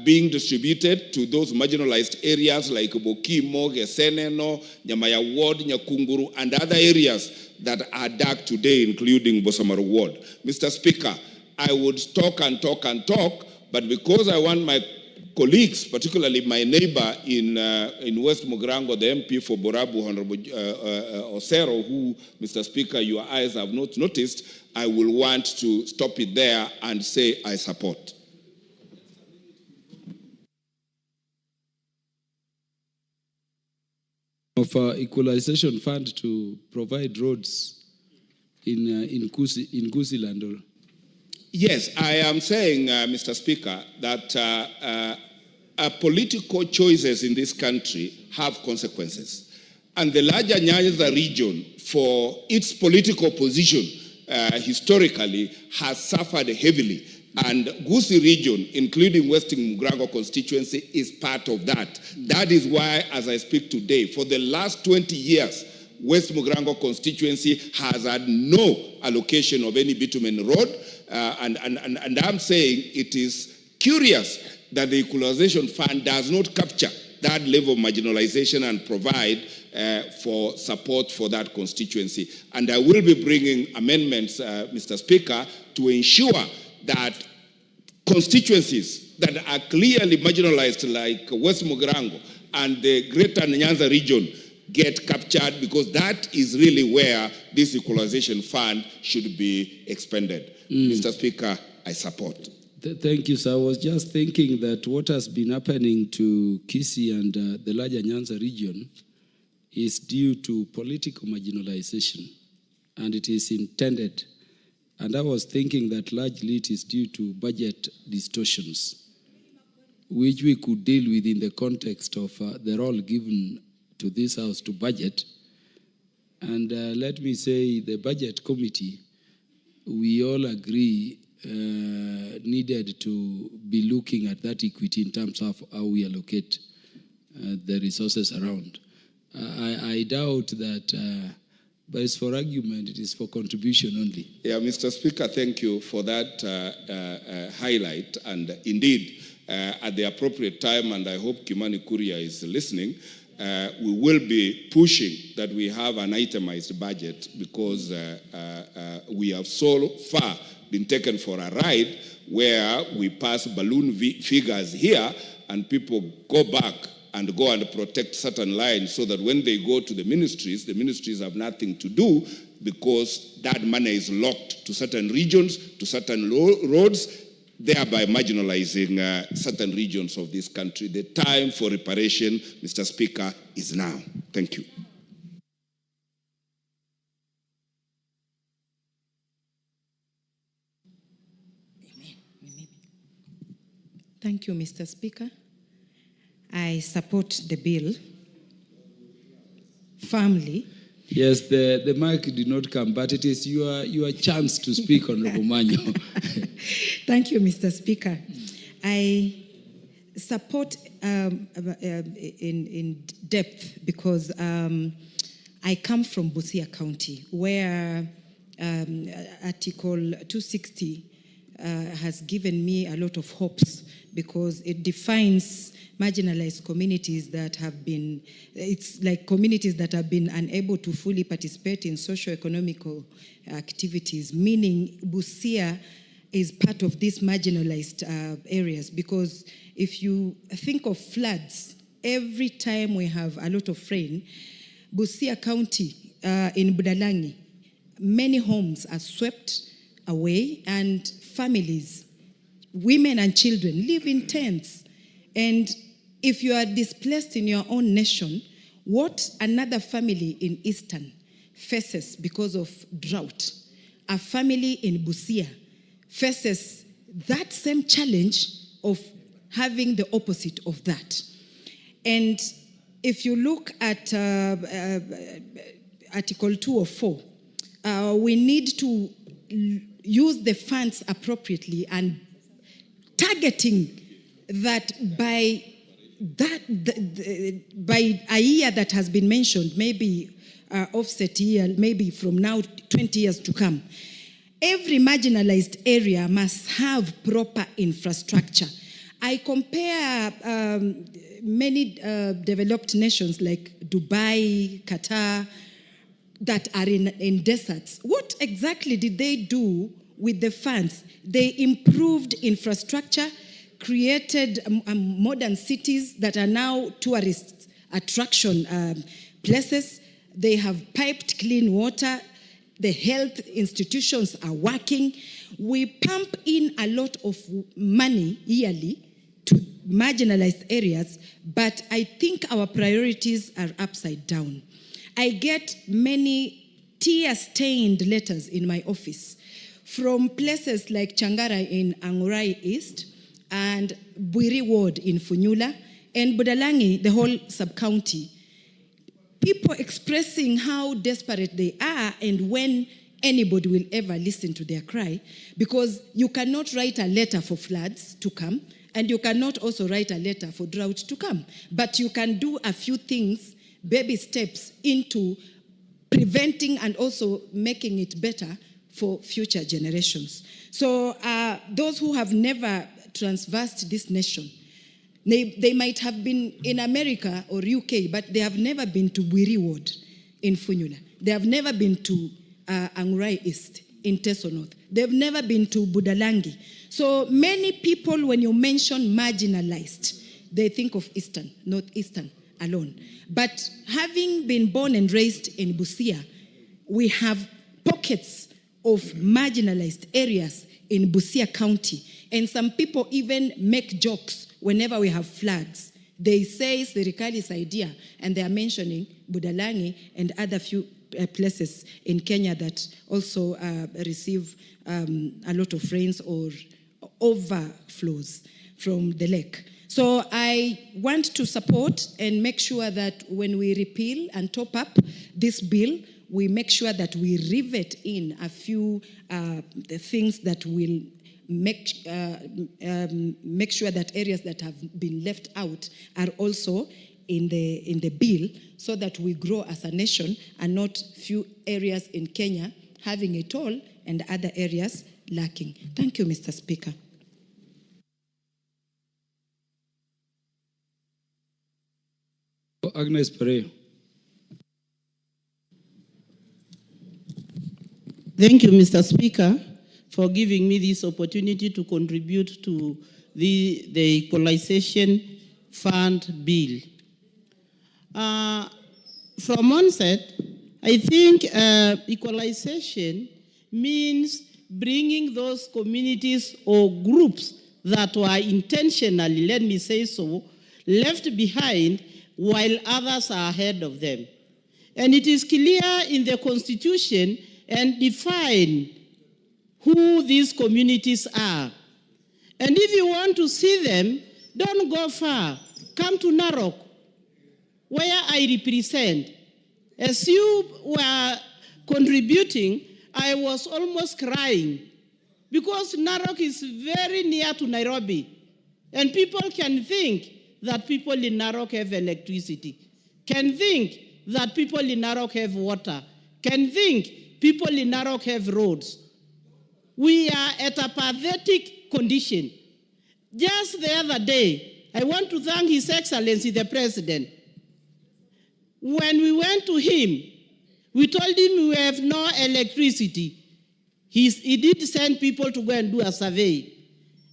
being distributed to those marginalized areas like Bokimo, Geseneno, Nyamaya Ward, Nyakunguru, and other areas that are dark today, including Bosamaru Ward. Mr. Speaker, I would talk and talk and talk, but because I want my colleagues, particularly my neighbor in West Mogrango, the MP for Borabu, Honorable Osero, who, Mr. Speaker, your eyes have not noticed, I will want to stop it there and say I support. Of equalization fund to provide roads in Kusiland. Yes, I am saying, Mr. Speaker, that political choices in this country have consequences. And the larger Nyanza region, for its political position historically, has suffered heavily. And Gusii region, including Western Mogrango constituency, is part of that. That is why, as I speak today, for the last 20 years, West Mogrango constituency has had no allocation of any bitumen road. And I'm saying it is curious that the Equalization Fund does not capture that level of marginalization and provide for support for that constituency. And I will be bringing amendments, Mr. Speaker, to ensure that constituencies that are clearly marginalized like West Mogrango and the greater Nyanza region get captured, because that is really where this equalization fund should be expended. Mr. Speaker, I support. Thank you, sir. I was just thinking that what has been happening to Kisii and the larger Nyanza region is due to political marginalization, and it is intended. And I was thinking that largely it is due to budget distortions, which we could deal with in the context of the role given to this House to budget. And let me say the budget committee, we all agree needed to be looking at that equity in terms of how we allocate the resources around. I doubt that, but it's for argument, it is for contribution only. Yeah, Mr. Speaker, thank you for that highlight. And indeed, at the appropriate time, and I hope Kimani Kuria is listening, we will be pushing that we have an itemized budget, because we have so far been taken for a ride where we pass balloon figures here and people go back and go and protect certain lines, so that when they go to the ministries have nothing to do, because that money is locked to certain regions, to certain roads, thereby marginalizing certain regions of this country. The time for reparation, Mr. Speaker, is now. Thank you. Thank you, Mr. Speaker. I support the bill firmly, Yes, the mic did not come, but it is your chance to speak, Honorable Manyo. Thank you, Mr. Speaker. I support in depth because I come from Busia County, where Article 260 has given me a lot of hopes because it defines marginalized communities that have been, it's like communities that have been unable to fully participate in socio-economical activities, meaning Busia is part of these marginalized areas, because if you think of floods, every time we have a lot of rain, Busia County in Budalangi, many homes are swept away and families, women and children live in tents. And if you are displaced in your own nation, what another family in Eastern faces because of drought, a family in Busia faces that same challenge of having the opposite of that. And if you look at Article 204, we need to use the funds appropriately and targeting that by a year that has been mentioned, maybe offset year, maybe from now 20 years to come, every marginalized area must have proper infrastructure. I compare many developed nations like Dubai, Qatar, that are in deserts. What exactly did they do with the funds? They improved infrastructure, created modern cities that are now tourist attraction places. They have piped clean water. The health institutions are working. We pump in a lot of money yearly to marginalized areas, but I think our priorities are upside down. I get many tear-stained letters in my office from places like Changara in Angurai East and Bwiri Ward in Funyula and Budalangi, the whole sub-county. People expressing how desperate they are and when anybody will ever listen to their cry, because you cannot write a letter for floods to come and you cannot also write a letter for drought to come. But you can do a few things, baby steps into preventing and also making it better for future generations. So those who have never transversed this nation, they might have been in America or UK, but they have never been to Bwiri Ward in Funyula. They have never been to Angurai East in Teso North. They've never been to Budalangi. So many people, when you mention marginalized, they think of Eastern, Northeastern alone. But having been born and raised in Busia, we have pockets of marginalized areas in Busia County. And some people even make jokes whenever we have floods. They say Serikali's idea, and they are mentioning Budalangi and other few places in Kenya that also receive a lot of rains or overflows from the lake. So I want to support and make sure that when we repeal and top up this bill, we make sure that we rivet in a few things that will make sure that areas that have been left out are also in the bill, so that we grow as a nation and not few areas in Kenya having it all and other areas lacking. Thank you, Mr. Speaker. Agnes Pereira. Thank you, Mr. Speaker, for giving me this opportunity to contribute to the Equalization Fund bill. From onset, I think equalization means bringing those communities or groups that were intentionally, let me say so, left behind while others are ahead of them. And it is clear in the Constitution and define who these communities are. And if you want to see them, don't go far. Come to Narok, where I represent. As you were contributing, I was almost crying because Narok is very near to Nairobi. And people can think that people in Narok have electricity, can think that people in Narok have water, can think people in Narok have roads. We are at a pathetic condition. Just the other day, I want to thank His Excellency the President. When we went to him, we told him we have no electricity. He did send people to go and do a survey.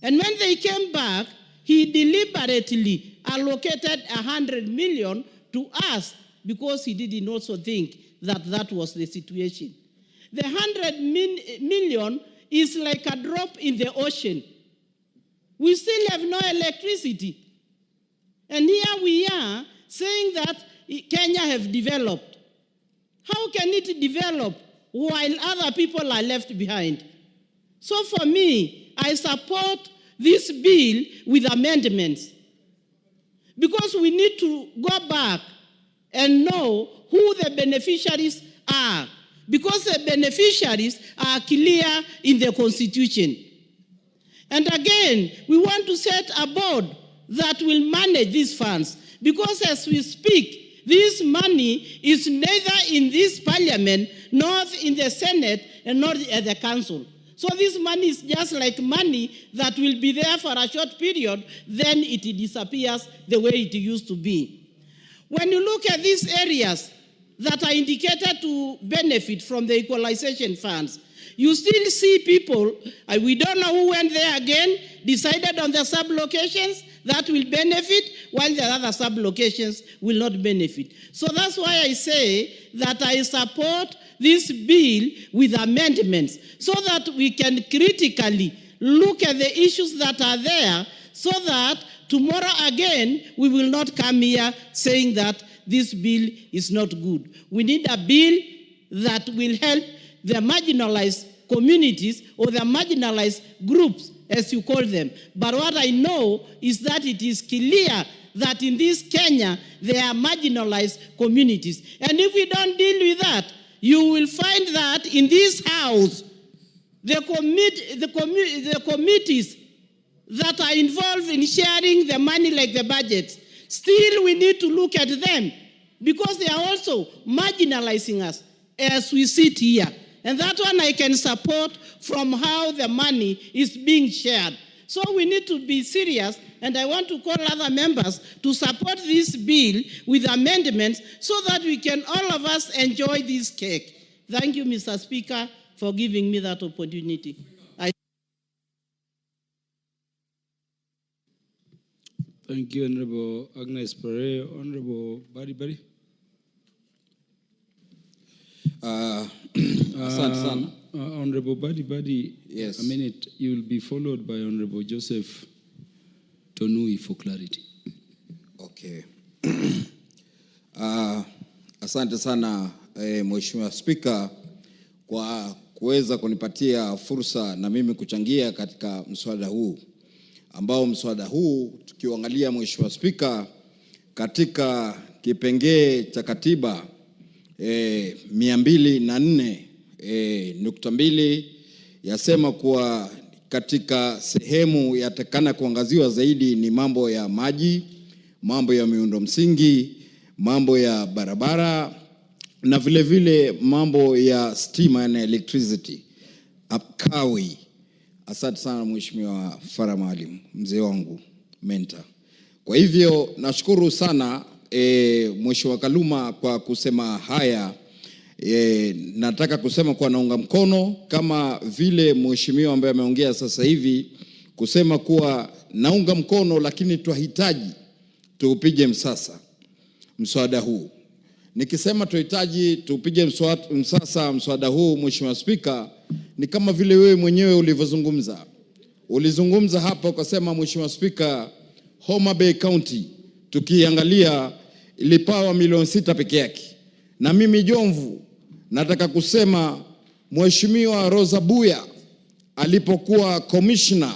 And when they came back, he deliberately allocated 100 million to us because he didn't also think that that was the situation. The 100 million is like a drop in the ocean. We still have no electricity. And here we are saying that Kenya have developed. How can it develop while other people are left behind? So for me, I support this bill with amendments because we need to go back and know who the beneficiaries are, because the beneficiaries are clear in the Constitution. And again, we want to set a board that will manage these funds, because as we speak, this money is neither in this parliament, nor in the Senate, and nor at the council. So this money is just like money that will be there for a short period, then it disappears the way it used to be. When you look at these areas that are indicated to benefit from the equalization funds, you still see people, we don't know who went there again, decided on the sub-locations that will benefit, while the other sub-locations will not benefit. So that's why I say that I support this bill with amendments, so that we can critically look at the issues that are there, so that tomorrow again we will not come here saying that this bill is not good. We need a bill that will help the marginalized communities or the marginalized groups, as you call them. But what I know is that it is clear that in this Kenya, there are marginalized communities. And if we don't deal with that, you will find that in this house, the committees that are involved in sharing the money like the budgets, still we need to look at them, because they are also marginalizing us as we sit here. And that one I can support from how the money is being shared. So we need to be serious, and I want to call other members to support this bill with amendments so that we can all of us enjoy this cake. Thank you, Mr. Speaker, for giving me that opportunity. Thank you, Honorable Agnes Pere. Honorable Bari. Honorable Badi, yes. A minute. You will be followed by Honorable Joseph Tonui for clarity. Okay. Asante sana Mheshimiwa Spika kwa kuweza kunipatia fursa na mimi kuchangia katika mswada huu, ambao mswada huu tukiangalia Mheshimiwa Spika katika kipengee cha katiba 204.2 yasema kuwa katika sehemu yatakana kuangaziwa zaidi ni mambo ya maji, mambo ya miundo msingi, mambo ya barabara, na vile vile mambo ya stima na electricity. Kawi. Asante sana Mheshimiwa Farah Maalim, mzee wangu, mentor. Kwa hivyo nashukuru sana Mheshimiwa Kaluma kwa kusema haya. Nataka kusema kwa naunga mkono kama vile mheshimiwa ambaye ameongea sasa hivi kusema kuwa naunga mkono, lakini tunahitaji tuupige msasa mswada huu. Nikisema tunahitaji tupige msasa mswada huu, Mheshimiwa Spika, ni kama vile wewe mwenyewe ulivyozungumza. Ulizungumza hapa ukasema, Mheshimiwa Spika, Homa Bay County tukiangalia ilipawa milioni 6 peke yake. Na mimi Jomvu nataka kusema Mheshimiwa Rosa Buya alipokuwa commissioner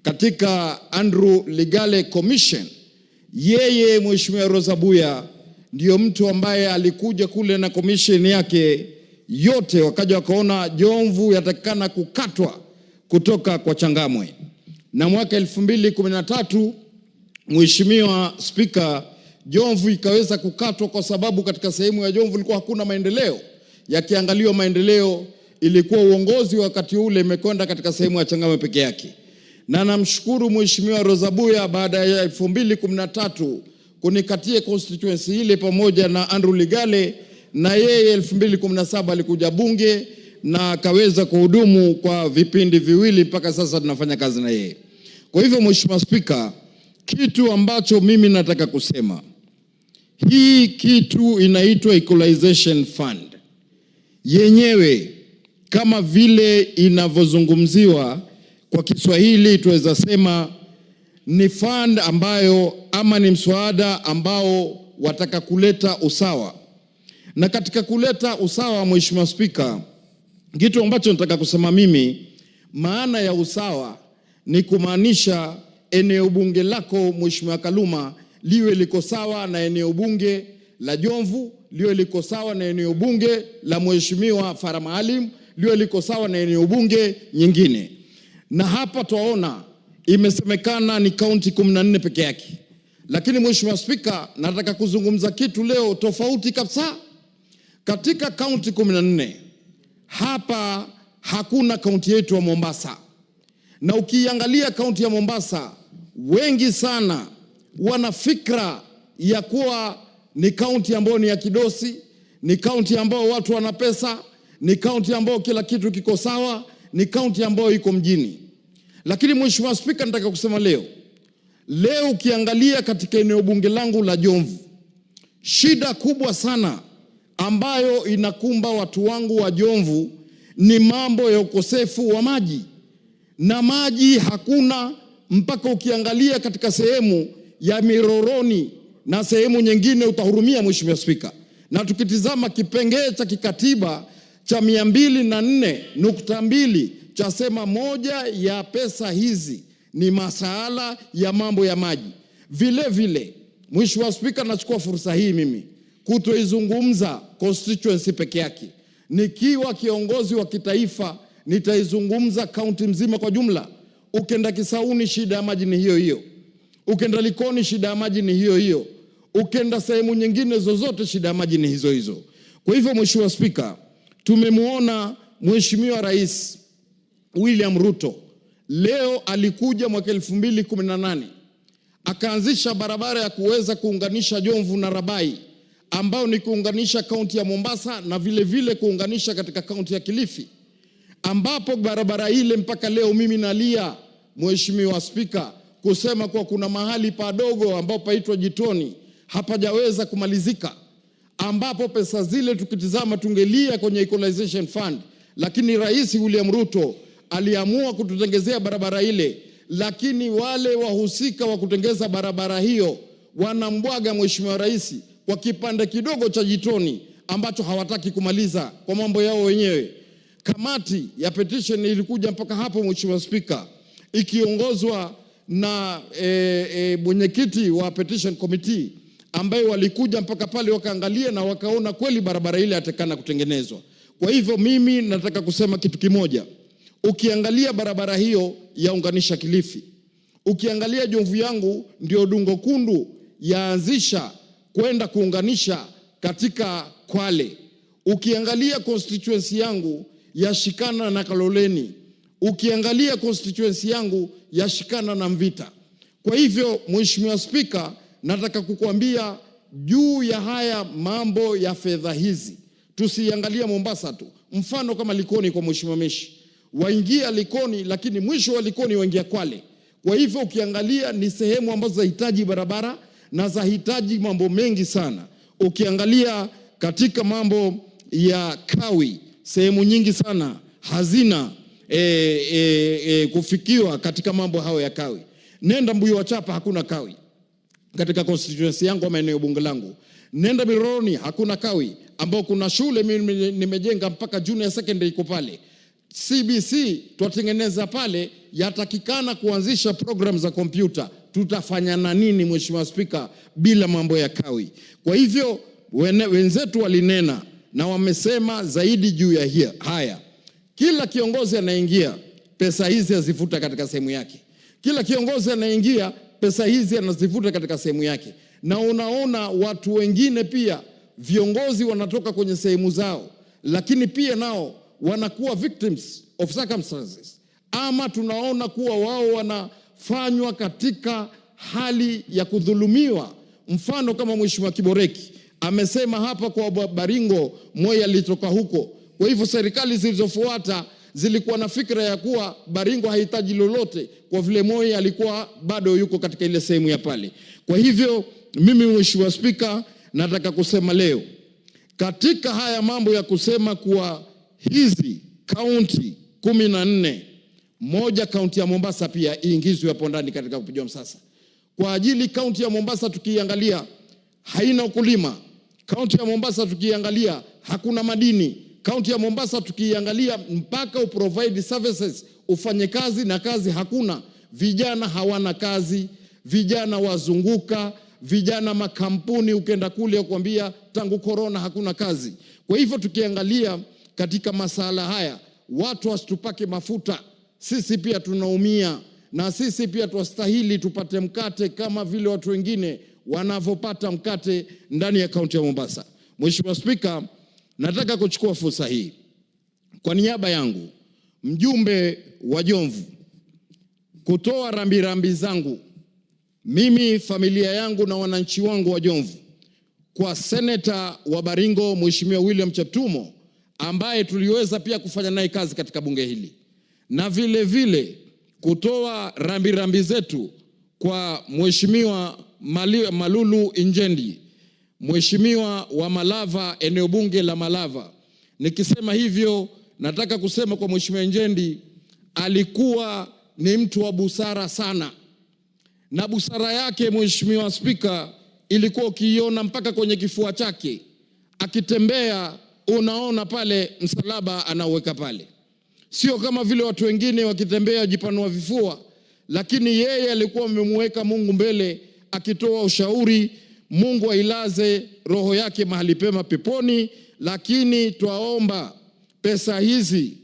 katika Andrew Ligale Commission, yeye Mheshimiwa Rosa Buya ndio mtu ambaye alikuja kule na commission yake yote, wakaja wakaona Jomvu yatakana kukatwa kutoka kwa Changamwe. Na mwaka 2013 Mheshimiwa Spika, Jomvu ikaweza kukatwa kwa sababu katika sehemu ya Jomvu ilikuwa hakuna maendeleo. Yakiangaliwa maendeleo, ilikuwa uongozi wakati ule imekwenda katika sehemu ya Changamwe peke yake. Na namshukuru Mheshimiwa Rosabuya baada ya 2013 kunikatie constituency ile pamoja na Andrew Ligale, na yeye 2017 alikuja bunge na akaweza kuhudumu kwa vipindi viwili mpaka sasa tunafanya kazi na yeye. Kwa hivyo Mheshimiwa Spika, kitu ambacho mimi nataka kusema, hii kitu inaitwa Equalization Fund. Yenyewe kama vile inavyozungumziwa kwa Kiswahili tuweza sema ni fund ambayo ama ni mswada ambao wataka kuleta usawa. Na katika kuleta usawa, Mheshimiwa Spika, kitu ambacho nataka kusema mimi, maana ya usawa ni kumaanisha eneo bunge lako Mheshimiwa Kaluma liwe liko sawa na eneo bunge la Jomvu, liwe liko sawa na eneo bunge la Mheshimiwa Farah Maalim, liwe liko sawa na eneo bunge nyingine. Na hapa tuwaona imesemekana ni kaunti 14 peke yake. Lakini Mheshimiwa Spika, nataka kuzungumza kitu leo tofauti kabisa. Katika kaunti 14 hapa hakuna kaunti yetu ya Mombasa. Na ukiangalia kaunti ya Mombasa, wengi sana wana fikra ya kuwa ni kaunti ambayo ni ya kidosi, ni kaunti ambayo watu wana pesa, ni kaunti ambayo kila kitu kiko sawa, ni kaunti ambayo iko mjini. Lakini Mheshimiwa Spika, nataka kusema leo ukiangalia katika eneo bunge langu la Jomvu, shida kubwa sana ambayo inakumba watu wangu wa Jomvu ni mambo ya ukosefu wa maji. Na maji hakuna, mpaka ukiangalia katika sehemu ya Miroroni na sehemu nyingine utahurumia Mheshimiwa Spika. Na tukitizama kipengee cha kikatiba cha 204.2 chasema moja ya pesa hizi ni masuala ya mambo ya maji. Vile vile Mheshimiwa Spika, nachukua fursa hii mimi kutoizungumza constituency peke yake. Nikiwa kiongozi wa kitaifa nitaizungumza kaunti mzima kwa jumla. Ukenda Kisauni shida ya maji ni hiyo hiyo. Ukenda Likoni shida ya maji ni hiyo hiyo. Ukenda sehemu nyingine zozote shida ya maji ni hizo hizo. Kwa hivyo Mheshimiwa Spika, tumemuona Mheshimiwa Rais William Ruto leo alikuja mwaka 2018 akaanzisha barabara ya kuweza kuunganisha Jomvu na Rabai, ambao ni kuunganisha kaunti ya Mombasa na vile vile kuunganisha katika kaunti ya Kilifi, ambapo barabara ile mpaka leo mimi nalia Mheshimiwa Spika kusema kwa kuna mahali padogo ambapo paitwa Jitoni hapajaweza kumalizika, ambapo pesa zile tukitizama tungelia kwenye Equalization Fund, lakini Rais William Ruto aliamua kututengezea barabara ile. Lakini wale wahusika wa kutengeza barabara hiyo wanambwaga Mheshimiwa Rais kwa kipande kidogo cha Jitoni ambacho hawataki kumaliza kwa mambo yao wenyewe. Kamati ya petition ilikuja mpaka hapo Mheshimiwa Spika, ikiongozwa na mwenyekiti wa petition committee, ambaye walikuja mpaka pale wakaangalia na wakaona kweli barabara ile yatakana kutengenezwa. Kwa hivyo mimi nataka kusema kitu kimoja. Ukiangalia barabara hiyo yaunganisha Kilifi, ukiangalia Jomvu yangu ndio Dungo Kundu yaanzisha kwenda kuunganisha katika Kwale, ukiangalia constituency yangu yashikana na Kaloleni, ukiangalia constituency yangu yashikana na Mvita. Kwa hivyo Mheshimiwa Spika, nataka kukuambia juu ya haya mambo ya fedha hizi, tusiangalia Mombasa tu. Mfano kama Likoni kwa Mheshimiwa Meshi, waingia Likoni lakini mwisho wa Likoni waingia Kwale. Kwa hivyo ukiangalia ni sehemu ambazo zahitaji barabara na zahitaji mambo mengi sana. Ukiangalia katika mambo ya kawi, sehemu nyingi sana hazina kufikiwa katika mambo hayo ya kawi. Nenda Mbuyu wa Chapa hakuna kawi katika constituency yangu ama eneo bunge langu. Nenda Miroroni hakuna kawi, ambao kuna shule mimi nimejenga mpaka junior secondary iko pale. CBC twatengeneza pale, yatakikana kuanzisha program za kompyuta. Tutafanya na nini Mheshimiwa Spika bila mambo ya kawi? Kwa hivyo wenzetu walinena na wamesema zaidi juu ya haya. Kila kiongozi anaingia, pesa hizi azifuta katika sehemu yake. Kila kiongozi anaingia, pesa hizi anazifuta katika sehemu yake. Na unaona watu wengine pia, viongozi wanatoka kwenye sehemu zao, lakini pia nao wanakuwa victims of circumstances. Ama tunaona kuwa wao wanafanywa katika hali ya kudhulumiwa. Mfano kama Mheshimiwa Kiboreki amesema hapa kwa Baringo, Moi alitoka huko. Kwa hivyo serikali zilizofuata zilikuwa na fikra ya kuwa Baringo hahitaji lolote kwa vile Moi alikuwa bado yuko katika ile sehemu ya pale. Kwa hivyo mimi Mheshimiwa Spika, nataka kusema leo katika haya mambo ya kusema kuwa hizi kaunti 14, moja kaunti ya Mombasa pia iingizwe hapo ndani katika kupiga msasa. Kwa ajili kaunti ya Mombasa tukiangalia haina ukulima. Kaunti ya Mombasa tukiangalia hakuna madini. Kaunti ya Mombasa tukiangalia mpaka uprovide services, ufanye kazi na kazi hakuna. Vijana hawana kazi, vijana wazunguka, vijana makampuni ukenda kule kuambia tangu corona hakuna kazi. Kwa hivyo tukiangalia katika masala haya, watu wasitupake mafuta. Sisi pia tunaumia na sisi pia twastahili tupate mkate kama vile watu wengine wanavyopata mkate ndani ya kaunti ya Mombasa. Mheshimiwa Spika, nataka kuchukua fursa hii kwa niaba yangu, mjumbe wa Jomvu, kutoa rambirambi zangu mimi, familia yangu na wananchi wangu wa Jomvu kwa seneta wa Baringo Mheshimiwa William Cheptumo ambaye tuliweza pia kufanya naye kazi katika bunge hili, na vile vile kutoa rambirambi zetu kwa Mheshimiwa Malulu Injendi, Mheshimiwa wa Malava, eneo bunge la Malava. Nikisema hivyo nataka kusema kwa Mheshimiwa Injendi alikuwa ni mtu wa busara sana, na busara yake Mheshimiwa Spika ilikuwa ukiiona mpaka kwenye kifua chake. Akitembea unaona pale msalaba anaweka pale. Sio kama vile watu wengine wakitembea jipanua vifua, lakini yeye alikuwa amemweka Mungu mbele akitoa ushauri. Mungu ailaze roho yake mahali pema peponi, lakini twaomba pesa hizi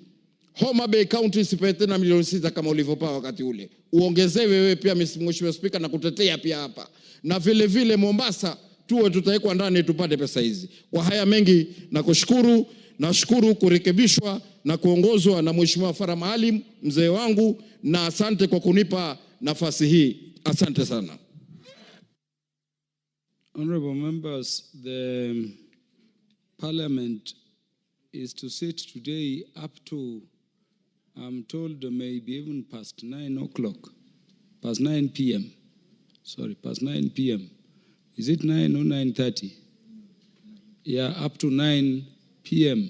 Homa Bay County isipewe tena milioni 6 kama ulivyopa wakati ule. Uongezewe wewe pia Mheshimiwa Spika na kutetea pia hapa. Na vile vile Mombasa tuwe tutawekwa ndani tupate pesa hizi. Kwa haya mengi nashukuru kurekebishwa na kuongozwa na Mheshimiwa Farah Maalim mzee wangu, na asante kwa kunipa nafasi hii. Asante sana. Honorable members, the parliament is to sit today up to, I'm told, maybe even past 9 o'clock, past 9 p.m. Sorry, past 9 p.m. Is it 9 or 9:30? Yeah, up to 9 p.m.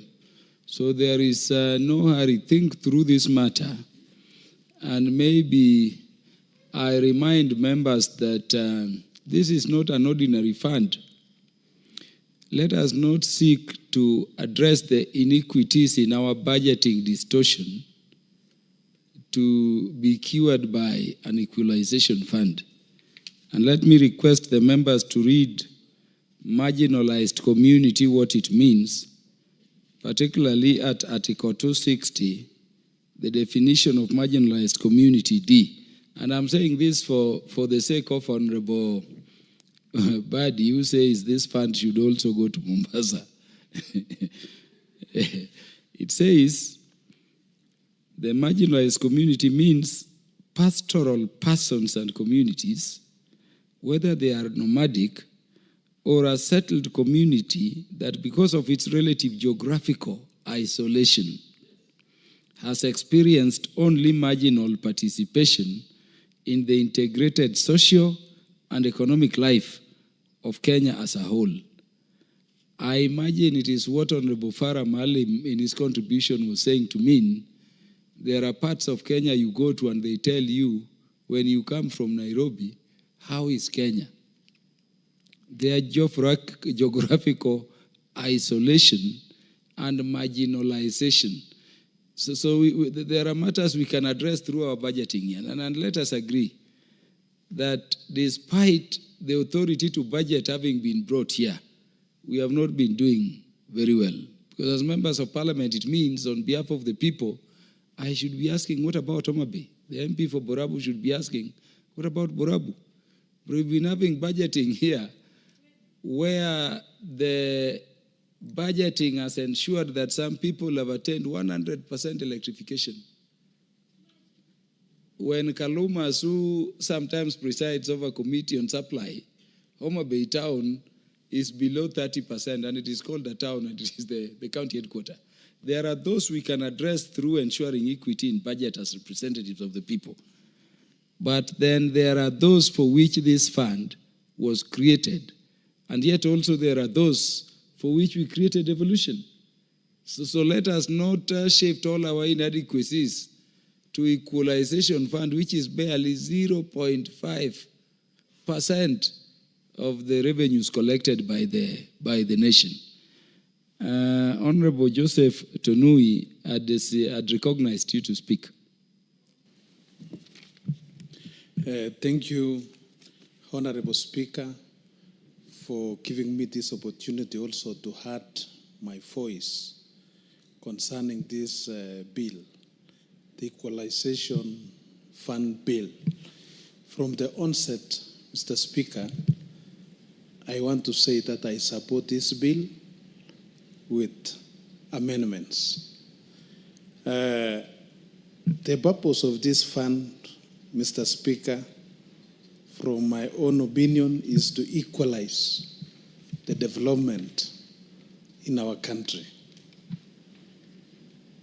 So there is no hurry. Think through this matter. And maybe I remind members that this is not an ordinary fund. Let us not seek to address the iniquities in our budgeting distortion to be cured by an equalization fund. And let me request the members to read marginalized community, what it means, particularly at Article 260, the definition of marginalized community, D. And I'm saying this for the sake of Honorable Badi, who says this fund should also go to Mombasa. It says the marginalized community means pastoral persons and communities, whether they are nomadic or a settled community that because of its relative geographical isolation has experienced only marginal participation in the integrated social and economic life of Kenya as a whole. I imagine it is what Honorable Farah Maalim in his contribution was saying to mean there are parts of Kenya you go to and they tell you when you come from Nairobi, how is Kenya? Their geographical isolation and marginalization So there are matters we can address through our budgeting, and let us agree that despite the authority to budget having been brought here, we have not been doing very well. Because as members of parliament, it means on behalf of the people, I should be asking, what about Homa Bay? The MP for Borabu should be asking, what about Borabu? We've been having budgeting here where the budgeting has ensured that some people have attained 100% electrification. When Kalumas, who sometimes presides over committee on supply, Homa Bay town is below 30%, and it is called a town, and it is the county headquarters. There are those we can address through ensuring equity in budget as representatives of the people. But then there are those for which this fund was created. And yet also there are those for which we created evolution. So let us not shift all our inadequacies to equalization fund, which is barely 0.5% of the revenues collected by the nation. Honorable Joseph Tonui had recognized you to speak. Thank you, Honorable Speaker, for giving me this opportunity also to add my voice concerning this bill, the Equalization Fund bill. From the onset, Mr. Speaker, I want to say that I support this bill with amendments. The purpose of this fund, Mr. Speaker, from my own opinion, is to equalize the development in our country.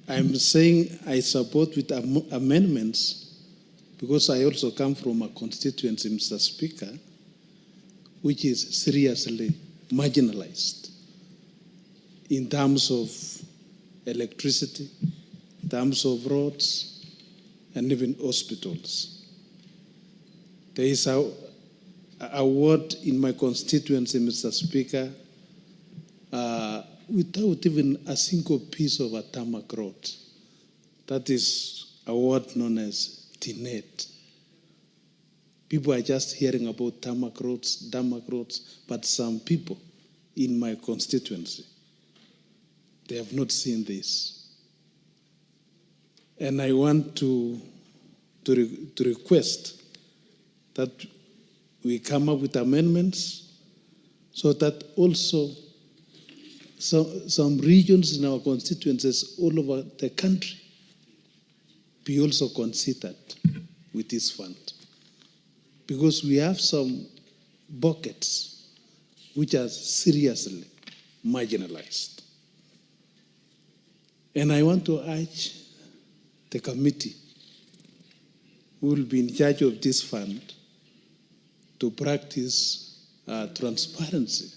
I'm saying I support with amendments because I also come from a constituency, Mr. Speaker, which is seriously marginalized in terms of electricity, in terms of roads, and even hospitals. There is a ward in my constituency, Mr. Speaker, without even a single piece of a tarmac road. That is a ward known as Tinet. People are just hearing about tarmac roads, but some people in my constituency, they have not seen this. And I want to request that we come up with amendments so that also some regions in our constituencies all over the country be also considered with this fund. Because we have some buckets which are seriously marginalized. And I want to urge the committee who will be in charge of this fund to practice transparency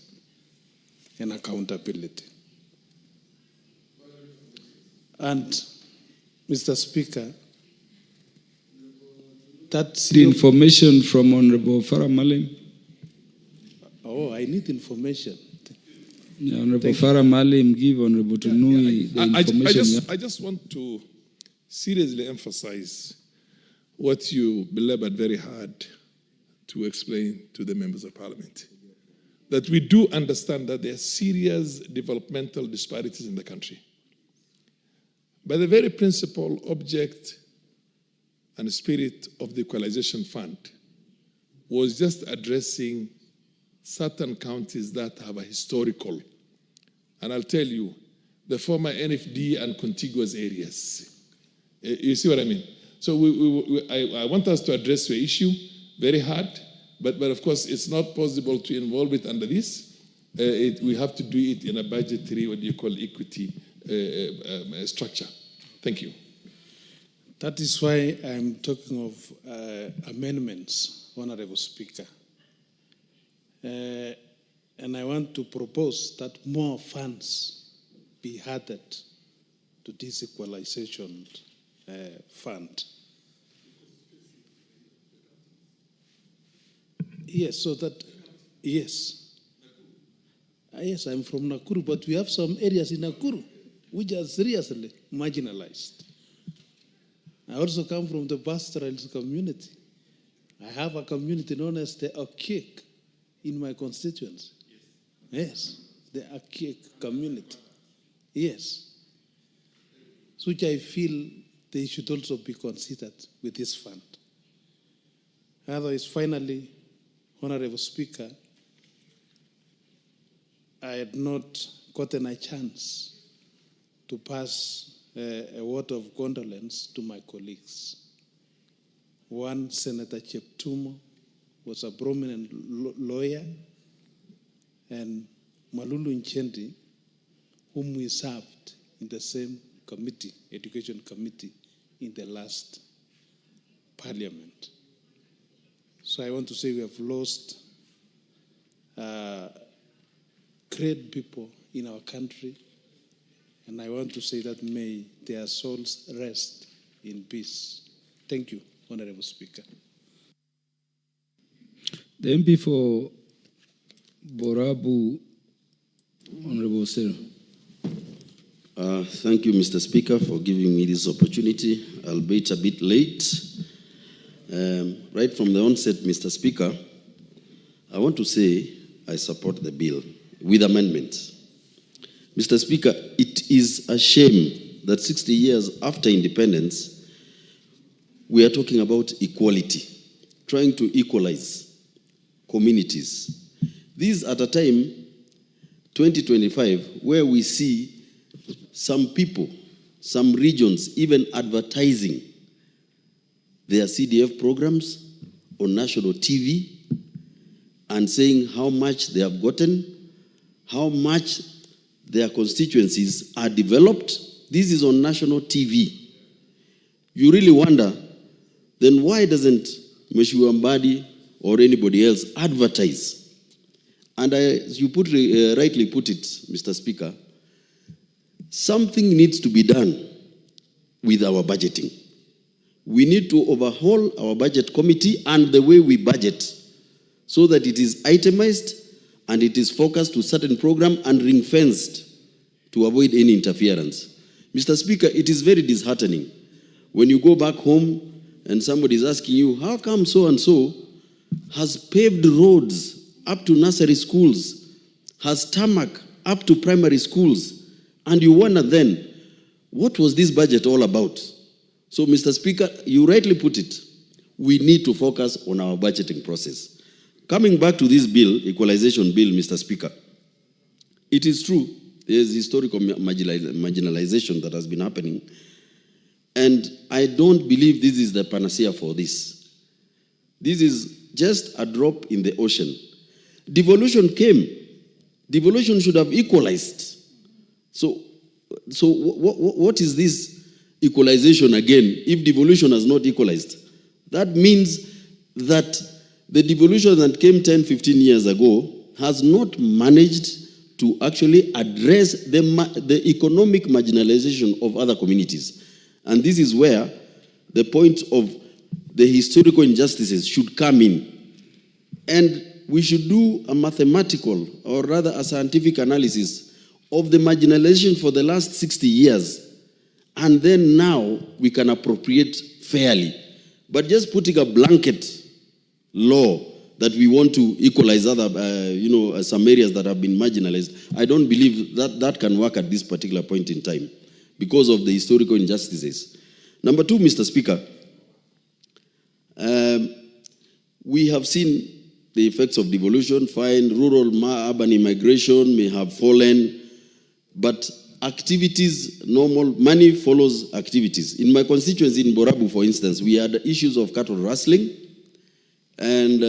and accountability. And, Mr. Speaker, that's the information from Honorable Farah Malim. Oh, I need information. Yeah, Honorable Farah Malim give Honorable Tunui the information. I just want to seriously emphasize what you belabored very hard to explain to the members of parliament. That we do understand that there are serious developmental disparities in the country. But the very principal object and spirit of the Equalization Fund was just addressing certain counties that have a historical, and I'll tell you, the former NFD and contiguous areas. You see what I mean? So I want us to address your issue very hard, but of course it's not possible to involve it under this. We have to do it in a budgetary, what you call equity structure. Thank you. That is why I'm talking of amendments, Honorable Speaker. And I want to propose that more funds be added to this Equalization Fund. Yes, so that, yes. Yes, I'm from Nakuru, but we have some areas in Nakuru which are seriously marginalized. I also come from the pastoralist community. I have a community known as the Okik in my constituency. Yes, the Okik community. Yes. Which I feel they should also be considered with this fund. Otherwise, finally, Honorable Speaker, I had not gotten a chance to pass a word of condolence to my colleagues. One, Senator Cheptumo, was a prominent lawyer, and Malulu Nchendi, whom we served in the same committee, Education Committee, in the last parliament. So I want to say we have lost great people in our country, and I want to say that may their souls rest in peace. Thank you, Honorable Speaker. The MP for Borabu, Honorable Sir. Thank you, Mr. Speaker, for giving me this opportunity, albeit a bit late. Right from the onset, Mr. Speaker, I want to say I support the bill with amendments. Mr. Speaker, it is a shame that 60 years after independence, we are talking about equality, trying to equalize communities. This at a time, 2025, where we see some people, some regions even advertising their CDF programs on national TV and saying how much they have gotten, how much their constituencies are developed. This is on national TV. You really wonder, then why doesn't Mheshimiwa Mbadi or anybody else advertise? And as you rightly put it, Mr. Speaker, something needs to be done with our budgeting. We need to overhaul our budget committee and the way we budget so that it is itemized and it is focused to certain program and ring-fenced to avoid any interference. Mr. Speaker, it is very disheartening when you go back home and somebody is asking you, how come so-and-so has paved roads up to nursery schools, has tarmac up to primary schools, and you wonder then, what was this budget all about? So, Mr. Speaker, you rightly put it. We need to focus on our budgeting process. Coming back to this bill, Equalization Bill, Mr. Speaker, it is true, there is historical marginalization that has been happening, and I don't believe this is the panacea for this. This is just a drop in the ocean. Devolution came. Devolution should have equalized. So what is this equalization again if devolution has not equalized? That means that the devolution that came 10, 15 years ago has not managed to actually address the economic marginalization of other communities. And this is where the point of the historical injustices should come in. And we should do a mathematical, or rather a scientific analysis of the marginalization for the last 60 years. And then now we can appropriate fairly. But just putting a blanket law that we want to equalize other, some areas that have been marginalized, I don't believe that that can work at this particular point in time because of the historical injustices. Number two, Mr. Speaker, we have seen the effects of devolution. Fine, rural-urban immigration may have fallen, but activities, normal, money follows activities. In my constituency in Borabu, for instance, we had issues of cattle rustling, and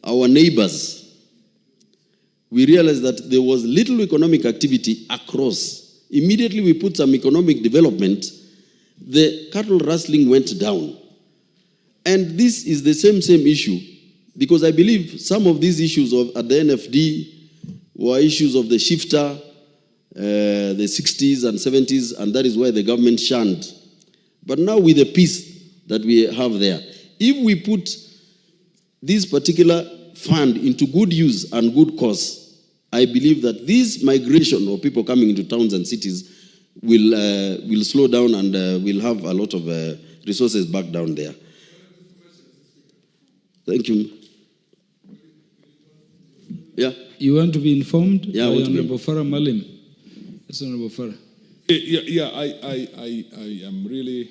our neighbors, we realized that there was little economic activity across. Immediately we put some economic development, the cattle rustling went down. And this is the same issue, because I believe some of these issues at the NFD were issues of the shifter, the 60s and 70s, and that is why the government shunned. But now with the peace that we have there, if we put this particular fund into good use and good cause, I believe that this migration of people coming into towns and cities will slow down and will have a lot of resources back down there. Thank you. Yeah. You want to be informed? Yeah, I want to be Honorable Farah Malim. Yes, Honorable Farah. I am really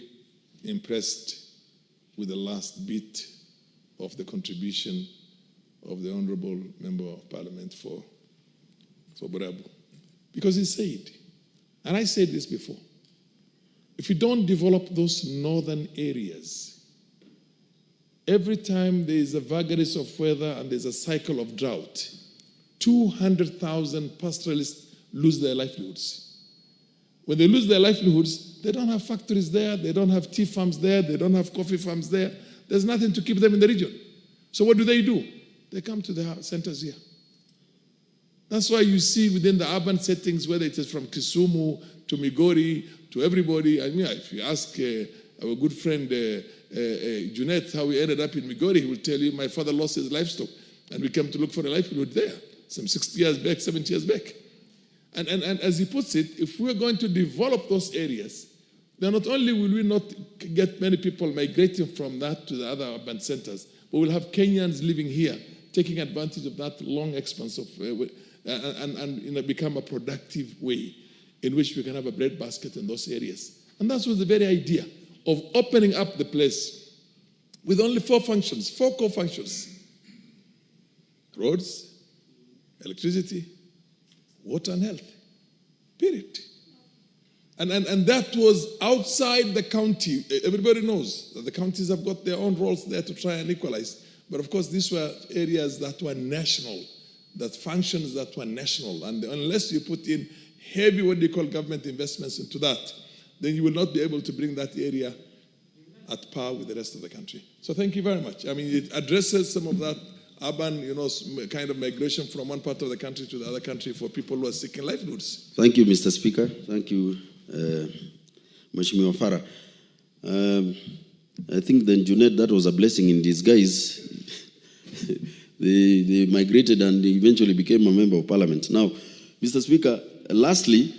impressed with the last bit of the contribution of the Honorable Member of Parliament for Borabu. Because he said, and I said this before, if you don't develop those northern areas, every time there is a vagaries of weather and there's a cycle of drought, 200,000 pastoralists lose their livelihoods. When they lose their livelihoods, they don't have factories there, they don't have tea farms there, they don't have coffee farms there. There's nothing to keep them in the region. So what do? They come to the centers here. That's why you see within the urban settings, whether it is from Kisumu to Migori to everybody, I mean, if you ask our good friend Junet how we ended up in Migori, he will tell you, my father lost his livestock and we came to look for a livelihood there, some 60 years back, 70 years back. And as he puts it, if we're going to develop those areas, then not only will we not get many people migrating from that to the other urban centers, but we'll have Kenyans living here, taking advantage of that long expanse of, and become a productive way in which we can have a breadbasket in those areas. And that was the very idea of opening up the place with only four core functions: roads, electricity, water and health, period. And that was outside the county. Everybody knows that the counties have got their own roles there to try and equalize. But of course, these were areas that were national, that functions that were national. And unless you put in heavy, what they call government investments into that, then you will not be able to bring that area at par with the rest of the country. So thank you very much. I mean, it addresses some of that urban, kind of migration from one part of the country to the other country for people who are seeking livelihoods. Thank you, Mr. Speaker. Thank you, Mheshimiwa Farah. I think then, Junet, that was a blessing in disguise. They migrated and they eventually became a member of parliament. Now, Mr. Speaker, lastly,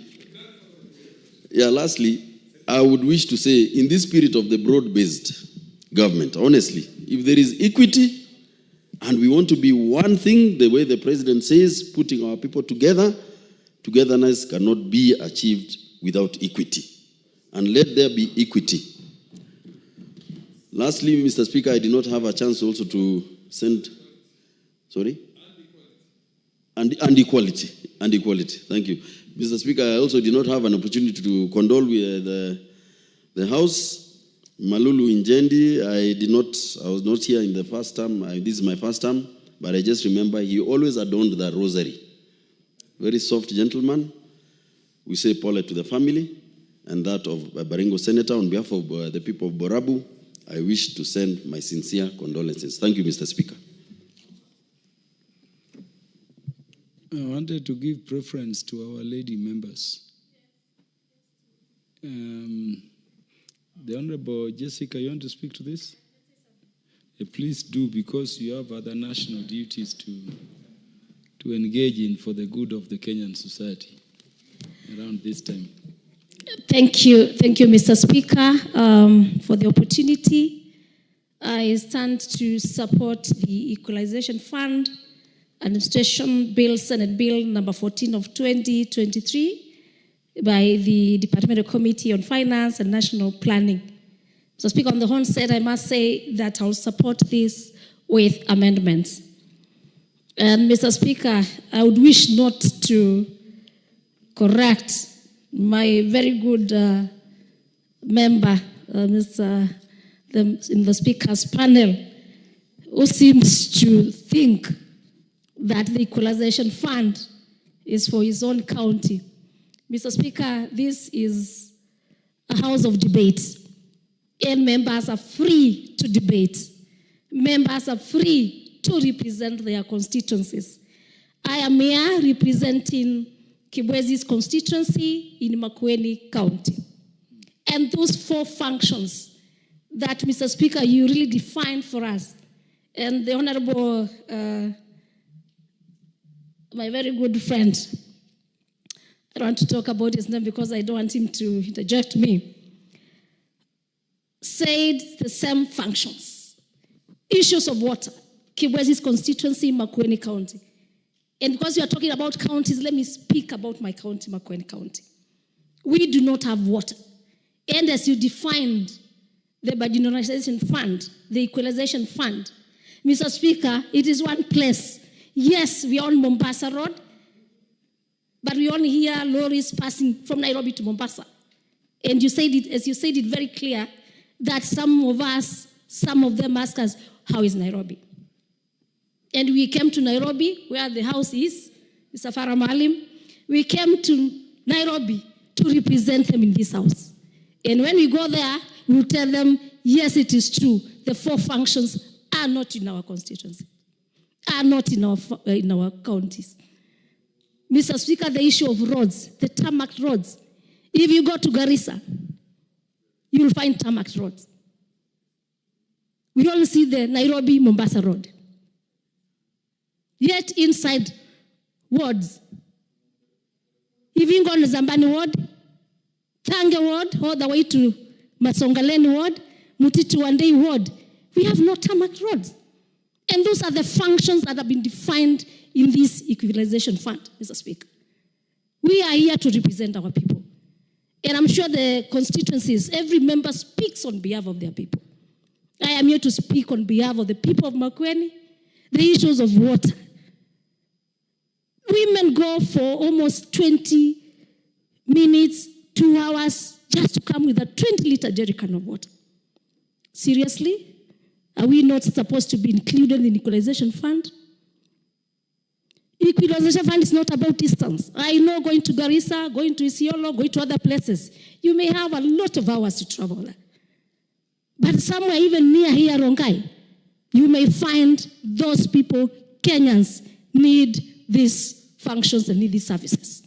I would wish to say, in this spirit of the broad-based government, honestly, if there is equity, and we want to be one thing, the way the president says, putting our people together, togetherness cannot be achieved without equity. And let there be equity. Lastly, Mr. Speaker, I did not have a chance also to send, sorry? And equality. Thank you. Mr. Speaker, I also did not have an opportunity to condole with the House. Malulu Injendi, I was not here in the first term. This is my first term, but I just remember he always adorned the rosary. Very soft gentleman. We say Paula to the family, and that of Baringo Senator. On behalf of the people of Borabu, I wish to send my sincere condolences. Thank you, Mr. Speaker. I wanted to give preference to our lady members. The Honorable Jessica, you want to speak to this? Please do, because you have other national duties to engage in for the good of the Kenyan society around this time. Thank you, Mr. Speaker, for the opportunity. I stand to support the Equalization Fund Administration Bill, Senate Bill number 14 of 2023 by the Departmental Committee on Finance and National Planning. So, Speaker, on the onset, I must say that I'll support this with amendments. And, Mr. Speaker, I would wish not to correct my very good member, in the Speaker's panel, who seems to think that the Equalization Fund is for his own county. Mr. Speaker, this is a house of debate, and members are free to debate. Members are free to represent their constituencies. I am here representing Kibwezi's constituency in Makueni County. And those four functions that, Mr. Speaker, you really defined for us, and the Honorable, my very good friend, I don't want to talk about his name because I don't want him to interject me. said the same functions. Issues of water, Kibwezi's constituency, Makueni County. And because you are talking about counties, let me speak about my county, Makueni County. We do not have water. And as you defined the marginalization fund, the equalization fund, Mr. Speaker, it is one place. Yes, we are on Mombasa Road, but we only hear lorries passing from Nairobi to Mombasa. And you said it, as you said it very clear, that some of them ask us, how is Nairobi? And we came to Nairobi, where the house is, Mr. Farah Maalim. We came to Nairobi to represent them in this house. And when we go there, we will tell them, yes, it is true. The 4 functions are not in our constituency, are not in our counties. Mr. Speaker, the issue of roads, the tarmac roads. If you go to Garissa, you will find tarmac roads. We only see the Nairobi-Mombasa road. Yet inside wards, even go to Zambani ward, Tange ward, all the way to Masongaleni ward, Mutitu Wandei ward, we have no tarmac roads. And those are the functions that have been defined in this equalization fund, Mr. Speaker. We are here to represent our people. And I'm sure the constituencies, every member speaks on behalf of their people. I am here to speak on behalf of the people of Makueni, the issues of water. Women go for almost 20 minutes, 2 hours, just to come with a 20-liter jerrycan of water. Seriously? Are we not supposed to be included in the equalization fund? Equalization fund is not about distance. I know going to Garissa, going to Isiolo, going to other places, you may have a lot of hours to travel. But somewhere even near here, Rongai, you may find those people, Kenyans, need these functions and need these services.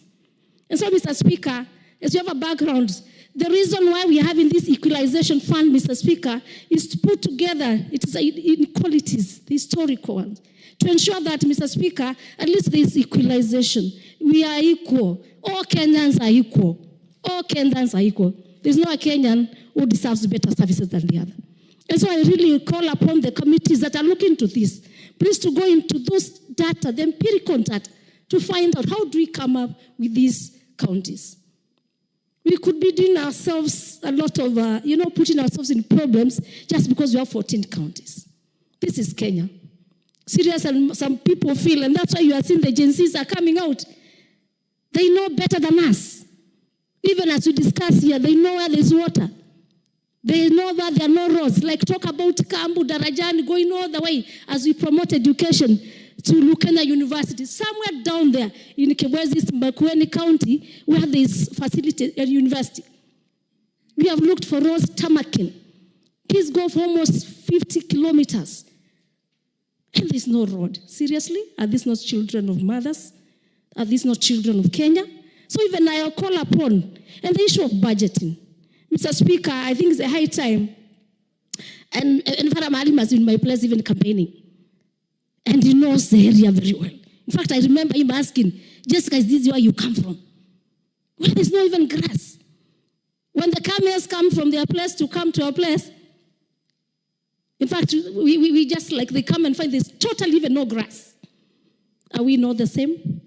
And so, Mr. Speaker, as you have a background, the reason why we are having this equalization fund, Mr. Speaker, is to put together its inequalities, the historical ones, to ensure that, Mr. Speaker, at least there is equalization. We are equal. All Kenyans are equal. All Kenyans are equal. There's no Kenyan who deserves better services than the other. And so I really call upon the committees that are looking into this, please to go into those data, the empirical data, to find out how do we come up with these counties. We could be doing ourselves a lot of, putting ourselves in problems just because we have 14 counties. This is Kenya. Serious, and some people feel, and that's why you are seeing the Gen Zs are coming out. They know better than us. Even as we discuss here, they know where there's water. They know that there are no roads. Like talk about Kambu, Darajani, going all the way as we promote education to Lukenya University. Somewhere down there in Kibwezi's Makueni County, where there is facility at university. We have looked for roads, tarmacking. Kids go for almost 50 kilometers. And there's no road. Seriously? Are these not children of mothers? Are these not children of Kenya? So even I call upon, and the issue of budgeting. Mr. Speaker, I think it's a high time. And Farah Maalim has been in my place even campaigning. And he knows the area very well. In fact, I remember him asking, Jessica, is this where you come from? Well, there's no even grass. When the camels come from their place to come to our place, in fact, we just like they come and find there's totally even no grass. Are we not the same?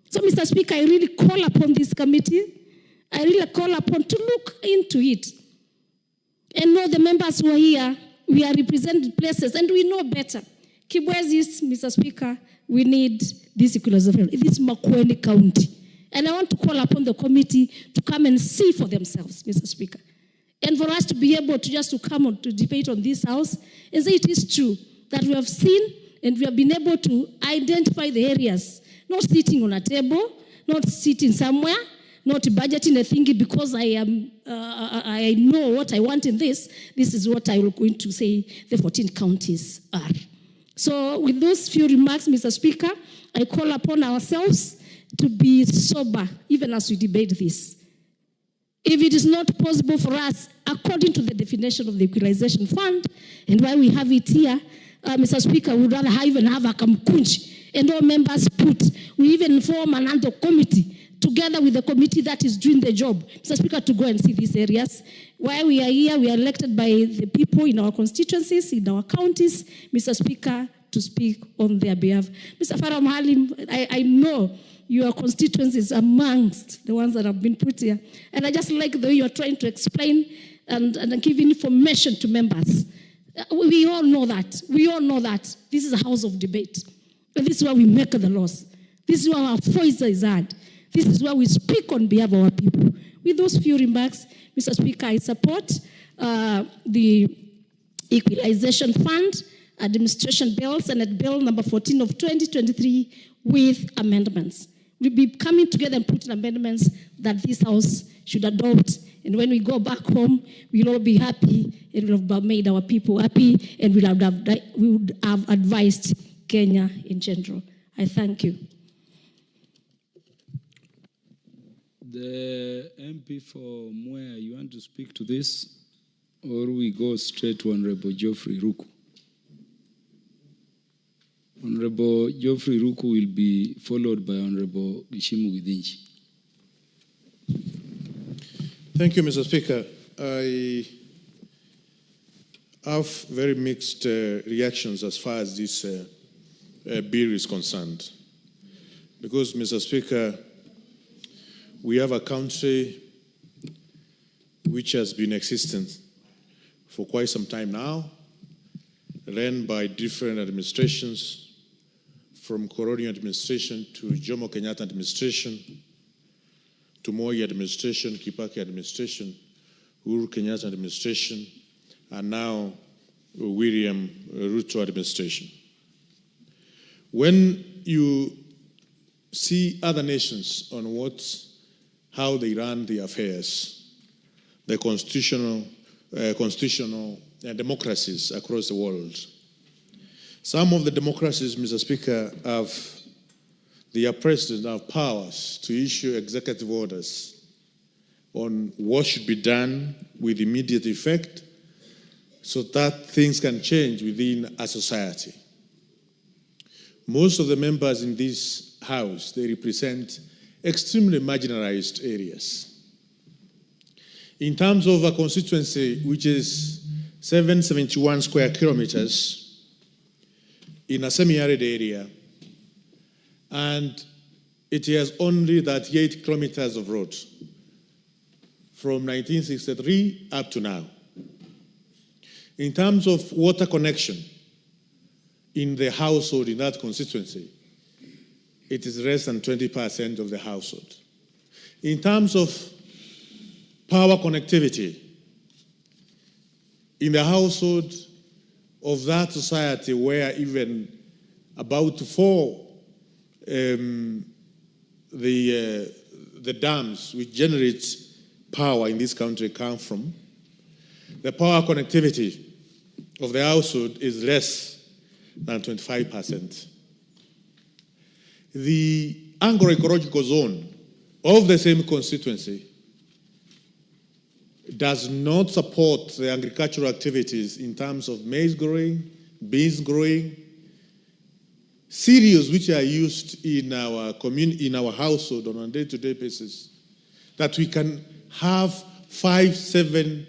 So, Mr. Speaker, I really call upon this committee. I really call upon to look into it. And know the members who are here, we are represented places, and we know better. Kibwezi, Mr. Speaker, we need this equalization. It is Makueni County. And I want to call upon the committee to come and see for themselves, Mr. Speaker. And for us to be able to just to come on to debate on this house and say it is true that we have seen and we have been able to identify the areas, not sitting on a table, not sitting somewhere, not budgeting a thingy because I know what I want in this. This is what I will going to say the 14 counties are. So with those few remarks, Mr. Speaker, I call upon ourselves to be sober even as we debate this. If it is not possible for us, according to the definition of the Equalization Fund, and why we have it here, Mr. Speaker, we would rather even have a kamkunch, and all members put. We even form an ad hoc committee together with the committee that is doing the job, Mr. Speaker, to go and see these areas. While we are here, we are elected by the people in our constituencies, in our counties, Mr. Speaker, to speak on their behalf. Mr. Farah Mahalim, I know your constituencies amongst the ones that have been put here. And I just like the way you are trying to explain and give information to members. We all know that. We all know that. This is a house of debate. And this is where we make the laws. This is where our voice is heard. This is where we speak on behalf of our people. With those few remarks, Mr. Speaker, I support the Equalization Fund Administration Bill, Senate Bill number 14 of 2023 with amendments. We'll be coming together and putting amendments that this House should adopt. And when we go back home, we'll all be happy and we'll have made our people happy and we would have advised Kenya in general. I thank you. The MP for Mwea, you want to speak to this? Or we go straight to Honorable Geoffrey Ruku? Honorable Geoffrey Ruku will be followed by Honorable Gishimu Githinji. Thank you, Mr. Speaker. I have very mixed reactions as far as this bill is concerned. Because, Mr. Speaker, we have a country which has been existent for quite some time now, run by different administrations, from colonial administration to Jomo Kenyatta administration, to Moi administration, Kibaki administration, Uhuru Kenyatta administration, and now William Ruto administration. When you see other nations on how they run their affairs, the constitutional democracies across the world, some of the democracies, Mr. Speaker, have their president have powers to issue executive orders on what should be done with immediate effect so that things can change within a society. Most of the members in this House, they represent extremely marginalized areas. In terms of a constituency which is 771 square kilometers in a semi-arid area, and it has only 38 kilometers of road from 1963 up to now. In terms of water connection in the household in that constituency, it is less than 20% of the household. In terms of power connectivity, in the household of that society where even about 4 the dams which generate power in this country come from, the power connectivity of the household is less than 25%. The agroecological zone of the same constituency does not support the agricultural activities in terms of maize growing, beans growing, cereals which are used in our community, in our household on a day-to-day basis, that we can have 5-7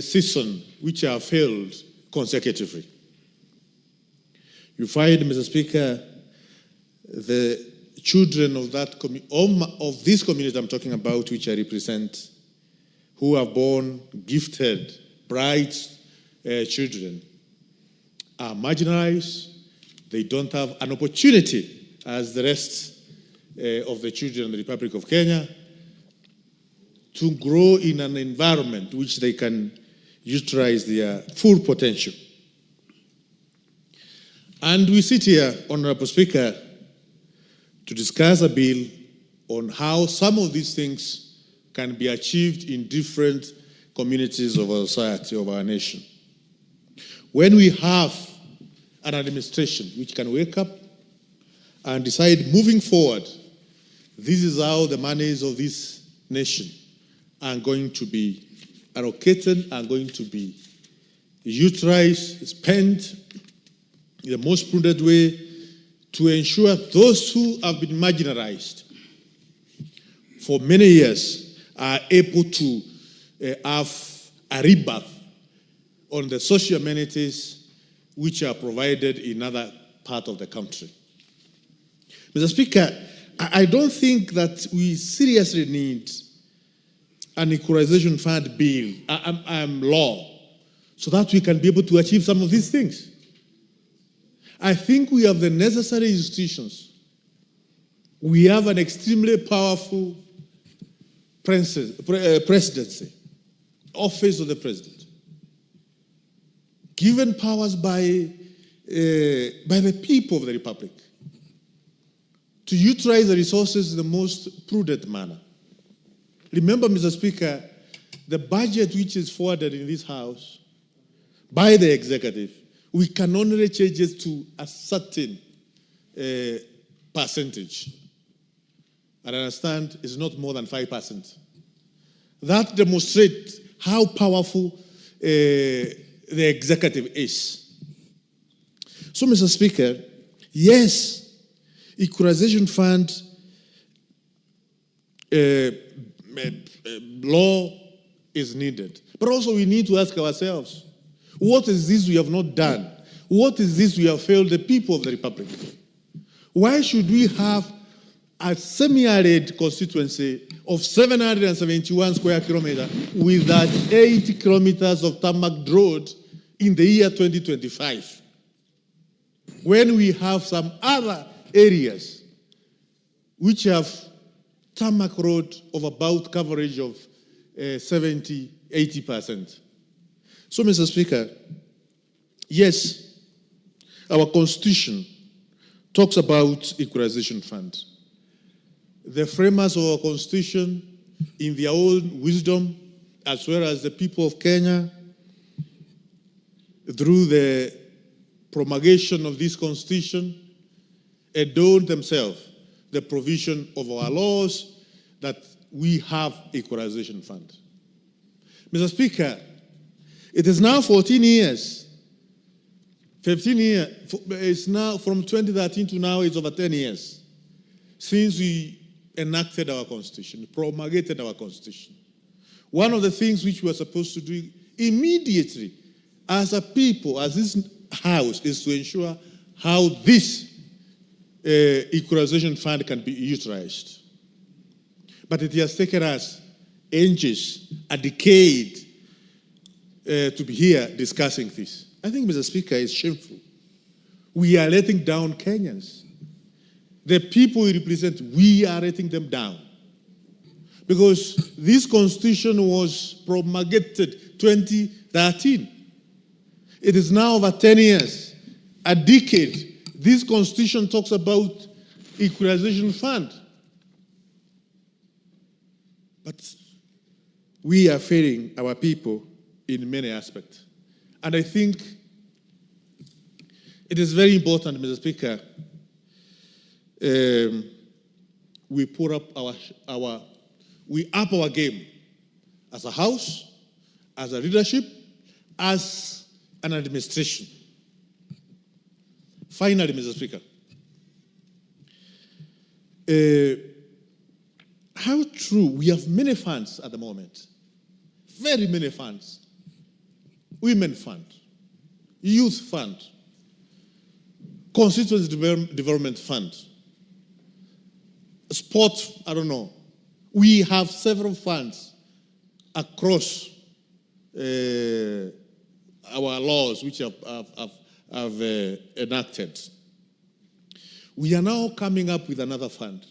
seasons which are filled consecutively. You find, Mr. Speaker, the children of that of this community I'm talking about, which I represent, who are born gifted, bright children, are marginalized. They don't have an opportunity as the rest of the children in the Republic of Kenya to grow in an environment which they can utilize their full potential. And we sit here, Honorable Speaker, to discuss a bill on how some of these things can be achieved in different communities of our society, of our nation. When we have an administration which can wake up and decide moving forward, this is how the monies of this nation are going to be allocated, are going to be utilized, spent in the most prudent way to ensure those who have been marginalized for many years are able to have a rebirth on the social amenities which are provided in other parts of the country. Mr. Speaker, I don't think that we seriously need an equalization fund bill, law, so that we can be able to achieve some of these things. I think we have the necessary institutions. We have an extremely powerful presidency, office of the president, given powers by the people of the republic to utilize the resources in the most prudent manner. Remember, Mr. Speaker, the budget which is forwarded in this House by the executive, we can only change it to a certain percentage. And I understand it's not more than 5%. That demonstrates how powerful the executive is. So, Mr. Speaker, yes, Equalization Fund law is needed. But also we need to ask ourselves, what is this we have not done? What is this we have failed the people of the Republic? Why should we have a semi-arid constituency of 771 square kilometers with 8 kilometers of tarmac road in the year 2025? When we have some other areas which have tarmac road of about coverage of 70-80%. So, Mr. Speaker, yes, our Constitution talks about Equalization Fund. The framers of our Constitution, in their own wisdom, as well as the people of Kenya, through the promulgation of this Constitution, adorned themselves the provision of our laws that we have Equalization Fund. Mr. Speaker, it is now 14 years, 15 years, it's now from 2013 to now, it's over 10 years since we enacted our Constitution, promulgated our Constitution. One of the things which we are supposed to do immediately as a people, as this House, is to ensure how this Equalization Fund can be utilized. But it has taken us ages, a decade, to be here discussing this. I think, Mr. Speaker, it's shameful. We are letting down Kenyans. The people we represent, we are letting them down. Because this Constitution was promulgated 2013. It is now over 10 years, a decade. This Constitution talks about Equalization Fund. But we are failing our people in many aspects. And I think it is very important, Mr. Speaker, we put up we up our game as a House, as a leadership, as an administration. Finally, Mr. Speaker, how true, we have many funds at the moment, very many funds. Women Fund, Youth Fund, Constituency Development Fund, Sport, I don't know. We have several funds across our laws which have enacted. We are now coming up with another fund,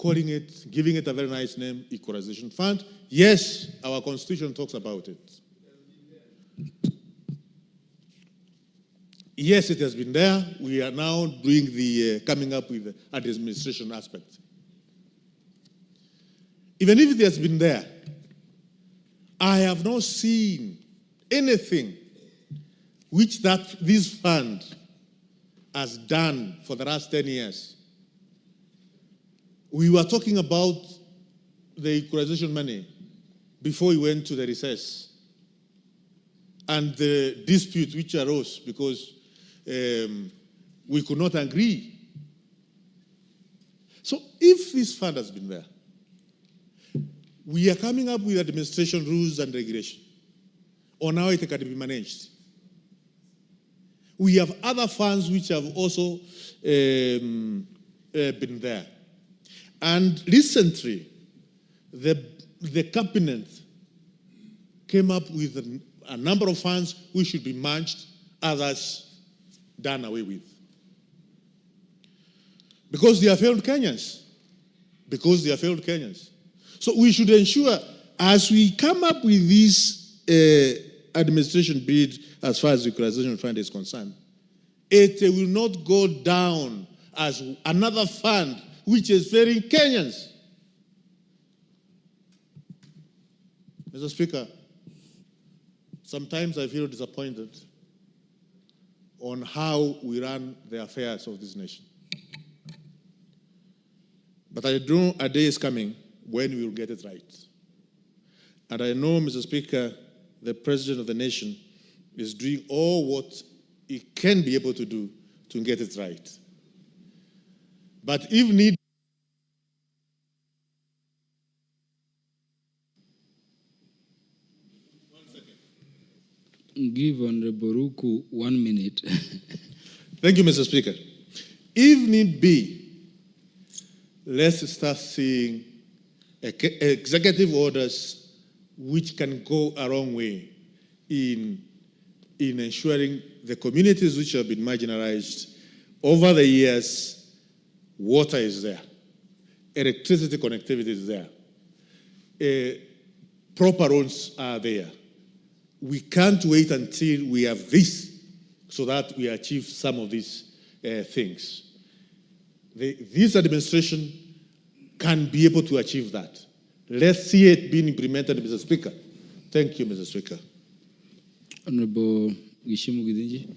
giving it a very nice name, Equalization Fund. Yes, our Constitution talks about it. Yes, it has been there. We are now doing coming up with the administration aspect. Even if it has been there, I have not seen anything which this fund has done for the last 10 years. We were talking about the equalization money before we went to the recess and the dispute which arose because we could not agree. So if this fund has been there, we are coming up with administration rules and regulation on how it can be managed. We have other funds which have also been there. And recently, the cabinet came up with a number of funds which should be merged, others done away with. Because they are failed Kenyans. Because they are failed Kenyans. So we should ensure, as we come up with this administration bid as far as the Equalization Fund is concerned, it will not go down as another fund which is failing Kenyans. Mr. Speaker, sometimes I feel disappointed on how we run the affairs of this nation. But I know a day is coming when we will get it right. And I know, Mr. Speaker, the President of the nation is doing all what he can be able to do to get it right. But if need, give Honorable Ruku 1 minute. Thank you, Mr. Speaker. If need be, let's start seeing executive orders which can go a long way in ensuring the communities which have been marginalized over the years, water is there, electricity connectivity is there, proper roads are there. We can't wait until we have this so that we achieve some of these things. This administration can be able to achieve that. Let's see it being implemented, Mr. Speaker. Thank you, Mr. Speaker. Honorable Gishimu Gidinji.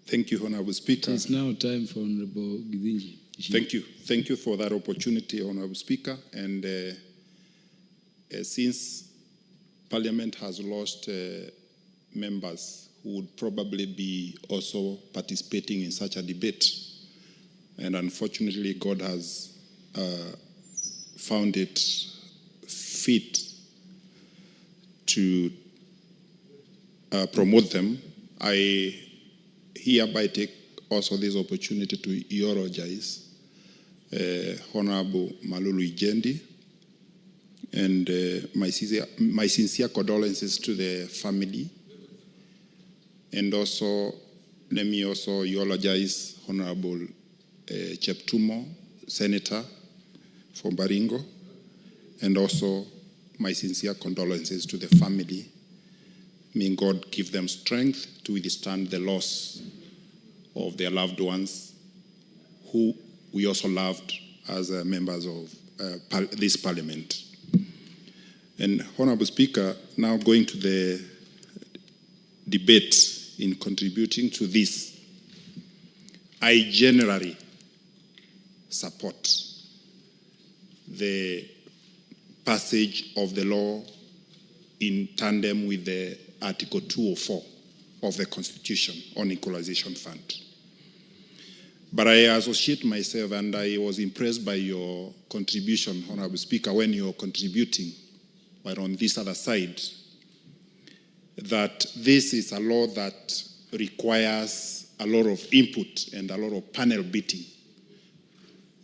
Thank you, Honorable Speaker. It's now time for Honorable Gidinji. Thank you. Thank you for that opportunity, Honorable Speaker. And since Parliament has lost members who would probably be also participating in such a debate, and unfortunately God has found it fit to promote them, I hereby take also this opportunity to eulogize Honorable Malulu Ijendi, and my sincere condolences to the family. And also, let me also eulogize Honorable Cheptumo, Senator from Baringo, and also my sincere condolences to the family. May God give them strength to withstand the loss of their loved ones, who we also loved as members of this Parliament. And Honorable Speaker, now going to the debate in contributing to this, I generally support the passage of the law in tandem with the Article 204 of the Constitution on Equalization Fund. But I associate myself, and I was impressed by your contribution, Honorable Speaker, when you're contributing, but on this other side, that this is a law that requires a lot of input and a lot of panel beating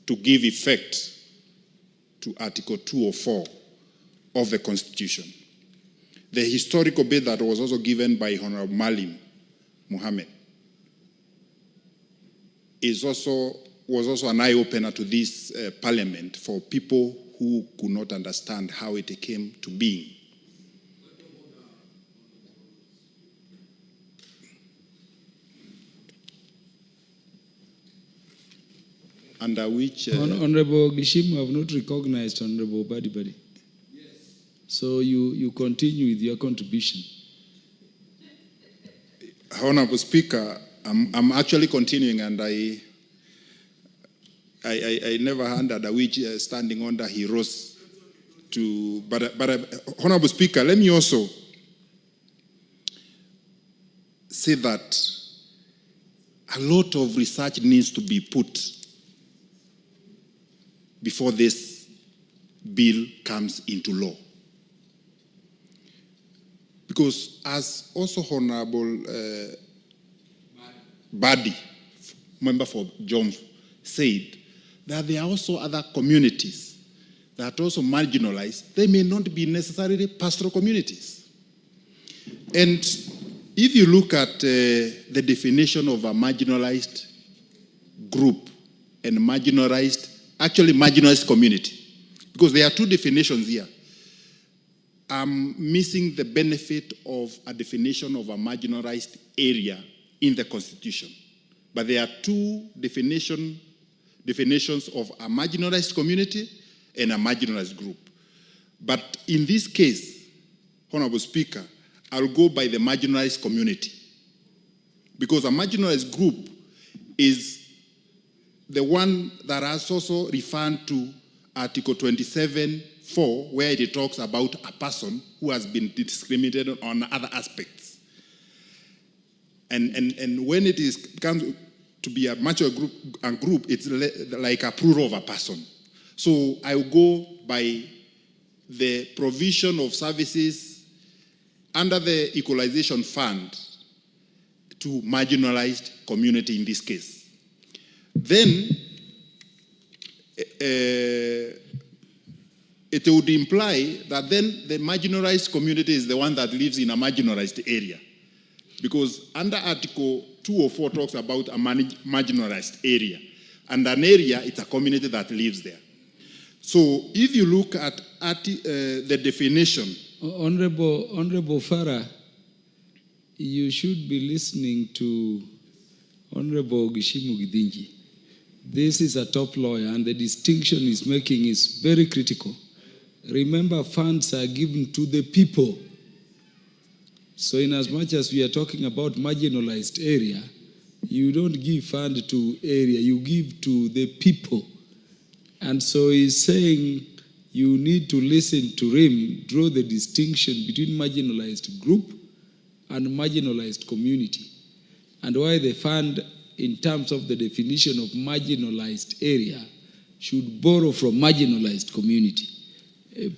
to give effect to Article 204 of the Constitution. The historical bit that was also given by Honorable Malim Mohammed was also an eye-opener to this Parliament for people who could not understand how it came to being. Under which... Honorable Gishimu have not recognized Honorable Badibadi. Yes. So you continue with your contribution. Honorable Speaker, I'm actually continuing, and I never heard that which standing under he rose Honorable Speaker, let me also say that a lot of research needs to be put before this bill comes into law. Because as also Honorable Badi, member for Jomvu, said, that there are also other communities that are also marginalized. They may not be necessarily pastoral communities. And if you look at the definition of a marginalized group and marginalized community, because there are two definitions here. I'm missing the benefit of a definition of a marginalized area in the Constitution. But there are two definitions of a marginalized community and a marginalized group. But in this case, Honorable Speaker, I'll go by the marginalized community. Because a marginalized group is the one that has also referred to Article 27(4), where it talks about a person who has been discriminated on other aspects. And when it comes to be a marginal group, it's like a plural of a person. So I will go by the provision of services under the Equalization Fund to marginalized community in this case. Then it would imply that then the marginalized community is the one that lives in a marginalized area. Because under Article 204 talks about a marginalized area. And an area, it's a community that lives there. So if you look at the definition. Honorable Farah, you should be listening to Honorable Gishimu Gidinji. This is a top lawyer, and the distinction he's making is very critical. Remember, funds are given to the people. So in as much as we are talking about marginalized area, you don't give fund to area, you give to the people. And so he's saying you need to listen to him, draw the distinction between marginalized group and marginalized community. And why the fund, in terms of the definition of marginalized area, should borrow from marginalized community.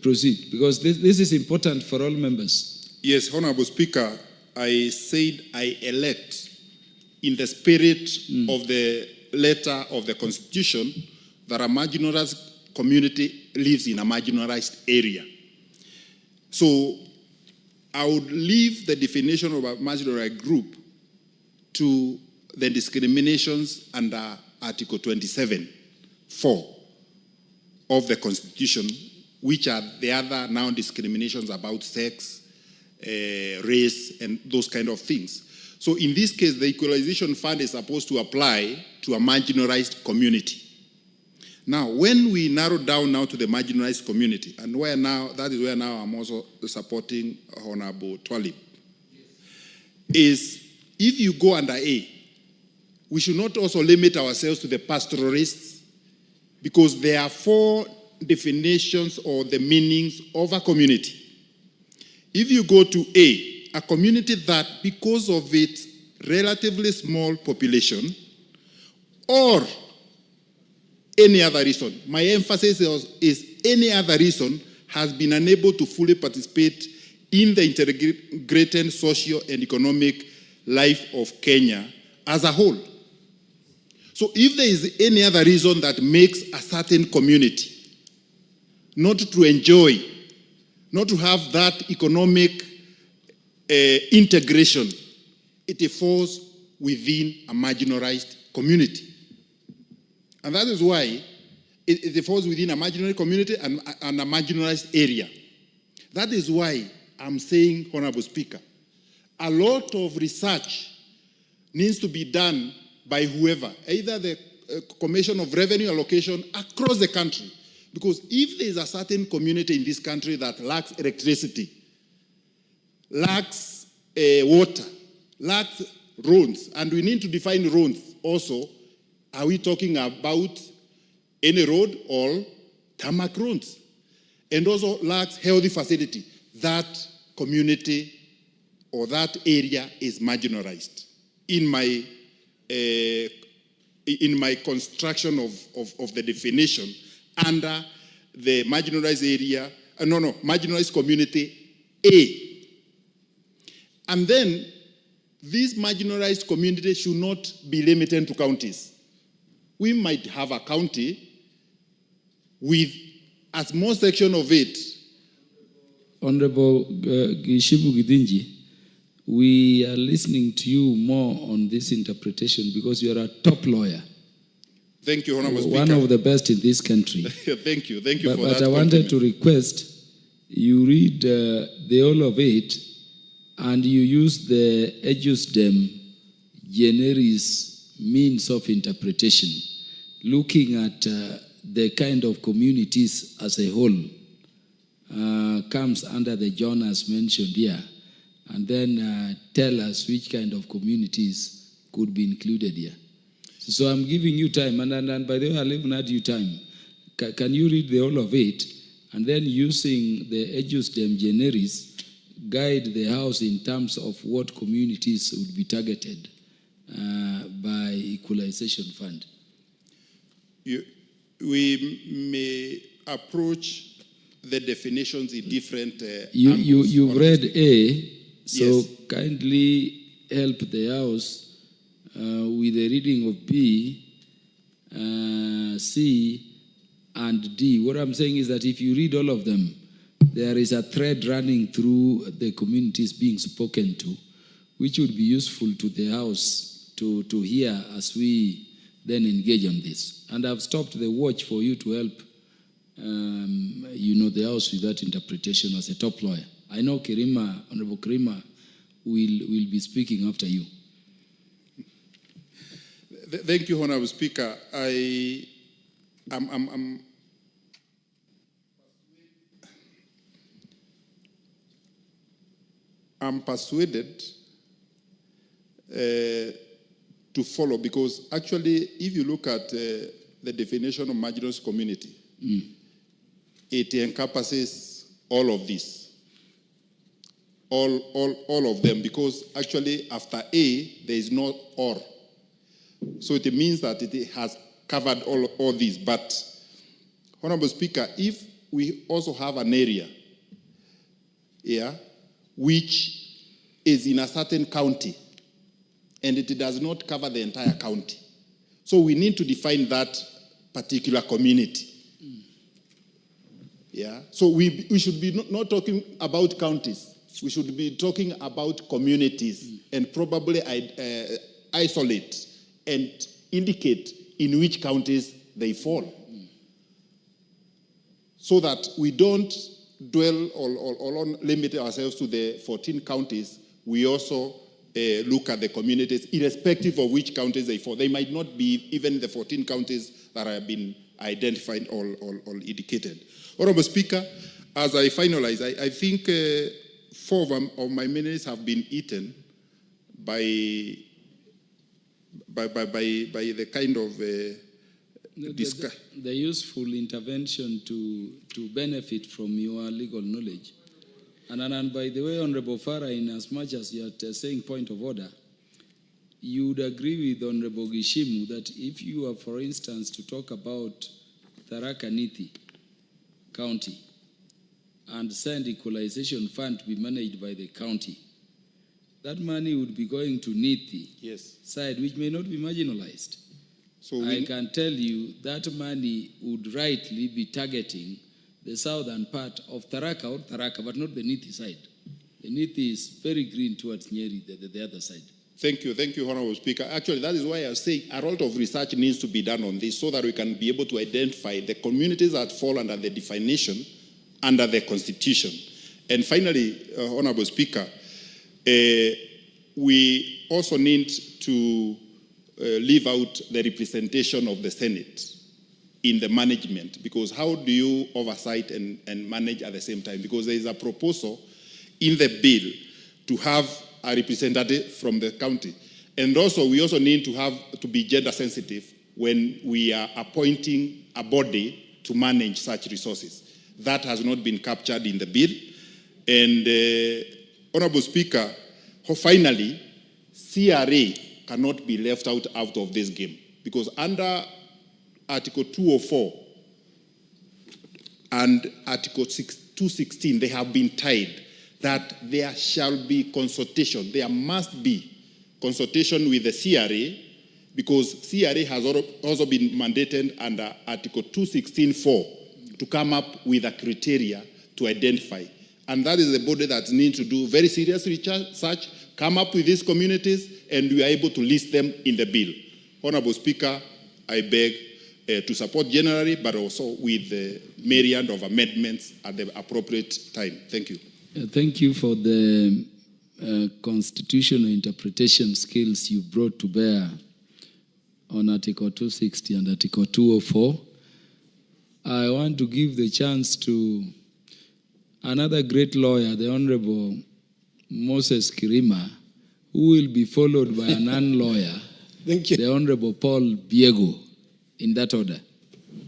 Proceed, because this is important for all members. Yes, Honorable Speaker, I said I elect in the spirit of the letter of the Constitution that a marginalized community lives in a marginalized area. So I would leave the definition of a marginalized group to the discriminations under Article 27(4) of the Constitution, which are the other now discriminations about sex, race, and those kind of things. So in this case, the Equalization Fund is supposed to apply to a marginalized community. Now, when we narrow down now to the marginalized community, and where now, that is where now I'm also supporting Honorable Twalib, is if you go under A, we should not also limit ourselves to the pastoralists, because there are four definitions or the meanings of a community. If you go to a community that, because of its relatively small population or any other reason, my emphasis is any other reason, has been unable to fully participate in the integrated social and economic life of Kenya as a whole. So if there is any other reason that makes a certain community not to enjoy, not to have that economic integration, it falls within a marginalized community. And that is why it falls within a marginalized community and a marginalized area. That is why I'm saying, Honorable Speaker, a lot of research needs to be done by whoever, either the Commission of Revenue Allocation across the country. Because if there is a certain community in this country that lacks electricity, lacks water, lacks roads, and we need to define roads also, are we talking about any road or tarmac roads? and also lacks healthy facility, that community or that area is marginalized. In my construction of the definition under the marginalized area, marginalized community A. And then this marginalized community should not be limited to counties. We might have a county with a small section of it. Honorable Gishibu Gidinji, we are listening to you more on this interpretation because you are a top lawyer. Thank you, Honorable Speaker. One of the best in this country. Thank you for that. But I wanted to request you read the whole of it and you use the ejusdem generis means of interpretation, looking at the kind of communities as a whole comes under the genres mentioned here, and then tell us which kind of communities could be included here. So I'm giving you time, and by the way, I'll even add you time. Can you read the whole of it, and then using the ejusdem generis, guide the House in terms of what communities would be targeted by Equalization Fund? We may approach the definitions in different You've read A, so yes. Kindly help the House with the reading of B, C, and D. What I'm saying is that if you read all of them, there is a thread running through the communities being spoken to, which would be useful to the House to hear as we then engage on this. And I've stopped the watch for you to help the House with that interpretation as a top lawyer. I know Honorable Kirima will be speaking after you. Thank you, Honorable Speaker. I'm persuaded to follow, because actually, if you look at the definition of marginalized community, it encompasses all of this, all of them, because actually after A, there is no or. So it means that it has covered all these. But, Honorable Speaker, if we also have an area which is in a certain county, and it does not cover the entire county, so we need to define that particular community. So we should be not talking about counties. We should be talking about communities and probably isolate and indicate in which counties they fall. So that we don't dwell or limit ourselves to the 14 counties. We also look at the communities, irrespective of which counties they fall. They might not be even the 14 counties that have been identified or indicated. Honorable Speaker, as I finalize, I think 4 of my minutes have been eaten by the kind of the useful intervention to benefit from your legal knowledge. And by the way, Honorable Farah, in as much as you are saying point of order, you would agree with Honorable Gishimu that if you are, for instance, to talk about Tharaka Nithi County and send Equalization Fund to be managed by the county, that money would be going to Nithi side, which may not be marginalized. So I can tell you that money would rightly be targeting the southern part of Tharaka or Tharaka, but not the Nithi side. The Nithi is very green towards Nyeri, the other side. Thank you, Honorable Speaker. Actually, that is why I was saying a lot of research needs to be done on this so that we can be able to identify the communities that fall under the definition under the Constitution. And finally, Honorable Speaker, we also need to leave out the representation of the Senate in the management, because how do you oversight and manage at the same time? Because there is a proposal in the bill to have a representative from the county. And also, we also need to be gender sensitive when we are appointing a body to manage such resources. That has not been captured in the bill. And Honorable Speaker, finally, CRA cannot be left out of this game, because under Article 204 and Article 216, they have been tied that there shall be consultation. There must be consultation with the CRA, because CRA has also been mandated under Article 216(4) to come up with a criteria to identify. And that is the body that needs to do very serious research, come up with these communities, and we are able to list them in the bill. Honorable Speaker, I beg to support generally, but also with the myriad of amendments at the appropriate time. Thank you. Thank you for the constitutional interpretation skills you brought to bear on Article 260 and Article 204. I want to give the chance to another great lawyer, the Honorable Moses Kirima, who will be followed by a non-lawyer, the Honorable Paul Biego, in that order.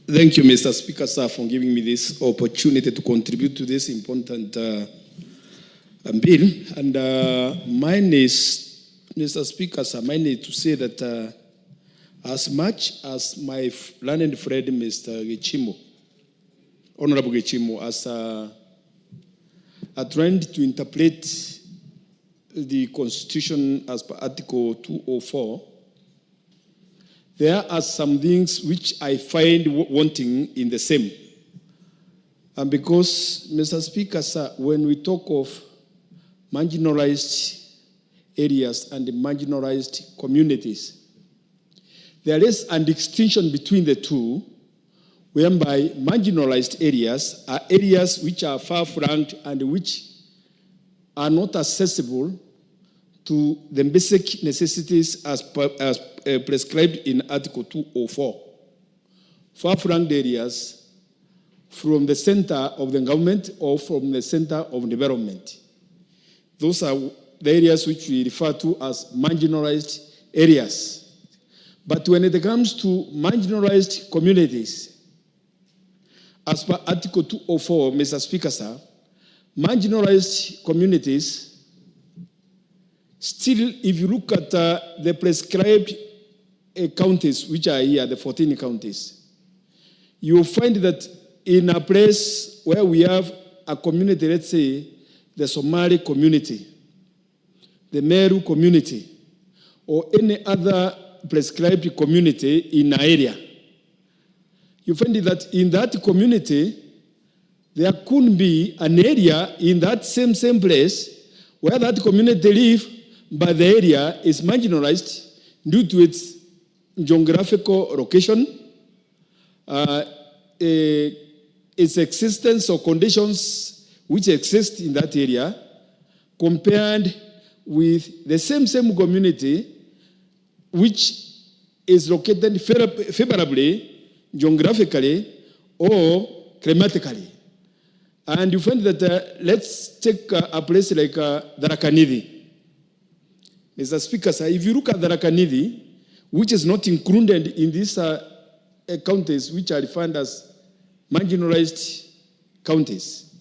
Thank you, Mr. Speaker, sir, for giving me this opportunity to contribute to this important bill. And mine is, Mr. Speaker, sir, mine is to say that as much as my learned friend, Mr. Gichimo, Honorable Gichimo, as trying to interpret the Constitution as per Article 204, there are some things which I find wanting in the same. And because, Mr. Speaker, sir, when we talk of marginalized areas and marginalized communities, there is a distinction between the two, whereby marginalized areas are areas which are far-flung and which are not accessible to the basic necessities as prescribed in Article 204. Far-flung areas from the center of the government or from the center of development. Those are the areas which we refer to as marginalized areas. But when it comes to marginalized communities, as per Article 204, Mr. Speaker, sir, marginalized communities, still, if you look at the prescribed counties, which are here, the 14 counties, you will find that in a place where we have a community, let's say, the Somali community, the Meru community, or any other prescribed community in an area, you find that in that community, there couldn't be an area in that same place where that community lives, but the area is marginalized due to its geographical location, its existence or conditions which exist in that area, compared with the same community which is located favorably geographically or climatically. And you find that, let's take a place like Tharaka-Nithi. Mr. Speaker, sir, if you look at Tharaka-Nithi, which is not included in these counties which are defined as marginalized counties,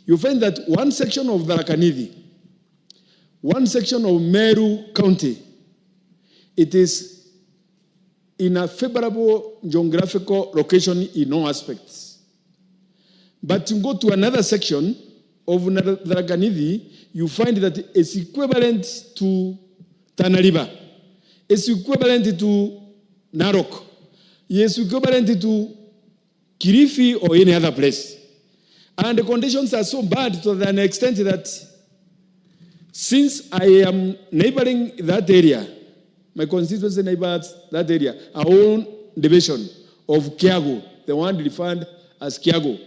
you find that one section of Tharaka-Nithi, one section of Meru County, it is in a favorable geographical location in all aspects. But to go to another section of Tharaka-Nithi, you find that it's equivalent to Tana River. It's equivalent to Narok. It's equivalent to Kilifi or any other place. And the conditions are so bad to an extent that since I am neighboring that area, my constituency neighbors that area, our own division of Kiago, the one defined as Kiago.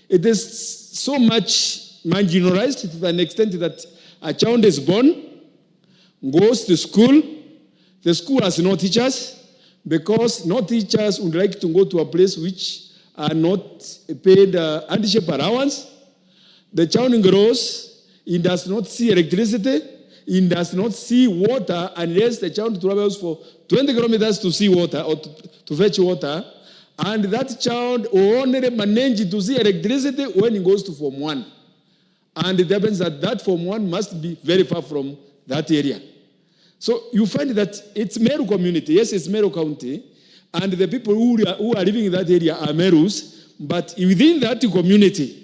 It is so much marginalized to an extent that a child is born, goes to school, the school has no teachers, because no teachers would like to go to a place which are not paid hardship allowance. The child grows, he does not see electricity, he does not see water unless the child travels for 20 kilometers to see water or to fetch water. And that child only manages to see electricity when he goes to Form 1. And it happens that Form 1 must be very far from that area. So you find that it's Meru community. Yes, it's Meru County. And the people who are living in that area are Merus. But within that community,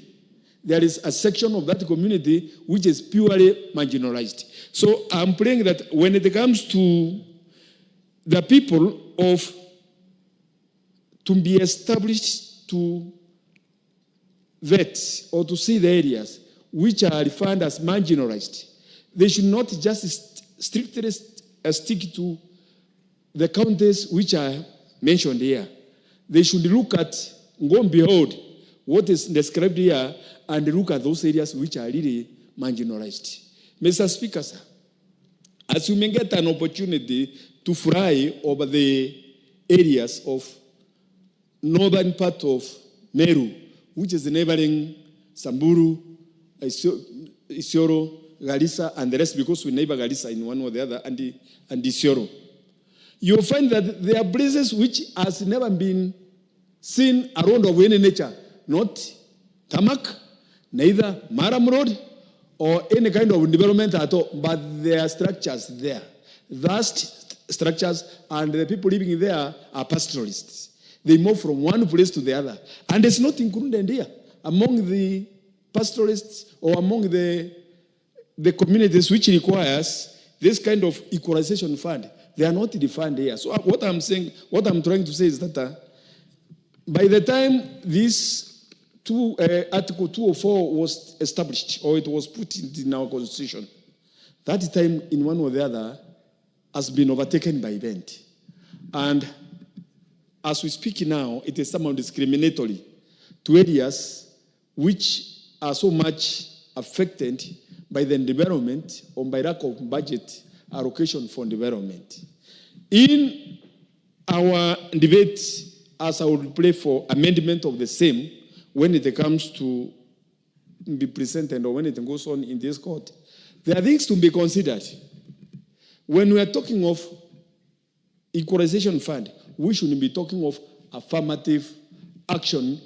there is a section of that community which is purely marginalized. So I'm praying that when it comes to the people to be established to vet or to see the areas which are defined as marginalized, they should not just strictly stick to the counties which are mentioned here. They should look at, go and behold what is described here and look at those areas which are really marginalized. Mr. Speaker, sir, as you may get an opportunity to fly over the areas of northern part of Meru, which is neighboring Samburu, Isiolo, Garissa, and the rest, because we neighbor Garissa in one or the other, and Isiolo. You'll find that there are places which has never been seen around of any nature, not tarmac, neither Maram Road, or any kind of development at all, but there are structures there. Vast structures, and the people living there are pastoralists. They move from one place to the other. And it's not included here. Among the pastoralists or among the communities which requires this kind of equalization fund, they are not defined here. So what I'm trying to say is that by the time this Article 204 was established, or it was put in our constitution, that time in one or the other has been overtaken by event. And as we speak now, it is somehow discriminatory to areas which are so much affected by the development or by lack of budget allocation for development. In our debate, as I would play for amendment of the same, when it comes to be presented or when it goes on in this court, there are things to be considered. When we are talking of equalization fund, we should be talking of affirmative action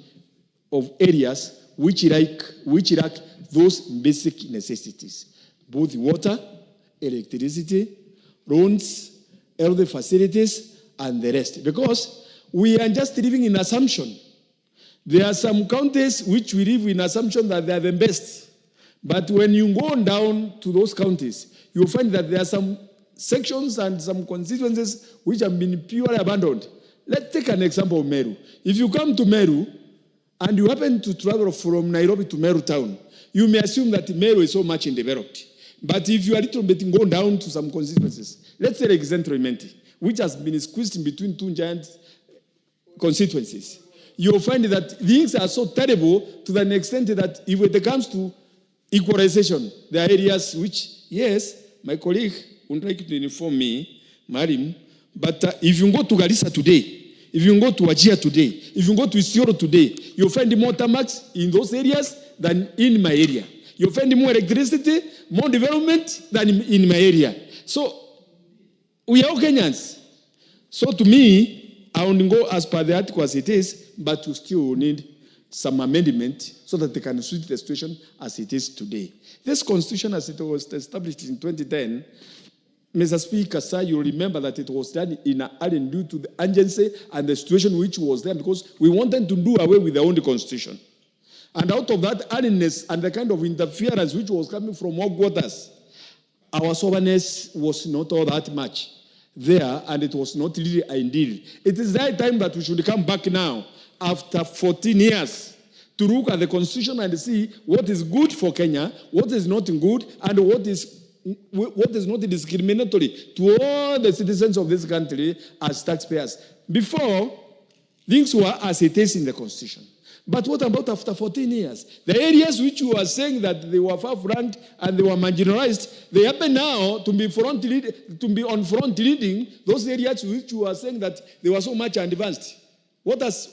of areas which lack those basic necessities, both water, electricity, roads, health facilities, and the rest. Because we are just living in assumption. There are some counties which we live in assumption that they are the best. But when you go down to those counties, you'll find that there are some sections and some constituencies which have been purely abandoned. Let's take an example of Meru. If you come to Meru and you happen to travel from Nairobi to Meru town, you may assume that Meru is so much undeveloped. But if you are a little bit going down to some constituencies, let's say like Central Menti, which has been squeezed in between two giant constituencies, you'll find that things are so terrible to the extent that if it comes to equalization, there are areas which, yes, my colleague would like to inform me, Marim, but if you go to Garissa today, if you go to Wajir today, if you go to Isiolo today, you'll find more tarmacs in those areas than in my area. You'll find more electricity, more development than in my area. So we are all Kenyans. So to me, I won't go as per the article as it is, but you still need some amendment so that they can suit the situation as it is today. This constitution, as it was established in 2010, Mr. Speaker, sir, you remember that it was done in Ireland due to the urgency and the situation which was there because we wanted to do away with the old constitution. And out of that earnestness and the kind of interference which was coming from all quarters, our soberness was not all that much there, and it was not really ideal. It is that time that we should come back now, after 14 years, to look at the constitution and see what is good for Kenya, what is not good, and what is not discriminatory to all the citizens of this country as taxpayers. Before, things were as it is in the constitution. But what about after 14 years? The areas which you are saying that they were far-flanked and they were marginalized, they happen now to be on front leading those areas which you are saying that they were so much advanced. What has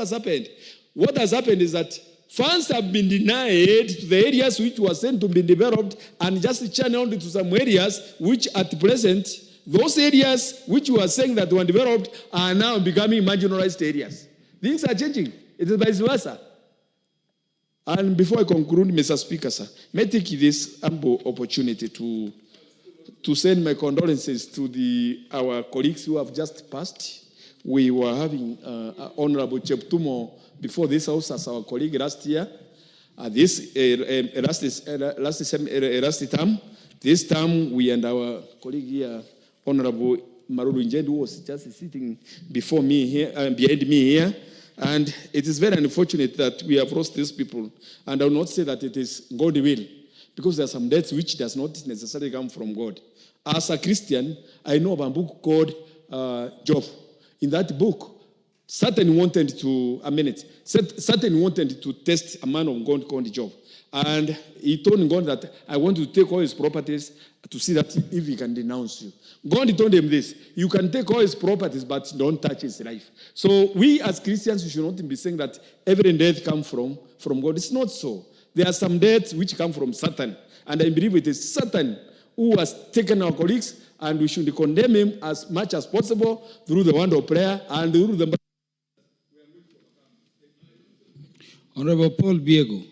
happened? What has happened is that funds have been denied to the areas which were sent to be developed and just channeled to some areas which at present, those areas which you are saying that were developed are now becoming marginalized areas. Things are changing. It is vice versa. And before I conclude, Mr. Speaker, sir, may I take this humble opportunity to send my condolences to our colleagues who have just passed. We were having Honorable Cheptumo before this house as our colleague last year. Last term. This time, we and our colleague here, Honorable Maruru Njedu, who was just sitting before me here, behind me here. And it is very unfortunate that we have lost these people. And I will not say that it is God's will, because there are some deaths which does not necessarily come from God. As a Christian, I know of a book called Job. In that book, Satan wanted to test a man of God called Job. And he told God that I want to take all his properties to see that if he can denounce you. God told him this: you can take all his properties, but don't touch his life. So we as Christians, we should not be saying that every death comes from God. It's not so. There are some deaths which come from Satan. And I believe it is Satan who has taken our colleagues, and we should condemn him as much as possible through the word of prayer and through the... Honorable Paul Biego.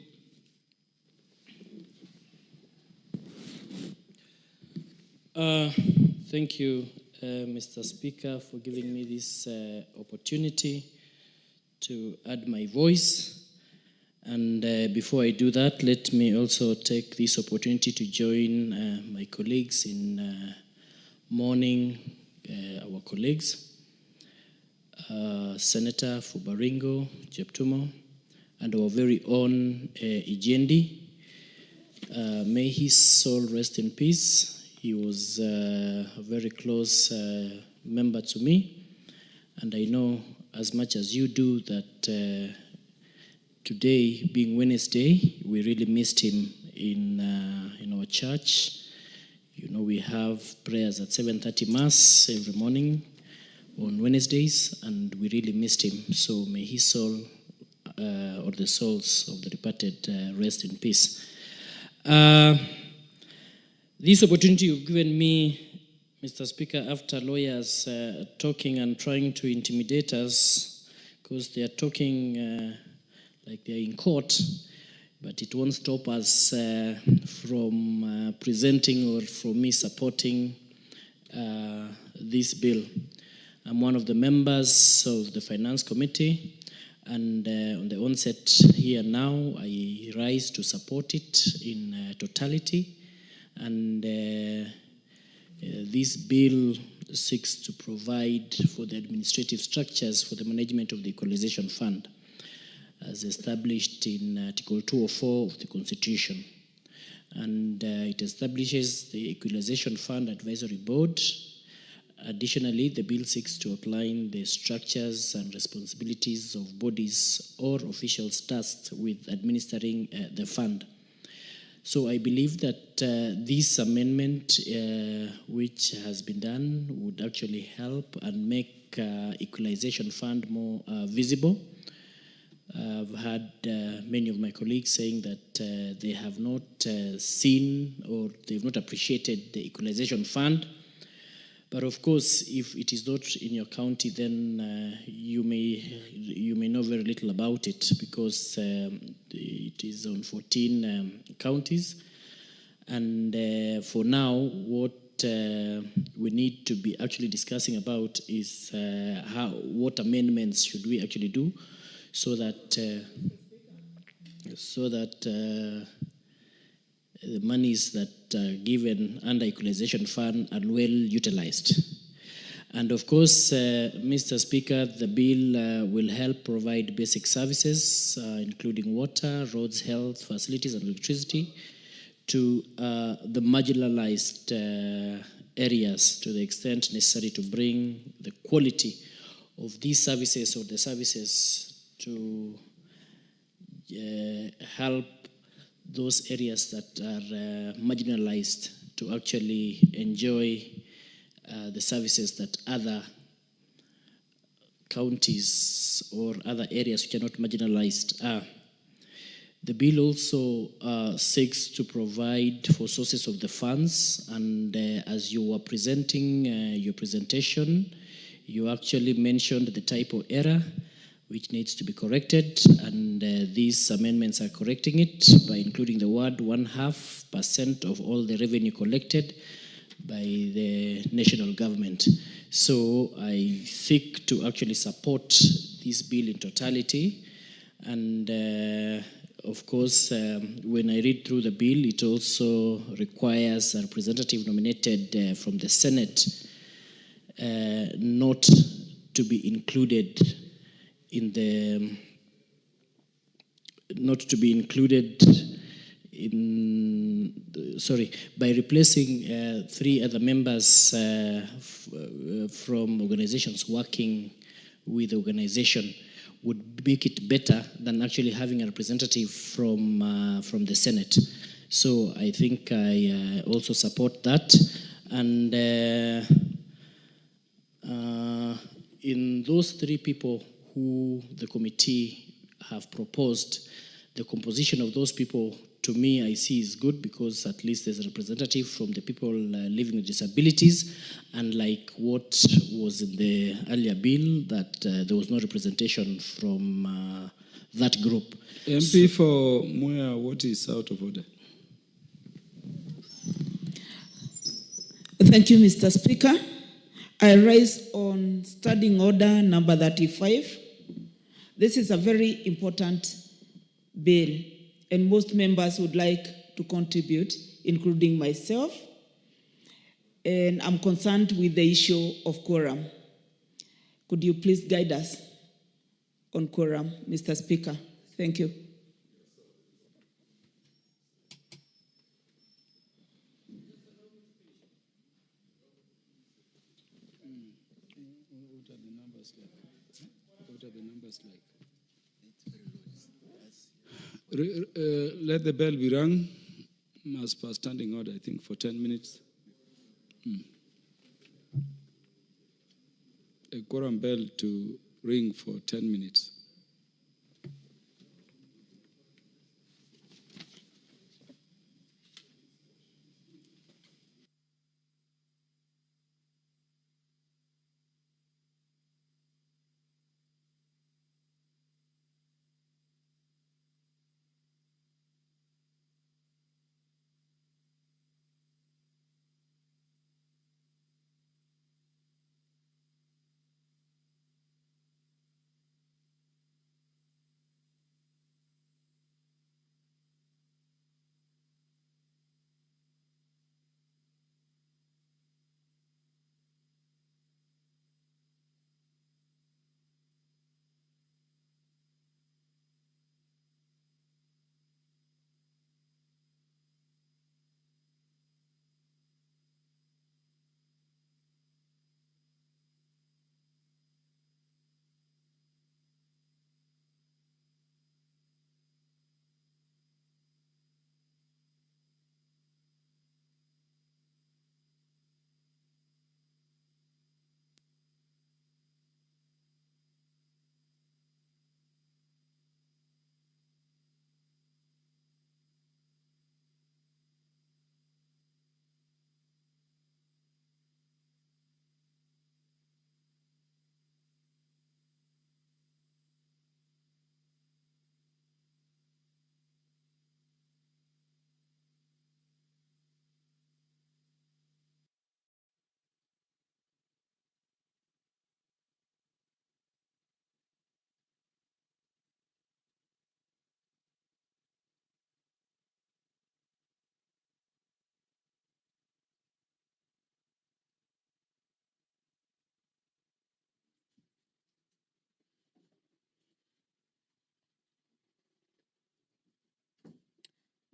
Thank you, Mr. Speaker, for giving me this opportunity to add my voice. And before I do that, let me also take this opportunity to join my colleagues in mourning our colleagues, Senator Fubaringo Cheptumo, and our very own Ijendi. May his soul rest in peace. He was a very close member to me, and I know as much as you do that today, being Wednesday, we really missed him in our church. You know, we have prayers at 7:30 Mass every morning on Wednesdays, and we really missed him. So may his soul or the souls of the departed rest in peace. This opportunity you've given me, Mr. Speaker, after lawyers talking and trying to intimidate us, because they are talking like they are in court, but it won't stop us from presenting or from me supporting this bill. I'm one of the members of the Finance Committee, and on the onset here now, I rise to support it in totality. And this bill seeks to provide for the administrative structures for the management of the Equalization Fund, as established in Article 204 of the Constitution. And it establishes the Equalization Fund Advisory Board. Additionally, the bill seeks to outline the structures and responsibilities of bodies or officials tasked with administering the fund. So I believe that this amendment, which has been done, would actually help and make Equalization Fund more visible. I've had many of my colleagues saying that they have not seen or they've not appreciated the Equalization Fund. But of course, if it is not in your county, then you may know very little about it, because it is on 14 counties. And for now, what we need to be actually discussing about is what amendments should we actually do so that the monies that are given under Equalization Fund are well utilized. And of course, Mr. Speaker, the bill will help provide basic services, including water, roads, health, facilities, and electricity to the marginalized areas to the extent necessary to bring the quality of these services or the services to help those areas that are marginalized to actually enjoy the services that other counties or other areas which are not marginalized are. The bill also seeks to provide for sources of the funds, and as you were presenting your presentation, you actually mentioned the typo error, which needs to be corrected, and these amendments are correcting it by including the word 0.5% of all the revenue collected by the national government. So I think to actually support this bill in totality, and of course, when I read through the bill, it also requires a representative nominated from the Senate not to be included in the, by replacing 3 other members from organizations working with the organization would make it better than actually having a representative from the Senate. So I think I also support that. And in those 3 people who the committee have proposed, the composition of those people, to me, I see is good, because at least there's a representative from the people living with disabilities, and like what was in the earlier bill, that there was no representation from that group. MP for Mwea, what is out of order? Thank you, Mr. Speaker. I rise on standing order number 35. This is a very important bill, and most members would like to contribute, including myself. And I'm concerned with the issue of quorum. Could you please guide us on quorum, Mr. Speaker? Thank you. Let the bell be rung, as per standing order, I think, for 10 minutes. A quorum bell to ring for 10 minutes.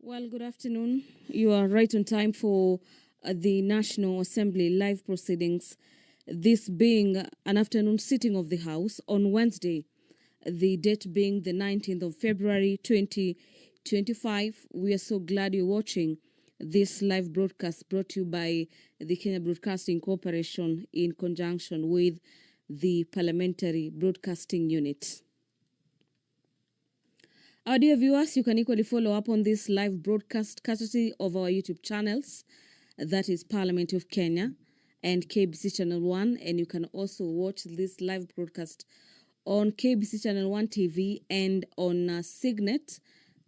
Well, good afternoon. You are right on time for the National Assembly live proceedings, this being an afternoon sitting of the House on Wednesday, the date being the 19th of February 2025. We are so glad you're watching this live broadcast brought to you by the Kenya Broadcasting Corporation in conjunction with the Parliamentary Broadcasting Unit. Our dear viewers, you can equally follow up on this live broadcast courtesy of our YouTube channels, that is Parliament of Kenya and KBC Channel 1, and you can also watch this live broadcast on KBC Channel 1 TV and on Signet,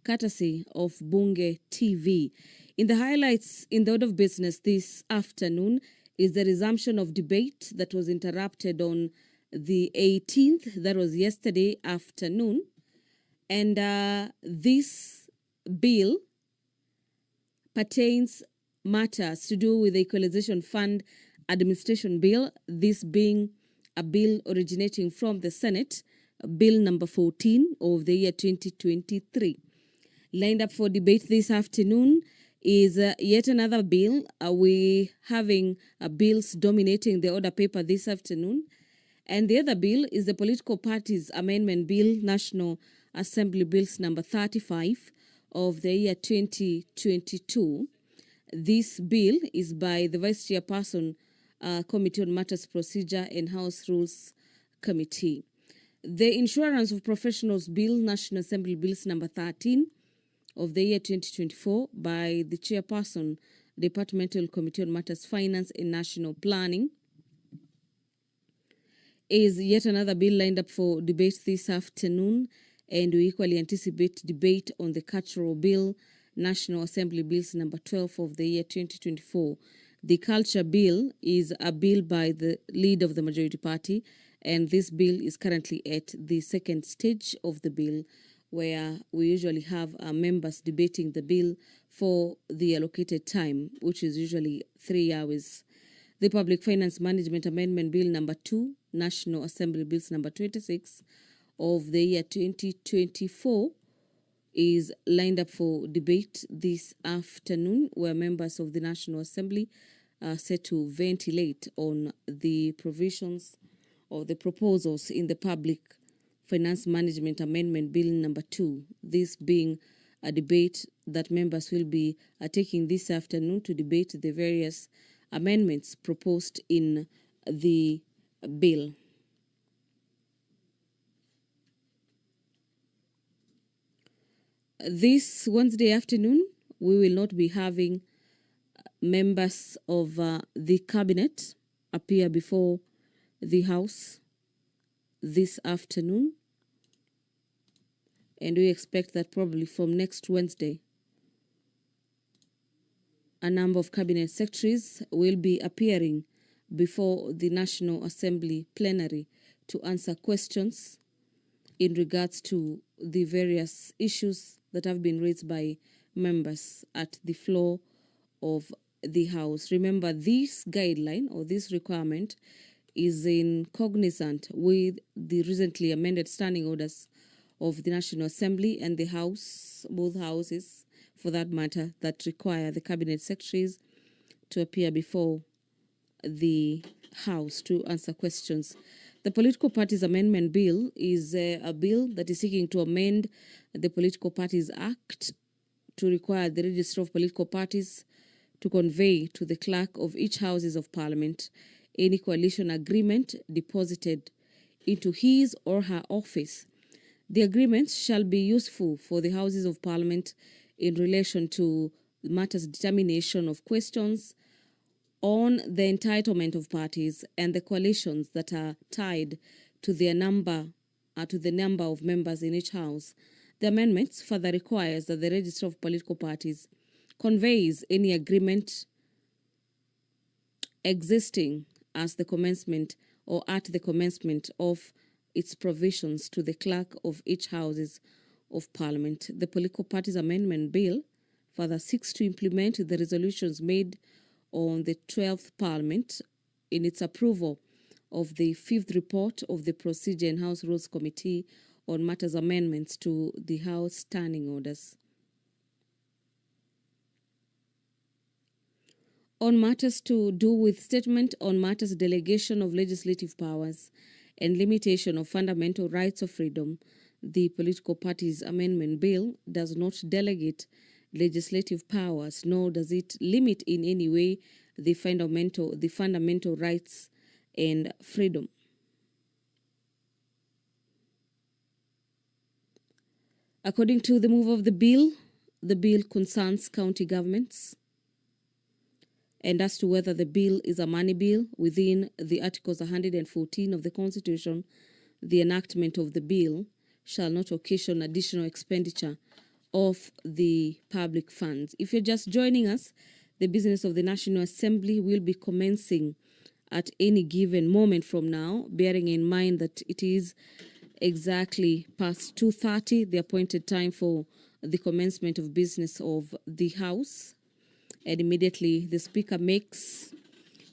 courtesy of Bunge TV. In the highlights in the order of business this afternoon is the resumption of debate that was interrupted on the 18th, that was yesterday afternoon. And this bill pertains matters to do with the Equalization Fund Administration Bill, this being a bill originating from the Senate, Bill number 14 of the year 2023. Lined up for debate this afternoon is yet another bill. We having bills dominating the order paper this afternoon. And the other bill is the Political Parties Amendment Bill, National Assembly Bills number 35 of the year 2022. This bill is by the Vice Chairperson, Committee on Matters Procedure and House Rules Committee. The Insurance of Professionals Bill, National Assembly Bills number 13 of the year 2024 by the Chairperson, Departmental Committee on Matters Finance and National Planning, is yet another bill lined up for debate this afternoon, and we equally anticipate debate on the Cultural Bill, National Assembly Bills number 12 of the year 2024. The Culture Bill is a bill by the lead of the majority party, and this bill is currently at the second stage of the bill, where we usually have members debating the bill for the allocated time, which is usually 3 hours. The Public Finance Management Amendment Bill number 2, National Assembly Bills number 26 of the year 2024 is lined up for debate this afternoon, where members of the National Assembly are set to ventilate on the provisions or the proposals in the Public Finance Management Amendment Bill number 2, this being a debate that members will be taking this afternoon to debate the various amendments proposed in the bill. This Wednesday afternoon, we will not be having members of the cabinet appear before the House this afternoon. And we expect that probably from next Wednesday, a number of cabinet secretaries will be appearing before the National Assembly plenary to answer questions in regards to the various issues that have been raised by members at the floor of the House. Remember, this guideline or this requirement is in cognizant with the recently amended standing orders of the National Assembly and the House, both houses for that matter, that require the cabinet secretaries to appear before the House to answer questions. The Political Parties Amendment Bill is a bill that is seeking to amend the Political Parties Act to require the Register of Political Parties to convey to the clerk of each Houses of Parliament any coalition agreement deposited into his or her office. The agreements shall be useful for the Houses of Parliament in relation to matters determination of questions on the entitlement of parties and the coalitions that are tied to the number of members in each house. The amendments further requires that the Register of Political Parties conveys any agreement existing as the commencement or at the commencement of its provisions to the clerk of each Houses of Parliament. The Political Parties Amendment Bill further seeks to implement the resolutions made on the 12th Parliament in its approval of the 5th report of the Procedure and House Rules Committee on matters amendments to the House Standing Orders. On matters to do with statement on matters delegation of legislative powers and limitation of fundamental rights of freedom, the Political Parties Amendment Bill does not delegate legislative powers, nor does it limit in any way the fundamental rights and freedom. According to the move of the bill concerns county governments. And as to whether the bill is a money bill within the Articles 114 of the Constitution, the enactment of the bill shall not occasion additional expenditure of the public funds. If you're just joining us, the business of the National Assembly will be commencing at any given moment from now, bearing in mind that it is exactly past 2:30, the appointed time for the commencement of business of the House. And immediately the Speaker makes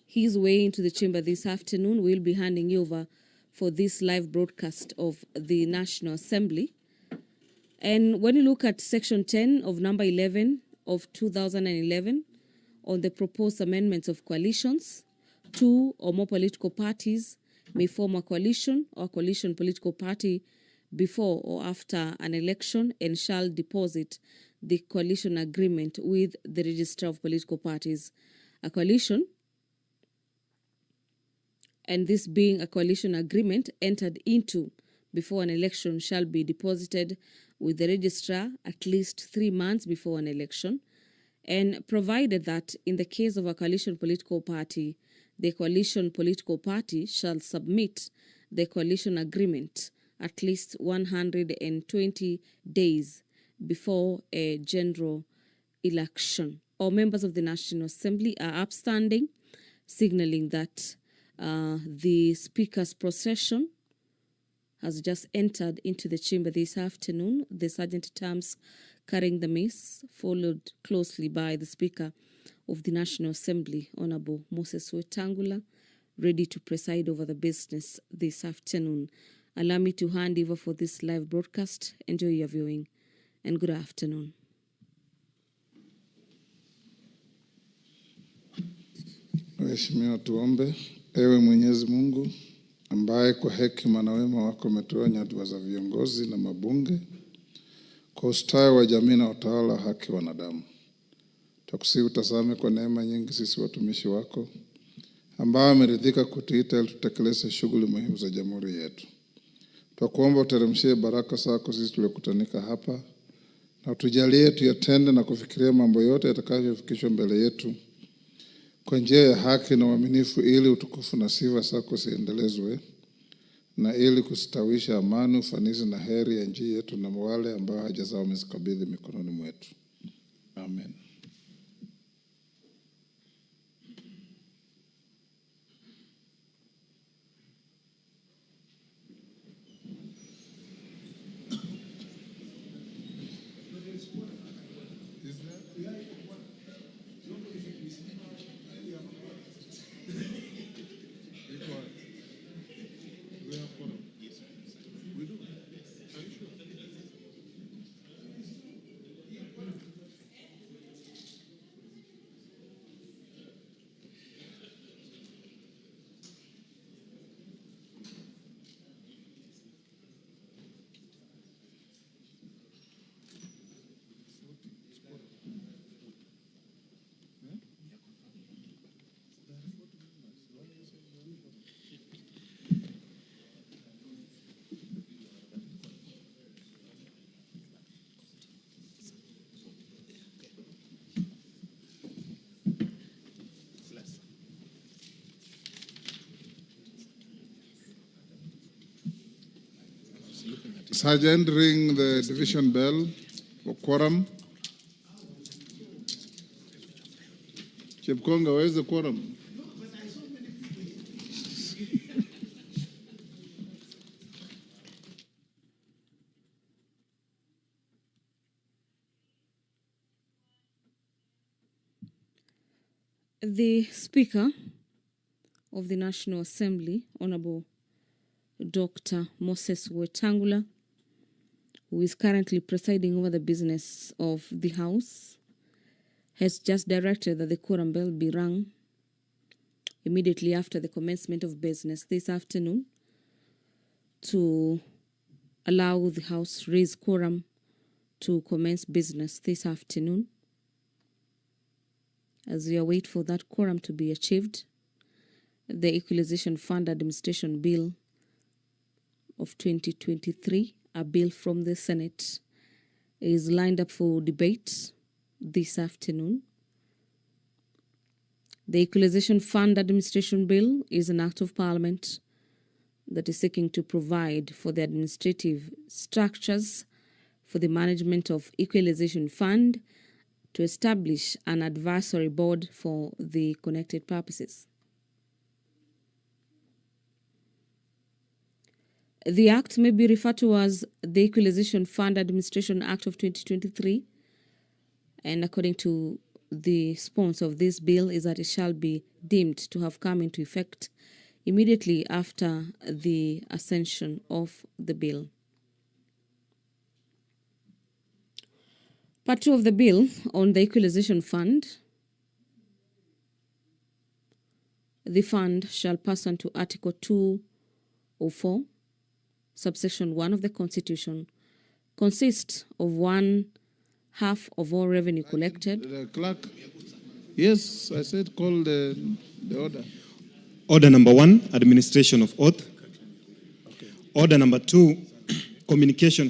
his way into the chamber this afternoon, we'll be handing you over for this live broadcast of the National Assembly. And when you look at Section 10 of Number 11 of 2011 on the proposed amendments of coalitions, 2 or more political parties may form a coalition or coalition political party before or after an election and shall deposit the coalition agreement with the Register of Political Parties. A coalition, and this being a coalition agreement entered into before an election, shall be deposited with the registrar at least 3 months before an election, and provided that in the case of a coalition political party, the coalition political party shall submit the coalition agreement at least 120 days before a general election. All members of the National Assembly are upstanding, signaling that the Speaker's procession has just entered into the chamber this afternoon. The Sergeant-at-Arms carrying the mace, followed closely by the Speaker of the National Assembly, Honorable Moses Wetangula, ready to preside over the business this afternoon. Allow me to hand over for this live broadcast. Enjoy your viewing and good afternoon. Mheshimiwa, tuombe. Ewe Mwenyezi Mungu, ambaye kwa hekima na wema wako umetoa nyadhifa za viongozi na mabunge kwa ustawi wa jamii na utawala wa haki wa wanadamu, tukusihi utazame kwa neema nyingi sisi watumishi wako ambao ameridhika kutuita ili tutekeleze shughuli muhimu za jamhuri yetu. Twakuomba uteremshie baraka zako sisi tuliokutanika hapa, na utujalie tuyatende na kufikiria mambo yote yatakayofikishwa mbele yetu kwa njia ya haki na uaminifu, ili utukufu na sifa zako ziendelezwe, na ili kustawisha amani, ufanisi na heri ya nchi yetu na wale ambao haja zao umezikabidhi mikononi mwetu. Amen. Sergeant, ring the division bell for quorum. Chepkonga, where is the quorum? The Speaker of the National Assembly, Honorable Dr. Moses Wetangula, who is currently presiding over the business of the House, has just directed that the quorum bell be rung immediately after the commencement of business this afternoon to allow the House raise quorum to commence business this afternoon. As we await for that quorum to be achieved, the Equalization Fund Administration Bill of 2023, a bill from the Senate, is lined up for debate this afternoon. The Equalization Fund Administration Bill is an act of Parliament that is seeking to provide for the administrative structures for the management of Equalization Fund, to establish an advisory board for the connected purposes. The Act may be referred to as the Equalization Fund Administration Act of 2023, and according to the sponsor of this bill is that it shall be deemed to have come into effect immediately after the ascension of the bill. Part 2 of the bill on the Equalization Fund. The fund shall pursuant to Article 204, subsection 1 of the Constitution, consist of 1/2 of all revenue collected. The clerk. Yes, I said call the order. Order number 1, administration of oath. Order number 2, communication